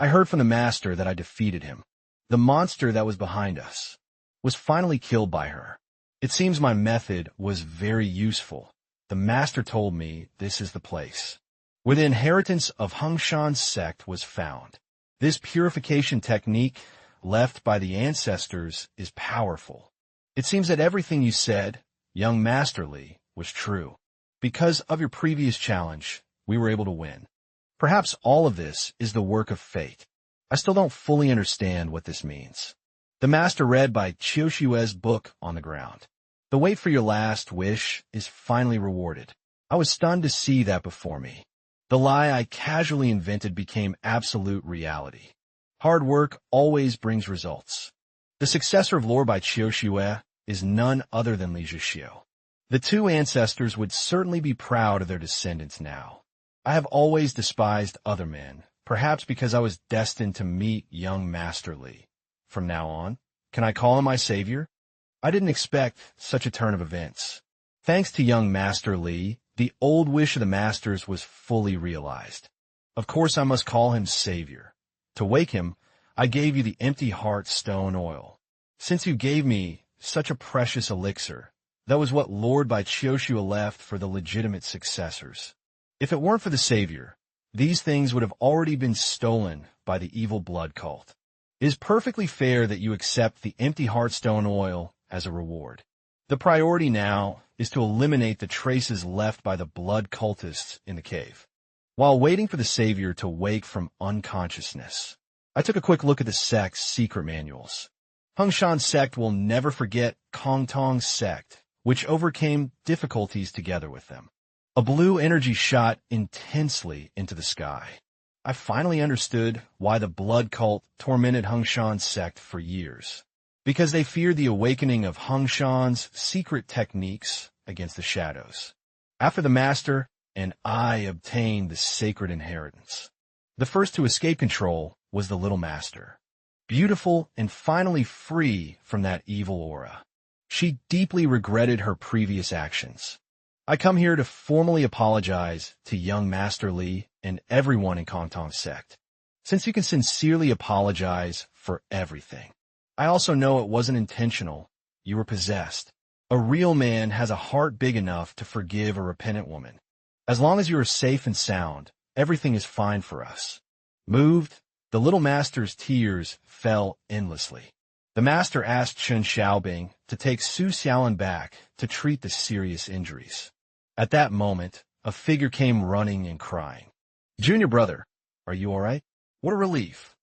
Speaker 1: I heard from the master that I defeated him. The monster that was behind us was finally killed by her. It seems my method was very useful. The master told me this is the place where the inheritance of Hongshan's sect was found. This purification technique left by the ancestors is powerful. It seems that everything you said, young Master Li, was true. Because of your previous challenge, we were able to win. Perhaps all of this is the work of fate. I still don't fully understand what this means. The master read by Qiushue's book on the ground. The wait for your last wish is finally rewarded. I was stunned to see that before me. The lie I casually invented became absolute reality. Hard work always brings results. The successor of lore by Qiushue is none other than Li Zhixiu. The two ancestors would certainly be proud of their descendants now. I have always despised other men, perhaps because I was destined to meet young Master Li. From now on, can I call him my savior? I didn't expect such a turn of events. Thanks to young Master Li, the old wish of the masters was fully realized. Of course I must call him savior. To wake him, I gave you the empty heart stone oil. Since you gave me such a precious elixir, that was what Lord by Qiushue left for the legitimate successors. If it weren't for the savior, these things would have already been stolen by the evil blood cult. It is perfectly fair that you accept the empty heartstone oil as a reward. The priority now is to eliminate the traces left by the blood cultists in the cave. While waiting for the savior to wake from unconsciousness, I took a quick look at the sect's secret manuals. Hongshan's sect will never forget Kong Tong's sect, which overcame difficulties together with them. A blue energy shot intensely into the sky. I finally understood why the blood cult tormented Hongshan's sect for years. Because they feared the awakening of Hongshan's secret techniques against the shadows. After the master and I obtained the sacred inheritance. The first to escape control was the little master. Beautiful and finally free from that evil aura. She deeply regretted her previous actions. I come here to formally apologize to young Master Li and everyone in Kong Tong's sect. Since you can sincerely apologize for everything. I also know it wasn't intentional. You were possessed. A real man has a heart big enough to forgive a repentant woman. As long as you are safe and sound, everything is fine for us. Moved, the little master's tears fell endlessly. The master asked Chen Xiaobing to take Su Xiaolin back to treat the serious injuries. At that moment, a figure came running and crying. Junior brother, are you all right? What a relief.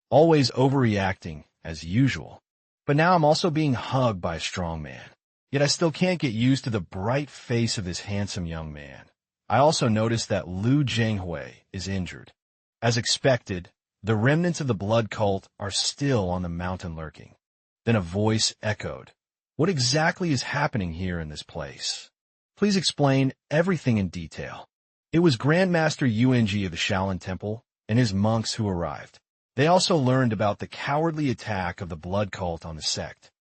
Speaker 1: Always overreacting, as usual. But now I'm also being hugged by a strong man. Yet I still can't get used to the bright face of this handsome young man. I also noticed that Lu Zhenghui is injured. As expected, the remnants of the blood cult are still on the mountain lurking. Then a voice echoed. What exactly is happening here in this place? Please explain everything in detail. It was Grandmaster Yuanji of the Shaolin Temple and his monks who arrived. They also learned about the cowardly attack of the blood cult on the sect.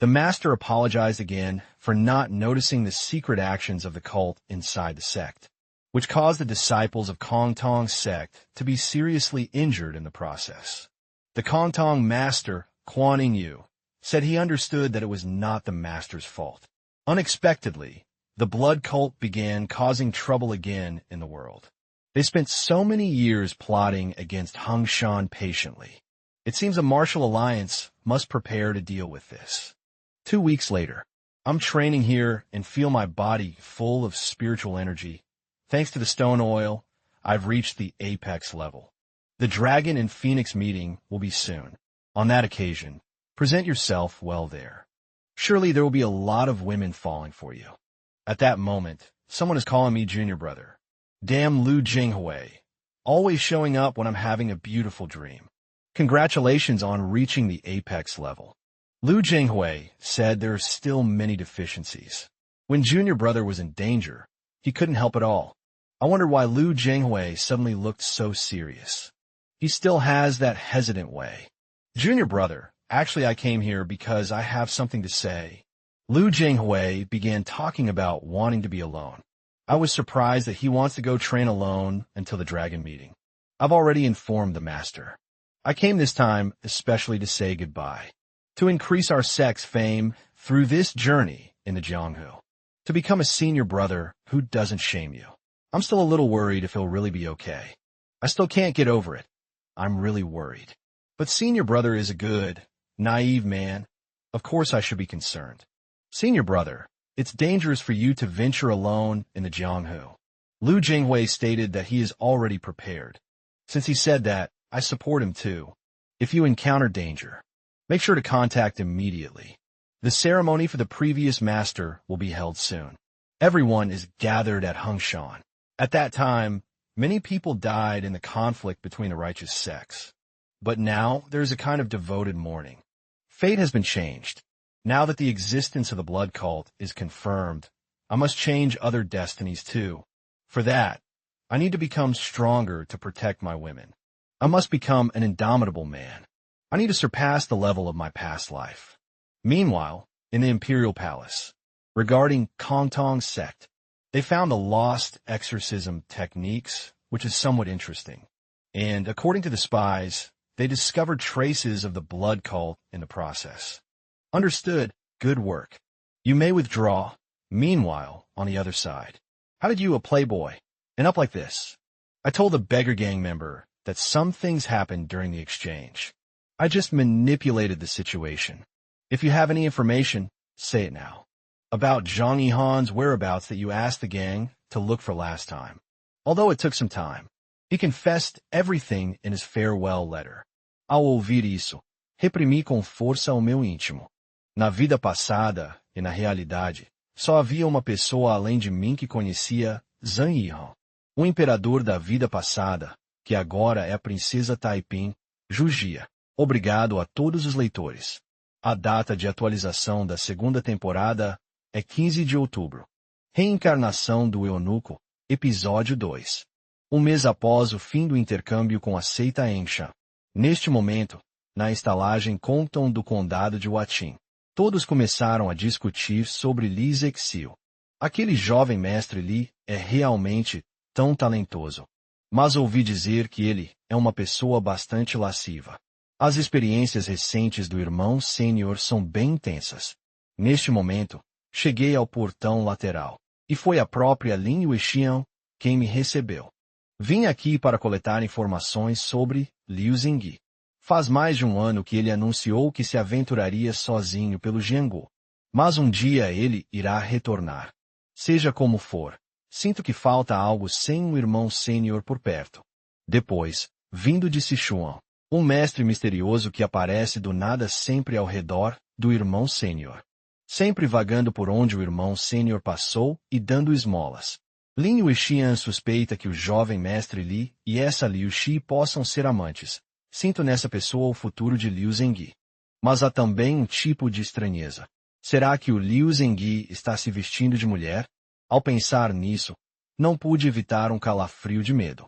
Speaker 1: The master apologized again for not noticing the secret actions of the cult inside the sect, which caused the disciples of Kong Tong's sect to be seriously injured in the process. The Kong Tong master, Quan Yu, said he understood that it was not the master's fault. Unexpectedly, the blood cult began causing trouble again in the world. They spent so many years plotting against Hongshan patiently. It seems a martial alliance must prepare to deal with this. 2 weeks later, I'm training here and feel my body full of spiritual energy. Thanks to the stone oil, I've reached the apex level. The dragon and phoenix meeting will be soon. On that occasion, present yourself well there. Surely there will be a lot of women falling for you. At that moment, someone is calling me junior brother. Damn Lu Jinghui. Always showing up when I'm having a beautiful dream. Congratulations on reaching the apex level. Lu Jinghui said there are still many deficiencies. When junior brother was in danger, he couldn't help at all. I wondered why Lu Jinghui suddenly looked so serious. He still has that hesitant way. Junior brother, actually I came here because I have something to say. Lu Jinghui began talking about wanting to be alone. I was surprised that he wants to go train alone until the dragon meeting. I've already informed the master. I came this time especially to say goodbye. To increase our sect's fame through this journey in the Jianghu. To become a senior brother who doesn't shame you. I'm still a little worried if he'll really be okay. I still can't get over it. I'm really worried. But senior brother is a good, naive man. Of course I should be concerned. Senior brother, it's dangerous for you to venture alone in the Jianghu. Lu Jinghui stated that he is already prepared. Since he said that, I support him too. If you encounter danger, make sure to contact immediately. The ceremony for the previous master will be held soon. Everyone is gathered at Hengshan. At that time, many people died in the conflict between the righteous sects. But now there is a kind of devoted mourning. Fate has been changed. Now that the existence of the blood cult is confirmed, I must change other destinies too. For that, I need to become stronger to protect my women. I must become an indomitable man. I need to surpass the level of my past life. Meanwhile, in the Imperial Palace, regarding Kongtong sect, they found the lost exorcism techniques, which is somewhat interesting. And according to the spies, they discovered traces of the blood cult in the process. Understood. Good work. You may withdraw. Meanwhile, on the other side, how did you, a playboy, end up like this? I told the beggar gang member that some things happened during the exchange. I just manipulated the situation. If you have any information, say it now. About Zhang Yihan's whereabouts that you asked the gang to look for last time. Although it took some time, he confessed everything in his farewell letter. Ao ouvir isso, reprimi com força o meu íntimo. Na vida passada, e na realidade, só havia uma pessoa além de mim que conhecia Zhang Yihan, o imperador da vida passada, que agora é a princesa Taiping, Jugia. Obrigado a todos os leitores. A data de atualização da segunda temporada é 15 de outubro. Reencarnação do eunuco, episódio 2. Um mês após o fim do intercâmbio com a seita Ensha. Neste momento, na estalagem Compton do condado de Huatin, todos começaram a discutir sobre Li Zexil. Aquele jovem mestre Li é realmente tão talentoso. Mas ouvi dizer que ele é uma pessoa bastante lasciva. As experiências recentes do irmão sênior são bem intensas. Neste momento, cheguei ao portão lateral, e foi a própria Lin Yuexian quem me recebeu. Vim aqui para coletar informações sobre Liu Zingyi. Faz mais de um ano que ele anunciou que se aventuraria sozinho pelo Jianghu. Mas um dia ele irá retornar. Seja como for, sinto que falta algo sem um irmão sênior por perto. Depois, vindo de Sichuan, um mestre misterioso que aparece do nada sempre ao redor do irmão sênior. Sempre vagando por onde o irmão sênior passou e dando esmolas. Lin Yuexian suspeita que o jovem mestre Li e essa Liu Xi possam ser amantes. Sinto nessa pessoa o futuro de Liu Zengyi. Mas há também um tipo de estranheza. Será que o Liu Zengyi está se vestindo de mulher? Ao pensar nisso, não pude evitar um calafrio de medo.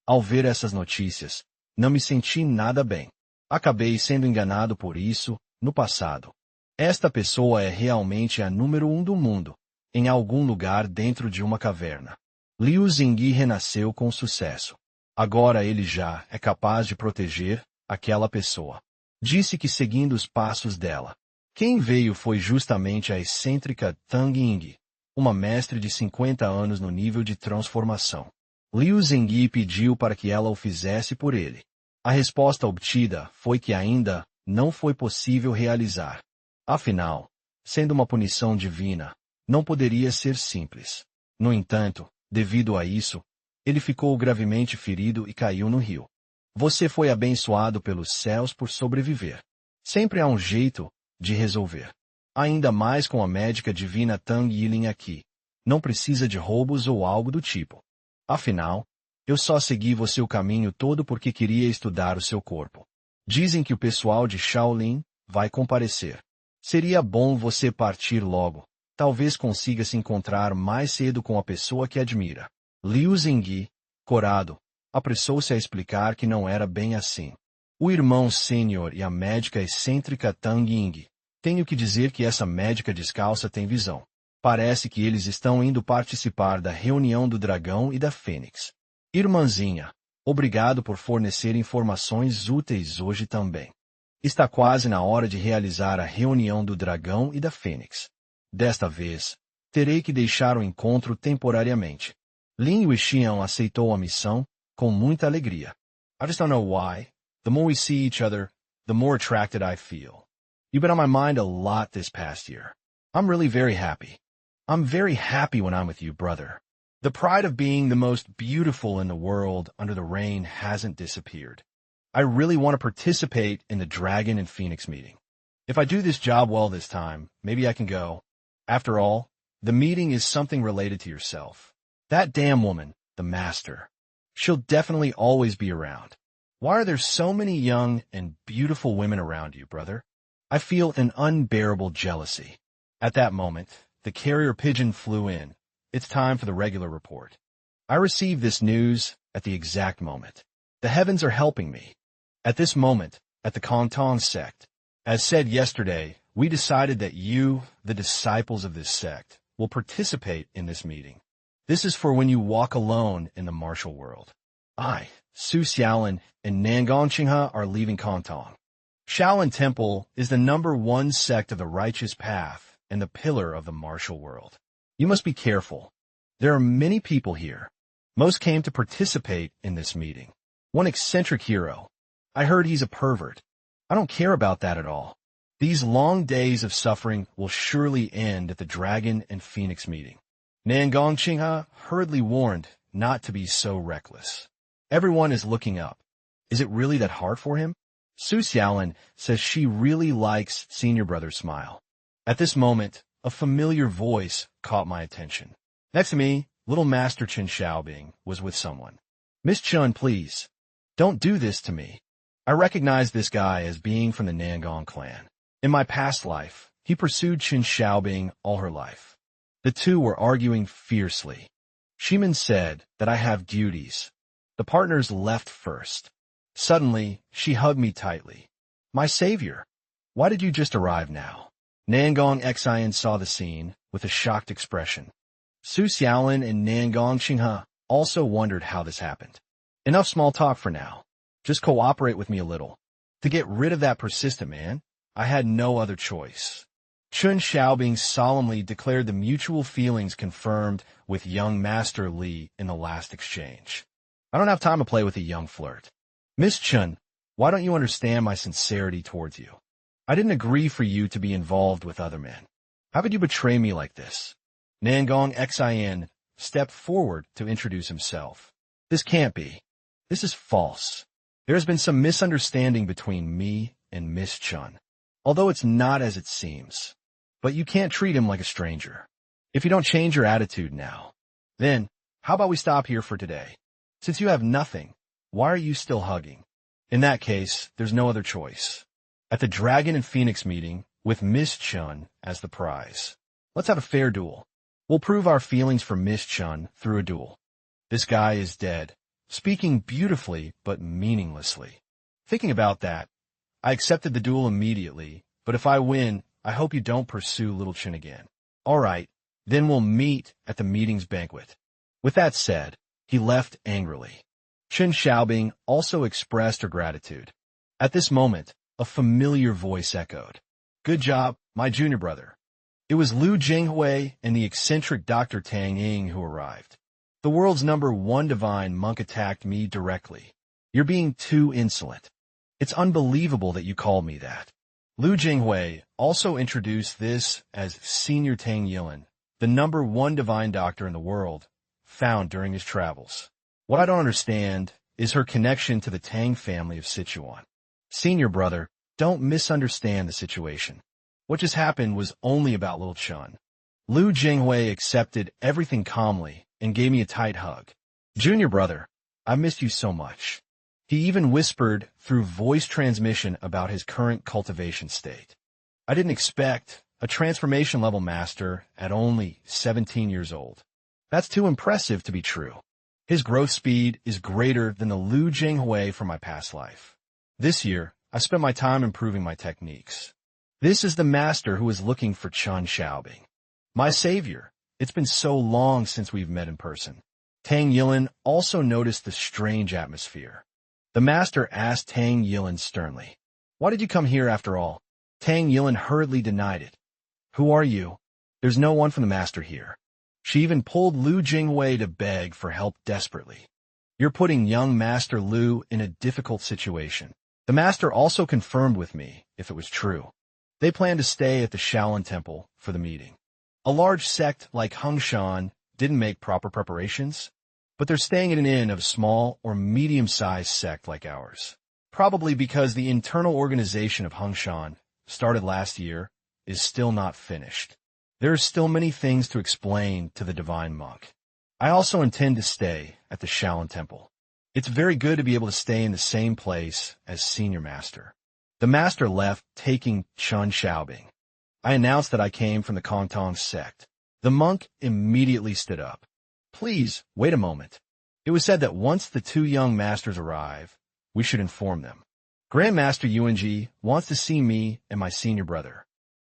Speaker 1: Ao ver essas notícias, não me senti nada bem. Acabei sendo enganado por isso, no passado. Esta pessoa é realmente a número 1 do mundo, em algum lugar dentro de uma caverna. Liu Zengyi renasceu com sucesso. Agora ele já é capaz de proteger aquela pessoa. Disse que seguindo os passos dela. Quem veio foi justamente a excêntrica Tang Ying, uma mestre de 50 anos no nível de transformação. Liu Zengyi pediu para que ela o fizesse por ele. A resposta obtida foi que ainda não foi possível realizar. Afinal, sendo uma punição divina, não poderia ser simples. No entanto, devido a isso, ele ficou gravemente ferido e caiu no rio. Você foi abençoado pelos céus por sobreviver. Sempre há jeito de resolver. Ainda mais com a médica divina Tang Yilin aqui. Não precisa de roubos ou algo do tipo. Afinal, eu só segui você o caminho todo porque queria estudar o seu corpo. Dizem que o pessoal de Shaolin vai comparecer. Seria bom você partir logo. Talvez consiga se encontrar mais cedo com a pessoa que admira. Liu Zengyi, corado, apressou-se a explicar que não era bem assim. O irmão sênior e a médica excêntrica Tang Ying. Tenho que dizer que essa médica descalça tem visão. Parece que eles estão indo participar da reunião do dragão e da fênix. Irmãzinha, obrigado por fornecer informações úteis hoje também. Está quase na hora de realizar a reunião do dragão e da fênix. Desta vez, terei que deixar o encontro temporariamente. Lin Yuxian aceitou a missão com muita alegria. I just don't know why. The more we see each other, the more attracted I feel. You've been on my mind a lot this past year. I'm really very happy. I'm very happy when I'm with you, brother. The pride of being the most beautiful in the world under the rain hasn't disappeared. I really want to participate in the Dragon and Phoenix meeting. If I do this job well this time, maybe I can go. After all, the meeting is something related to yourself. That damn woman, the master. She'll definitely always be around. Why are there so many young and beautiful women around you, brother? I feel an unbearable jealousy. At that moment, the carrier pigeon flew in. It's time for the regular report. I received this news at the exact moment. The heavens are helping me. At this moment, at the Kanton sect, as said yesterday, we decided that you, the disciples of this sect, will participate in this meeting. This is for when you walk alone in the martial world. I, Su Xiaolin, and Nangang Qinghe are leaving Kanton. Shaolin Temple is the #1 sect of the righteous path and the pillar of the martial world. You must be careful. There are many people here. Most came to participate in this meeting. One eccentric hero. I heard he's a pervert. I don't care about that at all. These long days of suffering will surely end at the Dragon and Phoenix meeting. Nangang Qinghe hurriedly warned not to be so reckless. Everyone is looking up. Is it really that hard for him? Su Xiaolin says she really likes Senior Brother's smile. At this moment, a familiar voice caught my attention. Next to me, little Master Chen Xiaobing was with someone. Miss Chun, please. Don't do this to me. I recognize this guy as being from the Nangang clan. In my past life, he pursued Chen Xiaobing all her life. The two were arguing fiercely. Shimin said that I have duties. The partners left first. Suddenly, she hugged me tightly. My savior, why did you just arrive now? Nangang Xian saw the scene with a shocked expression. Su Xiaolin and Nangang Qinghe also wondered how this happened. Enough small talk for now. Just cooperate with me a little. To get rid of that persistent man, I had no other choice. Chen Xiaobing solemnly declared the mutual feelings confirmed with young Master Li in the last exchange. I don't have time to play with a young flirt. Miss Chen, why don't you understand my sincerity towards you? I didn't agree for you to be involved with other men. How could you betray me like this? Nangang Xian stepped forward to introduce himself. This can't be. This is false. There has been some misunderstanding between me and Miss Chun, although it's not as it seems. But you can't treat him like a stranger. If you don't change your attitude now, then how about we stop here for today? Since you have nothing, why are you still hugging? In that case, there's no other choice. At the Dragon and Phoenix meeting, with Miss Chun as the prize. Let's have a fair duel. We'll prove our feelings for Miss Chun through a duel. This guy is dead, speaking beautifully but meaninglessly. Thinking about that, I accepted the duel immediately, but if I win, I hope you don't pursue Little Chin again. All right, then we'll meet at the meeting's banquet. With that said, he left angrily. Chen Xiaobing also expressed her gratitude. At this moment, a familiar voice echoed. Good job, my junior brother. It was Liu Jinghui and the eccentric Dr. Tang Ying who arrived. The world's #1 divine monk attacked me directly. You're being too insolent. It's unbelievable that you called me that. Liu Jinghui also introduced this as Senior Tang Yilin, the #1 divine doctor in the world, found during his travels. What I don't understand is her connection to the Tang family of Sichuan. Senior brother, Don't misunderstand the situation. What just happened was only about little Chun. Lu Jinghui accepted everything calmly and gave me a tight hug. Junior brother, I missed you so much. He even whispered through voice transmission about his current cultivation state. I didn't expect a transformation level master at only 17 years old. That's too impressive to be true. His growth speed is greater than the Lu Jinghui from my past life. This year, I spent my time improving my techniques. This is the master who is looking for Chun Xiaobing. My savior, it's been so long since we've met in person. Tang Yilin also noticed the strange atmosphere. The master asked Tang Yilin sternly, "Why did you come here after all?" Tang Yilin hurriedly denied it. "Who are you? There's no one from the master here." She even pulled Lu Jinghui to beg for help desperately. "You're putting young Master Lu in a difficult situation." The master also confirmed with me if it was true. They plan to stay at the Shaolin Temple for the meeting. A large sect like Hengshan didn't make proper preparations, but they're staying at an inn of a small or medium-sized sect like ours. Probably because the internal organization of Hengshan, started last year, is still not finished. There are still many things to explain to the divine monk. I also intend to stay at the Shaolin Temple. It's very good to be able to stay in the same place as Senior Master. The master left, taking Chun Xiaobing. I announced that I came from the Kongtong sect. The monk immediately stood up. "Please, wait a moment." It was said that once the two young masters arrive, we should inform them. Grandmaster Yuanji wants to see me and my senior brother.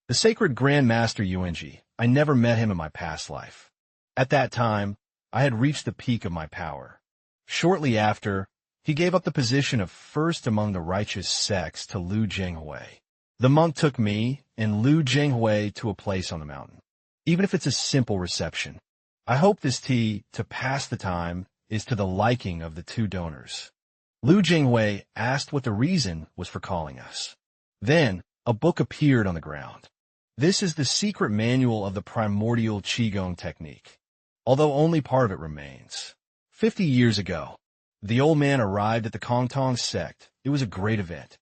Speaker 1: The sacred Grandmaster Yuanji, I never met him in my past life. At that time, I had reached the peak of my power. Shortly after, he gave up the position of first among the righteous sects to Lu Jinghui. The monk took me and Lu Jinghui to a place on the mountain. Even if it's a simple reception, I hope this tea, to pass the time, is to the liking of the two donors. Lu Jinghui asked what the reason was for calling us. Then, a book appeared on the ground. This is the secret manual of the primordial Qigong technique, although only part of it remains. 50 years ago, the old man arrived at the Kongtong sect. It was a great event.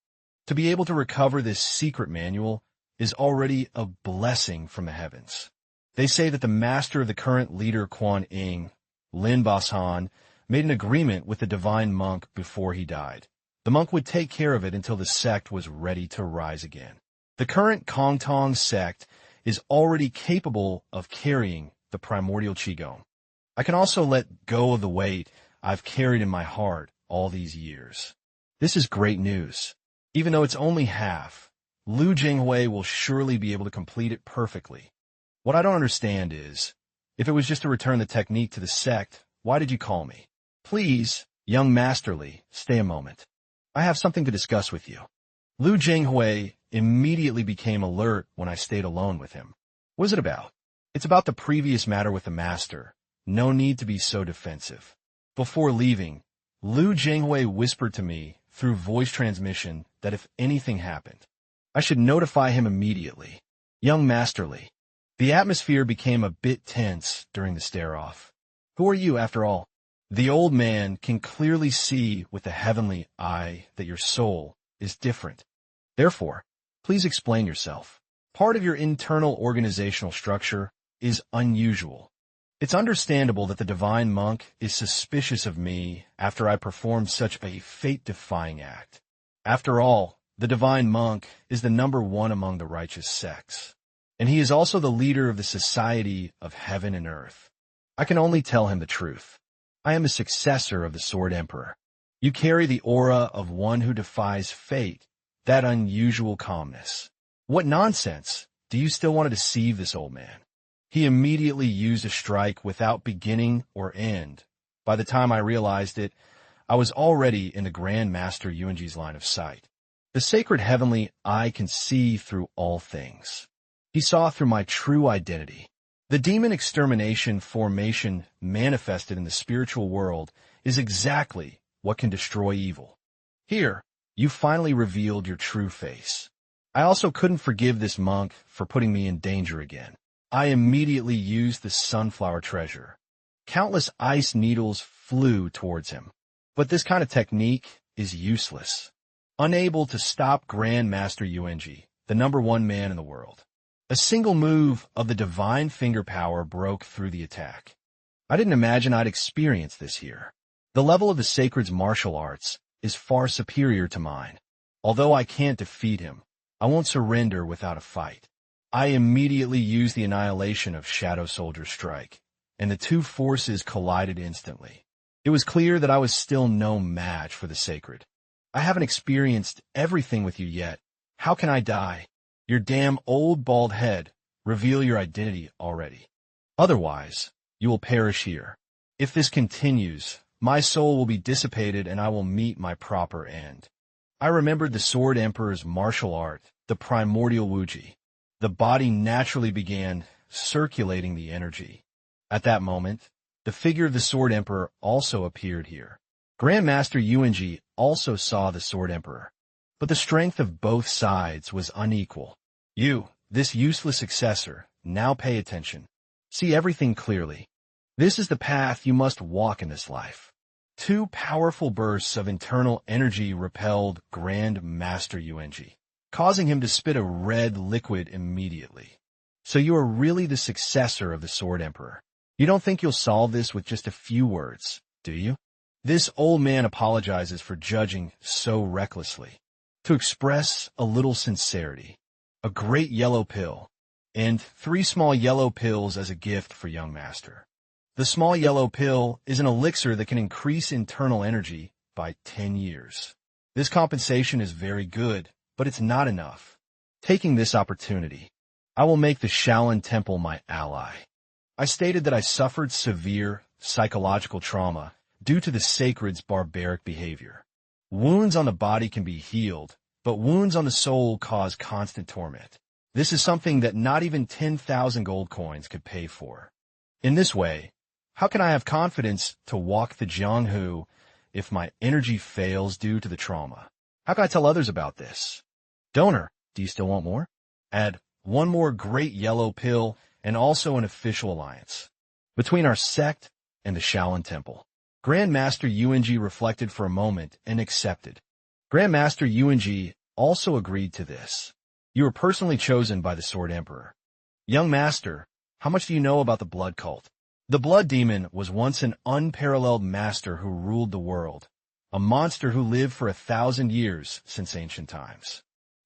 Speaker 1: To be able to recover this secret manual is already a blessing from the heavens. They say that the master of the current leader Quan Ying, Lin Bashan, made an agreement with the divine monk before he died. The monk would take care of it until the sect was ready to rise again. The current Kongtong sect is already capable of carrying the primordial Qigong. I can also let go of the weight I've carried in my heart all these years. This is great news. Even though it's only half, Lu Jinghui will surely be able to complete it perfectly. What I don't understand is, if it was just to return the technique to the sect, why did you call me? Please, young Masterly, stay a moment. I have something to discuss with you. Lu Jinghui immediately became alert when I stayed alone with him. What is it about? It's about the previous matter with the master. No need to be so defensive. Before leaving, Lu Jinghui whispered to me through voice transmission that if anything happened, I should notify him immediately. Young Masterly. The atmosphere became a bit tense during the stare-off. Who are you, after all? The old man can clearly see with the heavenly eye that your soul is different. Therefore, please explain yourself. Part of your internal organizational structure is unusual. It's understandable that the divine monk is suspicious of me after I performed such a fate-defying act. After all, the divine monk is the number one among the righteous sects, and he is also the leader of the society of heaven and earth. I can only tell him the truth. I am a successor of the Sword Emperor. You carry the aura of one who defies fate, that unusual calmness. What nonsense! Do you still want to deceive this old man? He immediately used a strike without beginning or end. By the time I realized it, I was already in the Grand Master Yuanji's line of sight. The sacred heavenly eye can see through all things. He saw through my true identity. The demon extermination formation manifested in the spiritual world is exactly what can destroy evil. Here, you finally revealed your true face. I also couldn't forgive this monk for putting me in danger again. I immediately used the sunflower treasure. Countless ice needles flew towards him. But this kind of technique is useless. unable to stop Grandmaster Yuenji, the #1 man in the world. A single move of the divine finger power broke through the attack. I didn't imagine I'd experience this here. The level of the Sacred's martial arts is far superior to mine. Although I can't defeat him, I won't surrender without a fight. I immediately used the annihilation of Shadow Soldier Strike, and the two forces collided instantly. It was clear that I was still no match for the Sacred. I haven't experienced everything with you yet. How can I die? Your damn old bald head, reveal your identity already. Otherwise, you will perish here. If this continues, my soul will be dissipated and I will meet my proper end. I remembered the Sword Emperor's martial art, the primordial Wuji. The body naturally began circulating the energy. At that moment, the figure of the Sword Emperor also appeared here. Grandmaster Yuenji also saw the Sword Emperor, but the strength of both sides was unequal. You, this useless successor, now pay attention. See everything clearly. This is the path you must walk in this life. Two powerful bursts of internal energy repelled Grandmaster Yuenji, causing him to spit a red liquid immediately. So you are really the successor of the Sword Emperor. You don't think you'll solve this with just a few words, do you? This old man apologizes for judging so recklessly. To express a little sincerity, a great yellow pill, and 3 small yellow pills as a gift for young master. The small yellow pill is an elixir that can increase internal energy by 10 years. This compensation is very good, but it's not enough. Taking this opportunity, I will make the Shaolin Temple my ally. I stated that I suffered severe psychological trauma due to the Sacred's barbaric behavior. Wounds on the body can be healed, but wounds on the soul cause constant torment. This is something that not even 10,000 gold coins could pay for. In this way, how can I have confidence to walk the Jianghu if my energy fails due to the trauma? How can I tell others about this? Donor, do you still want more? Add 1 more great yellow pill and also an official alliance between our sect and the Shaolin Temple. Grandmaster Yuenji reflected for a moment and accepted. Grandmaster Yuenji also agreed to this. You were personally chosen by the Sword Emperor. Young master, how much do you know about the blood cult? The blood demon was once an unparalleled master who ruled the world, a monster who lived for 1,000 years since ancient times.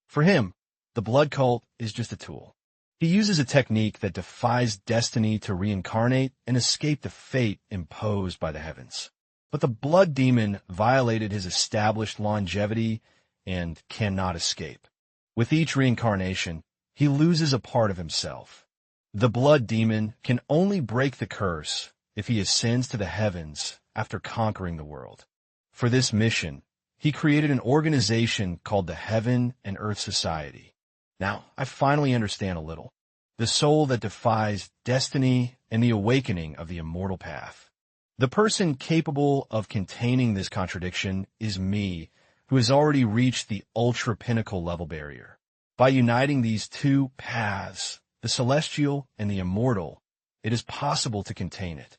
Speaker 1: For him, the blood cult is just a tool. He uses a technique that defies destiny to reincarnate and escape the fate imposed by the heavens. But the blood demon violated his established longevity and cannot escape. With each reincarnation, he loses a part of himself. The blood demon can only break the curse if he ascends to the heavens after conquering the world. For this mission, he created an organization called the Heaven and Earth Society. Now, I finally understand a little. The soul that defies destiny and the awakening of the immortal path. The person capable of containing this contradiction is me, who has already reached the ultra-pinnacle level barrier. By uniting these two paths, the celestial and the immortal, it is possible to contain it.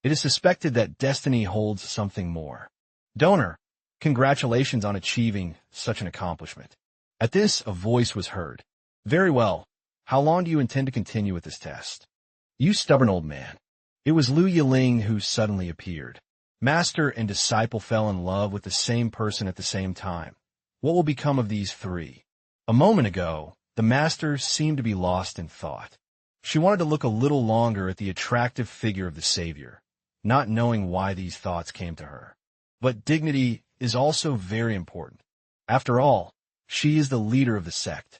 Speaker 1: It is suspected that destiny holds something more. Donor, congratulations on achieving such an accomplishment. At this, a voice was heard. Very well. How long do you intend to continue with this test? You stubborn old man. It was Lu Yiling who suddenly appeared. Master and disciple fell in love with the same person at the same time. What will become of these 3? A moment ago, the master seemed to be lost in thought. She wanted to look a little longer at the attractive figure of the Savior, not knowing why these thoughts came to her. But dignity is also very important. After all, she is the leader of the sect.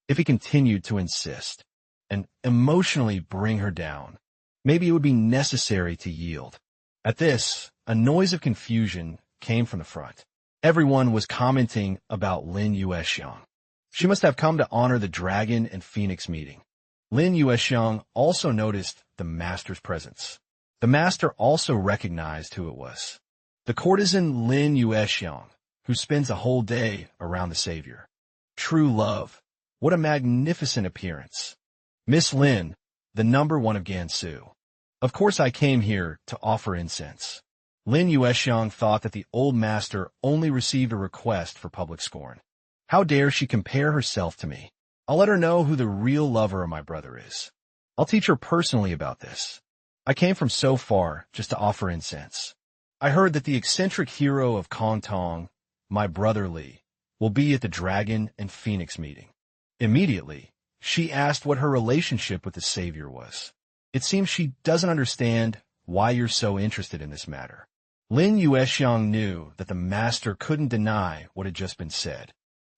Speaker 1: If he continued to insist and emotionally bring her down, maybe it would be necessary to yield. At this, a noise of confusion came from the front. Everyone was commenting about Lin Yuexiang. She must have come to honor the Dragon and Phoenix meeting. Lin Yuexiang also noticed the master's presence. The master also recognized who it was. The courtesan Lin Yuexiang, who spends a whole day around the Savior. True love. What a magnificent appearance. Miss Lin, the #1 of Gansu. Of course I came here to offer incense. Lin Yuexiang thought that the old master only received a request for public scorn. How dare she compare herself to me? I'll let her know who the real lover of my brother is. I'll teach her personally about this. I came from so far just to offer incense. I heard that the eccentric hero of Kongtong, my brother Li, will be at the Dragon and Phoenix meeting. Immediately, she asked what her relationship with the Savior was. It seems she doesn't understand why you're so interested in this matter. Lin Yuexiang knew that the master couldn't deny what had just been said.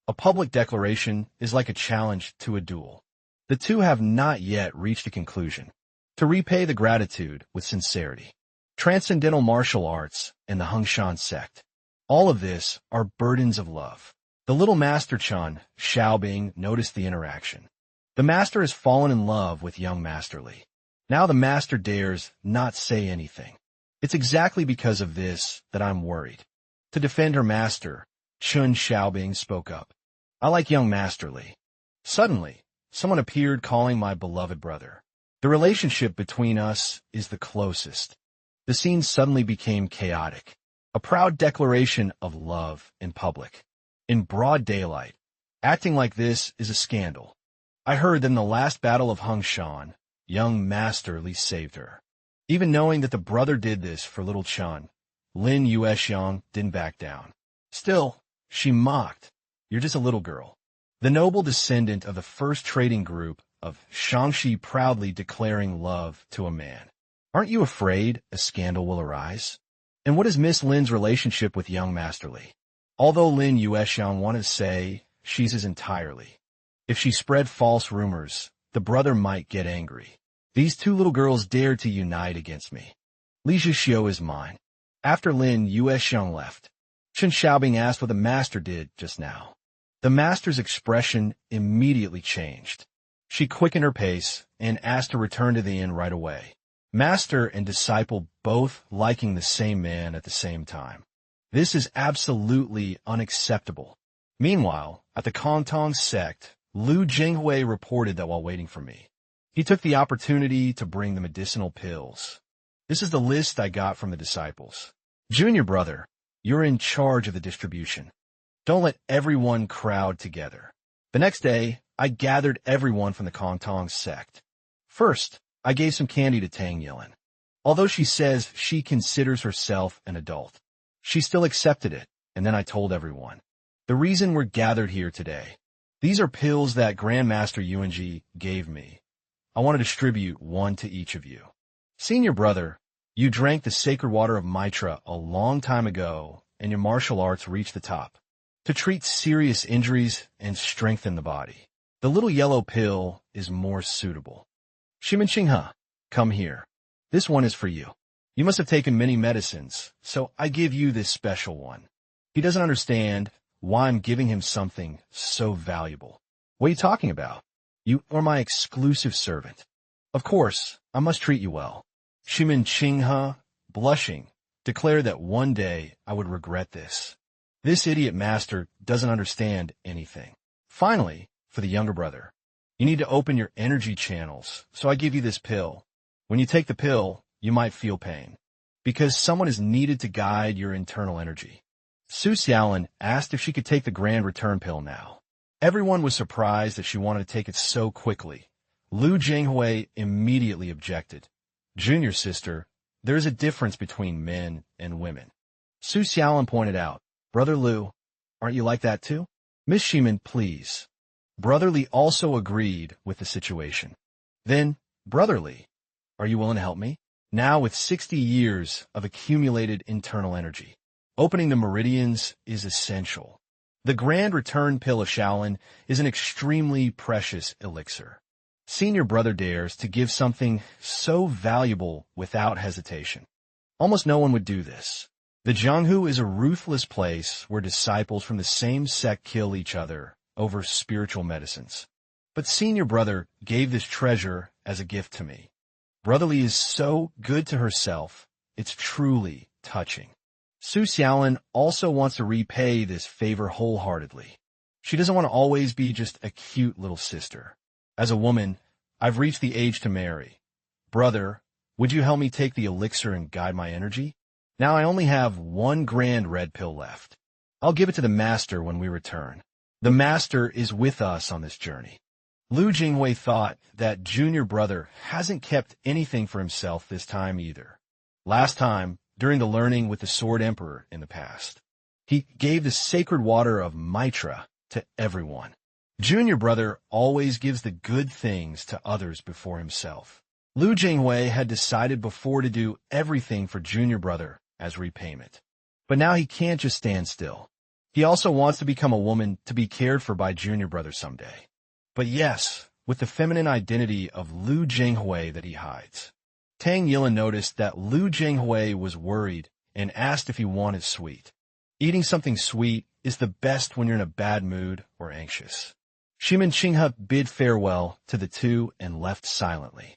Speaker 1: A public declaration is like a challenge to a duel. The two have not yet reached a conclusion. To repay the gratitude with sincerity. Transcendental martial arts and the Hengshan sect. All of this are burdens of love. The little master Chun, Xiaobing, noticed the interaction. The master has fallen in love with young Master Li. Now the master dares not say anything. It's exactly because of this that I'm worried. To defend her master, Chun Xiaobing spoke up. I like young Master Li. Suddenly, someone appeared calling my beloved brother. The relationship between us is the closest. The scene suddenly became chaotic. A proud declaration of love in public. In broad daylight. Acting like this is a scandal. I heard that in the last battle of Hengshan, young Master Li saved her. Even knowing that the brother did this for little Chun, Lin Yuexiang didn't back down. Still, she mocked. You're just a little girl. The noble descendant of the first trading group of Shangxi proudly declaring love to a man. Aren't you afraid a scandal will arise? And what is Miss Lin's relationship with young Master Li? Although Lin Yuexiang wanted to say she's his entirely. If she spread false rumors, the brother might get angry. These two little girls dared to unite against me. Li Zhixiu is mine. After Lin Yuexiang left, Chen Xiaobing asked what the master did just now. The master's expression immediately changed. She quickened her pace and asked to return to the inn right away. Master and disciple both liking the same man at the same time. This is absolutely unacceptable. Meanwhile, at the Kongtong sect, Lu Jinghui reported that while waiting for me, he took the opportunity to bring the medicinal pills. This is the list I got from the disciples. Junior brother, you're in charge of the distribution. Don't let everyone crowd together. The next day, I gathered everyone from the Kongtong sect. First, I gave some candy to Tang Yilin. Although she says she considers herself an adult, she still accepted it, and then I told everyone. The reason we're gathered here today. These are pills that Grandmaster Yuanji gave me. I want to distribute one to each of you. Senior brother, you drank the sacred water of Mitra a long time ago, and your martial arts reached the top. To treat serious injuries and strengthen the body. The little yellow pill is more suitable. Shimen Qinghe, come here. This one is for you. You must have taken many medicines, so I give you this special one. He doesn't understand why I'm giving him something so valuable. What are you talking about? You are my exclusive servant. Of course, I must treat you well. Shimen Qinghe, blushing, declared that one day I would regret this. This idiot master doesn't understand anything. Finally, for the younger brother, you need to open your energy channels, so I give you this pill. When you take the pill, you might feel pain, because someone is needed to guide your internal energy. Su Xiaolin asked if she could take the grand return pill now. Everyone was surprised that she wanted to take it so quickly. Lu Jinghui immediately objected. Junior sister, there is a difference between men and women. Su Xiaolin pointed out, Brother Lu, aren't you like that too? Miss Shimen, please. Brother Li also agreed with the situation. Then, Brother Li, are you willing to help me? Now with 60 years of accumulated internal energy, opening the meridians is essential. The Grand Return Pill of Shaolin is an extremely precious elixir. Senior brother dares to give something so valuable without hesitation. Almost no one would do this. The Jianghu is a ruthless place where disciples from the same sect kill each other over spiritual medicines. But senior brother gave this treasure as a gift to me. Brotherly is so good to herself, it's truly touching. Su Xiaolin also wants to repay this favor wholeheartedly. She doesn't want to always be just a cute little sister. As a woman, I've reached the age to marry. Brother, would you help me take the elixir and guide my energy? Now I only have one grand red pill left. I'll give it to the master when we return. The master is with us on this journey. Lu Jinghui thought that junior brother hasn't kept anything for himself this time either. Last time, during the learning with the Sword Emperor in the past, he gave the sacred water of Mitra to everyone. Junior brother always gives the good things to others before himself. Lu Jinghui had decided before to do everything for junior brother as repayment. But now he can't just stand still. He also wants to become a woman to be cared for by junior brother someday. But yes, with the feminine identity of Lu Jinghui that he hides. Tang Yilin noticed that Lu Jinghui was worried and asked if he wanted sweet. Eating something sweet is the best when you're in a bad mood or anxious. Shimin Qinghe bid farewell to the two and left silently.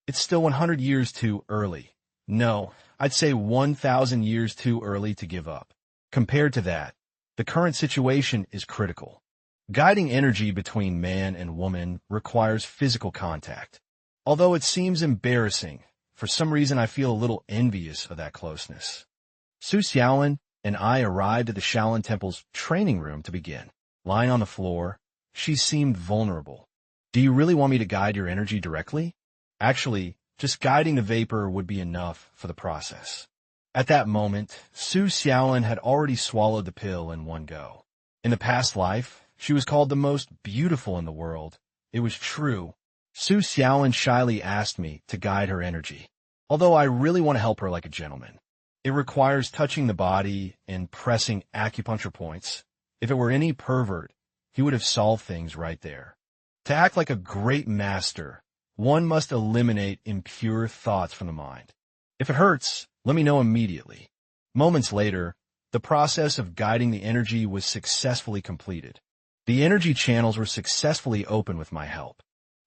Speaker 1: It's still 100 years too early. No, I'd say 1,000 years too early to give up. Compared to that, the current situation is critical. Guiding energy between man and woman requires physical contact. Although it seems embarrassing, for some reason I feel a little envious of that closeness. Su Xiaolin and I arrived at the Shaolin Temple's training room to begin. Lying on the floor, she seemed vulnerable. Do you really want me to guide your energy directly? Actually, just guiding the vapor would be enough for the process. At that moment, Su Xiaolin had already swallowed the pill in one go. In the past life, she was called the most beautiful in the world. It was true. Su Xiaolin shyly asked me to guide her energy, although I really want to help her like a gentleman. It requires touching the body and pressing acupuncture points. If it were any pervert, he would have solved things right there. To act like a great master, one must eliminate impure thoughts from the mind. If it hurts, let me know immediately. Moments later, the process of guiding the energy was successfully completed. The energy channels were successfully opened with my help.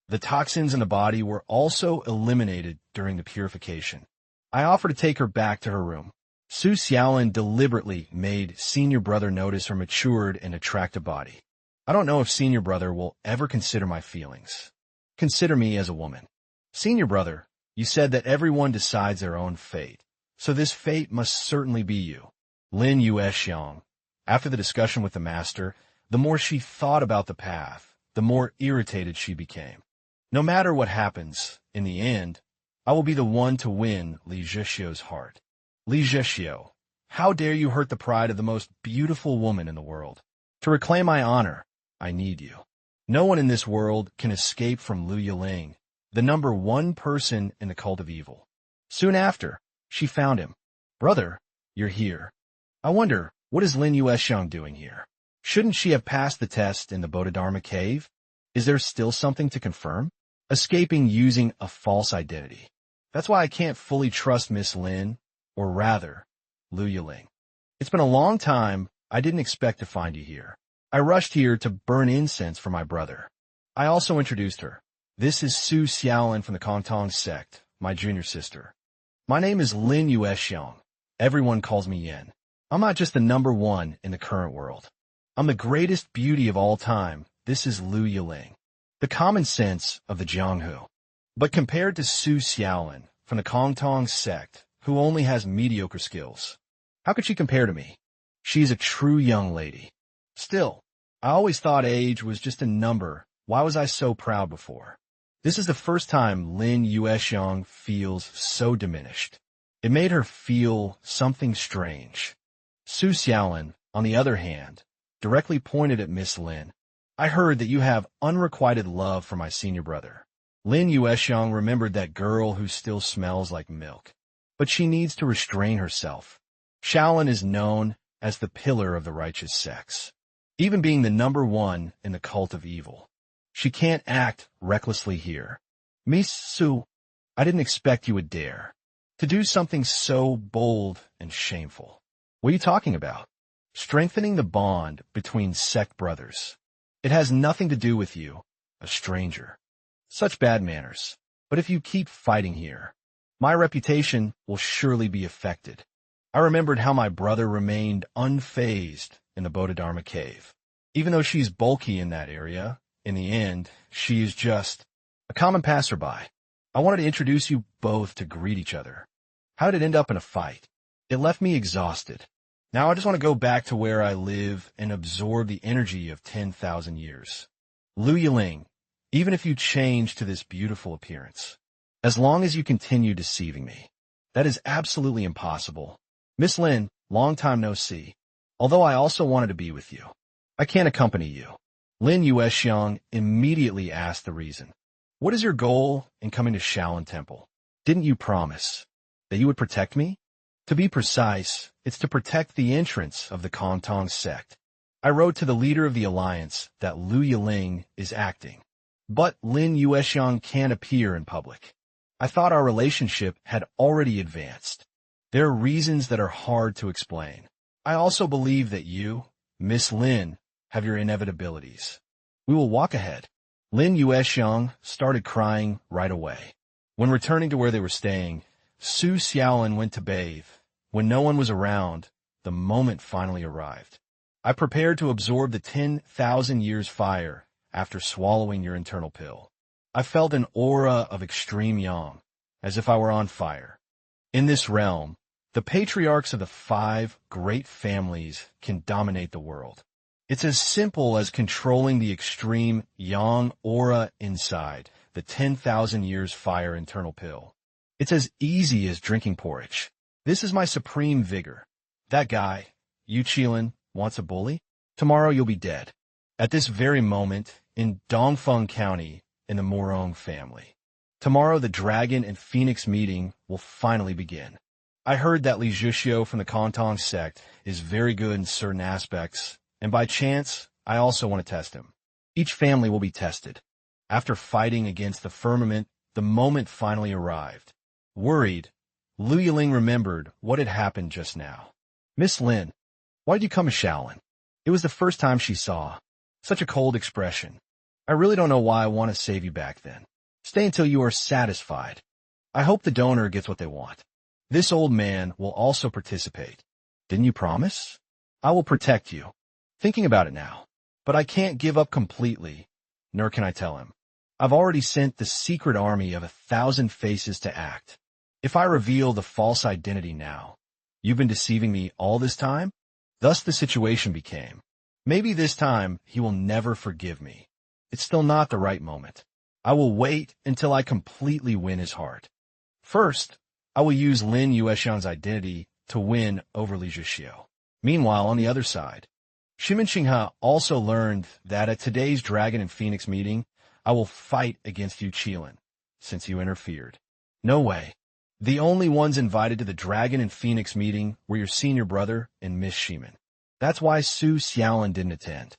Speaker 1: The toxins in the body were also eliminated during the purification. I offered to take her back to her room. Su Xiaolin deliberately made senior brother notice her matured and attractive body. I don't know if senior brother will ever consider my feelings. Consider me as a woman. Senior brother, you said that everyone decides their own fate, so this fate must certainly be you. Lin Yuexiang. After the discussion with the master, the more she thought about the path, the more irritated she became. No matter what happens, in the end, I will be the one to win Li Zhexio's heart. Li Zhexio, how dare you hurt the pride of the most beautiful woman in the world? To reclaim my honor, I need you. No one in this world can escape from Lu Yiling, the number one person in the cult of evil. Soon after, she found him. Brother, you're here. I wonder, what is Lin Yuexiang doing here? Shouldn't she have passed the test in the Bodhidharma cave? Is there still something to confirm? Escaping using a false identity. That's why I can't fully trust Miss Lin, or rather, Lu Yiling. It's been a long time. I didn't expect to find you here. I rushed here to burn incense for my brother. I also introduced her. This is Su Xiaolin from the Kongtong sect, my junior sister. My name is Lin Yuexiang. Everyone calls me Yin. I'm not just the number one in the current world. I'm the greatest beauty of all time. This is Lu Yiling, the common sense of the Jianghu. But compared to Su Xiaolin from the Kongtong sect, who only has mediocre skills, how could she compare to me? She's a true young lady. Still, I always thought age was just a number. Why was I so proud before? This is the first time Lin Yuexiang feels so diminished. It made her feel something strange. Su Xiaolin, on the other hand, directly pointed at Miss Lin. I heard that you have unrequited love for my senior brother. Lin Yuexiang remembered that girl who still smells like milk. But she needs to restrain herself. Shaolin is known as the pillar of the righteous sex, even being the number one in the cult of evil. She can't act recklessly here. Miss Su, I didn't expect you would dare to do something so bold and shameful. What are you talking about? Strengthening the bond between sect brothers. It has nothing to do with you, a stranger. Such bad manners. But if you keep fighting here, my reputation will surely be affected. I remembered how my brother remained unfazed in the Bodhidharma cave. Even though she's bulky in that area, in the end, she is just a common passerby. I wanted to introduce you both to greet each other. How did it end up in a fight? It left me exhausted. Now I just want to go back to where I live and absorb the energy of 10,000 years. Lu Yiling, even if you change to this beautiful appearance, as long as you continue deceiving me, that is absolutely impossible. Miss Lin, long time no see. Although I also wanted to be with you, I can't accompany you. Lin Yuexiang immediately asked the reason. What is your goal in coming to Shaolin Temple? Didn't you promise that you would protect me? To be precise, it's to protect the entrance of the Kongtong sect. I wrote to the leader of the alliance that Lu Yiling is acting, but Lin Yuexiang can't appear in public. I thought our relationship had already advanced. There are reasons that are hard to explain. I also believe that you, Miss Lin, have your inevitabilities. We will walk ahead. Lin Yuexiang started crying right away. When returning to where they were staying, Su Xiaolin went to bathe. When no one was around, the moment finally arrived. I prepared to absorb the 10,000 years fire after swallowing your internal pill. I felt an aura of extreme yang, as if I were on fire. In this realm, the patriarchs of the 5 great families can dominate the world. It's as simple as controlling the extreme yang aura inside the 10,000 years fire internal pill. It's as easy as drinking porridge. This is my supreme vigor. That guy, Yu Qilin, wants a bully? Tomorrow you'll be dead. At this very moment, in Dongfeng County, in the Morong family. Tomorrow the Dragon and Phoenix meeting will finally begin. I heard that Li Zhuxiu from the Kongtong sect is very good in certain aspects, and by chance, I also want to test him. Each family will be tested. After fighting against the firmament, the moment finally arrived. Worried, Lu Yiling remembered what had happened just now. Miss Lin, why did you come to Shaolin? It was the first time she saw. Such a cold expression. I really don't know why I want to save you back then. Stay until you are satisfied. I hope the donor gets what they want. This old man will also participate. Didn't you promise? I will protect you. Thinking about it now. But I can't give up completely, nor can I tell him. I've already sent the secret army of 1,000 faces to act. If I reveal the false identity now, you've been deceiving me all this time? Thus the situation became. Maybe this time he will never forgive me. It's still not the right moment. I will wait until I completely win his heart. First, I will use Lin Yuexiang's identity to win over Li Zhuxiu. Meanwhile, on the other side, Shimin Qinghe also learned that at today's Dragon and Phoenix meeting, I will fight against Yu Qilin, since you interfered. No way. The only ones invited to the Dragon and Phoenix meeting were your senior brother and Miss Shimin. That's why Su Xiaolin didn't attend.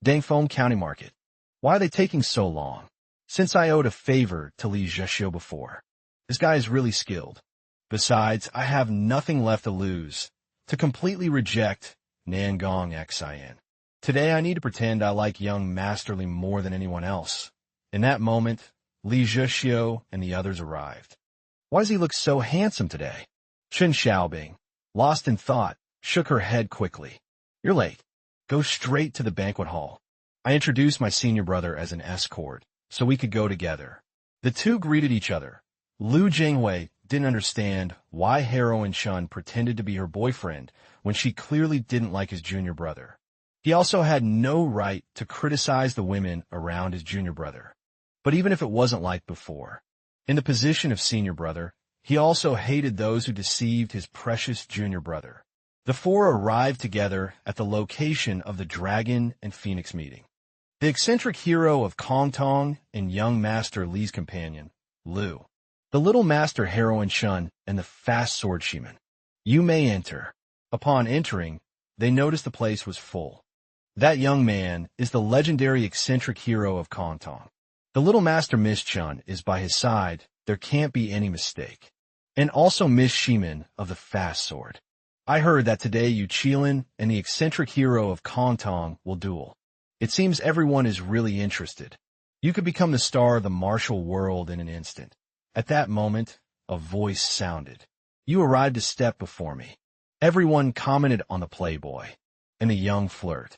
Speaker 1: Dangfeng County Market. Why are they taking so long? Since I owed a favor to Li Zhuxiu before. This guy is really skilled. Besides, I have nothing left to lose. To completely reject Nangong Xian. Today I need to pretend I like young Master Li more than anyone else. In that moment, Li Zhuxiu and the others arrived. Why does he look so handsome today? Chen Xiaobing, lost in thought, shook her head quickly. You're late. Go straight to the banquet hall. I introduced my senior brother as an escort, so we could go together. The two greeted each other. Lu Jinghui didn't understand why Heroine Shun pretended to be her boyfriend when she clearly didn't like his junior brother. He also had no right to criticize the women around his junior brother. But even if it wasn't like before, in the position of senior brother, he also hated those who deceived his precious junior brother. The 4 arrived together at the location of the Dragon and Phoenix meeting. The eccentric hero of Kongtong and young Master Li's companion, Lu. The little Master Heroine Shun and the fast sword Shimin. You may enter. Upon entering, they noticed the place was full. That young man is the legendary eccentric hero of Kongtong. The little Master Miss Chun is by his side. There can't be any mistake. And also Miss Shimin of the fast sword. I heard that today Yu Qilin and the eccentric hero of Kongtong will duel. It seems everyone is really interested. You could become the star of the martial world in an instant. At that moment, a voice sounded. You arrived a step before me. Everyone commented on the playboy and the young flirt.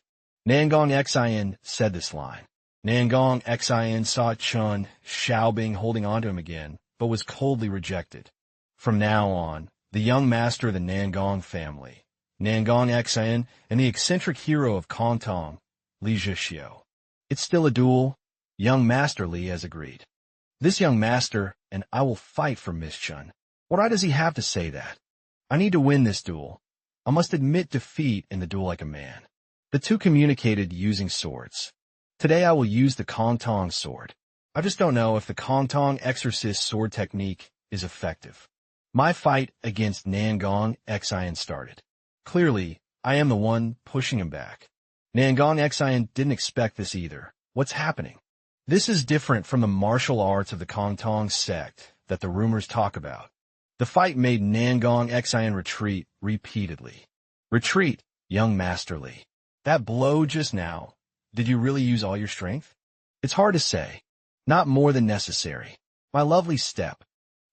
Speaker 1: Nangong Xian said this line. Nangong Xian saw Chun Xiaobing holding onto him again, but was coldly rejected. From now on, the young master of the Nangong family, Nangong Xian, and the eccentric hero of Kongtong, Li Zhixiu. It's still a duel. Young Master Li has agreed. This young master, and I will fight for Miss Chun. Why does he have to say that? I need to win this duel. I must admit defeat in the duel like a man. The two communicated using swords. Today I will use the Kongtong sword. I just don't know if the Kongtong exorcist sword technique is effective. My fight against Nangong Xian started. Clearly, I am the one pushing him back. Nangong Xian didn't expect this either. What's happening? This is different from the martial arts of the Kongtong sect that the rumors talk about. The fight made Nangong Xian retreat repeatedly. Retreat, young Master Li. That blow just now, did you really use all your strength? It's hard to say. Not more than necessary. My lovely step.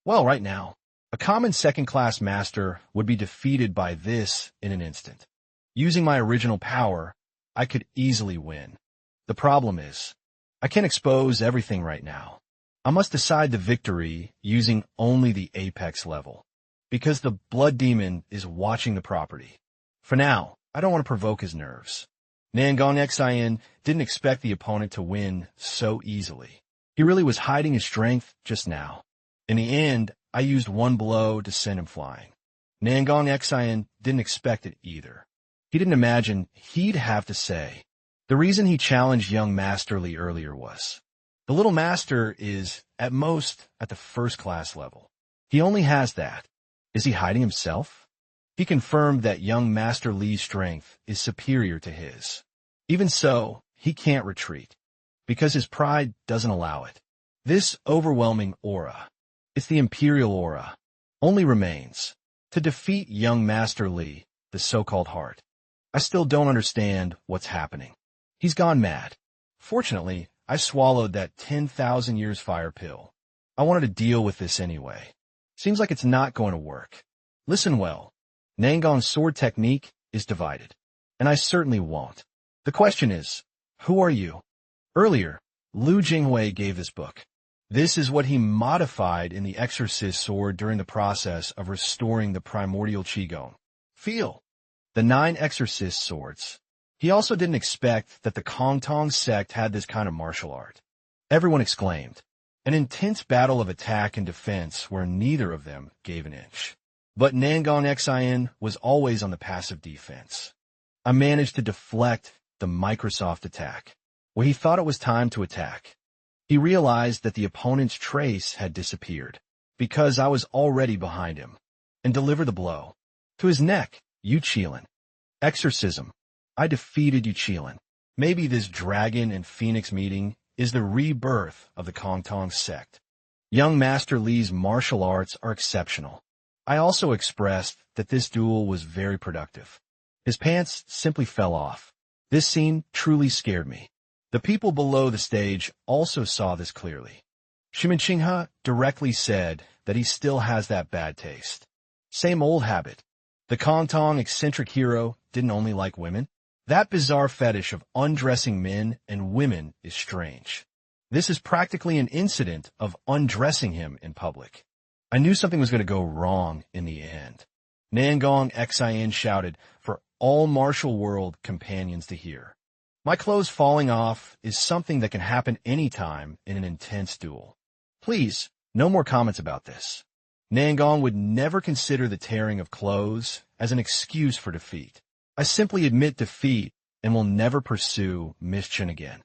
Speaker 1: Well, right now, a common second-class master would be defeated by this in an instant. Using my original power, I could easily win. The problem is, I can't expose everything right now. I must decide the victory using only the apex level, because the blood demon is watching the property. For now, I don't want to provoke his nerves. Nangong Xian didn't expect the opponent to win so easily. He really was hiding his strength just now. In the end, I used one blow to send him flying. Nangong Xian didn't expect it either. He didn't imagine he'd have to say. The reason he challenged young Master Li earlier was, the little master is, at most, at the first-class level. He only has that. Is he hiding himself? He confirmed that young Master Li's strength is superior to his. Even so, he can't retreat, because his pride doesn't allow it. This overwhelming aura, it's the imperial aura, only remains to defeat young Master Li, the so-called heart. I still don't understand what's happening. He's gone mad. Fortunately, I swallowed that 10,000 years fire pill. I wanted to deal with this anyway. Seems like it's not going to work. Listen well. Nangong's sword technique is divided, and I certainly won't. The question is, who are you? Earlier, Lu Jinghui gave this book. This is what he modified in the exorcist sword during the process of restoring the primordial qigong. Feel. The 9 exorcist swords. He also didn't expect that the Kongtong sect had this kind of martial art. Everyone exclaimed. An intense battle of attack and defense where neither of them gave an inch. But Nangong Xian was always on the passive defense. I managed to deflect the Microsoft attack. When he thought it was time to attack, he realized that the opponent's trace had disappeared, because I was already behind him, and delivered the blow. To his neck, Yu Qilin. Exorcism. I defeated Yu Qilin. Maybe this dragon and phoenix meeting is the rebirth of the Kongtong sect. Young Master Li's martial arts are exceptional. I also expressed that this duel was very productive. His pants simply fell off. This scene truly scared me. The people below the stage also saw this clearly. Shimenqinghe directly said that he still has that bad taste. Same old habit. The Kongtong eccentric hero didn't only like women. That bizarre fetish of undressing men and women is strange. This is practically an incident of undressing him in public. I knew something was going to go wrong in the end. Nangong Xian shouted for all martial world companions to hear. My clothes falling off is something that can happen anytime in an intense duel. Please, no more comments about this. Nangong would never consider the tearing of clothes as an excuse for defeat. I simply admit defeat and will never pursue Miss Chen again.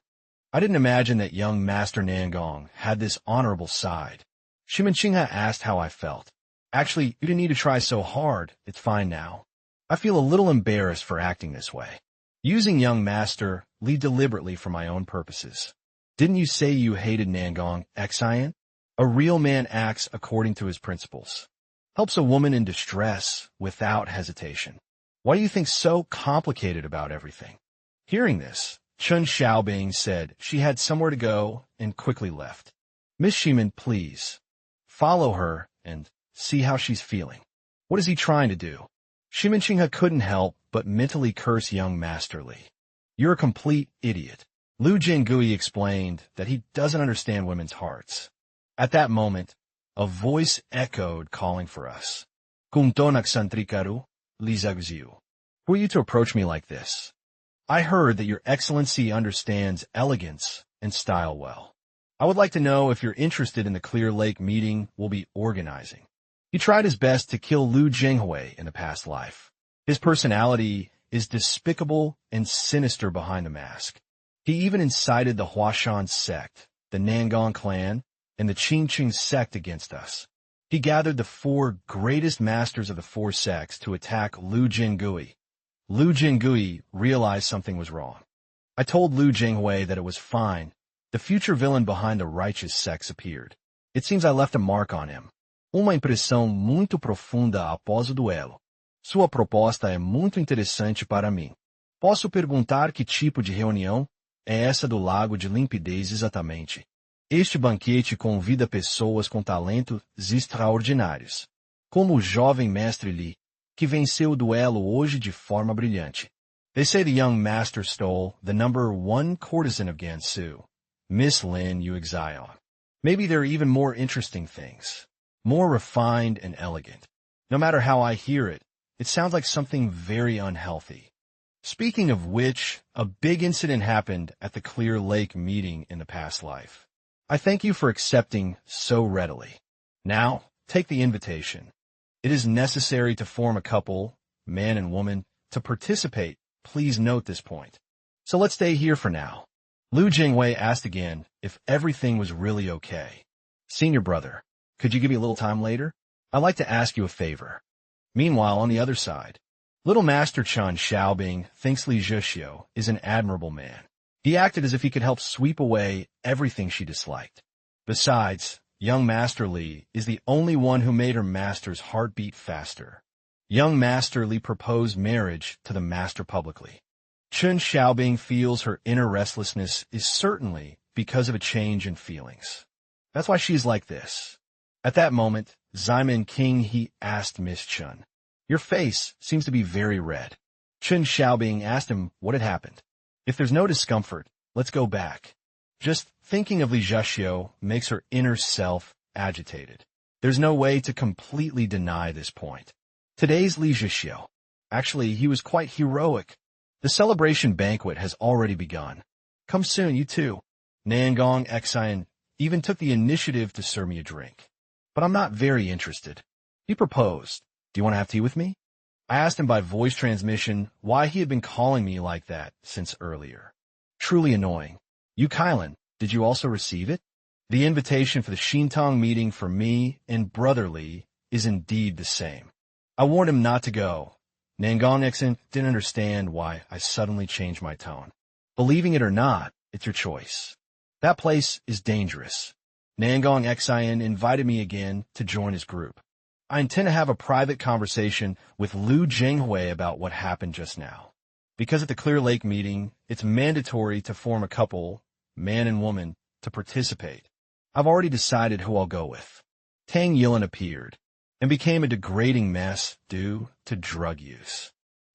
Speaker 1: I didn't imagine that young Master Nangong had this honorable side. Shimenqinghe asked how I felt. Actually, you didn't need to try so hard. It's fine now. I feel a little embarrassed for acting this way. Using young Master Li deliberately for my own purposes. Didn't you say you hated Nangong Xian? A real man acts according to his principles. Helps a woman in distress without hesitation. Why do you think so complicated about everything? Hearing this, Chun Xiaobing said she had somewhere to go and quickly left. Miss Shimen, please, follow her and see how she's feeling. What is he trying to do? Shimenqinghe couldn't help but mentally curse young Master Li. You're a complete idiot. Lu Jingui explained that he doesn't understand women's hearts. At that moment, a voice echoed calling for us. Kung to nagsantrikaru, lizagziu. Who are you to approach me like this? I heard that your excellency understands elegance and style well. I would like to know if you're interested in the Clear Lake meeting we'll be organizing. He tried his best to kill Lu Jinghui in the past life. His personality is despicable and sinister behind the mask. He even incited the Huashan sect, the Nangong clan, and the Qingqing sect against us. He gathered the 4 greatest masters of the 4 sects to attack Lu Jingui. Lu Jingui realized something was wrong. I told Lu Jinghui that it was fine. The future villain behind the righteous sects appeared. It seems I left a mark on him. Uma impressão muito profunda após o duelo. Sua proposta é muito interessante para mim. Posso perguntar que tipo de reunião é essa do Lago de Limpidez exatamente? Este banquete convida pessoas com talentos extraordinários, como o jovem mestre Li, que venceu o duelo hoje de forma brilhante. They say the young master stole the number 1 courtesan of Gansu, Miss Lin Yuxion. Maybe there are even more interesting things, more refined and elegant. No matter how I hear it, it sounds like something very unhealthy. Speaking of which, a big incident happened at the Clear Lake meeting in the past life. I thank you for accepting so readily. Now, take the invitation. It is necessary to form a couple, man and woman, to participate. Please note this point. So let's stay here for now. Lu Jinghui asked again if everything was really okay. Senior brother, could you give me a little time later? I'd like to ask you a favor. Meanwhile, on the other side, Little Master Chen Xiaobing thinks Li Zhixiu is an admirable man. He acted as if he could help sweep away everything she disliked. Besides, young Master Li is the only one who made her master's heart beat faster. Young Master Li proposed marriage to the master publicly. Chen Xiaobing feels her inner restlessness is certainly because of a change in feelings. That's why she's like this. At that moment, Ximen King he asked Miss Chen, "Your face seems to be very red." Chen Xiaobing asked him what had happened. If there's no discomfort, let's go back. Just thinking of Li Zhixiu makes her inner self agitated. There's no way to completely deny this point. Today's Li Zhixiu. Actually, he was quite heroic. The celebration banquet has already begun. Come soon, you too. Nangong Xian even took the initiative to serve me a drink. But I'm not very interested. He proposed, "Do you want to have tea with me?" I asked him by voice transmission why he had been calling me like that since earlier. Truly annoying. Yu Kailan, did you also receive it? The invitation for the Xintong meeting for me and Brother Li is indeed the same. I warned him not to go. Nangong Xian didn't understand why I suddenly changed my tone. Believing it or not, it's your choice. That place is dangerous. Nangong Xian invited me again to join his group. I intend to have a private conversation with Lu Jinghui about what happened just now. Because at the Clear Lake meeting, it's mandatory to form a couple, man and woman, to participate. I've already decided who I'll go with. Tang Yilin appeared and became a degrading mess due to drug use.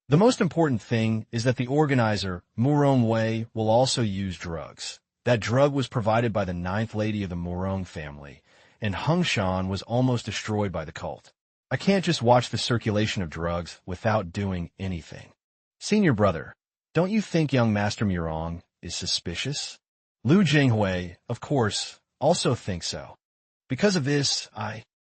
Speaker 1: The most important thing is that the organizer, Murong Wei, will also use drugs. That drug was provided by the 9th lady of the Murong family, and Hengshan was almost destroyed by the cult. I can't just watch the circulation of drugs without doing anything. Senior brother, don't you think young Master Murong is suspicious? Lu Jinghui, of course, also thinks so. Because of this,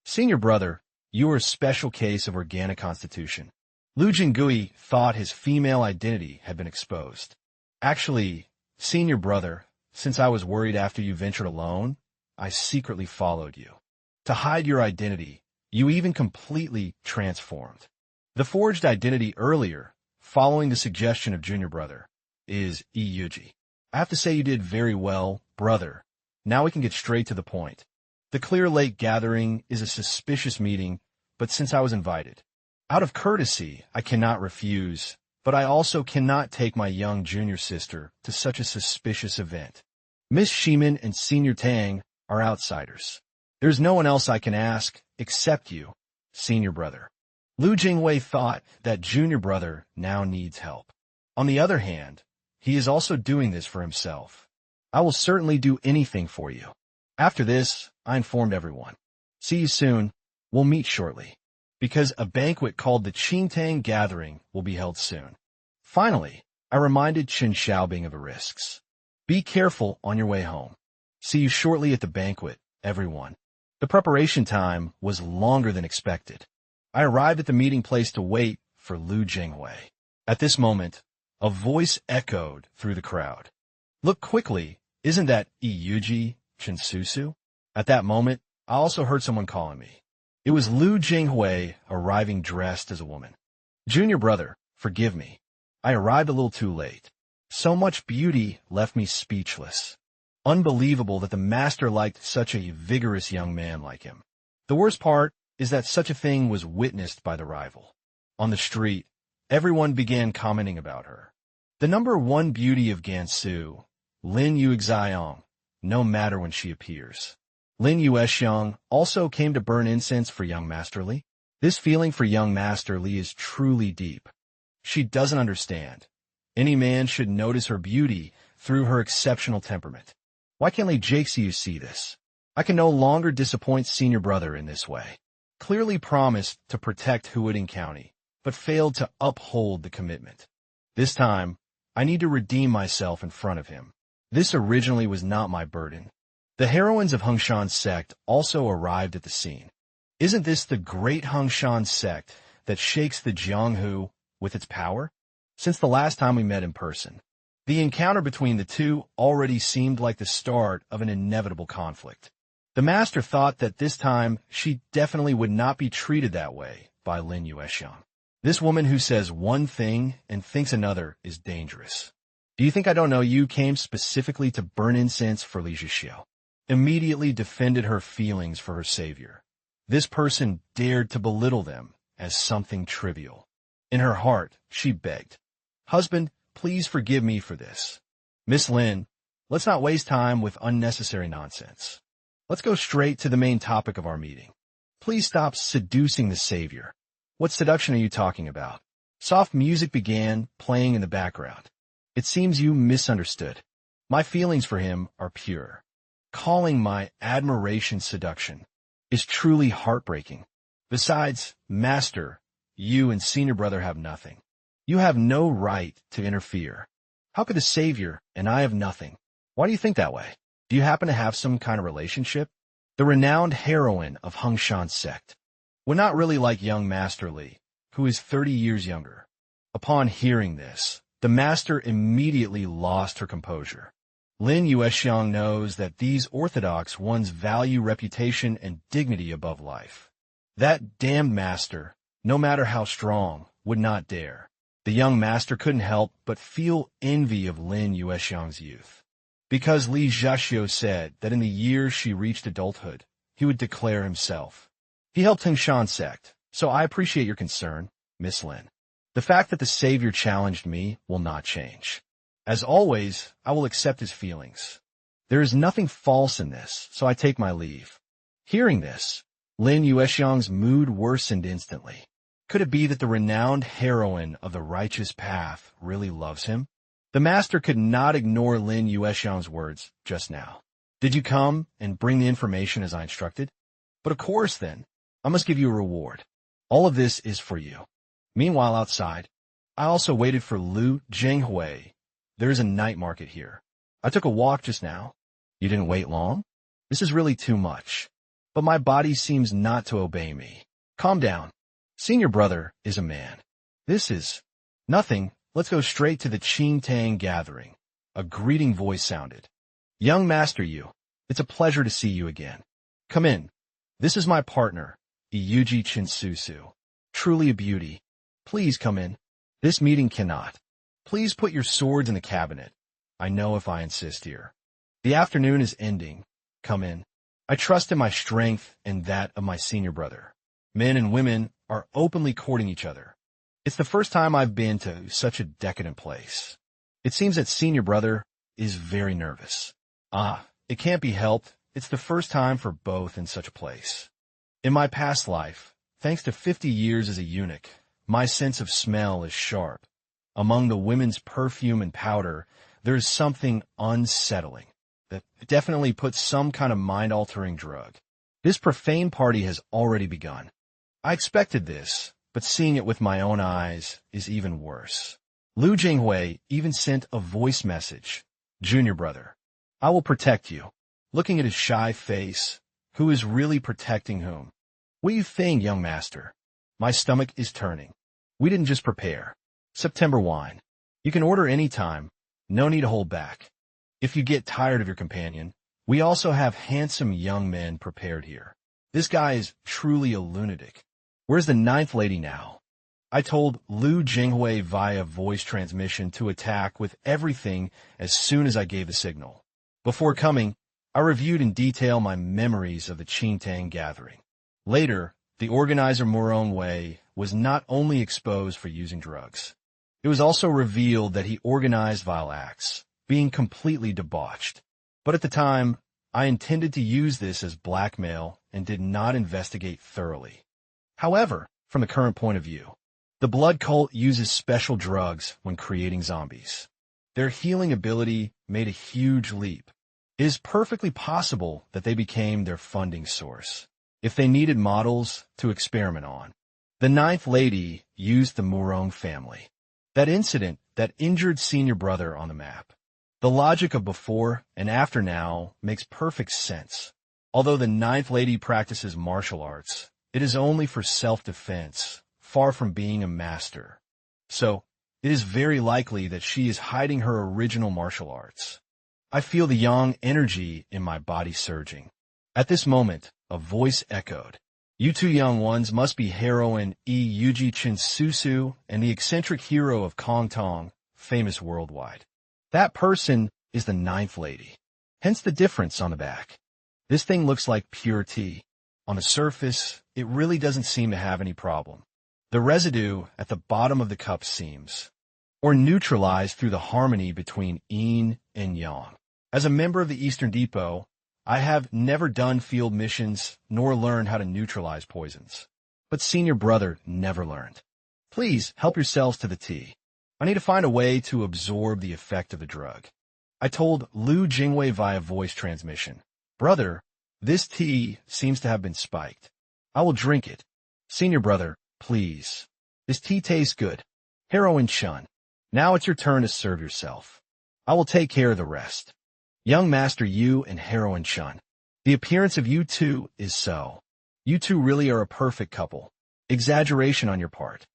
Speaker 1: Senior brother, you are a special case of organic constitution. Lu Jingui thought his female identity had been exposed. Actually, senior brother, since I was worried after you ventured alone, I secretly followed you. To hide your identity, you even completely transformed. The forged identity earlier, following the suggestion of junior brother, is Yuji. I have to say you did very well, brother. Now we can get straight to the point. The Clear Lake gathering is a suspicious meeting, but since I was invited, out of courtesy, I cannot refuse, but I also cannot take my young junior sister to such a suspicious event. Miss Shimin and Senior Tang are outsiders. There's no one else I can ask except you, senior brother. Lu Jingwei thought that junior brother now needs help. On the other hand, he is also doing this for himself. I will certainly do anything for you. After this, I informed everyone. See you soon. We'll meet shortly. because a banquet called the Qingtang Gathering will be held soon. Finally, I reminded Chen Xiaobing of her risks. Be careful on your way home. See you shortly at the banquet, everyone. The preparation time was longer than expected. I arrived at the meeting place to wait for Lu Jinghui. At this moment, a voice echoed through the crowd. Look quickly, isn't that Iyuji Chinsusu? At that moment, I also heard someone calling me. It was Lu Jinghui arriving dressed as a woman. Junior brother, forgive me. I arrived a little too late. So much beauty left me speechless. Unbelievable that the master liked such a vigorous young man like him. The worst part is that such a thing was witnessed by the rival. On the street, everyone began commenting about her. The number one beauty of Gansu, Lin Yuxiang, no matter when she appears. Lin Yuxiang also came to burn incense for young Master Li. This feeling for young Master Li is truly deep. She doesn't understand. Any man should notice her beauty through her exceptional temperament. Why can't Li Jixiu see this? I can no longer disappoint senior brother in this way. Clearly promised to protect Huading County, but failed to uphold the commitment. This time, I need to redeem myself in front of him. This originally was not my burden. The heroines of Hengshan sect also arrived at the scene. Isn't this the great Hengshan sect that shakes the Jianghu with its power? Since the last time we met in person, the encounter between the two already seemed like the start of an inevitable conflict. The master thought that this time she definitely would not be treated that way by Lin Yuxiang. This woman who says one thing and thinks another is dangerous. Do you think I don't know you came specifically to burn incense for Li Zhixiu? Immediately defended her feelings for her savior. This person dared to belittle them as something trivial. In her heart, she begged, "Husband, please forgive me for this. Miss Lin, let's not waste time with unnecessary nonsense. Let's go straight to the main topic of our meeting. Please stop seducing the savior." What seduction are you talking about? Soft music began playing in the background. It seems you misunderstood. My feelings for him are pure. Calling my admiration seduction is truly heartbreaking. Besides, Master, you and senior brother have nothing. You have no right to interfere. How could the savior and I have nothing? Why do you think that way? Do you happen to have some kind of relationship? The renowned heroine of Hengshan sect would not really like young Master Li, who is 30 years younger. Upon hearing this, the master immediately lost her composure. Lin Yuxiang knows that these orthodox ones value reputation and dignity above life. That damned master, no matter how strong, would not dare. The young master couldn't help but feel envy of Lin Yuxiang's youth. Because Li Zhixiu said that in the year she reached adulthood, he would declare himself. He helped Hengshan sect, so I appreciate your concern, Miss Lin. The fact that the savior challenged me will not change. As always, I will accept his feelings. There is nothing false in this, so I take my leave. Hearing this, Lin Yuxiang's mood worsened instantly. Could it be that the renowned heroine of the righteous path really loves him? The master could not ignore Lin Yuxiang's words just now. Did you come and bring the information as I instructed? But of course then, I must give you a reward. All of this is for you. Meanwhile outside, I also waited for Lu Jinghui. There is a night market here. I took a walk just now. You didn't wait long? This is really too much. But my body seems not to obey me. Calm down. Senior brother is a man. This is nothing. Let's go straight to the Qingtang Gathering. A greeting voice sounded. Young Master Yu, it's a pleasure to see you again. Come in. This is my partner, Iyuji Chinsusu. Truly a beauty. Please come in. This meeting cannot. Please put your swords in the cabinet. I know if I insist here. The afternoon is ending. Come in. I trust in my strength and that of my senior brother. Men and women are openly courting each other. It's the first time I've been to such a decadent place. It seems that senior brother is very nervous. It can't be helped. It's the first time for both in such a place. In my past life, thanks to 50 years as a eunuch, my sense of smell is sharp. Among the women's perfume and powder, there is something unsettling that definitely puts some kind of mind-altering drug. This profane party has already begun. I expected this, but seeing it with my own eyes is even worse. Lu Jinghui even sent a voice message. Junior brother, I will protect you. Looking at his shy face, who is really protecting whom? What do you think, young master? My stomach is turning. We didn't just prepare. September wine. You can order any time. No need to hold back. If you get tired of your companion, we also have handsome young men prepared here. This guy is truly a lunatic. Where's the ninth lady now? I told Lu Jinghui via voice transmission to attack with everything as soon as I gave the signal. Before coming, I reviewed in detail my memories of the Qingtang gathering. Later, the organizer Murong Wei was not only exposed for using drugs. It was also revealed that he organized vile acts, being completely debauched. But at the time, I intended to use this as blackmail and did not investigate thoroughly. However, from the current point of view, the blood cult uses special drugs when creating zombies. Their healing ability made a huge leap. It is perfectly possible that they became their funding source, if they needed models to experiment on. The ninth lady used the Murong family. That incident that injured senior brother on the map. The logic of before and after now makes perfect sense. Although the ninth lady practices martial arts, it is only for self-defense, far from being a master. So, it is very likely that she is hiding her original martial arts. I feel the yang energy in my body surging. At this moment, a voice echoed. You two young ones must be heroine Yuji Chinsusu and the eccentric hero of Kong Tong, famous worldwide. That person is the ninth lady. Hence the difference on the back. This thing looks like pure tea. On the surface, it really doesn't seem to have any problem. The residue at the bottom of the cup seems, or neutralized through the harmony between yin and yang. As a member of the Eastern Depot, I have never done field missions nor learned how to neutralize poisons. But senior brother never learned. Please help yourselves to the tea. I need to find a way to absorb the effect of the drug. I told Lu Jinghui via voice transmission. Brother, this tea seems to have been spiked. I will drink it. Senior brother, please. This tea tastes good. Heroine Shun. Now it's your turn to serve yourself. I will take care of the rest. Young Master Yu and Heroine Shun. The appearance of you two is so. You two really are a perfect couple. Exaggeration on your part.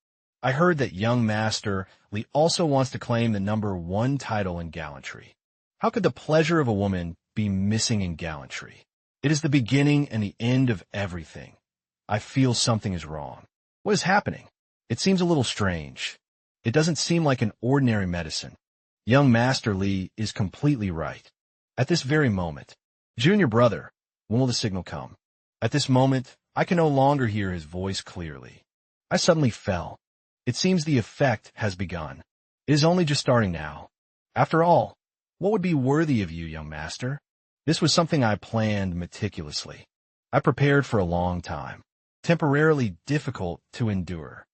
Speaker 1: I heard that young Master Li also wants to claim the #1 title in gallantry. How could the pleasure of a woman be missing in gallantry? It is the beginning and the end of everything. I feel something is wrong. What is happening? It seems a little strange. It doesn't seem like an ordinary medicine. Young Master Li is completely right. At this very moment, junior brother, when will the signal come? At this moment, I can no longer hear his voice clearly. I suddenly fell. It seems the effect has begun. It is only just starting now. After all, what would be worthy of you, young master? This was something I planned meticulously. I prepared for a long time. Temporarily difficult to endure.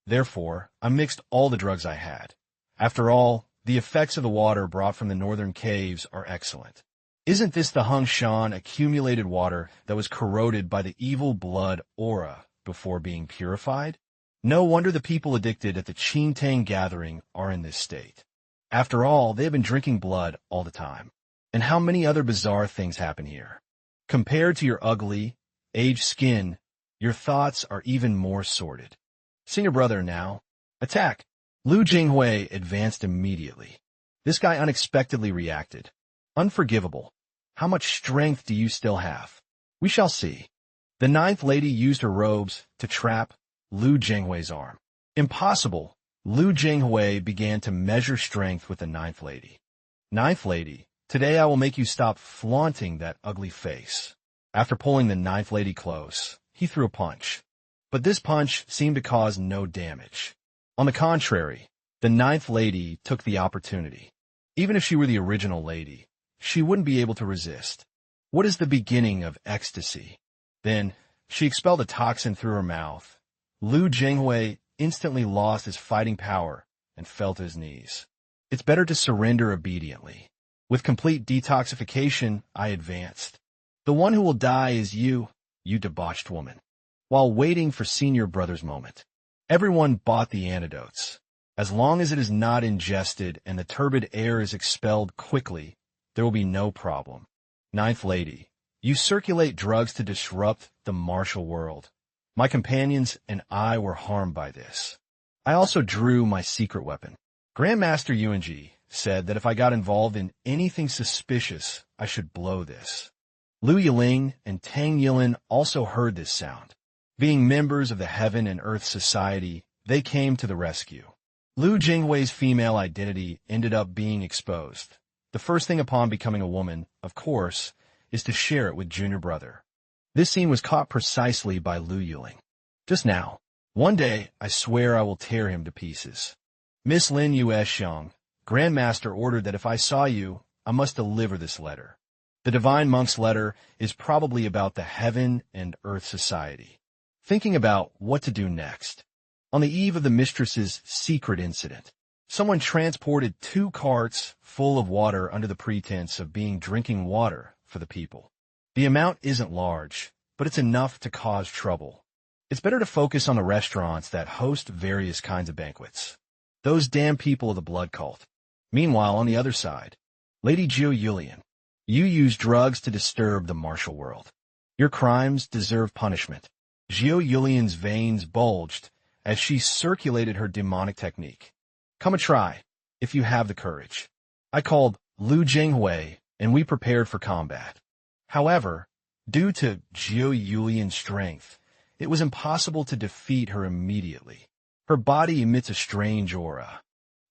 Speaker 1: Therefore, I mixed all the drugs I had. After all, the effects of the water brought from the northern caves are excellent. Isn't this the Hungshan accumulated water that was corroded by the evil blood aura before being purified? No wonder the people addicted at the Qingtang gathering are in this state. After all, they have been drinking blood all the time. And how many other bizarre things happen here? Compared to your ugly, aged skin, your thoughts are even more sordid. Senior brother now. Attack! Lu Jinghui advanced immediately. This guy unexpectedly reacted. Unforgivable. How much strength do you still have? We shall see. The ninth lady used her robes to trap Lu Jinghui's arm. Impossible. Lu Jinghui began to measure strength with the ninth lady. Ninth lady, today I will make you stop flaunting that ugly face. After pulling the ninth lady close, he threw a punch. But this punch seemed to cause no damage. On the contrary, the ninth lady took the opportunity. Even if she were the original lady, she wouldn't be able to resist. What is the beginning of ecstasy? Then, she expelled a toxin through her mouth. Lu Jinghui instantly lost his fighting power and fell to his knees. It's better to surrender obediently. With complete detoxification, I advanced. The one who will die is you, you debauched woman. while waiting for senior brother's moment. Everyone bought the antidotes. As long as it is not ingested and the turbid air is expelled quickly, there will be no problem. Ninth lady, you circulate drugs to disrupt the martial world. My companions and I were harmed by this. I also drew my secret weapon. Grandmaster Yuanji said that if I got involved in anything suspicious, I should blow this. Lu Yiling and Tang Yilin also heard this sound. Being members of the Heaven and Earth Society, they came to the rescue. Lu Jinghui's female identity ended up being exposed. The first thing upon becoming a woman, of course, is to share it with junior brother. This scene was caught precisely by Lu Yiling. Just now. One day, I swear I will tear him to pieces. Miss Lin Yuexiang, Grandmaster ordered that if I saw you, I must deliver this letter. The Divine Monk's letter is probably about the Heaven and Earth Society. Thinking about what to do next. On the eve of the mistress's secret incident, someone transported 2 carts full of water under the pretense of being drinking water for the people. The amount isn't large, but it's enough to cause trouble. It's better to focus on the restaurants that host various kinds of banquets. Those damn people of the blood cult. Meanwhile, on the other side, Lady Jiu Yulian, you use drugs to disturb the martial world. Your crimes deserve punishment. Jiu Yulian's veins bulged as she circulated her demonic technique. Come and try, if you have the courage. I called Lu Jinghui, and we prepared for combat. However, due to Jiu Yulian's strength, it was impossible to defeat her immediately. Her body emits a strange aura.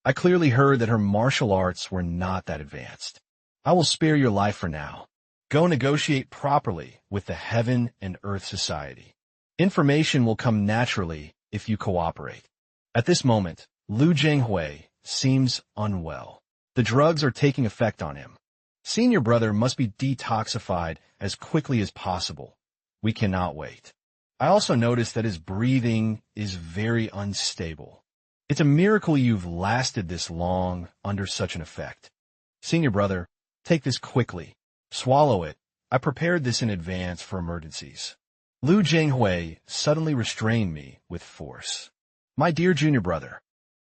Speaker 1: I clearly heard that her martial arts were not that advanced. I will spare your life for now. Go negotiate properly with the Heaven and Earth Society. Information will come naturally if you cooperate. At this moment, Lu Jinghui seems unwell. The drugs are taking effect on him. Senior brother must be detoxified as quickly as possible. We cannot wait. I also noticed that his breathing is very unstable. It's a miracle you've lasted this long under such an effect. Senior brother, take this quickly. Swallow it. I prepared this in advance for emergencies. Lu Jinghui suddenly restrained me with force. My dear junior brother,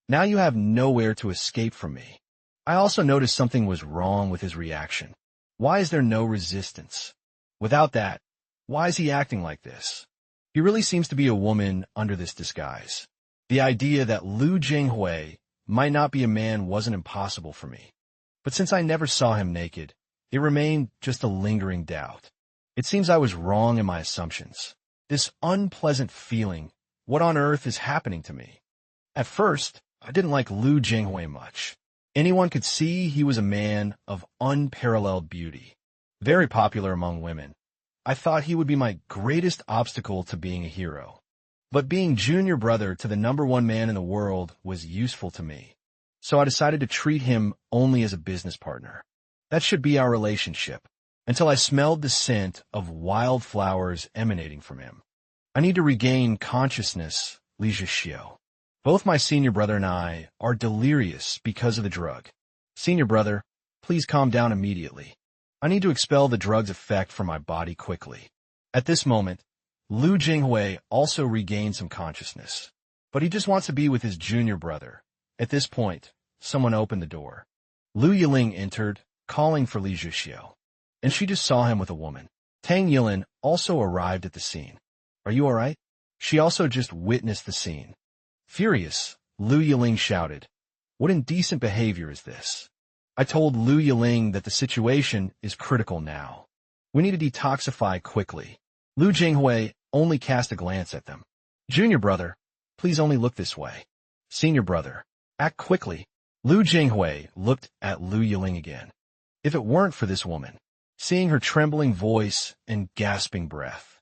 Speaker 1: now you have nowhere to escape from me. I also noticed something was wrong with his reaction. Why is there no resistance? Without that, why is he acting like this? He really seems to be a woman under this disguise. The idea that Lu Jinghui might not be a man wasn't impossible for me. But since I never saw him naked, it remained just a lingering doubt. It seems I was wrong in my assumptions. This unpleasant feeling, what on earth is happening to me? At first, I didn't like Lu Jinghui much. Anyone could see he was a man of unparalleled beauty, very popular among women. I thought he would be my greatest obstacle to being a hero. But being junior brother to the #1 man in the world was useful to me. So I decided to treat him only as a business partner. That should be our relationship, until I smelled the scent of wildflowers emanating from him. I need to regain consciousness, Li Zhixiu. Both my senior brother and I are delirious because of the drug. Senior brother, please calm down immediately. I need to expel the drug's effect from my body quickly. At this moment, Lu Jinghui also regained some consciousness. But he just wants to be with his junior brother. At this point, someone opened the door. Lu Yiling entered, calling for Li Zhixiu. And she just saw him with a woman. Tang Yilin also arrived at the scene. Are you all right? She also just witnessed the scene. Furious, Lu Yiling shouted, "What indecent behavior is this?" I told Lu Yiling that the situation is critical now. We need to detoxify quickly. Lu Jinghui only cast a glance at them. Junior brother, please only look this way. Senior brother, act quickly. Lu Jinghui looked at Lu Yiling again. If it weren't for this woman, seeing her trembling voice and gasping breath,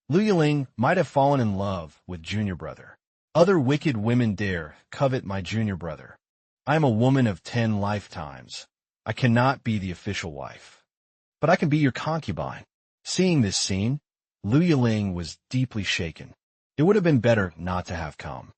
Speaker 1: Lu Yiling might have fallen in love with junior brother. Other wicked women dare covet my junior brother. I am a woman of 10 lifetimes. I cannot be the official wife. But I can be your concubine. Seeing this scene, Lu Yiling was deeply shaken. It would have been better not to have come.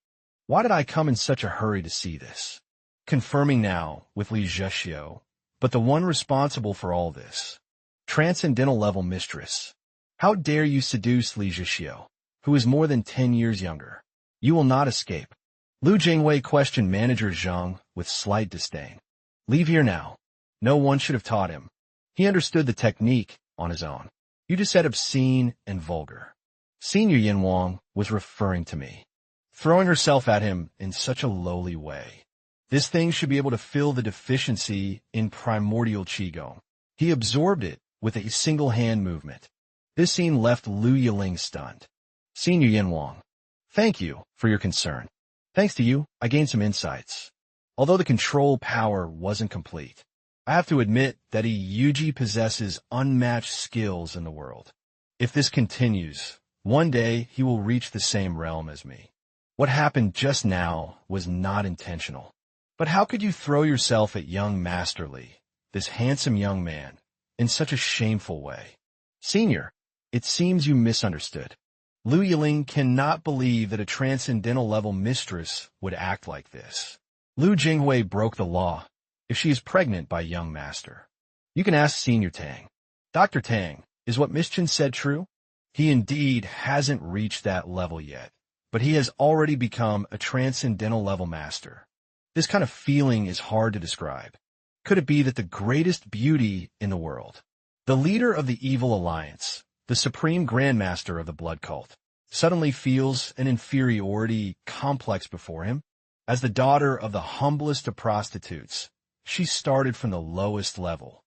Speaker 1: Why did I come in such a hurry to see this? Confirming now with Li Zhixiu, but the one responsible for all this. Transcendental level mistress. How dare you seduce Li Zhixiu? who is more than 10 years younger. You will not escape. Lu Jingwei questioned manager Zhang with slight disdain. Leave here now. No one should have taught him. He understood the technique on his own. You just said obscene and vulgar. Senior Yin Wang was referring to me, throwing herself at him in such a lowly way. This thing should be able to fill the deficiency in primordial qigong. He absorbed it with a single hand movement. This scene left Lu Yiling stunned. Senior Yin Wang, thank you for your concern. Thanks to you, I gained some insights. Although the control power wasn't complete, I have to admit that Yuji possesses unmatched skills in the world. If this continues, one day he will reach the same realm as me. What happened just now was not intentional. But how could you throw yourself at young Master Li, this handsome young man, in such a shameful way? Senior, it seems you misunderstood. Lu Yiling cannot believe that a transcendental level mistress would act like this. Lu Jinghui broke the law if she is pregnant by young master. You can ask Senior Tang. Dr. Tang, is what Miss Chen said true? He indeed hasn't reached that level yet, but he has already become a transcendental level master. This kind of feeling is hard to describe. Could it be that the greatest beauty in the world, the leader of the evil alliance, the supreme grandmaster of the blood cult, suddenly feels an inferiority complex before him? As the daughter of the humblest of prostitutes, she started from the lowest level.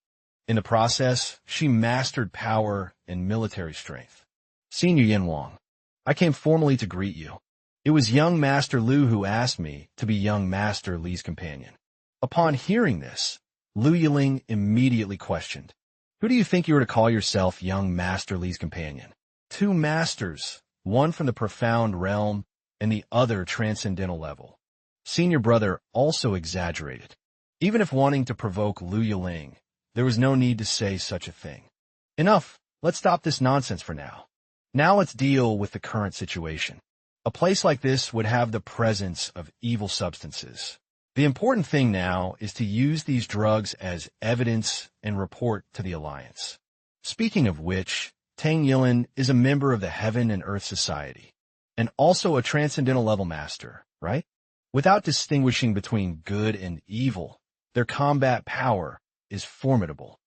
Speaker 1: In the process, she mastered power and military strength. Senior Yin Wang, I came formally to greet you. It was young Master Lu who asked me to be young Master Li's companion. Upon hearing this, Lu Yiling immediately questioned, who do you think you are to call yourself young Master Li's companion? Two masters, one from the profound realm and the other transcendental level. Senior brother also exaggerated. Even if wanting to provoke Lu Yiling, there was no need to say such a thing. Enough, let's stop this nonsense for now. Now let's deal with the current situation. A place like this would have the presence of evil substances. The important thing now is to use these drugs as evidence and report to the Alliance. Speaking of which, Tang Yilin is a member of the Heaven and Earth Society, and also a transcendental level master, right? Without distinguishing between good and evil, their combat power is formidable.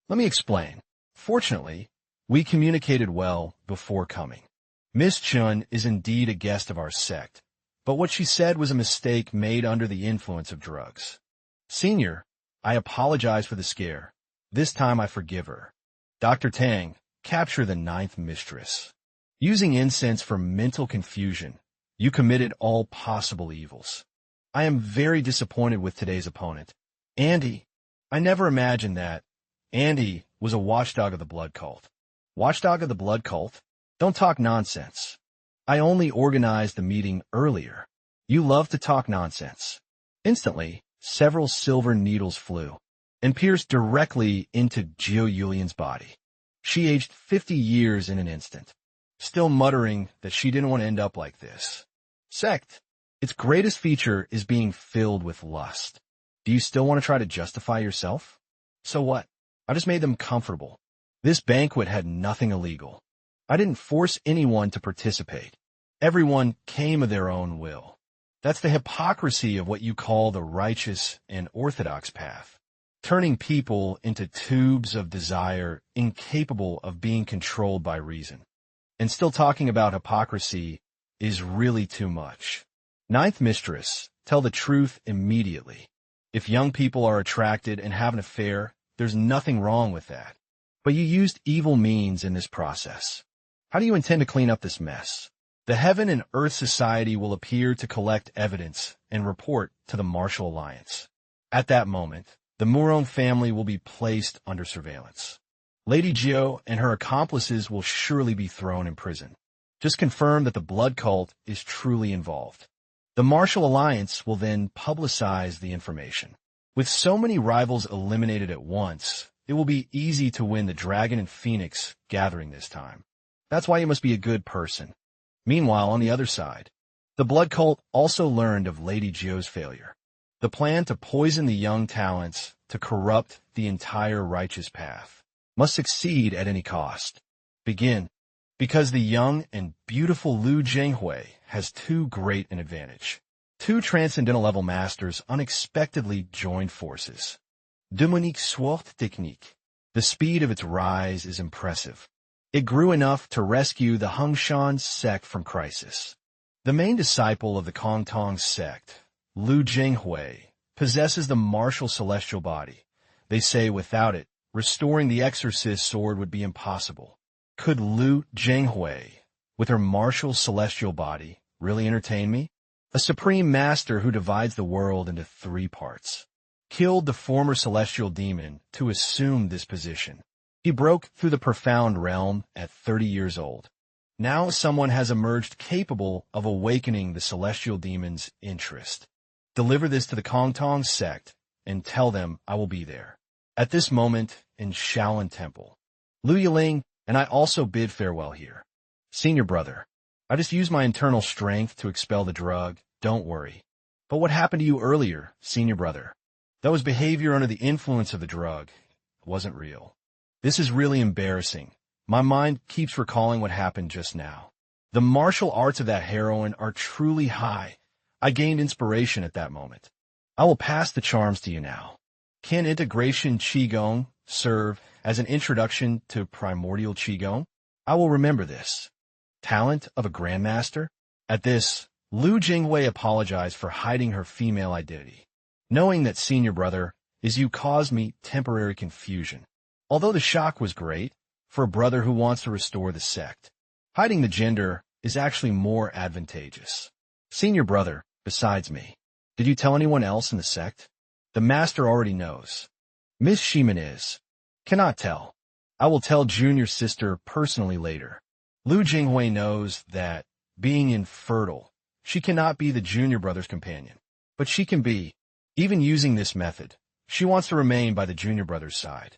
Speaker 1: Let me explain. Fortunately, we communicated well before coming. Miss Chun is indeed a guest of our sect, but what she said was a mistake made under the influence of drugs. Senior, I apologize for the scare. This time I forgive her. Dr. Tang, capture the 9th mistress. Using incense for mental confusion, you committed all possible evils. I am very disappointed with today's opponent. Andy, I never imagined that. Andy was a watchdog of the blood cult. Watchdog of the blood cult? Don't talk nonsense. I only organized the meeting earlier. You love to talk nonsense. Instantly, several silver needles flew and pierced directly into Jiu Yulian's body. She aged 50 years in an instant, still muttering that she didn't want to end up like this. Sect, its greatest feature is being filled with lust. Do you still want to try to justify yourself? So what? I just made them comfortable. This banquet had nothing illegal. I didn't force anyone to participate. Everyone came of their own will. That's the hypocrisy of what you call the righteous and orthodox path, turning people into tubes of desire incapable of being controlled by reason. And still talking about hypocrisy is really too much. 9th mistress, tell the truth immediately. If young people are attracted and have an affair, there's nothing wrong with that. But you used evil means in this process. How do you intend to clean up this mess? The Heaven and Earth Society will appear to collect evidence and report to the Martial Alliance. At that moment, the Muron family will be placed under surveillance. Lady Jiu and her accomplices will surely be thrown in prison. Just confirm that the blood cult is truly involved. The Martial Alliance will then publicize the information. With so many rivals eliminated at once, it will be easy to win the Dragon and Phoenix gathering this time. That's why you must be a good person. Meanwhile, on the other side, the blood cult also learned of Lady Jiu's failure. The plan to poison the young talents to corrupt the entire righteous path must succeed at any cost. Begin. Because the young and beautiful Lu Jinghui has too great an advantage. Two transcendental level masters unexpectedly joined forces. Demonique Swort Technique. The speed of its rise is impressive. It grew enough to rescue the Hongshan sect from crisis. The main disciple of the Kongtong sect, Lu Jinghui, possesses the martial celestial body. They say without it, restoring the exorcist's sword would be impossible. Could Lu Jinghui, with her martial celestial body, really entertain me? A supreme master who divides the world into three parts. Killed the former celestial demon to assume this position. He broke through the profound realm at 30 years old. Now someone has emerged capable of awakening the celestial demon's interest. Deliver this to the Kongtong sect and tell them I will be there. At this moment in Shaolin Temple. Lu Yiling and I also bid farewell here. Senior brother, I just used my internal strength to expel the drug, don't worry. But what happened to you earlier, senior brother? That was behavior under the influence of the drug. It wasn't real. This is really embarrassing. My mind keeps recalling what happened just now. The martial arts of that heroine are truly high. I gained inspiration at that moment. I will pass the charms to you now. Can integration Qigong serve as an introduction to primordial Qigong? I will remember this. Talent of a grandmaster? At this, Lu Jinghui apologized for hiding her female identity. Knowing that senior brother is you caused me temporary confusion. Although the shock was great, for a brother who wants to restore the sect, hiding the gender is actually more advantageous. Senior brother, besides me, did you tell anyone else in the sect? The master already knows. Miss Shiman is. Cannot tell. I will tell junior sister personally later. Lu Jinghui knows that, being infertile, she cannot be the junior brother's companion. But she can be. Even using this method, she wants to remain by the junior brother's side.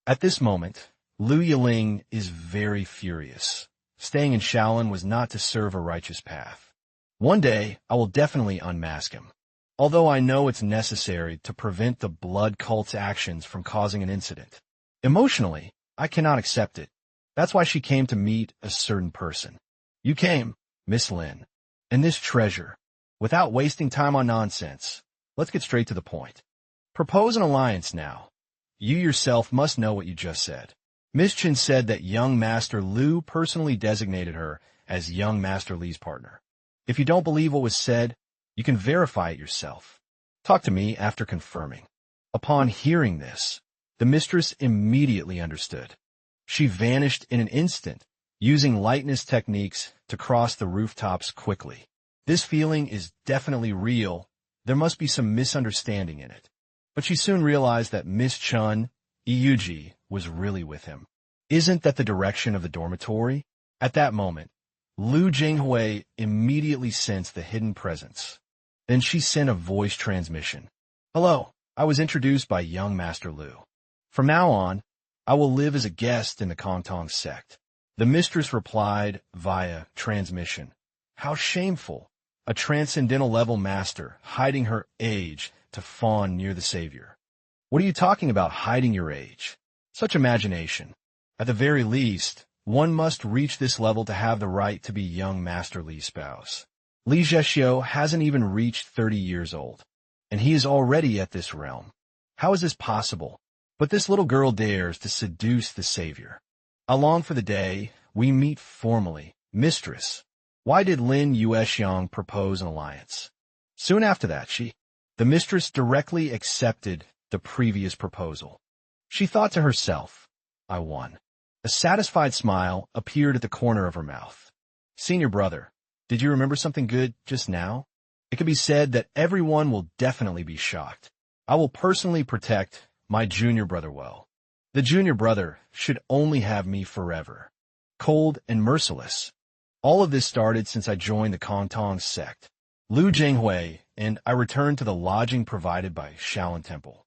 Speaker 1: At this moment, Lu Yiling is very furious. Staying in Shaolin was not to serve a righteous path. One day, I will definitely unmask him. Although I know it's necessary to prevent the blood cult's actions from causing an incident. Emotionally, I cannot accept it. That's why she came to meet a certain person. You came, Miss Lin. And this treasure. Without wasting time on nonsense, let's get straight to the point. Propose an alliance now. You yourself must know what you just said. Miss Chen said that young Master Lu personally designated her as young Master Li's partner. If you don't believe what was said, you can verify it yourself. Talk to me after confirming. Upon hearing this, the mistress immediately understood. She vanished in an instant, using lightness techniques to cross the rooftops quickly. This feeling is definitely real. There must be some misunderstanding in it. But she soon realized that Miss Chun, Iyuji, was really with him. Isn't that the direction of the dormitory? At that moment, Lu Jinghui immediately sensed the hidden presence. Then she sent a voice transmission. Hello, I was introduced by young Master Lu. From now on, I will live as a guest in the Kongtong sect. The mistress replied via transmission. How shameful. A transcendental level master hiding her age to fawn near the savior. What are you talking about hiding your age? Such imagination. At the very least, one must reach this level to have the right to be young Master Li's spouse. Li Zhexiu hasn't even reached 30 years old, and he is already at this realm. How is this possible? But this little girl dares to seduce the savior. I long for the day we meet formally. Mistress, why did Lin Yuexiang propose an alliance? Soon after that, the mistress directly accepted the previous proposal. She thought to herself, I won. A satisfied smile appeared at the corner of her mouth. Senior brother, did you remember something good just now? It can be said that everyone will definitely be shocked. I will personally protect my junior brother well. The junior brother should only have me forever. Cold and merciless. All of this started since I joined the Kongtong sect. Lu Jinghui and I returned to the lodging provided by Shaolin Temple.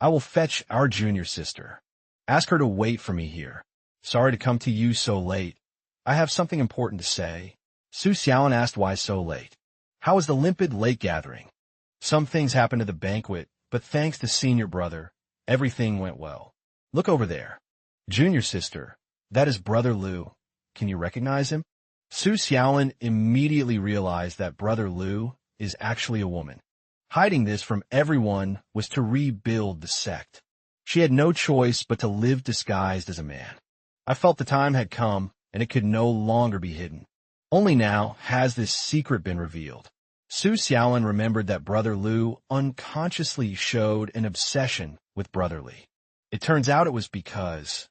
Speaker 1: I will fetch our junior sister. Ask her to wait for me here. Sorry to come to you so late. I have something important to say. Su Xiaolin asked why so late. How was the limpid late gathering? Some things happened at the banquet, but thanks to senior brother, everything went well. Look over there. Junior sister, that is brother Lu. Can you recognize him? Su Xiaolin immediately realized that Brother Lu is actually a woman. Hiding this from everyone was to rebuild the sect. She had no choice but to live disguised as a man. I felt the time had come, and it could no longer be hidden. Only now has this secret been revealed. Su Xiaolin remembered that Brother Lu unconsciously showed an obsession with Brother Li. It turns out it was because,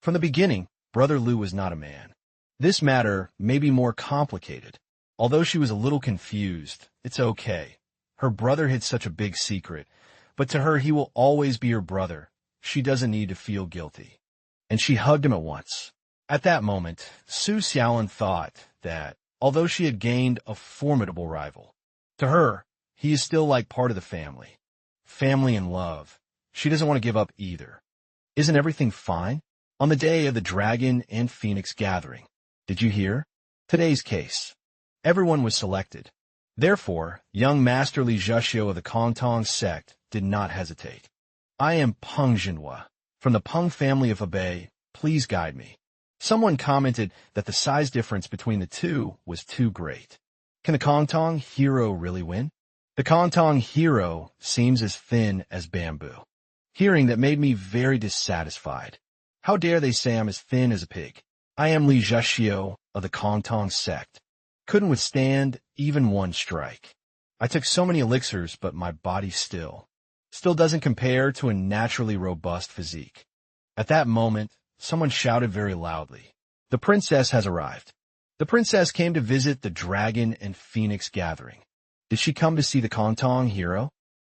Speaker 1: from the beginning, Brother Lu was not a man. This matter may be more complicated. Although she was a little confused, it's okay. Her brother hid such a big secret, but to her he will always be her brother. She doesn't need to feel guilty. And she hugged him at once. At that moment, Su Xiaolin thought that, although she had gained a formidable rival, to her, he is still like part of the family. Family and love. She doesn't want to give up either. Isn't everything fine? On the day of the Dragon and Phoenix gathering, did you hear? Today's case. Everyone was selected. Therefore, young Master Li Zhuxiu of the Kongtong sect did not hesitate. I am Peng Jinhua, from the Peng family of Hebei. Please guide me. Someone commented that the size difference between the two was too great. Can the Kongtong hero really win? The Kongtong hero seems as thin as bamboo. Hearing that made me very dissatisfied. How dare they say I'm as thin as a pig? I am Li Zhuxiu of the Kongtong sect. Couldn't withstand even one strike. I took so many elixirs, but my body still doesn't compare to a naturally robust physique. At that moment, someone shouted very loudly, "The princess has arrived." The princess came to visit the Dragon and Phoenix gathering. Did she come to see the Kongtong hero?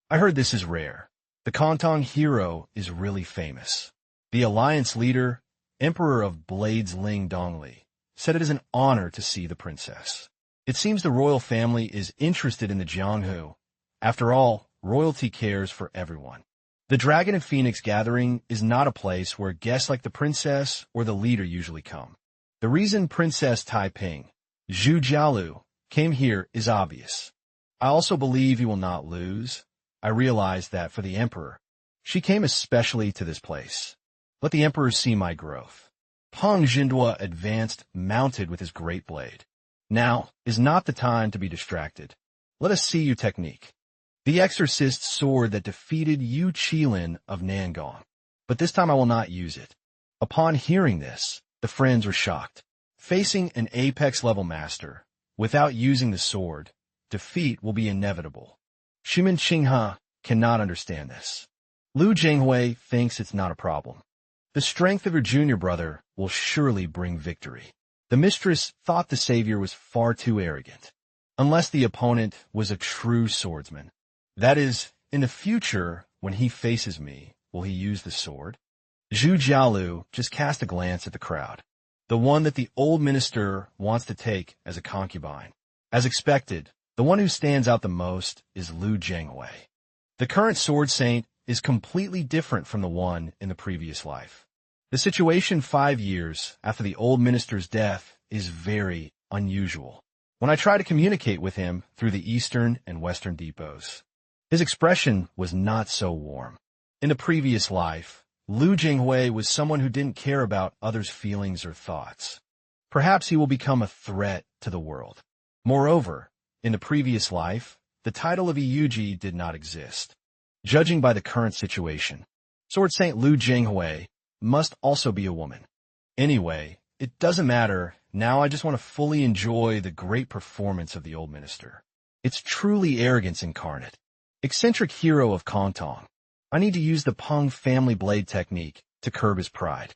Speaker 1: I heard this is rare. The Kongtong hero is really famous. The alliance leader, Emperor of Blades Ling Dongli, said it is an honor to see the princess. It seems the royal family is interested in the Jianghu. After all, royalty cares for everyone. The Dragon and Phoenix gathering is not a place where guests like the princess or the leader usually come. The reason Princess Taiping, Zhu Jialu, came here is obvious. I also believe he will not lose. I realize that for the Emperor, she came especially to this place. Let the Emperor see my growth. Peng Jinhua advanced mounted with his great blade. Now is not the time to be distracted. Let us see your technique. The exorcist's sword that defeated Yu Qilin of Nangong. But this time I will not use it. Upon hearing this, the friends were shocked. Facing an apex-level master, without using the sword, defeat will be inevitable. Shimin Qinghe cannot understand this. Lu Jinghui thinks it's not a problem. The strength of her junior brother will surely bring victory. The mistress thought the savior was far too arrogant. Unless the opponent was a true swordsman. That is, in the future, when he faces me, will he use the sword? Zhu Jialu just cast a glance at the crowd. The one that the old minister wants to take as a concubine. As expected, the one who stands out the most is Lu Jinghui. The current sword saint is completely different from the one in the previous life. The situation 5 years after the old minister's death is very unusual. When I try to communicate with him through the eastern and western depots, his expression was not so warm. In the previous life, Lu Jinghui was someone who didn't care about others' feelings or thoughts. Perhaps he will become a threat to the world. Moreover, in the previous life, the title of Yuji did not exist. Judging by the current situation, Sword Saint Lu Jinghui must also be a woman. Anyway, it doesn't matter. Now I just want to fully enjoy the great performance of the old minister. It's truly arrogance incarnate. Eccentric hero of Kongtong. I need to use the Peng family blade technique to curb his pride.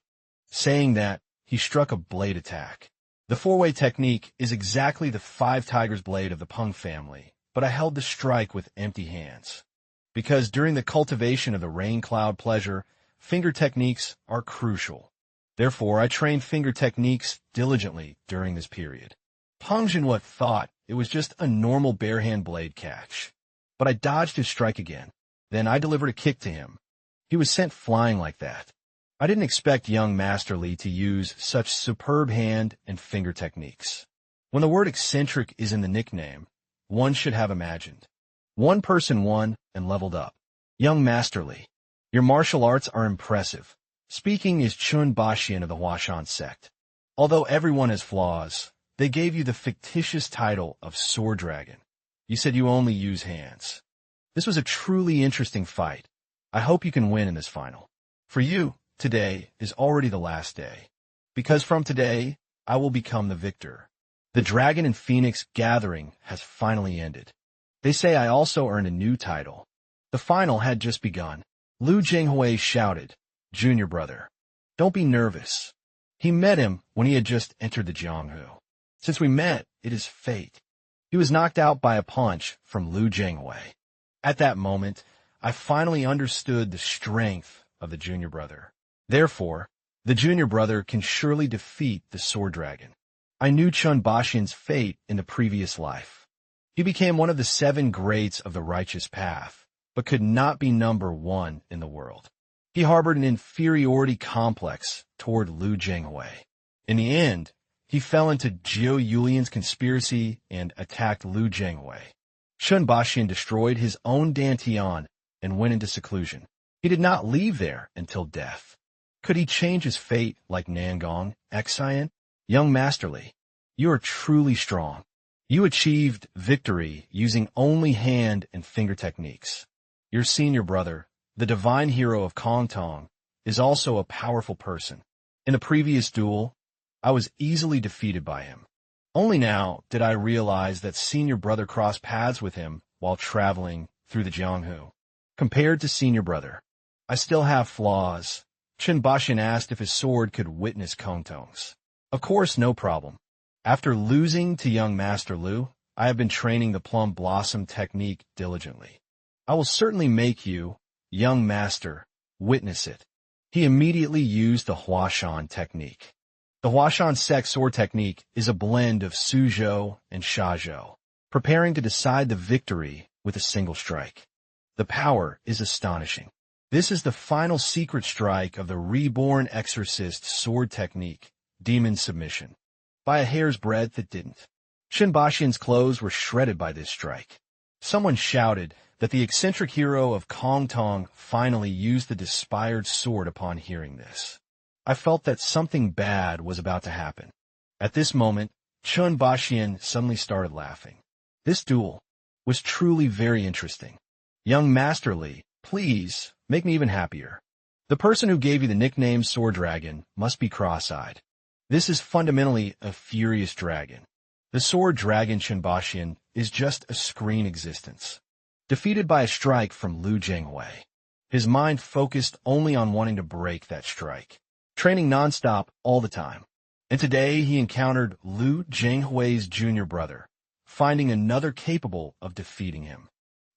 Speaker 1: Saying that, he struck a blade attack. The four-way technique is exactly the 5 tigers blade of the Peng family, but I held the strike with empty hands. Because during the cultivation of the rain cloud pleasure, finger techniques are crucial. Therefore, I trained finger techniques diligently during this period. Peng Jinhua thought it was just a normal bare-hand blade catch. But I dodged his strike again. Then I delivered a kick to him. He was sent flying like that. I didn't expect young Master Li to use such superb hand and finger techniques. When the word eccentric is in the nickname, one should have imagined. One person won and leveled up. Young Master Li, your martial arts are impressive. Speaking is Chun Bashian of the Huashan sect. Although everyone has flaws, they gave you the fictitious title of Sword Dragon. You said you only use hands. This was a truly interesting fight. I hope you can win in this final. For you, today is already the last day. Because from today, I will become the victor. The Dragon and Phoenix gathering has finally ended. They say I also earned a new title. The final had just begun. Lu Jinghui shouted, "Junior brother, don't be nervous." He met him when he had just entered the Jianghu. Since we met, it is fate. He was knocked out by a punch from Lu Jinghui. At that moment, I finally understood the strength of the junior brother. Therefore, the junior brother can surely defeat the Sword Dragon. I knew Chun Baxian's fate in the previous life. He became one of the 7 greats of the righteous path, but could not be number 1 in the world. He harbored an inferiority complex toward Lu Jinghui. In the end, he fell into Jiu Yulian's conspiracy and attacked Lu Jinghui. Chun Baxian destroyed his own Dantian and went into seclusion. He did not leave there until death. Could he change his fate like Nangong, Xian? Young Masterly, you are truly strong. You achieved victory using only hand and finger techniques. Your senior brother, the divine hero of Kongtong, is also a powerful person. In the previous duel, I was easily defeated by him. Only now did I realize that senior brother crossed paths with him while traveling through the Jianghu. Compared to senior brother, I still have flaws. Chun Baxian asked if his sword could witness Kongtong's. Of course, no problem. After losing to young Master Lu, I have been training the Plum Blossom technique diligently. I will certainly make you, young master, witness it. He immediately used the Huashan technique. The Huashan Sec sword technique is a blend of Suzhou and Shazhou, preparing to decide the victory with a single strike. The power is astonishing. This is the final secret strike of the reborn exorcist sword technique, Demon Submission. By a hair's breadth it didn't. Chun Baxian's clothes were shredded by this strike. Someone shouted that the eccentric hero of Kongtong finally used the despised sword upon hearing this. I felt that something bad was about to happen. At this moment, Chun Baxian suddenly started laughing. This duel was truly very interesting. Young Masterly, please make me even happier. The person who gave you the nickname Sword Dragon must be cross-eyed. This is fundamentally a furious dragon. The Sword Dragon Chun Baxian is just a screen existence. Defeated by a strike from Lu Jinghui. His mind focused only on wanting to break that strike. Training nonstop all the time. And today he encountered Lu Jinghui's junior brother, finding another capable of defeating him.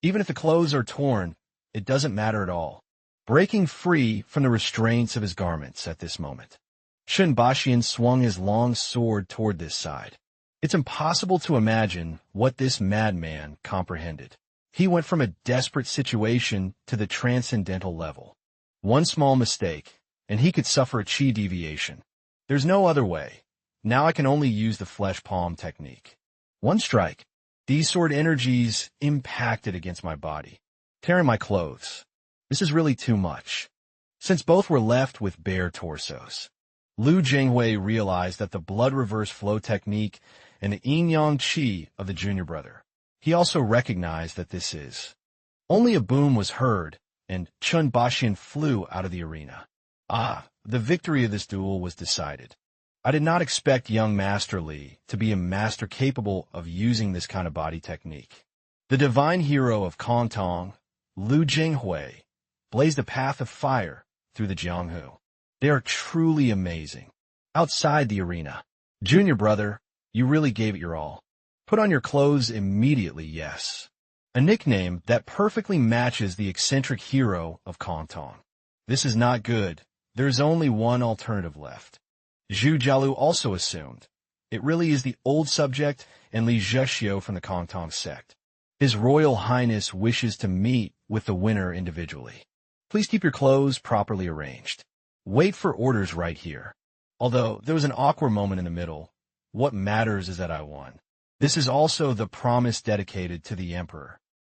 Speaker 1: Even if the clothes are torn, it doesn't matter at all. Breaking free from the restraints of his garments at this moment. Chun Baxian swung his long sword toward this side. It's impossible to imagine what this madman comprehended. He went from a desperate situation to the transcendental level. One small mistake, and he could suffer a chi deviation. There's no other way. Now I can only use the flesh palm technique. One strike. These sword energies impacted against my body, tearing my clothes. This is really too much. Since both were left with bare torsos. Lu Jinghui realized that the blood reverse flow technique and the yin-yang qi of the junior brother. He also recognized that this is. Only a boom was heard, and Chun Baxian flew out of the arena. The victory of this duel was decided. I did not expect young Master Li to be a master capable of using this kind of body technique. The divine hero of Kongtong, Lu Jinghui, blazed a path of fire through the Jianghu. They are truly amazing. Outside the arena, junior brother, you really gave it your all. Put on your clothes immediately, yes. A nickname that perfectly matches the eccentric hero of Kongtong. This is not good. There is only one alternative left. Zhu Jialu also assumed. It really is the old subject and Li Zhexio from the Kongtong sect. His Royal Highness wishes to meet with the winner individually. Please keep your clothes properly arranged. Wait for orders right here. Although there was an awkward moment in the middle, what matters is that I won. This is also the promise dedicated to the Emperor.